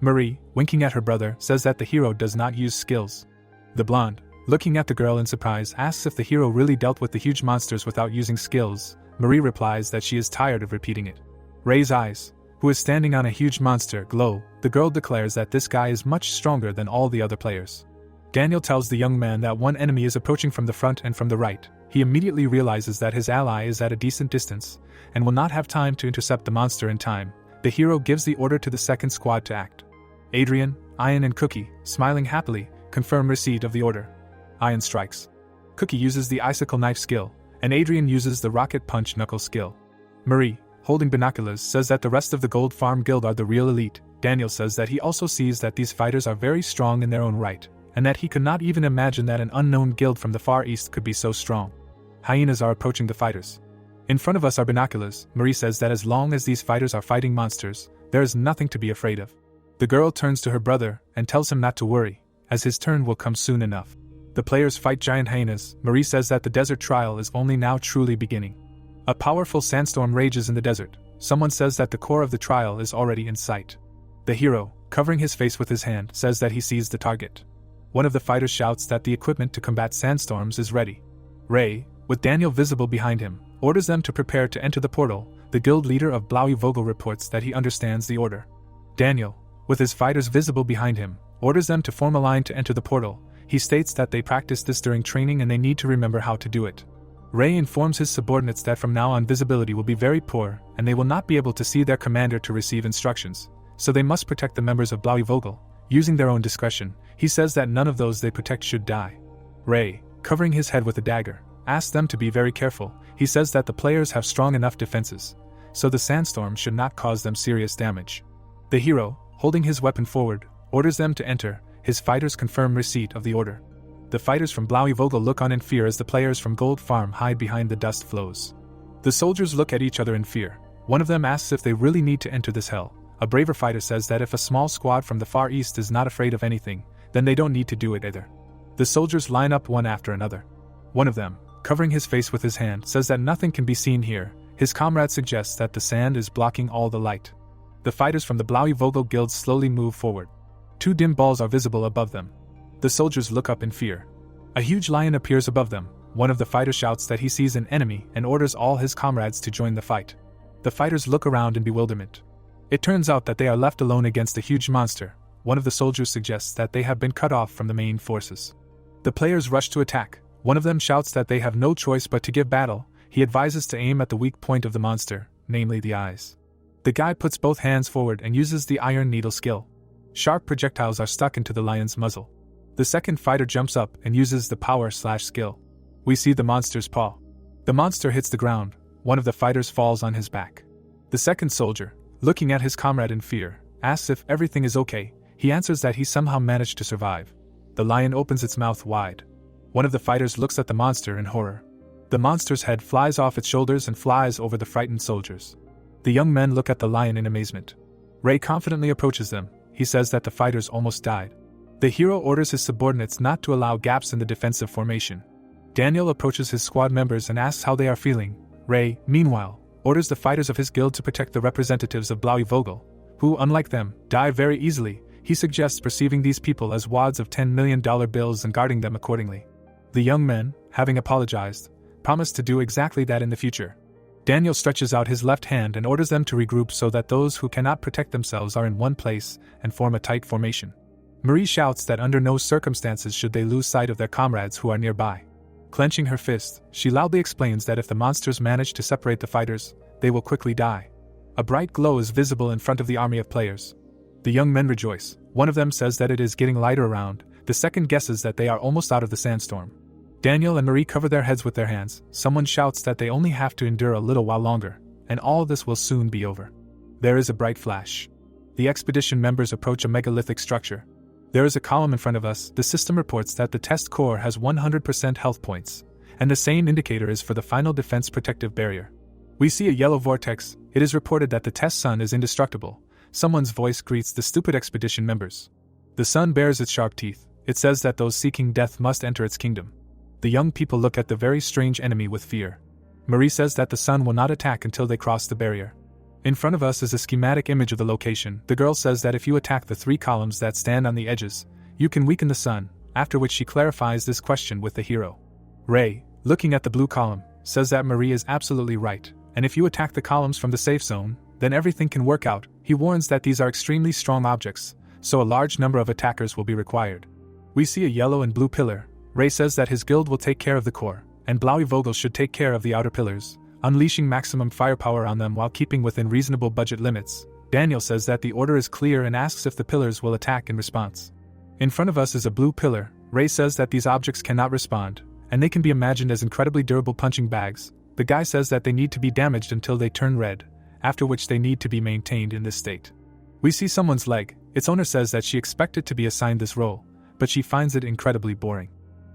Marie, winking at her brother, says that the hero does not use skills. The blonde, looking at the girl in surprise, asks if the hero really dealt with the huge monsters without using skills. Marie replies that she is tired of repeating it. Ray's eyes, who is standing on a huge monster, glow. The girl declares that this guy is much stronger than all the other players. Daniel tells the young man that one enemy is approaching from the front and from the right. He immediately realizes that his ally is at a decent distance and will not have time to intercept the monster in time. The hero gives the order to the second squad to act. Adrian, Ian and Cookie, smiling happily, confirm receipt of the order. Ian strikes. Cookie uses the icicle knife skill, and Adrian uses the rocket punch knuckle skill. Marie, holding binoculars, says that the rest of the Gold Farm Guild are the real elite. Daniel says that he also sees that these fighters are very strong in their own right, and that he could not even imagine that an unknown guild from the Far East could be so strong. Hyenas are approaching the fighters. In front of us are binoculars. Marie says that as long as these fighters are fighting monsters, there is nothing to be afraid of. The girl turns to her brother and tells him not to worry, as his turn will come soon enough. The players fight giant hyenas. Marie says that the desert trial is only now truly beginning. A powerful sandstorm rages in the desert. Someone says that the core of the trial is already in sight. The hero, covering his face with his hand, says that he sees the target. One of the fighters shouts that the equipment to combat sandstorms is ready. Ray, with Daniel visible behind him, orders them to prepare to enter the portal. The guild leader of Blaui Vogel reports that he understands the order. Daniel, with his fighters visible behind him, orders them to form a line to enter the portal. He states that they practiced this during training and they need to remember how to do it. Ray informs his subordinates that from now on visibility will be very poor and they will not be able to see their commander to receive instructions, so they must protect the members of Blaui Vogel, using their own discretion. He says that none of those they protect should die. Ray, covering his head with a dagger, asks them to be very careful. He says that the players have strong enough defenses, so the sandstorm should not cause them serious damage. The hero, holding his weapon forward, orders them to enter. His fighters confirm receipt of the order. The fighters from Blaui Vogel look on in fear as the players from Gold Farm hide behind the dust flows. The soldiers look at each other in fear. One of them asks if they really need to enter this hell. A braver fighter says that if a small squad from the Far East is not afraid of anything, then they don't need to do it either. The soldiers line up one after another. One of them, covering his face with his hand, says that nothing can be seen here. His comrade suggests that the sand is blocking all the light. The fighters from the Blaui Vogel guild slowly move forward. Two dim balls are visible above them. The soldiers look up in fear. A huge lion appears above them. One of the fighters shouts that he sees an enemy and orders all his comrades to join the fight. The fighters look around in bewilderment. It turns out that they are left alone against a huge monster. One of the soldiers suggests that they have been cut off from the main forces. The players rush to attack. One of them shouts that they have no choice but to give battle. He advises to aim at the weak point of the monster, namely the eyes. The guy puts both hands forward and uses the iron needle skill. Sharp projectiles are stuck into the lion's muzzle. The second fighter jumps up and uses the power/skill. We see the monster's paw. The monster hits the ground. One of the fighters falls on his back. The second soldier, looking at his comrade in fear, asks if everything is okay. He answers that he somehow managed to survive. The lion opens its mouth wide. One of the fighters looks at the monster in horror. The monster's head flies off its shoulders and flies over the frightened soldiers. The young men look at the lion in amazement. Ray confidently approaches them. He says that the fighters almost died. The hero orders his subordinates not to allow gaps in the defensive formation. Daniel approaches his squad members and asks how they are feeling. Ray, meanwhile, orders the fighters of his guild to protect the representatives of Blaui Vogel, who, unlike them, die very easily. He suggests perceiving these people as wads of $10 million bills and guarding them accordingly. The young men, having apologized, promise to do exactly that in the future. Daniel stretches out his left hand and orders them to regroup so that those who cannot protect themselves are in one place and form a tight formation. Marie shouts that under no circumstances should they lose sight of their comrades who are nearby. Clenching her fist, she loudly explains that if the monsters manage to separate the fighters, they will quickly die. A bright glow is visible in front of the army of players. The young men rejoice. One of them says that it is getting lighter around. The second guesses that they are almost out of the sandstorm. Daniel and Marie cover their heads with their hands. Someone shouts that they only have to endure a little while longer, and all this will soon be over. There is a bright flash. The expedition members approach a megalithic structure. There is a column in front of us. The system reports that the test core has 100% health points, and the same indicator is for the final defense protective barrier. We see a yellow vortex. It is reported that the test sun is indestructible. Someone's voice greets the stupid expedition members. The sun bares its sharp teeth. It says that those seeking death must enter its kingdom. The young people look at the very strange enemy with fear. Marie says that the sun will not attack until they cross the barrier. In front of us is a schematic image of the location. The girl says that if you attack the 3 columns that stand on the edges, you can weaken the sun, after which she clarifies this question with the hero. Ray, looking at the blue column, says that Marie is absolutely right, and if you attack the columns from the safe zone, then everything can work out. He warns that these are extremely strong objects, so a large number of attackers will be required. We see a yellow and blue pillar. Ray says that his guild will take care of the core, and Vogel should take care of the outer pillars, unleashing maximum firepower on them while keeping within reasonable budget limits. Daniel says that the order is clear and asks if the pillars will attack in response. In front of us is a blue pillar. Ray says that these objects cannot respond, and they can be imagined as incredibly durable punching bags. The guy says that they need to be damaged until they turn red, after which they need to be maintained in this state. We see someone's leg. Its owner says that she expected to be assigned this role, but she finds it incredibly boring.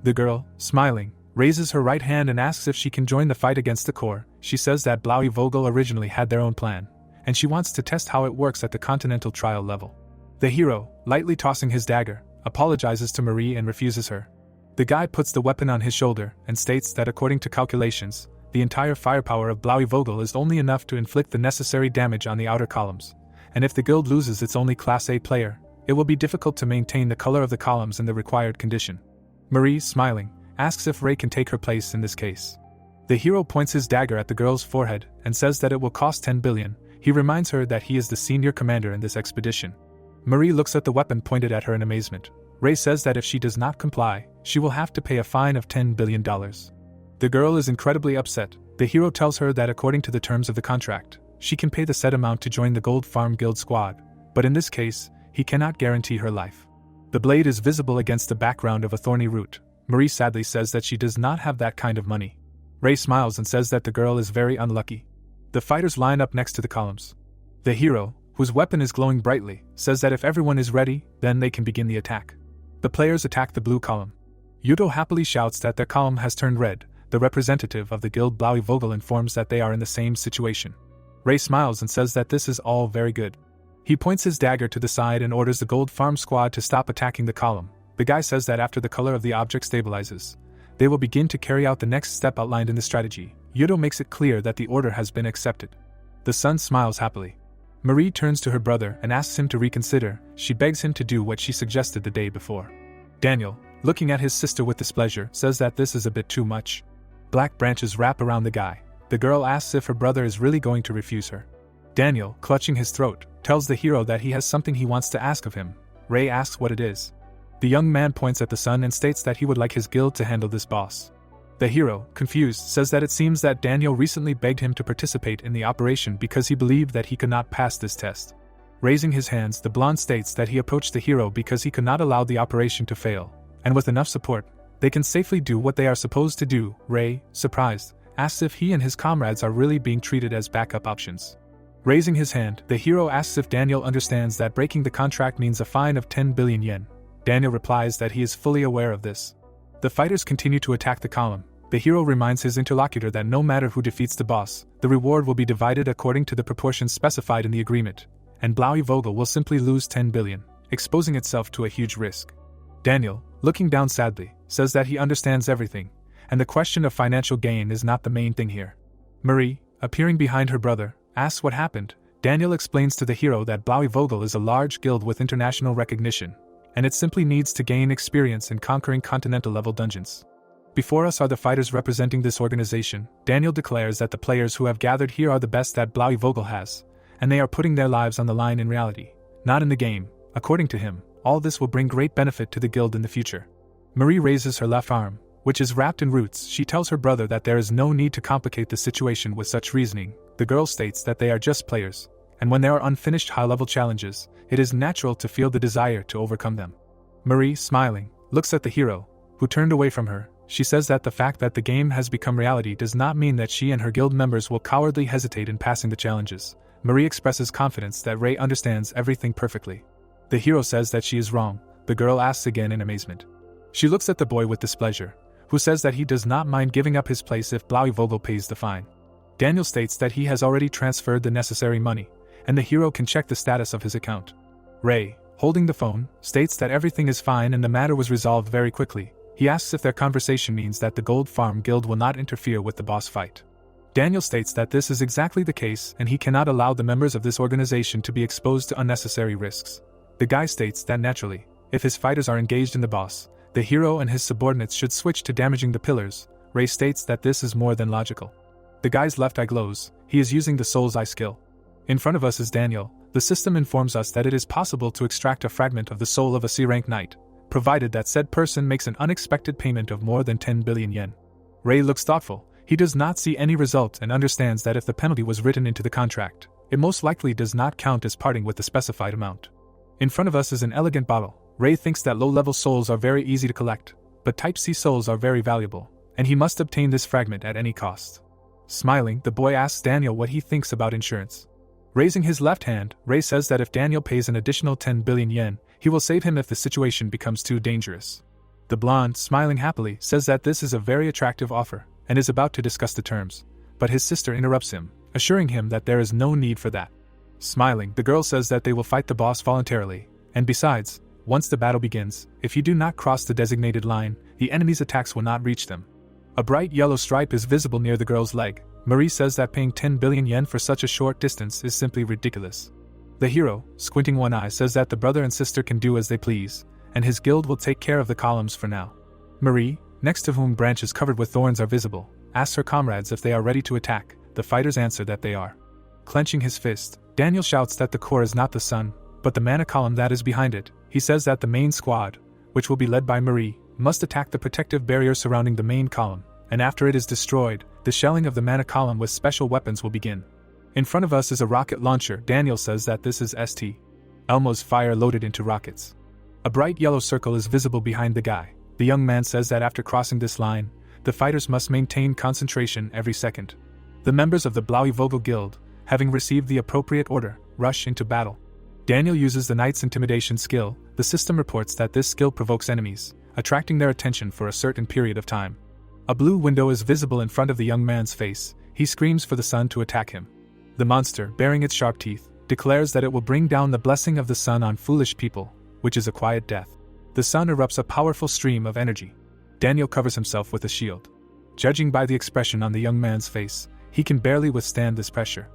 The girl, smiling, raises her right hand and asks if she can join the fight against the core. She says that Vogel originally had their own plan, and she wants to test how it works at the continental trial level. The hero, lightly tossing his dagger, apologizes to Marie and refuses her. The guy puts the weapon on his shoulder and states that according to calculations, the entire firepower of Vogel is only enough to inflict the necessary damage on the outer columns, and if the guild loses its only Class A player, it will be difficult to maintain the color of the columns in the required condition. Marie, smiling, asks if Ray can take her place in this case. The hero points his dagger at the girl's forehead and says that it will cost 10 billion. He reminds her that he is the senior commander in this expedition. Marie looks at the weapon pointed at her in amazement. Ray says that if she does not comply, she will have to pay a fine of $10 billion. The girl is incredibly upset. The hero tells her that according to the terms of the contract, she can pay the said amount to join the Gold Farm Guild squad, but in this case, he cannot guarantee her life. The blade is visible against the background of a thorny root. Marie sadly says that she does not have that kind of money. Ray smiles and says that the girl is very unlucky. The fighters line up next to the columns. The hero, whose weapon is glowing brightly, says that if everyone is ready, then they can begin the attack. The players attack the blue column. Yuto happily shouts that their column has turned red. The representative of the guild Vogel informs that they are in the same situation. Ray smiles and says that this is all very good. He points his dagger to the side and orders the Gold Farm squad to stop attacking the column. The guy says that after the color of the object stabilizes, they will begin to carry out the next step outlined in the strategy. Yuto makes it clear that the order has been accepted. The son smiles happily. Marie turns to her brother and asks him to reconsider. She begs him to do what she suggested the day before. Daniel, looking at his sister with displeasure, says that this is a bit too much. Black branches wrap around the guy. The girl asks if her brother is really going to refuse her. Daniel, clutching his throat, tells the hero that he has something he wants to ask of him. Ray asks what it is. The young man points at the son and states that he would like his guild to handle this boss. The hero, confused, says that it seems that Daniel recently begged him to participate in the operation because he believed that he could not pass this test. Raising his hands, the blonde states that he approached the hero because he could not allow the operation to fail, and with enough support, they can safely do what they are supposed to do. Ray, surprised, asks if he and his comrades are really being treated as backup options. Raising his hand, the hero asks if Daniel understands that breaking the contract means a fine of 10 billion yen. Daniel replies that he is fully aware of this. The fighters continue to attack the column. The hero reminds his interlocutor that no matter who defeats the boss, the reward will be divided according to the proportions specified in the agreement, and Vogel will simply lose 10 billion, exposing itself to a huge risk. Daniel, looking down sadly, says that he understands everything, and the question of financial gain is not the main thing here. Marie, appearing behind her brother, asks what happened. Daniel explains to the hero that Vogel is a large guild with international recognition, and it simply needs to gain experience in conquering continental-level dungeons. Before us are the fighters representing this organization. Daniel declares that the players who have gathered here are the best that Vogel has, and they are putting their lives on the line in reality, not in the game. According to him, all this will bring great benefit to the guild in the future. Marie raises her left arm, which is wrapped in roots. She tells her brother that there is no need to complicate the situation with such reasoning. The girl states that they are just players, and when there are unfinished high-level challenges, it is natural to feel the desire to overcome them. Marie, smiling, looks at the hero, who turned away from her. She says that the fact that the game has become reality does not mean that she and her guild members will cowardly hesitate in passing the challenges. Marie expresses confidence that Ray understands everything perfectly. The hero says that she is wrong. The girl asks again in amazement. She looks at the boy with displeasure, who says that he does not mind giving up his place if Vogel pays the fine. Daniel states that he has already transferred the necessary money, and the hero can check the status of his account. Ray, holding the phone, states that everything is fine and the matter was resolved very quickly. He asks if their conversation means that the Gold Farm Guild will not interfere with the boss fight. Daniel states that this is exactly the case and he cannot allow the members of this organization to be exposed to unnecessary risks. The guy states that naturally, if his fighters are engaged in the boss, the hero and his subordinates should switch to damaging the pillars. Ray states that this is more than logical. The guy's left eye glows, he is using the Soul's Eye skill. In front of us is Daniel. The system informs us that it is possible to extract a fragment of the soul of a C-rank knight, provided that said person makes an unexpected payment of more than 10 billion yen. Ray looks thoughtful. He does not see any result and understands that if the penalty was written into the contract, it most likely does not count as parting with the specified amount. In front of us is an elegant bottle. Ray thinks that low-level souls are very easy to collect, but Type C souls are very valuable, and he must obtain this fragment at any cost. Smiling, the boy asks Daniel what he thinks about insurance. Raising his left hand, Ray says that if Daniel pays an additional 10 billion yen, he will save him if the situation becomes too dangerous. The blonde, smiling happily, says that this is a very attractive offer, and is about to discuss the terms, but his sister interrupts him, assuring him that there is no need for that. Smiling, the girl says that they will fight the boss voluntarily, and besides, once the battle begins, if you do not cross the designated line, the enemy's attacks will not reach them. A bright yellow stripe is visible near the girl's leg. Marie says that paying 10 billion yen for such a short distance is simply ridiculous. The hero, squinting one eye, says that the brother and sister can do as they please, and his guild will take care of the columns for now. Marie, next to whom branches covered with thorns are visible, asks her comrades if they are ready to attack. The fighters answer that they are. Clenching his fist, Daniel shouts that the core is not the sun, but the mana column that is behind it. He says that the main squad, which will be led by Marie, must attack the protective barrier surrounding the main column, and after it is destroyed, the shelling of the mana column with special weapons will begin. In front of us is a rocket launcher. Daniel says that this is St. Elmo's fire loaded into rockets. A bright yellow circle is visible behind the guy. The young man says that after crossing this line, the fighters must maintain concentration every second. The members of the Blaui Vogel Guild, having received the appropriate order, rush into battle. Daniel uses the knight's intimidation skill. The system reports that this skill provokes enemies, attracting their attention for a certain period of time. A blue window is visible in front of the young man's face. He screams for the sun to attack him. The monster, baring its sharp teeth, declares that it will bring down the blessing of the sun on foolish people, which is a quiet death. The sun erupts a powerful stream of energy. Daniel covers himself with a shield. Judging by the expression on the young man's face, he can barely withstand this pressure.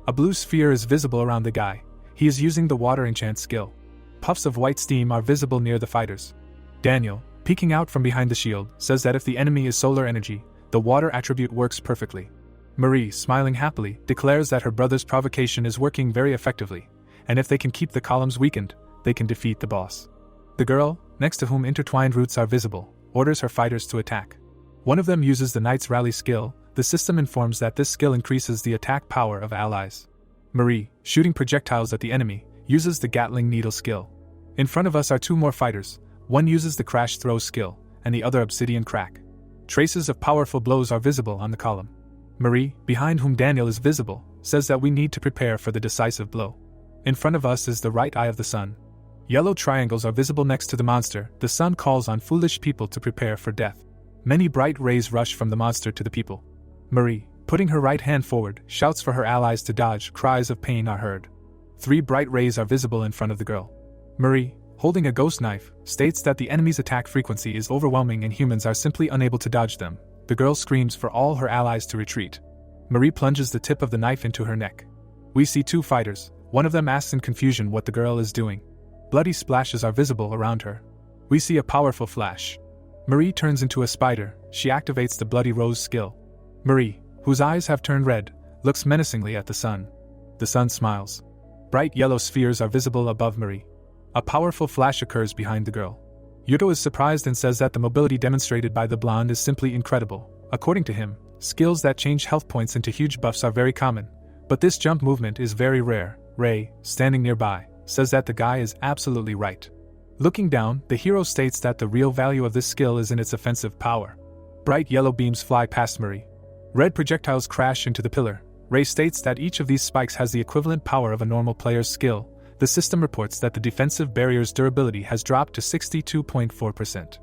A blue sphere is visible around the guy. He is using the water enchant skill. Puffs of white steam are visible near the fighters. Daniel, peeking out from behind the shield, says that if the enemy is solar energy, the water attribute works perfectly. Marie, smiling happily, declares that her brother's provocation is working very effectively, and if they can keep the columns weakened, they can defeat the boss. The girl, next to whom intertwined roots are visible, orders her fighters to attack. One of them uses the Knight's Rally skill. The system informs that this skill increases the attack power of allies. Marie, shooting projectiles at the enemy, uses the Gatling Needle skill. In front of us are two more fighters. One uses the Crash Throw skill, and the other Obsidian Crack. Traces of powerful blows are visible on the column. Marie, behind whom Daniel is visible, says that we need to prepare for the decisive blow. In front of us is the right eye of the sun. Yellow triangles are visible next to the monster. The sun calls on foolish people to prepare for death. Many bright rays rush from the monster to the people. Marie, putting her right hand forward, shouts for her allies to dodge. Cries of pain are heard. 3 bright rays are visible in front of the girl. Marie, holding a ghost knife, states that the enemy's attack frequency is overwhelming and humans are simply unable to dodge them. The girl screams for all her allies to retreat. Marie plunges the tip of the knife into her neck. We see 2 fighters. One of them asks in confusion what the girl is doing. Bloody splashes are visible around her. We see a powerful flash. Marie turns into a spider. She activates the Bloody Rose skill. Marie, whose eyes have turned red, looks menacingly at the sun. The sun smiles. Bright yellow spheres are visible above Marie. A powerful flash occurs behind the girl. Yuto is surprised and says that the mobility demonstrated by the blonde is simply incredible. According to him, skills that change health points into huge buffs are very common, but this jump movement is very rare. Ray, standing nearby, says that the guy is absolutely right. Looking down, the hero states that the real value of this skill is in its offensive power. Bright yellow beams fly past Marie. Red projectiles crash into the pillar. Ray states that each of these spikes has the equivalent power of a normal player's skill. The system reports that the defensive barrier's durability has dropped to 62.4%.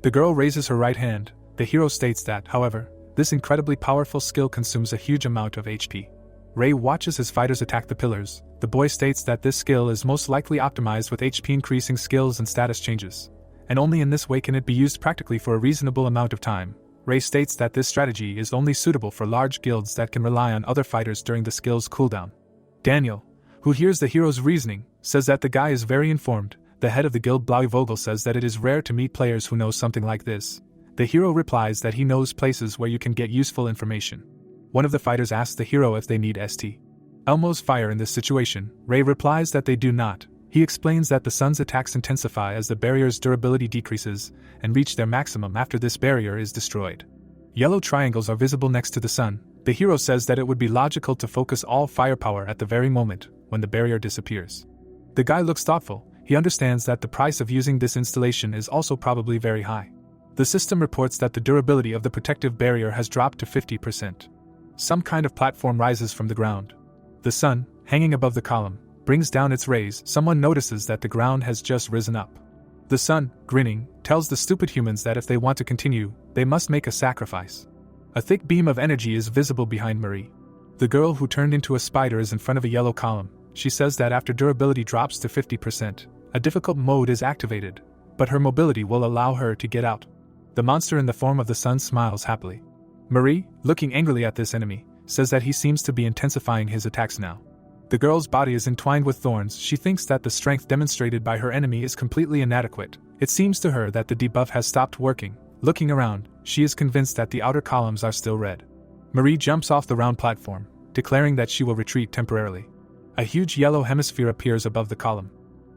The girl raises her right hand. The hero states that, however, this incredibly powerful skill consumes a huge amount of HP. Ray watches his fighters attack the pillars. The boy states that this skill is most likely optimized with HP increasing skills and status changes, and only in this way can it be used practically for a reasonable amount of time. Ray states that this strategy is only suitable for large guilds that can rely on other fighters during the skill's cooldown. Daniel, who hears the hero's reasoning, says that the guy is very informed. The head of the guild Blauvogel says that it is rare to meet players who know something like this. The hero replies that he knows places where you can get useful information. One of the fighters asks the hero if they need St. Elmo's fire in this situation. Ray replies that they do not. He explains that the sun's attacks intensify as the barrier's durability decreases and reach their maximum after this barrier is destroyed. Yellow triangles are visible next to the sun. The hero says that it would be logical to focus all firepower at the very moment when the barrier disappears. The guy looks thoughtful. He understands that the price of using this installation is also probably very high. The system reports that the durability of the protective barrier has dropped to 50%. Some kind of platform rises from the ground. The sun, hanging above the column, brings down its rays. Someone notices that the ground has just risen up. The sun, grinning, tells the stupid humans that if they want to continue, they must make a sacrifice. A thick beam of energy is visible behind Marie. The girl who turned into a spider is in front of a yellow column. She says that after durability drops to 50%, a difficult mode is activated, but her mobility will allow her to get out. The monster in the form of the sun smiles happily. Marie, looking angrily at this enemy, says that he seems to be intensifying his attacks now. The girl's body is entwined with thorns. She thinks that the strength demonstrated by her enemy is completely inadequate. It seems to her that the debuff has stopped working. Looking around, she is convinced that the outer columns are still red. Marie jumps off the round platform, declaring that she will retreat temporarily. A huge yellow hemisphere appears above the column.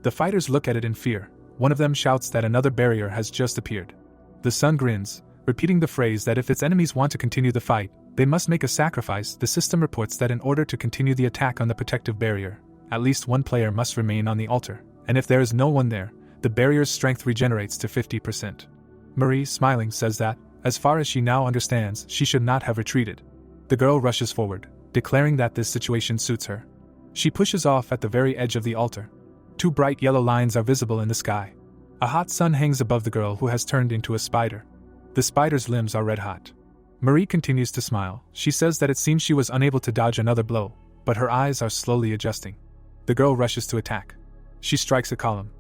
The fighters look at it in fear. One of them shouts that another barrier has just appeared. The sun grins, repeating the phrase that if its enemies want to continue the fight, they must make a sacrifice. The system reports that in order to continue the attack on the protective barrier, at least one player must remain on the altar, and if there is no one there, the barrier's strength regenerates to 50%. Marie, smiling, says that, as far as she now understands, she should not have retreated. The girl rushes forward, declaring that this situation suits her. She pushes off at the very edge of the altar. Two bright yellow lines are visible in the sky. A hot sun hangs above the girl who has turned into a spider. The spider's limbs are red hot. Marie continues to smile. She says that it seems she was unable to dodge another blow, but her eyes are slowly adjusting. The girl rushes to attack. She strikes a column.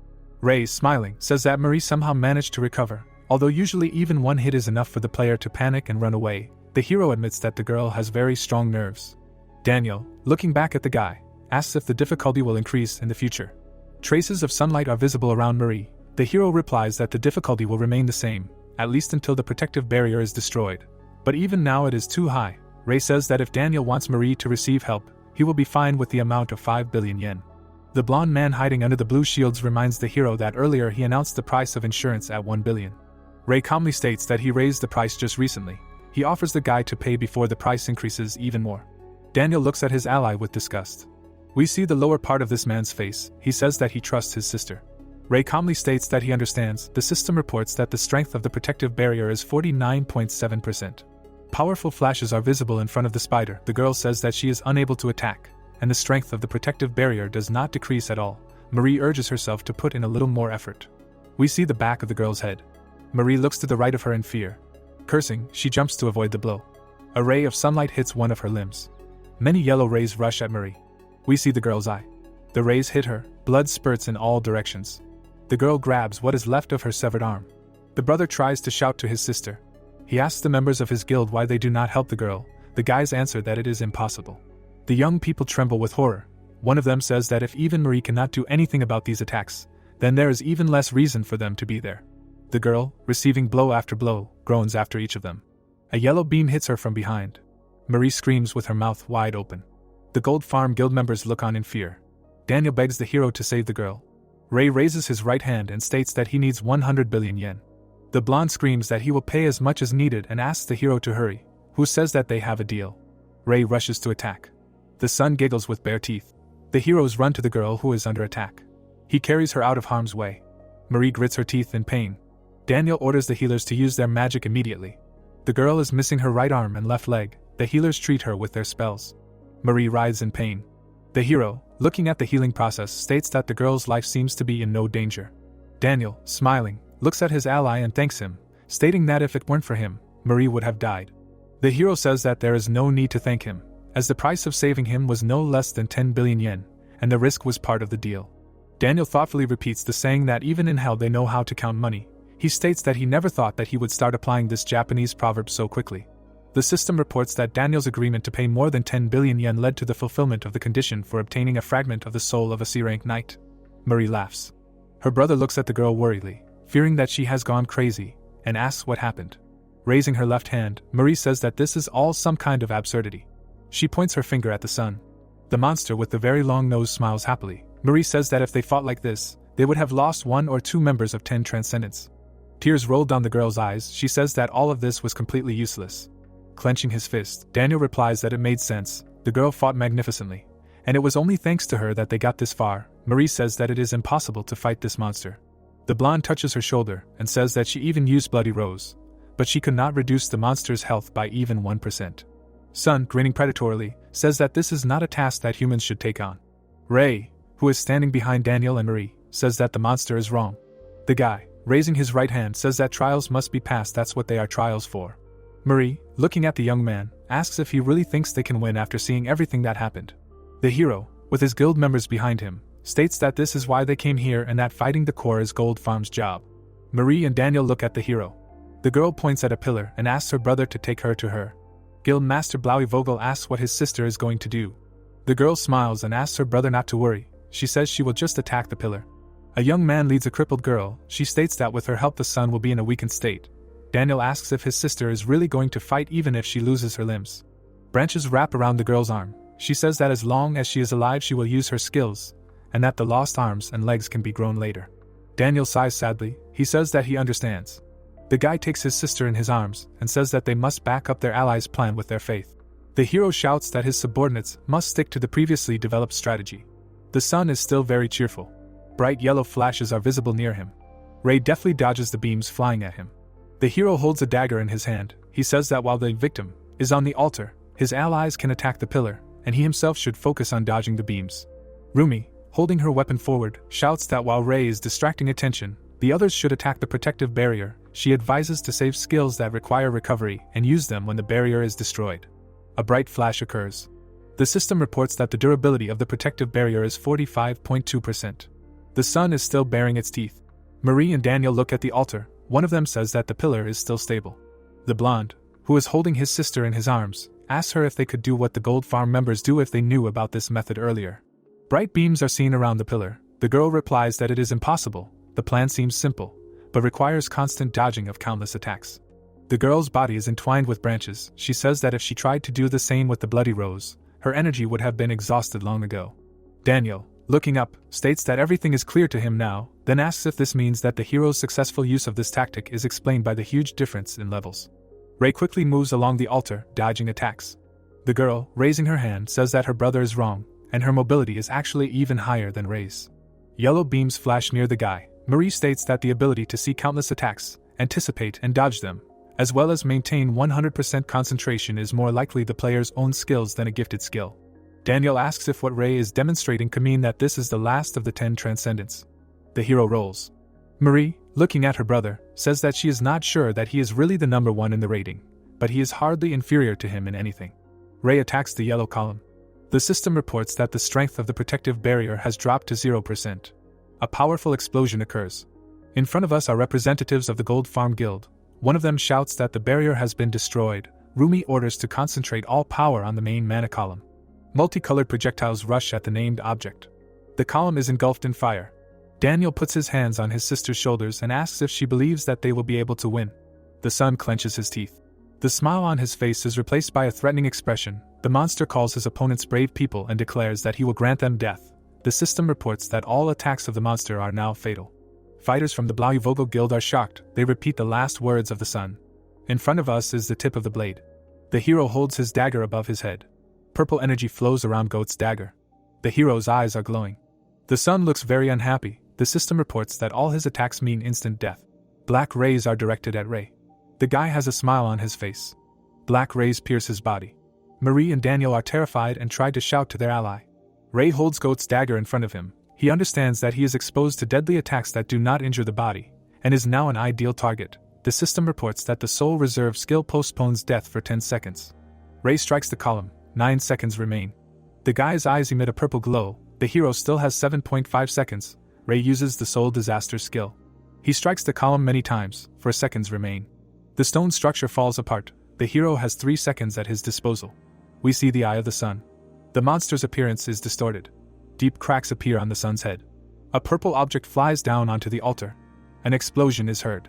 Ray, smiling, says that Marie somehow managed to recover. Although usually even one hit is enough for the player to panic and run away, the hero admits that the girl has very strong nerves. Daniel, looking back at the guy, asks if the difficulty will increase in the future. Traces of sunlight are visible around Marie. The hero replies that the difficulty will remain the same, at least until the protective barrier is destroyed. But even now it is too high. Ray says that if Daniel wants Marie to receive help, he will be fine with the amount of 5 billion yen. The blonde man hiding under the blue shields reminds the hero that earlier he announced the price of insurance at 1 billion. Ray calmly states that he raised the price just recently. He offers the guy to pay before the price increases even more. Daniel looks at his ally with disgust. We see the lower part of this man's face. He says that he trusts his sister. Ray calmly states that he understands. The system reports that the strength of the protective barrier is 49.7%. Powerful flashes are visible in front of the spider. The girl says that she is unable to attack, and the strength of the protective barrier does not decrease at all. Marie urges herself to put in a little more effort. We see the back of the girl's head. Marie looks to the right of her in fear. Cursing, she jumps to avoid the blow. A ray of sunlight hits one of her limbs. Many yellow rays rush at Marie. We see the girl's eye. The rays hit her, blood spurts in all directions. The girl grabs what is left of her severed arm. The brother tries to shout to his sister. He asks the members of his guild why they do not help the girl. The guys answer that it is impossible. The young people tremble with horror. One of them says that if even Marie cannot do anything about these attacks, then there is even less reason for them to be there. The girl, receiving blow after blow, groans after each of them. A yellow beam hits her from behind. Marie screams with her mouth wide open. The Gold Farm Guild members look on in fear. Daniel begs the hero to save the girl. Ray raises his right hand and states that he needs 100 billion yen. The blonde screams that he will pay as much as needed and asks the hero to hurry, who says that they have a deal. Ray rushes to attack. The sun giggles with bare teeth. The heroes run to the girl who is under attack. He carries her out of harm's way. Marie grits her teeth in pain. Daniel orders the healers to use their magic immediately. The girl is missing her right arm and left leg. The healers treat her with their spells. Marie writhes in pain. The hero, looking at the healing process, states that the girl's life seems to be in no danger. Daniel, smiling, looks at his ally and thanks him, stating that if it weren't for him, Marie would have died. The hero says that there is no need to thank him, as the price of saving him was no less than 10 billion yen, and the risk was part of the deal. Daniel thoughtfully repeats the saying that even in hell they know how to count money. He states that he never thought that he would start applying this Japanese proverb so quickly. The system reports that Daniel's agreement to pay more than 10 billion yen led to the fulfillment of the condition for obtaining a fragment of the soul of a C-rank knight. Marie laughs. Her brother looks at the girl worriedly, fearing that she has gone crazy, and asks what happened. Raising her left hand, Marie says that this is all some kind of absurdity. She points her finger at the sun. The monster with the very long nose smiles happily. Marie says that if they fought like this, they would have lost 1 or 2 members of 10 Transcendents. Tears rolled down the girl's eyes. She says that all of this was completely useless. Clenching his fist, Daniel replies that it made sense. The girl fought magnificently, and it was only thanks to her that they got this far. Marie says that it is impossible to fight this monster. The blonde touches her shoulder and says that she even used Bloody Rose, but she could not reduce the monster's health by even 1%. Sun, grinning predatorily, says that this is not a task that humans should take on. Ray, who is standing behind Daniel and Marie, says that the monster is wrong. The guy, raising his right hand, says that trials must be passed. That's what they are trials for. Marie, looking at the young man, asks if he really thinks they can win after seeing everything that happened. The hero, with his guild members behind him, states that this is why they came here and that fighting the core is Gold Farm's job. Marie and Daniel look at the hero. The girl points at a pillar and asks her brother to take her to her. Guild Master Blaui Vogel asks what his sister is going to do. The girl smiles and asks her brother not to worry. She says she will just attack the pillar. A young man leads a crippled girl. She states that with her help the son will be in a weakened state. Daniel asks if his sister is really going to fight even if she loses her limbs. Branches wrap around the girl's arm. She says that as long as she is alive she will use her skills, and that the lost arms and legs can be grown later. Daniel sighs sadly. He says that he understands. The guy takes his sister in his arms and says that they must back up their allies' plan with their faith. The hero shouts that his subordinates must stick to the previously developed strategy. The sun is still very cheerful. Bright yellow flashes are visible near him. Ray deftly dodges the beams flying at him. The hero holds a dagger in his hand. He says that while the victim is on the altar, his allies can attack the pillar, and he himself should focus on dodging the beams. Rumi, holding her weapon forward, shouts that while Ray is distracting attention, the others should attack the protective barrier. She advises to save skills that require recovery and use them when the barrier is destroyed. A bright flash occurs. The system reports that the durability of the protective barrier is 45.2%. The sun is still baring its teeth. Marie and Daniel look at the altar. One of them says that the pillar is still stable. The blonde, who is holding his sister in his arms, asks her if they could do what the Gold Farm members do if they knew about this method earlier. Bright beams are seen around the pillar. The girl replies that it is impossible. The plan seems simple, but requires constant dodging of countless attacks. The girl's body is entwined with branches. She says that if she tried to do the same with the Bloody Rose, her energy would have been exhausted long ago. Daniel, looking up, states that everything is clear to him now, then asks if this means that the hero's successful use of this tactic is explained by the huge difference in levels. Ray quickly moves along the altar, dodging attacks. The girl, raising her hand, says that her brother is wrong, and her mobility is actually even higher than Ray's. Yellow beams flash near the guy. Marie states that the ability to see countless attacks, anticipate and dodge them, as well as maintain 100% concentration is more likely the player's own skills than a gifted skill. Daniel asks if what Ray is demonstrating could mean that this is the last of the 10 Transcendents. The hero rolls. Marie, looking at her brother, says that she is not sure that he is really the number 1 in the rating, but he is hardly inferior to him in anything. Ray attacks the yellow column. The system reports that the strength of the protective barrier has dropped to 0%. A powerful explosion occurs. In front of us are representatives of the Gold Farm Guild. One of them shouts that the barrier has been destroyed. Rumi orders to concentrate all power on the main mana column. Multicolored projectiles rush at the named object. The column is engulfed in fire. Daniel puts his hands on his sister's shoulders and asks if she believes that they will be able to win. The sun clenches his teeth. The smile on his face is replaced by a threatening expression. The monster calls his opponents brave people and declares that he will grant them death. The system reports that all attacks of the monster are now fatal. Fighters from the Blaui Vogel Guild are shocked. They repeat the last words of the sun. In front of us is the tip of the blade. The hero holds his dagger above his head. Purple energy flows around Goat's dagger. The hero's eyes are glowing. The sun looks very unhappy. The system reports that all his attacks mean instant death. Black rays are directed at Ray. The guy has a smile on his face. Black rays pierce his body. Marie and Daniel are terrified and try to shout to their ally. Ray holds Goat's dagger in front of him. He understands that he is exposed to deadly attacks that do not injure the body, and is now an ideal target. The system reports that the Soul Reserve skill postpones death for 10 seconds. Ray strikes the column. 9 seconds remain. The guy's eyes emit a purple glow. The hero still has 7.5 seconds. Ray uses the Soul Disaster skill. He strikes the column many times, for seconds remain. The stone structure falls apart. The hero has 3 seconds at his disposal. We see the eye of the sun. The monster's appearance is distorted. Deep cracks appear on the sun's head. A purple object flies down onto the altar. An explosion is heard.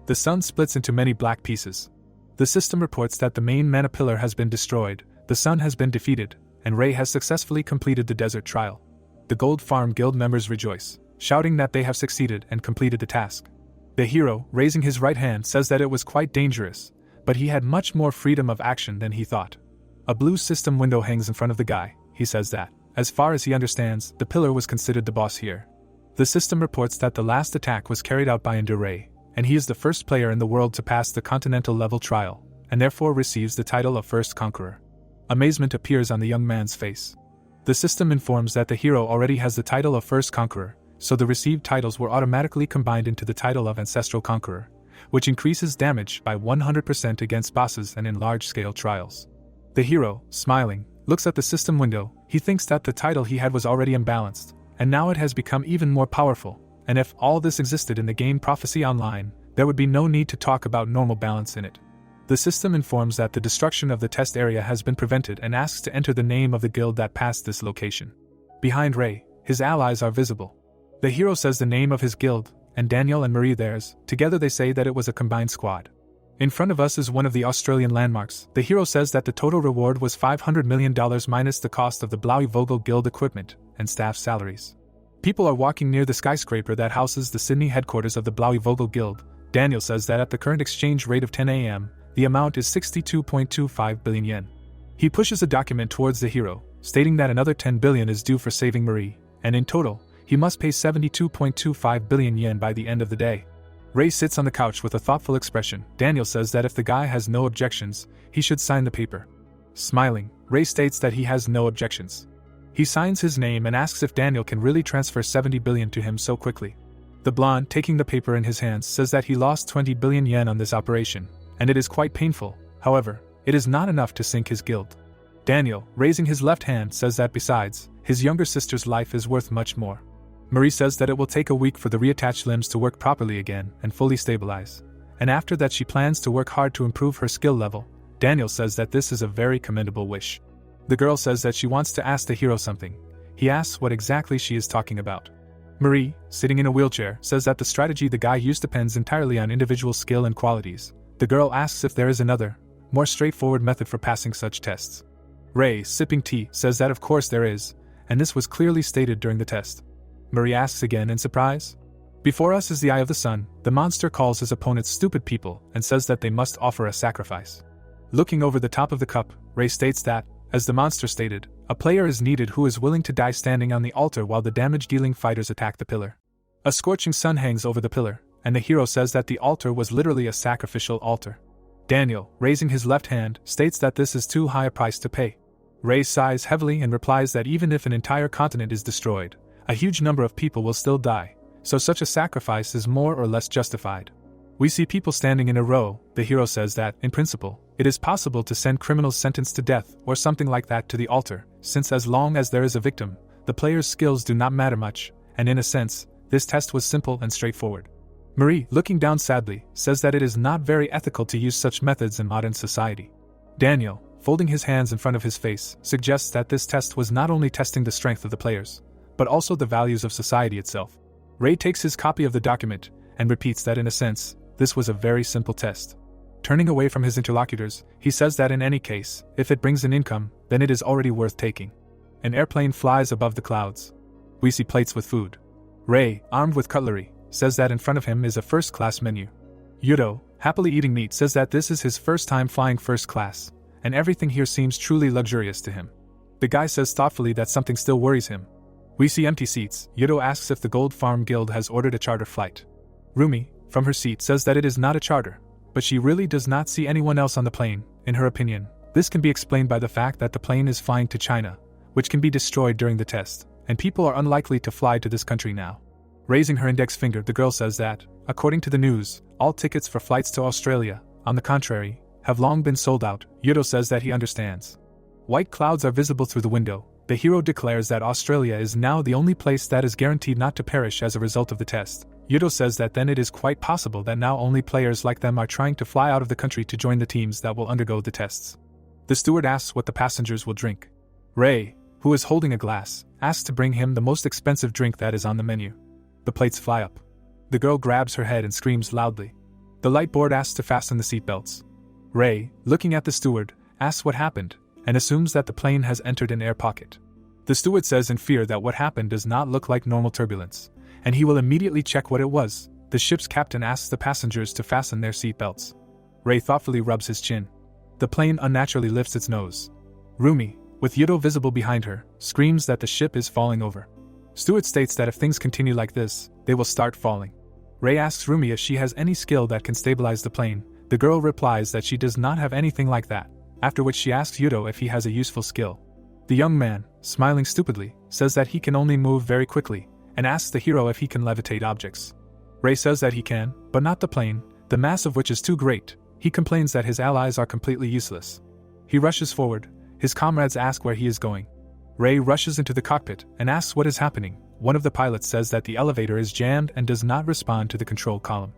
The sun splits into many black pieces. The system reports that the main mana pillar has been destroyed, the sun has been defeated, and Ray has successfully completed the desert trial. The Gold Farm Guild members rejoice, shouting that they have succeeded and completed the task. The hero, raising his right hand, says that it was quite dangerous, but he had much more freedom of action than he thought. A blue system window hangs in front of the guy. He says that, as far as he understands, the pillar was considered the boss here. The system reports that the last attack was carried out by Ray, and he is the first player in the world to pass the continental level trial, and therefore receives the title of First Conqueror. Amazement appears on the young man's face. The system informs that the hero already has the title of First Conqueror, so the received titles were automatically combined into the title of Ancestral Conqueror, which increases damage by 100% against bosses and in large-scale trials. The hero, smiling, looks at the system window. He thinks that the title he had was already imbalanced, and now it has become even more powerful, and if all this existed in the game Prophecy Online, there would be no need to talk about normal balance in it. The system informs that the destruction of the test area has been prevented and asks to enter the name of the guild that passed this location. Behind Ray, his allies are visible. The hero says the name of his guild, and Daniel and Marie theirs. Together they say that it was a combined squad. In front of us is one of the Australian landmarks. The hero says that the total reward was $500 million minus the cost of the Blaui Vogel Guild equipment and staff salaries. People are walking near the skyscraper that houses the Sydney headquarters of the Blaui Vogel Guild. Daniel says that at the current exchange rate of 10 AM, the amount is 62.25 billion yen. He pushes a document towards the hero, stating that another 10 billion is due for saving Marie, and in total, he must pay 72.25 billion yen by the end of the day. Ray sits on the couch with a thoughtful expression. Daniel says that if the guy has no objections, he should sign the paper. Smiling, Ray states that he has no objections. He signs his name and asks if Daniel can really transfer 70 billion to him so quickly. The blonde, taking the paper in his hands, says that he lost 20 billion yen on this operation, and it is quite painful. However, it is not enough to sink his guild. Daniel, raising his left hand, says that besides, his younger sister's life is worth much more. Marie says that it will take a week for the reattached limbs to work properly again and fully stabilize, and after that she plans to work hard to improve her skill level. Daniel says that this is a very commendable wish. The girl says that she wants to ask the hero something. He asks what exactly she is talking about. Marie, sitting in a wheelchair, says that the strategy the guy used depends entirely on individual skill and qualities. The girl asks if there is another, more straightforward method for passing such tests. Ray, sipping tea, says that of course there is, and this was clearly stated during the test. Marie asks again in surprise. Before us is the Eye of the Sun. The monster calls his opponents stupid people and says that they must offer a sacrifice. Looking over the top of the cup, Ray states that, as the monster stated, a player is needed who is willing to die standing on the altar while the damage-dealing fighters attack the pillar. A scorching sun hangs over the pillar, and the hero says that the altar was literally a sacrificial altar. Daniel, raising his left hand, states that this is too high a price to pay. Ray sighs heavily and replies that even if an entire continent is destroyed, a huge number of people will still die, so such a sacrifice is more or less justified. We see people standing in a row. The hero says that, in principle, it is possible to send criminals sentenced to death or something like that to the altar, since as long as there is a victim, the player's skills do not matter much, and in a sense, this test was simple and straightforward. Marie, looking down sadly, says that it is not very ethical to use such methods in modern society. Daniel, folding his hands in front of his face, suggests that this test was not only testing the strength of the players, but also the values of society itself. Ray takes his copy of the document and repeats that in a sense, this was a very simple test. Turning away from his interlocutors, he says that in any case, if it brings an income, then it is already worth taking. An airplane flies above the clouds. We see plates with food. Ray, armed with cutlery, says that in front of him is a first-class menu. Yudo, happily eating meat, says that this is his first time flying first class, and everything here seems truly luxurious to him. The guy says thoughtfully that something still worries him. We see empty seats. Yudo asks if the Gold Farm Guild has ordered a charter flight. Rumi, from her seat, says that it is not a charter, but she really does not see anyone else on the plane. In her opinion, this can be explained by the fact that the plane is flying to China, which can be destroyed during the test, and people are unlikely to fly to this country now. Raising her index finger, the girl says that, according to the news, all tickets for flights to Australia, on the contrary, have long been sold out. Yudo says that he understands. White clouds are visible through the window. The hero declares that Australia is now the only place that is guaranteed not to perish as a result of the test. Yudo says that then it is quite possible that now only players like them are trying to fly out of the country to join the teams that will undergo the tests. The steward asks what the passengers will drink. Ray, who is holding a glass, asks to bring him the most expensive drink that is on the menu. The plates fly up. The girl grabs her head and screams loudly. The light board asks to fasten the seatbelts. Ray, looking at the steward, asks what happened, and assumes that the plane has entered an air pocket. The steward says in fear that what happened does not look like normal turbulence, and he will immediately check what it was. The ship's captain asks the passengers to fasten their seatbelts. Ray thoughtfully rubs his chin. The plane unnaturally lifts its nose. Rumi, with Yudo visible behind her, screams that the ship is falling over. Steward states that if things continue like this, they will start falling. Ray asks Rumi if she has any skill that can stabilize the plane. The girl replies that she does not have anything like that, after which she asks Yudo if he has a useful skill. The young man, smiling stupidly, says that he can only move very quickly, and asks the hero if he can levitate objects. Ray says that he can, but not the plane, the mass of which is too great. He complains that his allies are completely useless. He rushes forward. His comrades ask where he is going. Ray rushes into the cockpit and asks what is happening. One of the pilots says that the elevator is jammed and does not respond to the control column.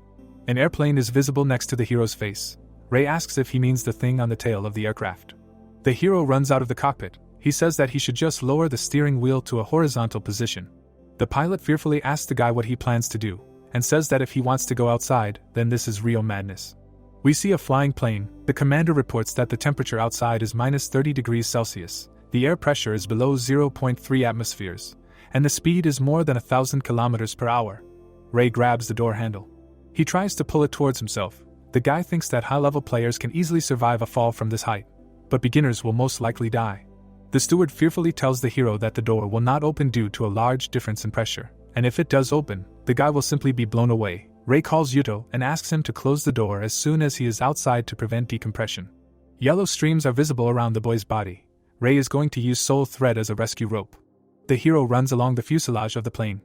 An airplane is visible next to the hero's face. Ray asks if he means the thing on the tail of the aircraft. The hero runs out of the cockpit. He says that he should just lower the steering wheel to a horizontal position. The pilot fearfully asks the guy what he plans to do, and says that if he wants to go outside, then this is real madness. We see a flying plane. The commander reports that the temperature outside is minus 30 degrees Celsius, the air pressure is below 0.3 atmospheres, and the speed is more than 1,000 kilometers per hour. Ray grabs the door handle. He tries to pull it towards himself. The guy thinks that high-level players can easily survive a fall from this height, but beginners will most likely die. The steward fearfully tells the hero that the door will not open due to a large difference in pressure, and if it does open, the guy will simply be blown away. Ray calls Yudo and asks him to close the door as soon as he is outside to prevent decompression. Yellow streams are visible around the boy's body. Ray is going to use soul thread as a rescue rope. The hero runs along the fuselage of the plane.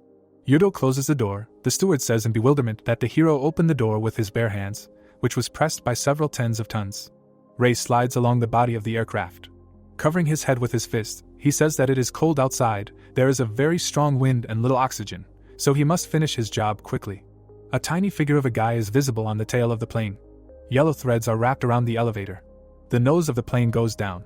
Yudo closes the door. The steward says in bewilderment that the hero opened the door with his bare hands, which was pressed by several tens of tons. Ray slides along the body of the aircraft. Covering his head with his fist, he says that it is cold outside, there is a very strong wind and little oxygen, so he must finish his job quickly. A tiny figure of a guy is visible on the tail of the plane. Yellow threads are wrapped around the elevator. The nose of the plane goes down.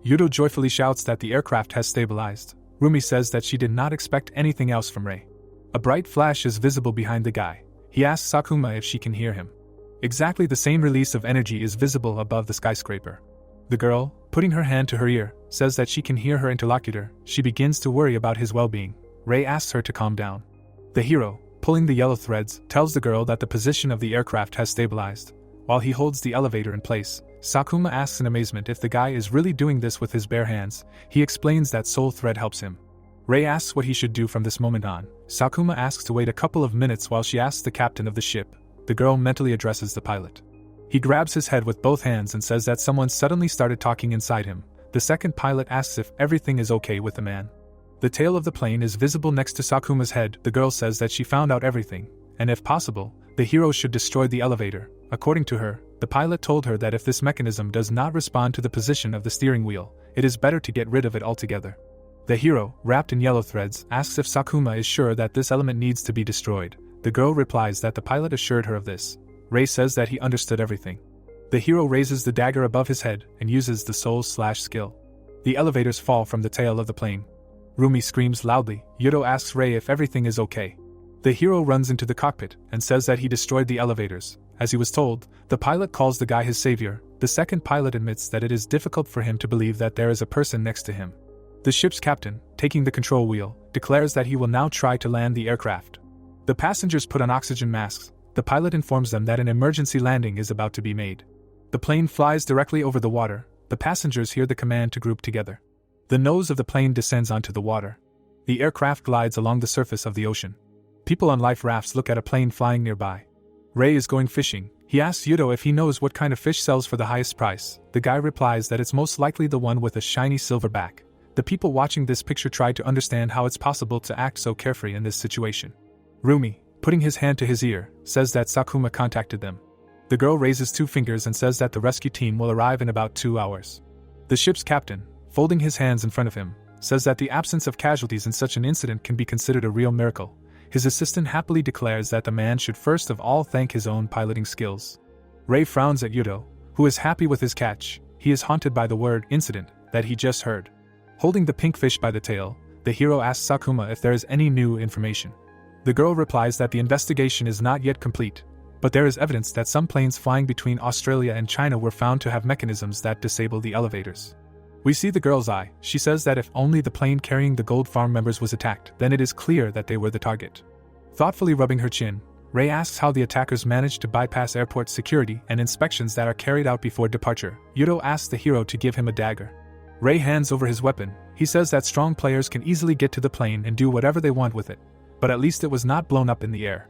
Yudo joyfully shouts that the aircraft has stabilized. Rumi says that she did not expect anything else from Ray. A bright flash is visible behind the guy. He asks Sakuma if she can hear him. Exactly the same release of energy is visible above the skyscraper. The girl, putting her hand to her ear, says that she can hear her interlocutor. She begins to worry about his well-being. Ray asks her to calm down. The hero, pulling the yellow threads, tells the girl that the position of the aircraft has stabilized. While he holds the elevator in place, Sakuma asks in amazement if the guy is really doing this with his bare hands. He explains that soul thread helps him. Ray asks what he should do from this moment on. Sakuma asks to wait a couple of minutes while she asks the captain of the ship. The girl mentally addresses the pilot. He grabs his head with both hands and says that someone suddenly started talking inside him. The second pilot asks if everything is okay with the man. The tail of the plane is visible next to Sakuma's head. The girl says that she found out everything, and if possible, the hero should destroy the elevator. According to her, the pilot told her that if this mechanism does not respond to the position of the steering wheel, it is better to get rid of it altogether. The hero, wrapped in yellow threads, asks if Sakuma is sure that this element needs to be destroyed. The girl replies that the pilot assured her of this. Ray says that he understood everything. The hero raises the dagger above his head and uses the soul/skill. The elevators fall from the tail of the plane. Rumi screams loudly. Yudo asks Ray if everything is okay. The hero runs into the cockpit and says that he destroyed the elevators. As he was told, the pilot calls the guy his savior. The second pilot admits that it is difficult for him to believe that there is a person next to him. The ship's captain, taking the control wheel, declares that he will now try to land the aircraft. The passengers put on oxygen masks. The pilot informs them that an emergency landing is about to be made. The plane flies directly over the water. The passengers hear the command to group together. The nose of the plane descends onto the water. The aircraft glides along the surface of the ocean. People on life rafts look at a plane flying nearby. Ray is going fishing. He asks Yudo if he knows what kind of fish sells for the highest price. The guy replies that it's most likely the one with a shiny silver back. The people watching this picture try to understand how it's possible to act so carefree in this situation. Rumi, putting his hand to his ear, says that Sakuma contacted them. The girl raises 2 fingers and says that the rescue team will arrive in about 2 hours. The ship's captain, folding his hands in front of him, says that the absence of casualties in such an incident can be considered a real miracle. His assistant happily declares that the man should first of all thank his own piloting skills. Ray frowns at Yuto, who is happy with his catch. He is haunted by the word incident that he just heard. Holding the pink fish by the tail, the hero asks Sakuma if there is any new information. The girl replies that the investigation is not yet complete, but there is evidence that some planes flying between Australia and China were found to have mechanisms that disable the elevators. We see the girl's eye. She says that if only the plane carrying the Gold Farm members was attacked, then it is clear that they were the target. Thoughtfully rubbing her chin, Ray asks how the attackers managed to bypass airport security and inspections that are carried out before departure. Yuto asks the hero to give him a dagger. Ray hands over his weapon. He says that strong players can easily get to the plane and do whatever they want with it, but at least it was not blown up in the air.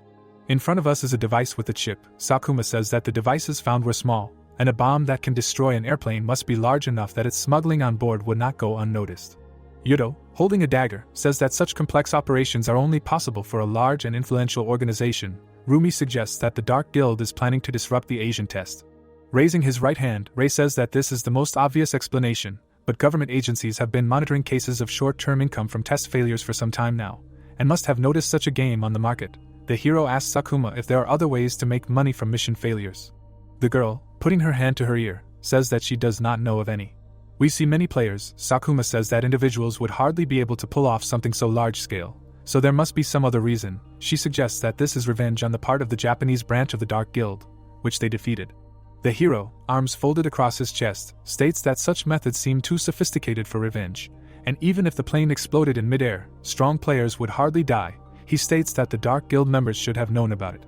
In front of us is a device with a chip. Sakuma says that the devices found were small, and a bomb that can destroy an airplane must be large enough that its smuggling on board would not go unnoticed. Yuto, holding a dagger, says that such complex operations are only possible for a large and influential organization. Rumi suggests that the Dark Guild is planning to disrupt the Asian test. Raising his right hand, Ray says that this is the most obvious explanation, but government agencies have been monitoring cases of short-term income from test failures for some time now, and must have noticed such a game on the market. The hero asks Sakuma if there are other ways to make money from mission failures. The girl, putting her hand to her ear, says that she does not know of any. We see many players. Sakuma says that individuals would hardly be able to pull off something so large-scale, so there must be some other reason. She suggests that this is revenge on the part of the Japanese branch of the Dark Guild, which they defeated. The hero, arms folded across his chest, states that such methods seem too sophisticated for revenge, and even if the plane exploded in midair, strong players would hardly die. He states that the Dark Guild members should have known about it.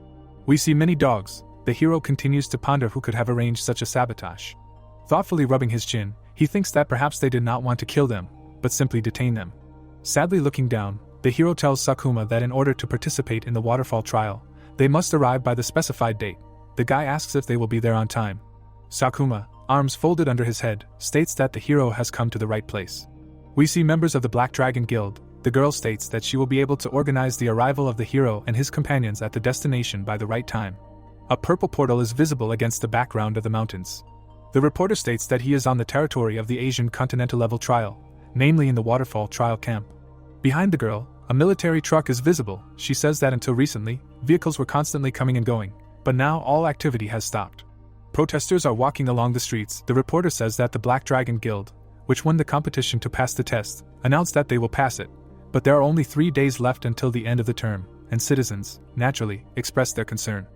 We see many dogs. The hero continues to ponder who could have arranged such a sabotage. Thoughtfully rubbing his chin, he thinks that perhaps they did not want to kill them, but simply detain them. Sadly looking down, the hero tells Sakuma that in order to participate in the waterfall trial, they must arrive by the specified date. The guy asks if they will be there on time. Sakuma, arms folded under his head, states that the hero has come to the right place. We see members of the Black Dragon Guild. The girl states that she will be able to organize the arrival of the hero and his companions at the destination by the right time. A purple portal is visible against the background of the mountains. The reporter states that he is on the territory of the Asian Continental Level Trial, namely in the Waterfall Trial Camp. Behind the girl, a military truck is visible. She says that until recently, vehicles were constantly coming and going, but now all activity has stopped. Protesters are walking along the streets. The reporter says that the Black Dragon Guild, which won the competition to pass the test, announced that they will pass it, but there are only 3 days left until the end of the term, and citizens, naturally, express their concern.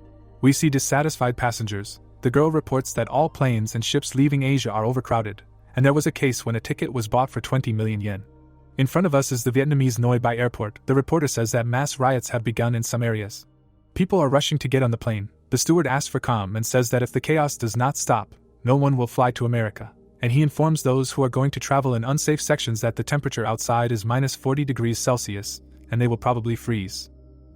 We see dissatisfied passengers. The girl reports that all planes and ships leaving Asia are overcrowded, and there was a case when a ticket was bought for 20 million yen. In front of us is the Vietnamese Noi Bai airport. The reporter says that mass riots have begun in some areas. People are rushing to get on the plane. The steward asks for calm and says that if the chaos does not stop, no one will fly to America, and he informs those who are going to travel in unsafe sections that the temperature outside is minus 40 degrees Celsius, and they will probably freeze.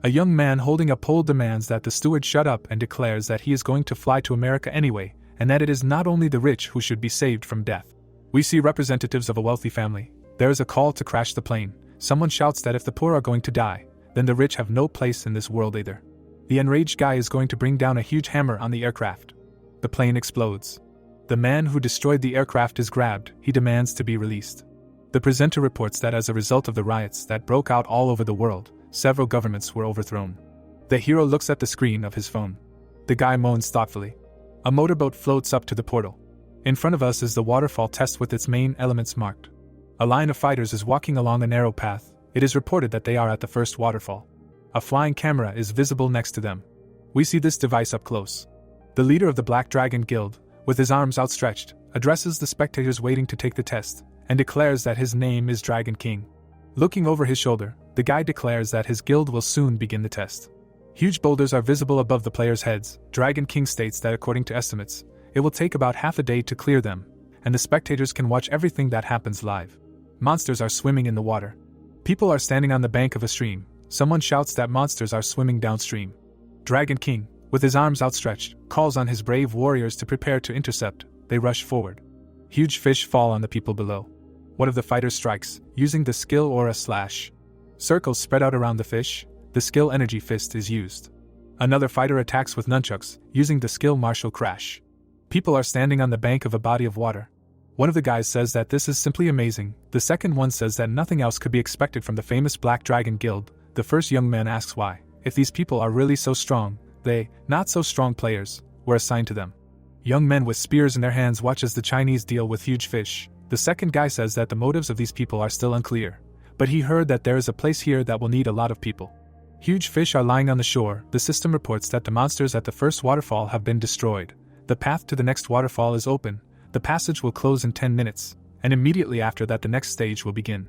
A young man holding a pole demands that the steward shut up and declares that he is going to fly to America anyway, and that it is not only the rich who should be saved from death. We see representatives of a wealthy family. There is a call to crash the plane. Someone shouts that if the poor are going to die, then the rich have no place in this world either. The enraged guy is going to bring down a huge hammer on the aircraft. The plane explodes. The man who destroyed the aircraft is grabbed. He demands to be released. The presenter reports that as a result of the riots that broke out all over the world, several governments were overthrown. The hero looks at the screen of his phone. The guy moans thoughtfully. A motorboat floats up to the portal. In front of us is the waterfall test with its main elements marked. A line of fighters is walking along a narrow path. It is reported that they are at the first waterfall. A flying camera is visible next to them. We see this device up close. The leader of the Black Dragon Guild, with his arms outstretched, addresses the spectators waiting to take the test, and declares that his name is Dragon King. Looking over his shoulder, the guy declares that his guild will soon begin the test. Huge boulders are visible above the players' heads. Dragon King states that according to estimates, it will take about half a day to clear them, and the spectators can watch everything that happens live. Monsters are swimming in the water. People are standing on the bank of a stream. Someone shouts that monsters are swimming downstream. Dragon King, with his arms outstretched, calls on his brave warriors to prepare to intercept. They rush forward. Huge fish fall on the people below. One of the fighters strikes, using the skill aura slash. Circles spread out around the fish. The skill energy fist is used. Another fighter attacks with nunchucks, using the skill martial crash. People are standing on the bank of a body of water. One of the guys says that this is simply amazing. The second one says that nothing else could be expected from the famous Black Dragon Guild. The first young man asks why, if these people are really so strong, they, not so strong players, were assigned to them. Young men with spears in their hands watch as the Chinese deal with huge fish. The second guy says that the motives of these people are still unclear, but he heard that there is a place here that will need a lot of people. Huge fish are lying on the shore. The system reports that the monsters at the first waterfall have been destroyed. The path to the next waterfall is open. The passage will close in 10 minutes, and immediately after that the next stage will begin.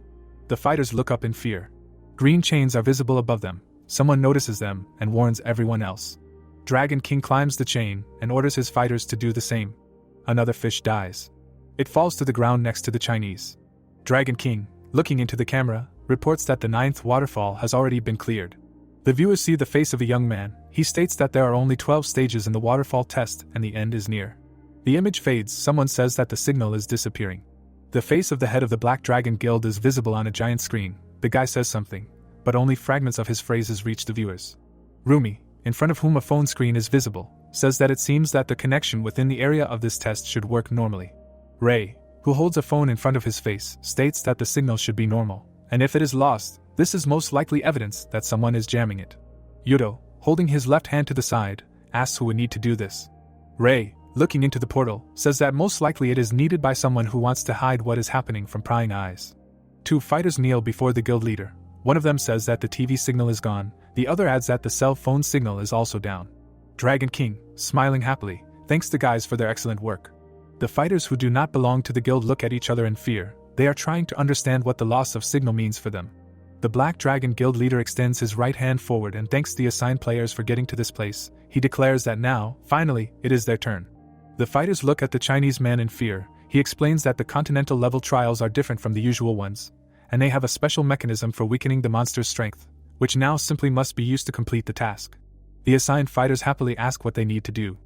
The fighters look up in fear. Green chains are visible above them. Someone notices them and warns everyone else. Dragon King climbs the chain and orders his fighters to do the same. Another fish dies. It falls to the ground next to the Chinese. Dragon King, looking into the camera, reports that the 9th waterfall has already been cleared. The viewers see the face of a young man. He states that there are only 12 stages in the waterfall test and the end is near. The image fades. Someone says that the signal is disappearing. The face of the head of the Black Dragon Guild is visible on a giant screen. The guy says something, but only fragments of his phrases reach the viewers. Rumi, in front of whom a phone screen is visible, says that it seems that the connection within the area of this test should work normally. Ray, who holds a phone in front of his face, states that the signal should be normal, and if it is lost, this is most likely evidence that someone is jamming it. Yudo, holding his left hand to the side, asks who would need to do this. Ray, looking into the portal, says that most likely it is needed by someone who wants to hide what is happening from prying eyes. 2 fighters kneel before the guild leader. One of them says that the TV signal is gone, the other adds that the cell phone signal is also down. Dragon King, smiling happily, thanks the guys for their excellent work. The fighters who do not belong to the guild look at each other in fear. They are trying to understand what the loss of signal means for them. The Black Dragon Guild leader extends his right hand forward and thanks the assigned players for getting to this place. He declares that now, finally, it is their turn. The fighters look at the Chinese man in fear. He explains that the continental level trials are different from the usual ones, and they have a special mechanism for weakening the monster's strength, which now simply must be used to complete the task. The assigned fighters happily ask what they need to do.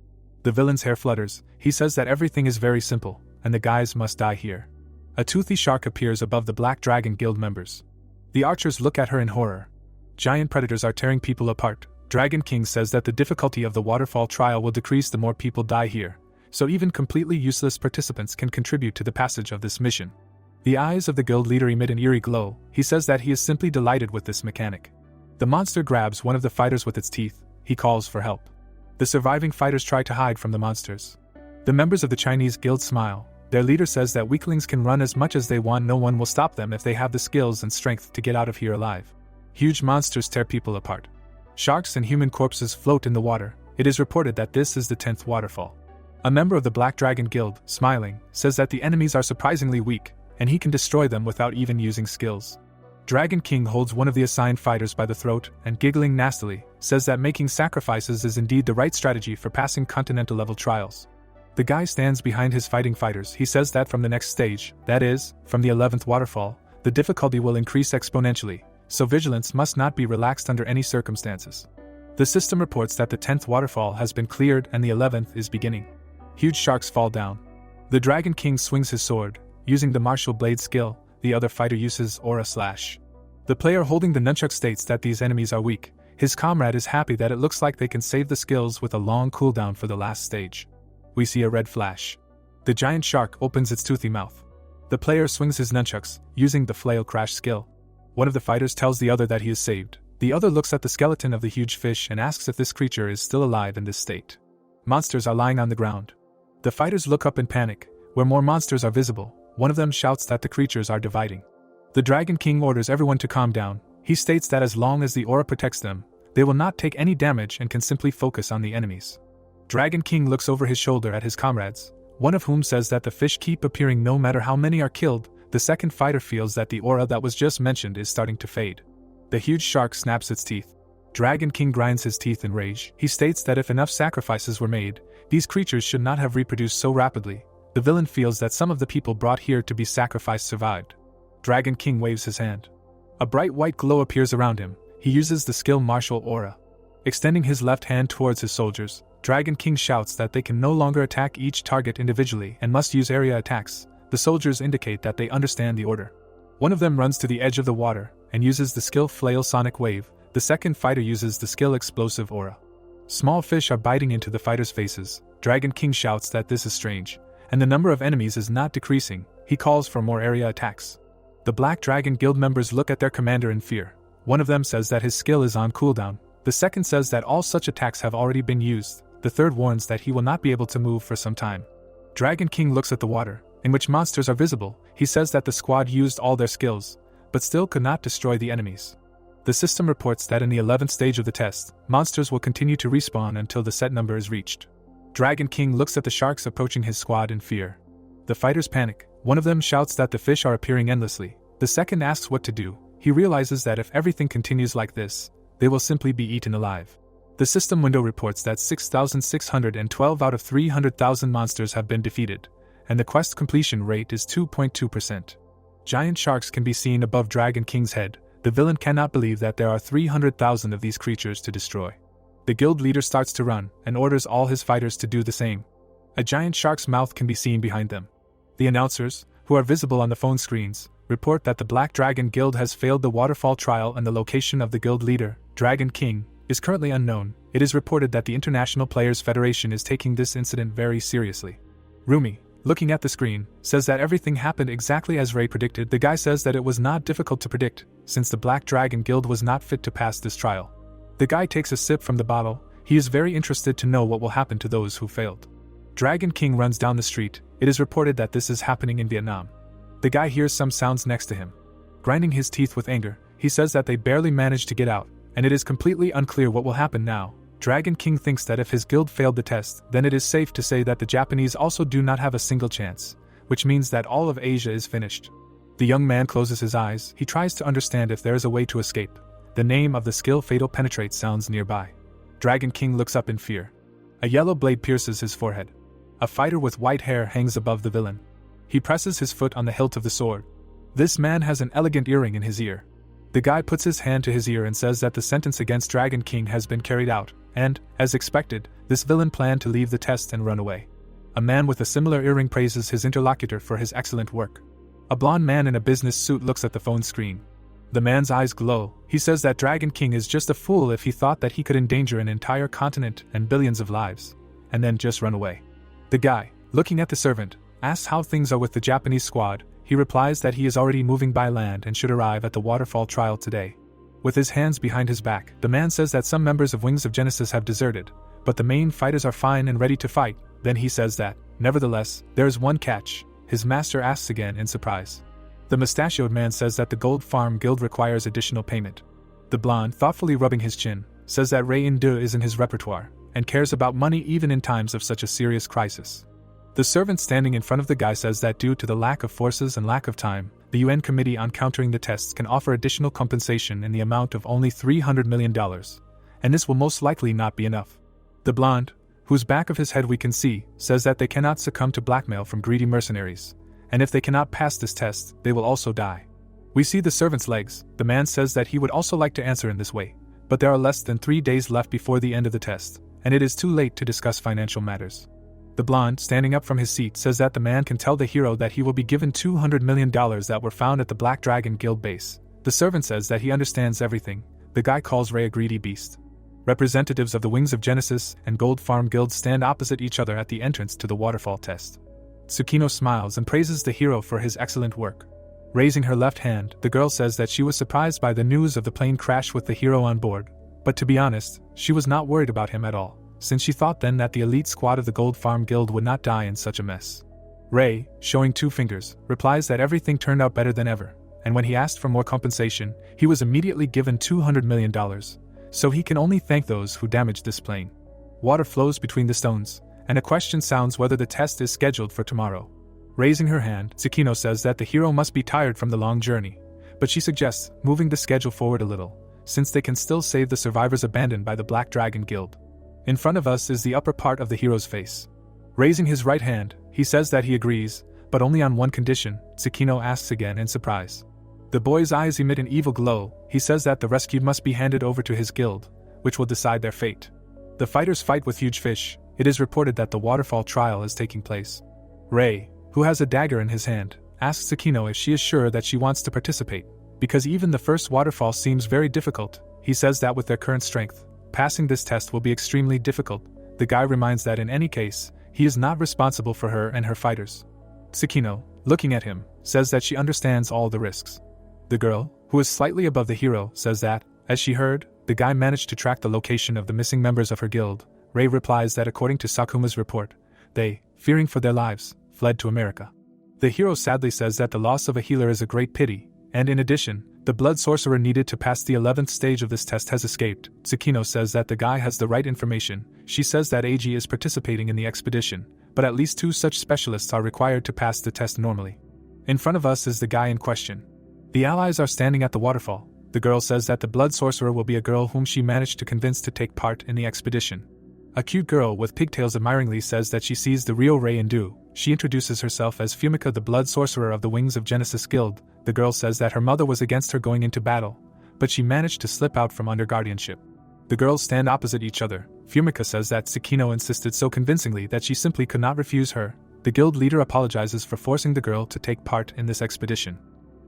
The villain's hair flutters. He says that everything is very simple, and the guys must die here. A toothy shark appears above the Black Dragon Guild members. The archers look at her in horror. Giant predators are tearing people apart. Dragon King says that the difficulty of the waterfall trial will decrease the more people die here, so even completely useless participants can contribute to the passage of this mission. The eyes of the guild leader emit an eerie glow. He says that he is simply delighted with this mechanic. The monster grabs one of the fighters with its teeth. He calls for help. The surviving fighters try to hide from the monsters. The members of the Chinese guild smile. Their leader says that weaklings can run as much as they want. No one will stop them if they have the skills and strength to get out of here alive. Huge monsters tear people apart. Sharks and human corpses float in the water. It is reported that this is the 10th waterfall. A member of the Black Dragon Guild, smiling, says that the enemies are surprisingly weak, and he can destroy them without even using skills. Dragon King holds one of the assigned fighters by the throat and, giggling nastily, says that making sacrifices is indeed the right strategy for passing continental level trials. The guy stands behind his fighting fighters. He says that from the next stage, that is, from the 11th waterfall, the difficulty will increase exponentially, so vigilance must not be relaxed under any circumstances. The system reports that the 10th waterfall has been cleared and the 11th is beginning. Huge sharks fall down. The Dragon King swings his sword, using the martial blade skill. The other fighter uses aura slash. The player holding the nunchuck states that these enemies are weak. His comrade is happy that it looks like they can save the skills with a long cooldown for the last stage. We see a red flash. The giant shark opens its toothy mouth. The player swings his nunchucks, using the flail crash skill. One of the fighters tells the other that he is saved. The other looks at the skeleton of the huge fish and asks if this creature is still alive in this state. Monsters are lying on the ground. The fighters look up in panic. Where more monsters are visible, one of them shouts that the creatures are dividing. The Dragon King orders everyone to calm down. He states that as long as the aura protects them, they will not take any damage and can simply focus on the enemies. Dragon King looks over his shoulder at his comrades, one of whom says that the fish keep appearing no matter how many are killed. The second fighter feels that the aura that was just mentioned is starting to fade. The huge shark snaps its teeth. Dragon King grinds his teeth in rage. He states that if enough sacrifices were made, these creatures should not have reproduced so rapidly. The villain feels that some of the people brought here to be sacrificed survived. Dragon King waves his hand. A bright white glow appears around him. He uses the skill martial aura. Extending his left hand towards his soldiers, Dragon King shouts that they can no longer attack each target individually and must use area attacks. The soldiers indicate that they understand the order. One of them runs to the edge of the water and uses the skill Flail Sonic Wave. The second fighter uses the skill Explosive Aura. Small fish are biting into the fighters' faces. Dragon King shouts that this is strange, and the number of enemies is not decreasing. He calls for more area attacks. The Black Dragon Guild members look at their commander in fear. One of them says that his skill is on cooldown, the second says that all such attacks have already been used, the third warns that he will not be able to move for some time. Dragon King looks at the water, in which monsters are visible. He says that the squad used all their skills, but still could not destroy the enemies. The system reports that in the 11th stage of the test, monsters will continue to respawn until the set number is reached. Dragon King looks at the sharks approaching his squad in fear. The fighters panic. One of them shouts that the fish are appearing endlessly. The second asks what to do. He realizes that if everything continues like this, they will simply be eaten alive. The system window reports that 6,612 out of 300,000 monsters have been defeated, and the quest completion rate is 2.2%. Giant sharks can be seen above Dragon King's head. The villain cannot believe that there are 300,000 of these creatures to destroy. The guild leader starts to run and orders all his fighters to do the same. A giant shark's mouth can be seen behind them. The announcers, who are visible on the phone screens, report that the Black Dragon Guild has failed the waterfall trial and the location of the guild leader, Dragon King, is currently unknown. It is reported that the International Players Federation is taking this incident very seriously. Rumi, looking at the screen, says that everything happened exactly as Ray predicted. The guy says that it was not difficult to predict, since the Black Dragon Guild was not fit to pass this trial. The guy takes a sip from the bottle. He is very interested to know what will happen to those who failed. Dragon King runs down the street. It is reported that this is happening in Vietnam. The guy hears some sounds next to him. Grinding his teeth with anger, he says that they barely managed to get out, and it is completely unclear what will happen now. Dragon King thinks that if his guild failed the test, then it is safe to say that the Japanese also do not have a single chance, which means that all of Asia is finished. The young man closes his eyes. He tries to understand if there is a way to escape. The name of the skill Fatal Penetrate sounds nearby. Dragon King looks up in fear. A yellow blade pierces his forehead. A fighter with white hair hangs above the villain. He presses his foot on the hilt of the sword. This man has an elegant earring in his ear. The guy puts his hand to his ear and says that the sentence against Dragon King has been carried out, and, as expected, this villain planned to leave the test and run away. A man with a similar earring praises his interlocutor for his excellent work. A blonde man in a business suit looks at the phone screen. The man's eyes glow. He says that Dragon King is just a fool if he thought that he could endanger an entire continent and billions of lives, and then just run away. The guy, looking at the servant, asks how things are with the Japanese squad. He replies that he is already moving by land and should arrive at the waterfall trial today. With his hands behind his back, the man says that some members of Wings of Genesis have deserted, but the main fighters are fine and ready to fight. Then he says that, nevertheless, there is one catch. His master asks again in surprise. The mustachioed man says that the Gold Farm Guild requires additional payment. The blonde, thoughtfully rubbing his chin, says that Ray in deux is in his repertoire, and cares about money even in times of such a serious crisis. The servant standing in front of the guy says that due to the lack of forces and lack of time, the UN Committee on Countering the Tests can offer additional compensation in the amount of only $300 million, and this will most likely not be enough. The blonde, whose back of his head we can see, says that they cannot succumb to blackmail from greedy mercenaries, and if they cannot pass this test, they will also die. We see the servant's legs. The man says that he would also like to answer in this way, but there are less than 3 days left before the end of the test, and it is too late to discuss financial matters. The blonde, standing up from his seat, says that the man can tell the hero that he will be given $200 million that were found at the Black Dragon Guild base. The servant says that he understands everything. The guy calls Ray a greedy beast. Representatives of the Wings of Genesis and Gold Farm Guild stand opposite each other at the entrance to the waterfall test. Tsukino smiles and praises the hero for his excellent work. Raising her left hand, the girl says that she was surprised by the news of the plane crash with the hero on board, but to be honest, she was not worried about him at all, since she thought then that the elite squad of the Gold Farm Guild would not die in such a mess. Ray, showing 2 fingers, replies that everything turned out better than ever, and when he asked for more compensation, he was immediately given $200 million, so he can only thank those who damaged this plane. Water flows between the stones, and a question sounds whether the test is scheduled for tomorrow. Raising her hand, Tsukino says that the hero must be tired from the long journey, but she suggests moving the schedule forward a little, since they can still save the survivors abandoned by the Black Dragon Guild. In front of us is the upper part of the hero's face. Raising his right hand, he says that he agrees, but only on one condition. Tsukino asks again in surprise. The boy's eyes emit an evil glow. He says that the rescued must be handed over to his guild, which will decide their fate. The fighters fight with huge fish. It is reported that the waterfall trial is taking place. Ray, who has a dagger in his hand, asks Tsukino if she is sure that she wants to participate, because even the first waterfall seems very difficult. He says that with their current strength, passing this test will be extremely difficult. The guy reminds that in any case, he is not responsible for her and her fighters. Tsukino, looking at him, says that she understands all the risks. The girl, who is slightly above the hero, says that, as she heard, the guy managed to track the location of the missing members of her guild. Rei replies that according to Sakuma's report, they, fearing for their lives, fled to America. The hero sadly says that the loss of a healer is a great pity, and in addition, the blood sorcerer needed to pass the 11th stage of this test has escaped. Tsukino says that the guy has the right information. She says that AG is participating in the expedition, but at least 2 such specialists are required to pass the test normally. In front of us is the guy in question. The allies are standing at the waterfall. The girl says that the blood sorcerer will be a girl whom she managed to convince to take part in the expedition. A cute girl with pigtails admiringly says that she sees the real Rei and Du. She introduces herself as Fumika, the blood sorcerer of the Wings of Genesis Guild. The girl says that her mother was against her going into battle, but she managed to slip out from under guardianship. The girls stand opposite each other. Fumika says that Tsukino insisted so convincingly that she simply could not refuse her. The guild leader apologizes for forcing the girl to take part in this expedition.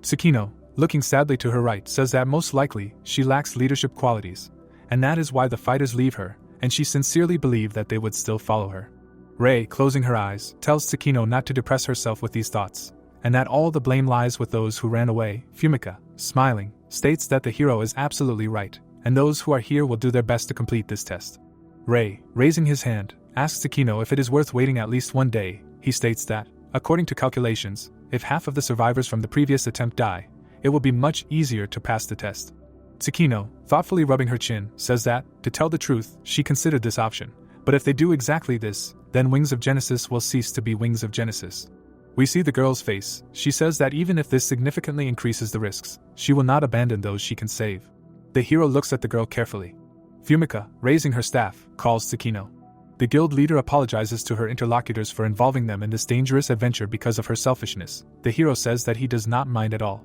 Tsukino, looking sadly to her right, says that most likely she lacks leadership qualities, and that is why the fighters leave her, and she sincerely believed that they would still follow her. Rei, closing her eyes, tells Tsukino not to depress herself with these thoughts, and that all the blame lies with those who ran away. Fumika, smiling, states that the hero is absolutely right, and those who are here will do their best to complete this test. Rei, raising his hand, asks Tsukino if it is worth waiting at least 1 day. He states that, according to calculations, if half of the survivors from the previous attempt die, it will be much easier to pass the test. Tsukino, thoughtfully rubbing her chin, says that, to tell the truth, she considered this option, but if they do exactly this, then Wings of Genesis will cease to be Wings of Genesis. We see the girl's face. She says that even if this significantly increases the risks, she will not abandon those she can save. The hero looks at the girl carefully. Fumika, raising her staff, calls Tsukino. The guild leader apologizes to her interlocutors for involving them in this dangerous adventure because of her selfishness. The hero says that he does not mind at all.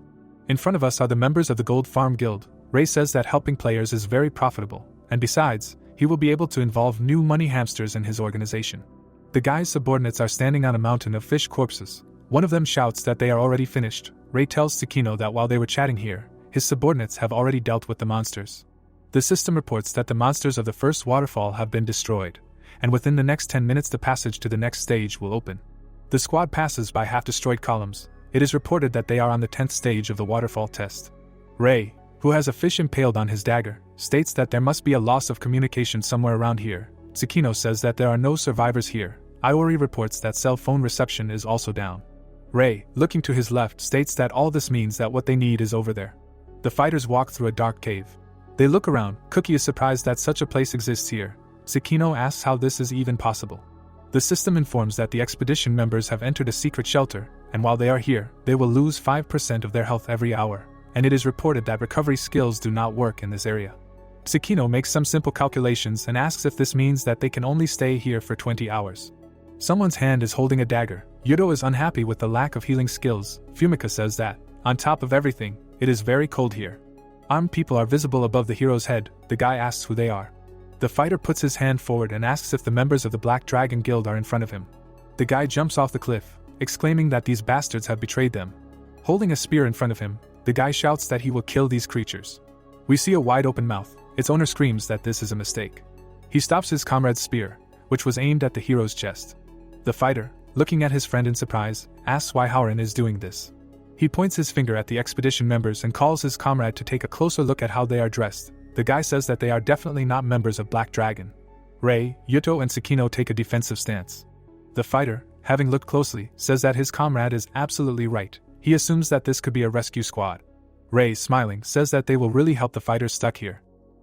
In front of us are the members of the Gold Farm Guild. Rei says that helping players is very profitable, and besides, he will be able to involve new money hamsters in his organization. The guy's subordinates are standing on a mountain of fish corpses. One of them shouts that they are already finished. Rei tells Tsukino that while they were chatting here, his subordinates have already dealt with the monsters. The system reports that the monsters of the first waterfall have been destroyed, and within the next 10 minutes the passage to the next stage will open. The squad passes by half-destroyed columns. It is reported that they are on the 10th stage of the waterfall test. Rei, who has a fish impaled on his dagger, states that there must be a loss of communication somewhere around here. Tsukino says that there are no survivors here. Iori reports that cell phone reception is also down. Rei, looking to his left, states that all this means that what they need is over there. The fighters walk through a dark cave. They look around. Cookie is surprised that such a place exists here. Tsukino asks how this is even possible. The system informs that the expedition members have entered a secret shelter, and while they are here, they will lose 5% of their health every hour, and it is reported that recovery skills do not work in this area. Tsukino makes some simple calculations and asks if this means that they can only stay here for 20 hours. Someone's hand is holding a dagger. Yuto is unhappy with the lack of healing skills. Fumika says that, on top of everything, it is very cold here. Armed people are visible above the hero's head. The guy asks who they are. The fighter puts his hand forward and asks if the members of the Black Dragon Guild are in front of him. The guy jumps off the cliff, exclaiming that these bastards have betrayed them. Holding a spear in front of him, the guy shouts that he will kill these creatures. We see a wide open mouth. Its owner screams that this is a mistake. He stops his comrade's spear, which was aimed at the hero's chest. The fighter, looking at his friend in surprise, asks why Hauren is doing this. He points his finger at the expedition members and calls his comrade to take a closer look at how they are dressed. The guy says that they are definitely not members of Black Dragon. Rei, Yuto and Tsukino take a defensive stance. The fighter, having looked closely, says that his comrade is absolutely right. He assumes that this could be a rescue squad. Rei, smiling, says that they will really help the fighters stuck here.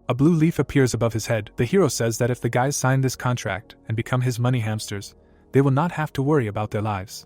A blue leaf appears above his head. The hero says that if the guys sign this contract and become his money hamsters, they will not have to worry about their lives.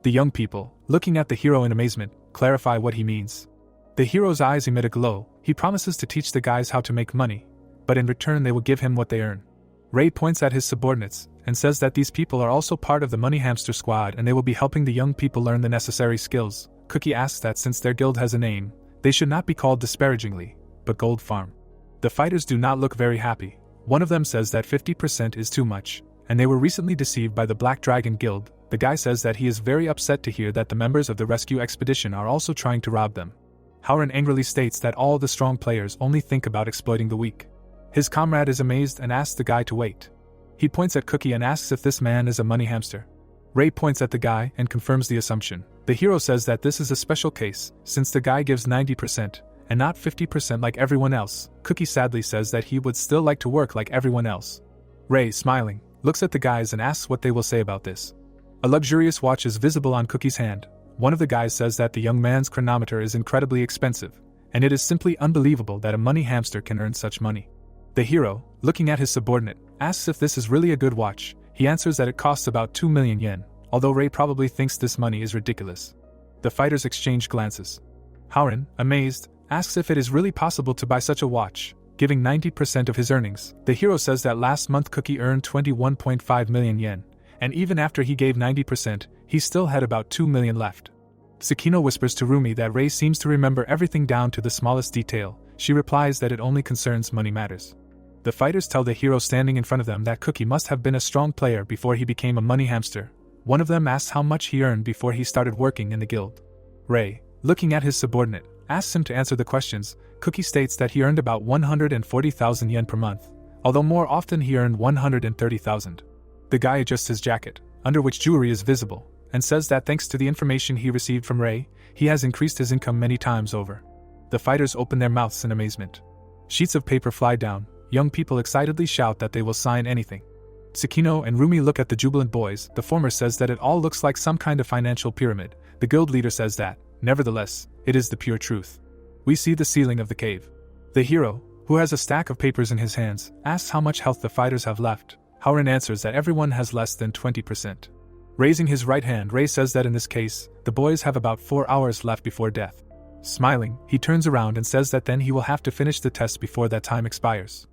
The young people, looking at the hero in amazement, clarify what he means. The hero's eyes emit a glow. He promises to teach the guys how to make money, but in return they will give him what they earn. Rei points at his subordinates and says that these people are also part of the money hamster squad and they will be helping the young people learn the necessary skills. Cookie asks that since their guild has a name, they should not be called disparagingly, but Gold Farm. The fighters do not look very happy. One of them says that 50% is too much, and they were recently deceived by the Black Dragon Guild. The guy says that he is very upset to hear that the members of the rescue expedition are also trying to rob them. Hauren angrily states that all the strong players only think about exploiting the weak. His comrade is amazed and asks the guy to wait. He points at Cookie and asks if this man is a money hamster. Rei points at the guy and confirms the assumption. The hero says that this is a special case, since the guy gives 90%, and not 50% like everyone else. Cookie sadly says that he would still like to work like everyone else. Ray, smiling, looks at the guys and asks what they will say about this. A luxurious watch is visible on Cookie's hand. One of the guys says that the young man's chronometer is incredibly expensive, and it is simply unbelievable that a money hamster can earn such money. The hero, looking at his subordinate, asks if this is really a good watch. He answers that it costs about 2 million yen, although Ray probably thinks this money is ridiculous. The fighters exchange glances. Howren, amazed, asks if it is really possible to buy such a watch, giving 90% of his earnings. The hero says that last month Cookie earned 21.5 million yen, and even after he gave 90%, he still had about 2 million left. Tsukino whispers to Rumi that Ray seems to remember everything down to the smallest detail. She replies that it only concerns money matters. The fighters tell the hero standing in front of them that Cookie must have been a strong player before he became a money hamster. One of them asks how much he earned before he started working in the guild. Ray, looking at his subordinate, asks him to answer the questions. Cookie states that he earned about 140,000 yen per month, although more often he earned 130,000. The guy adjusts his jacket, under which jewelry is visible, and says that thanks to the information he received from Ray, he has increased his income many times over. The fighters open their mouths in amazement. Sheets of paper fly down. Young people excitedly shout that they will sign anything. Tsukino and Rumi look at the jubilant boys. The former says that it all looks like some kind of financial pyramid. The guild leader says that, nevertheless, it is the pure truth. We see the ceiling of the cave. The hero, who has a stack of papers in his hands, asks how much health the fighters have left. Howren answers that everyone has less than 20%. Raising his right hand, Ray says that in this case, the boys have about 4 hours left before death. Smiling, he turns around and says that then he will have to finish the test before that time expires.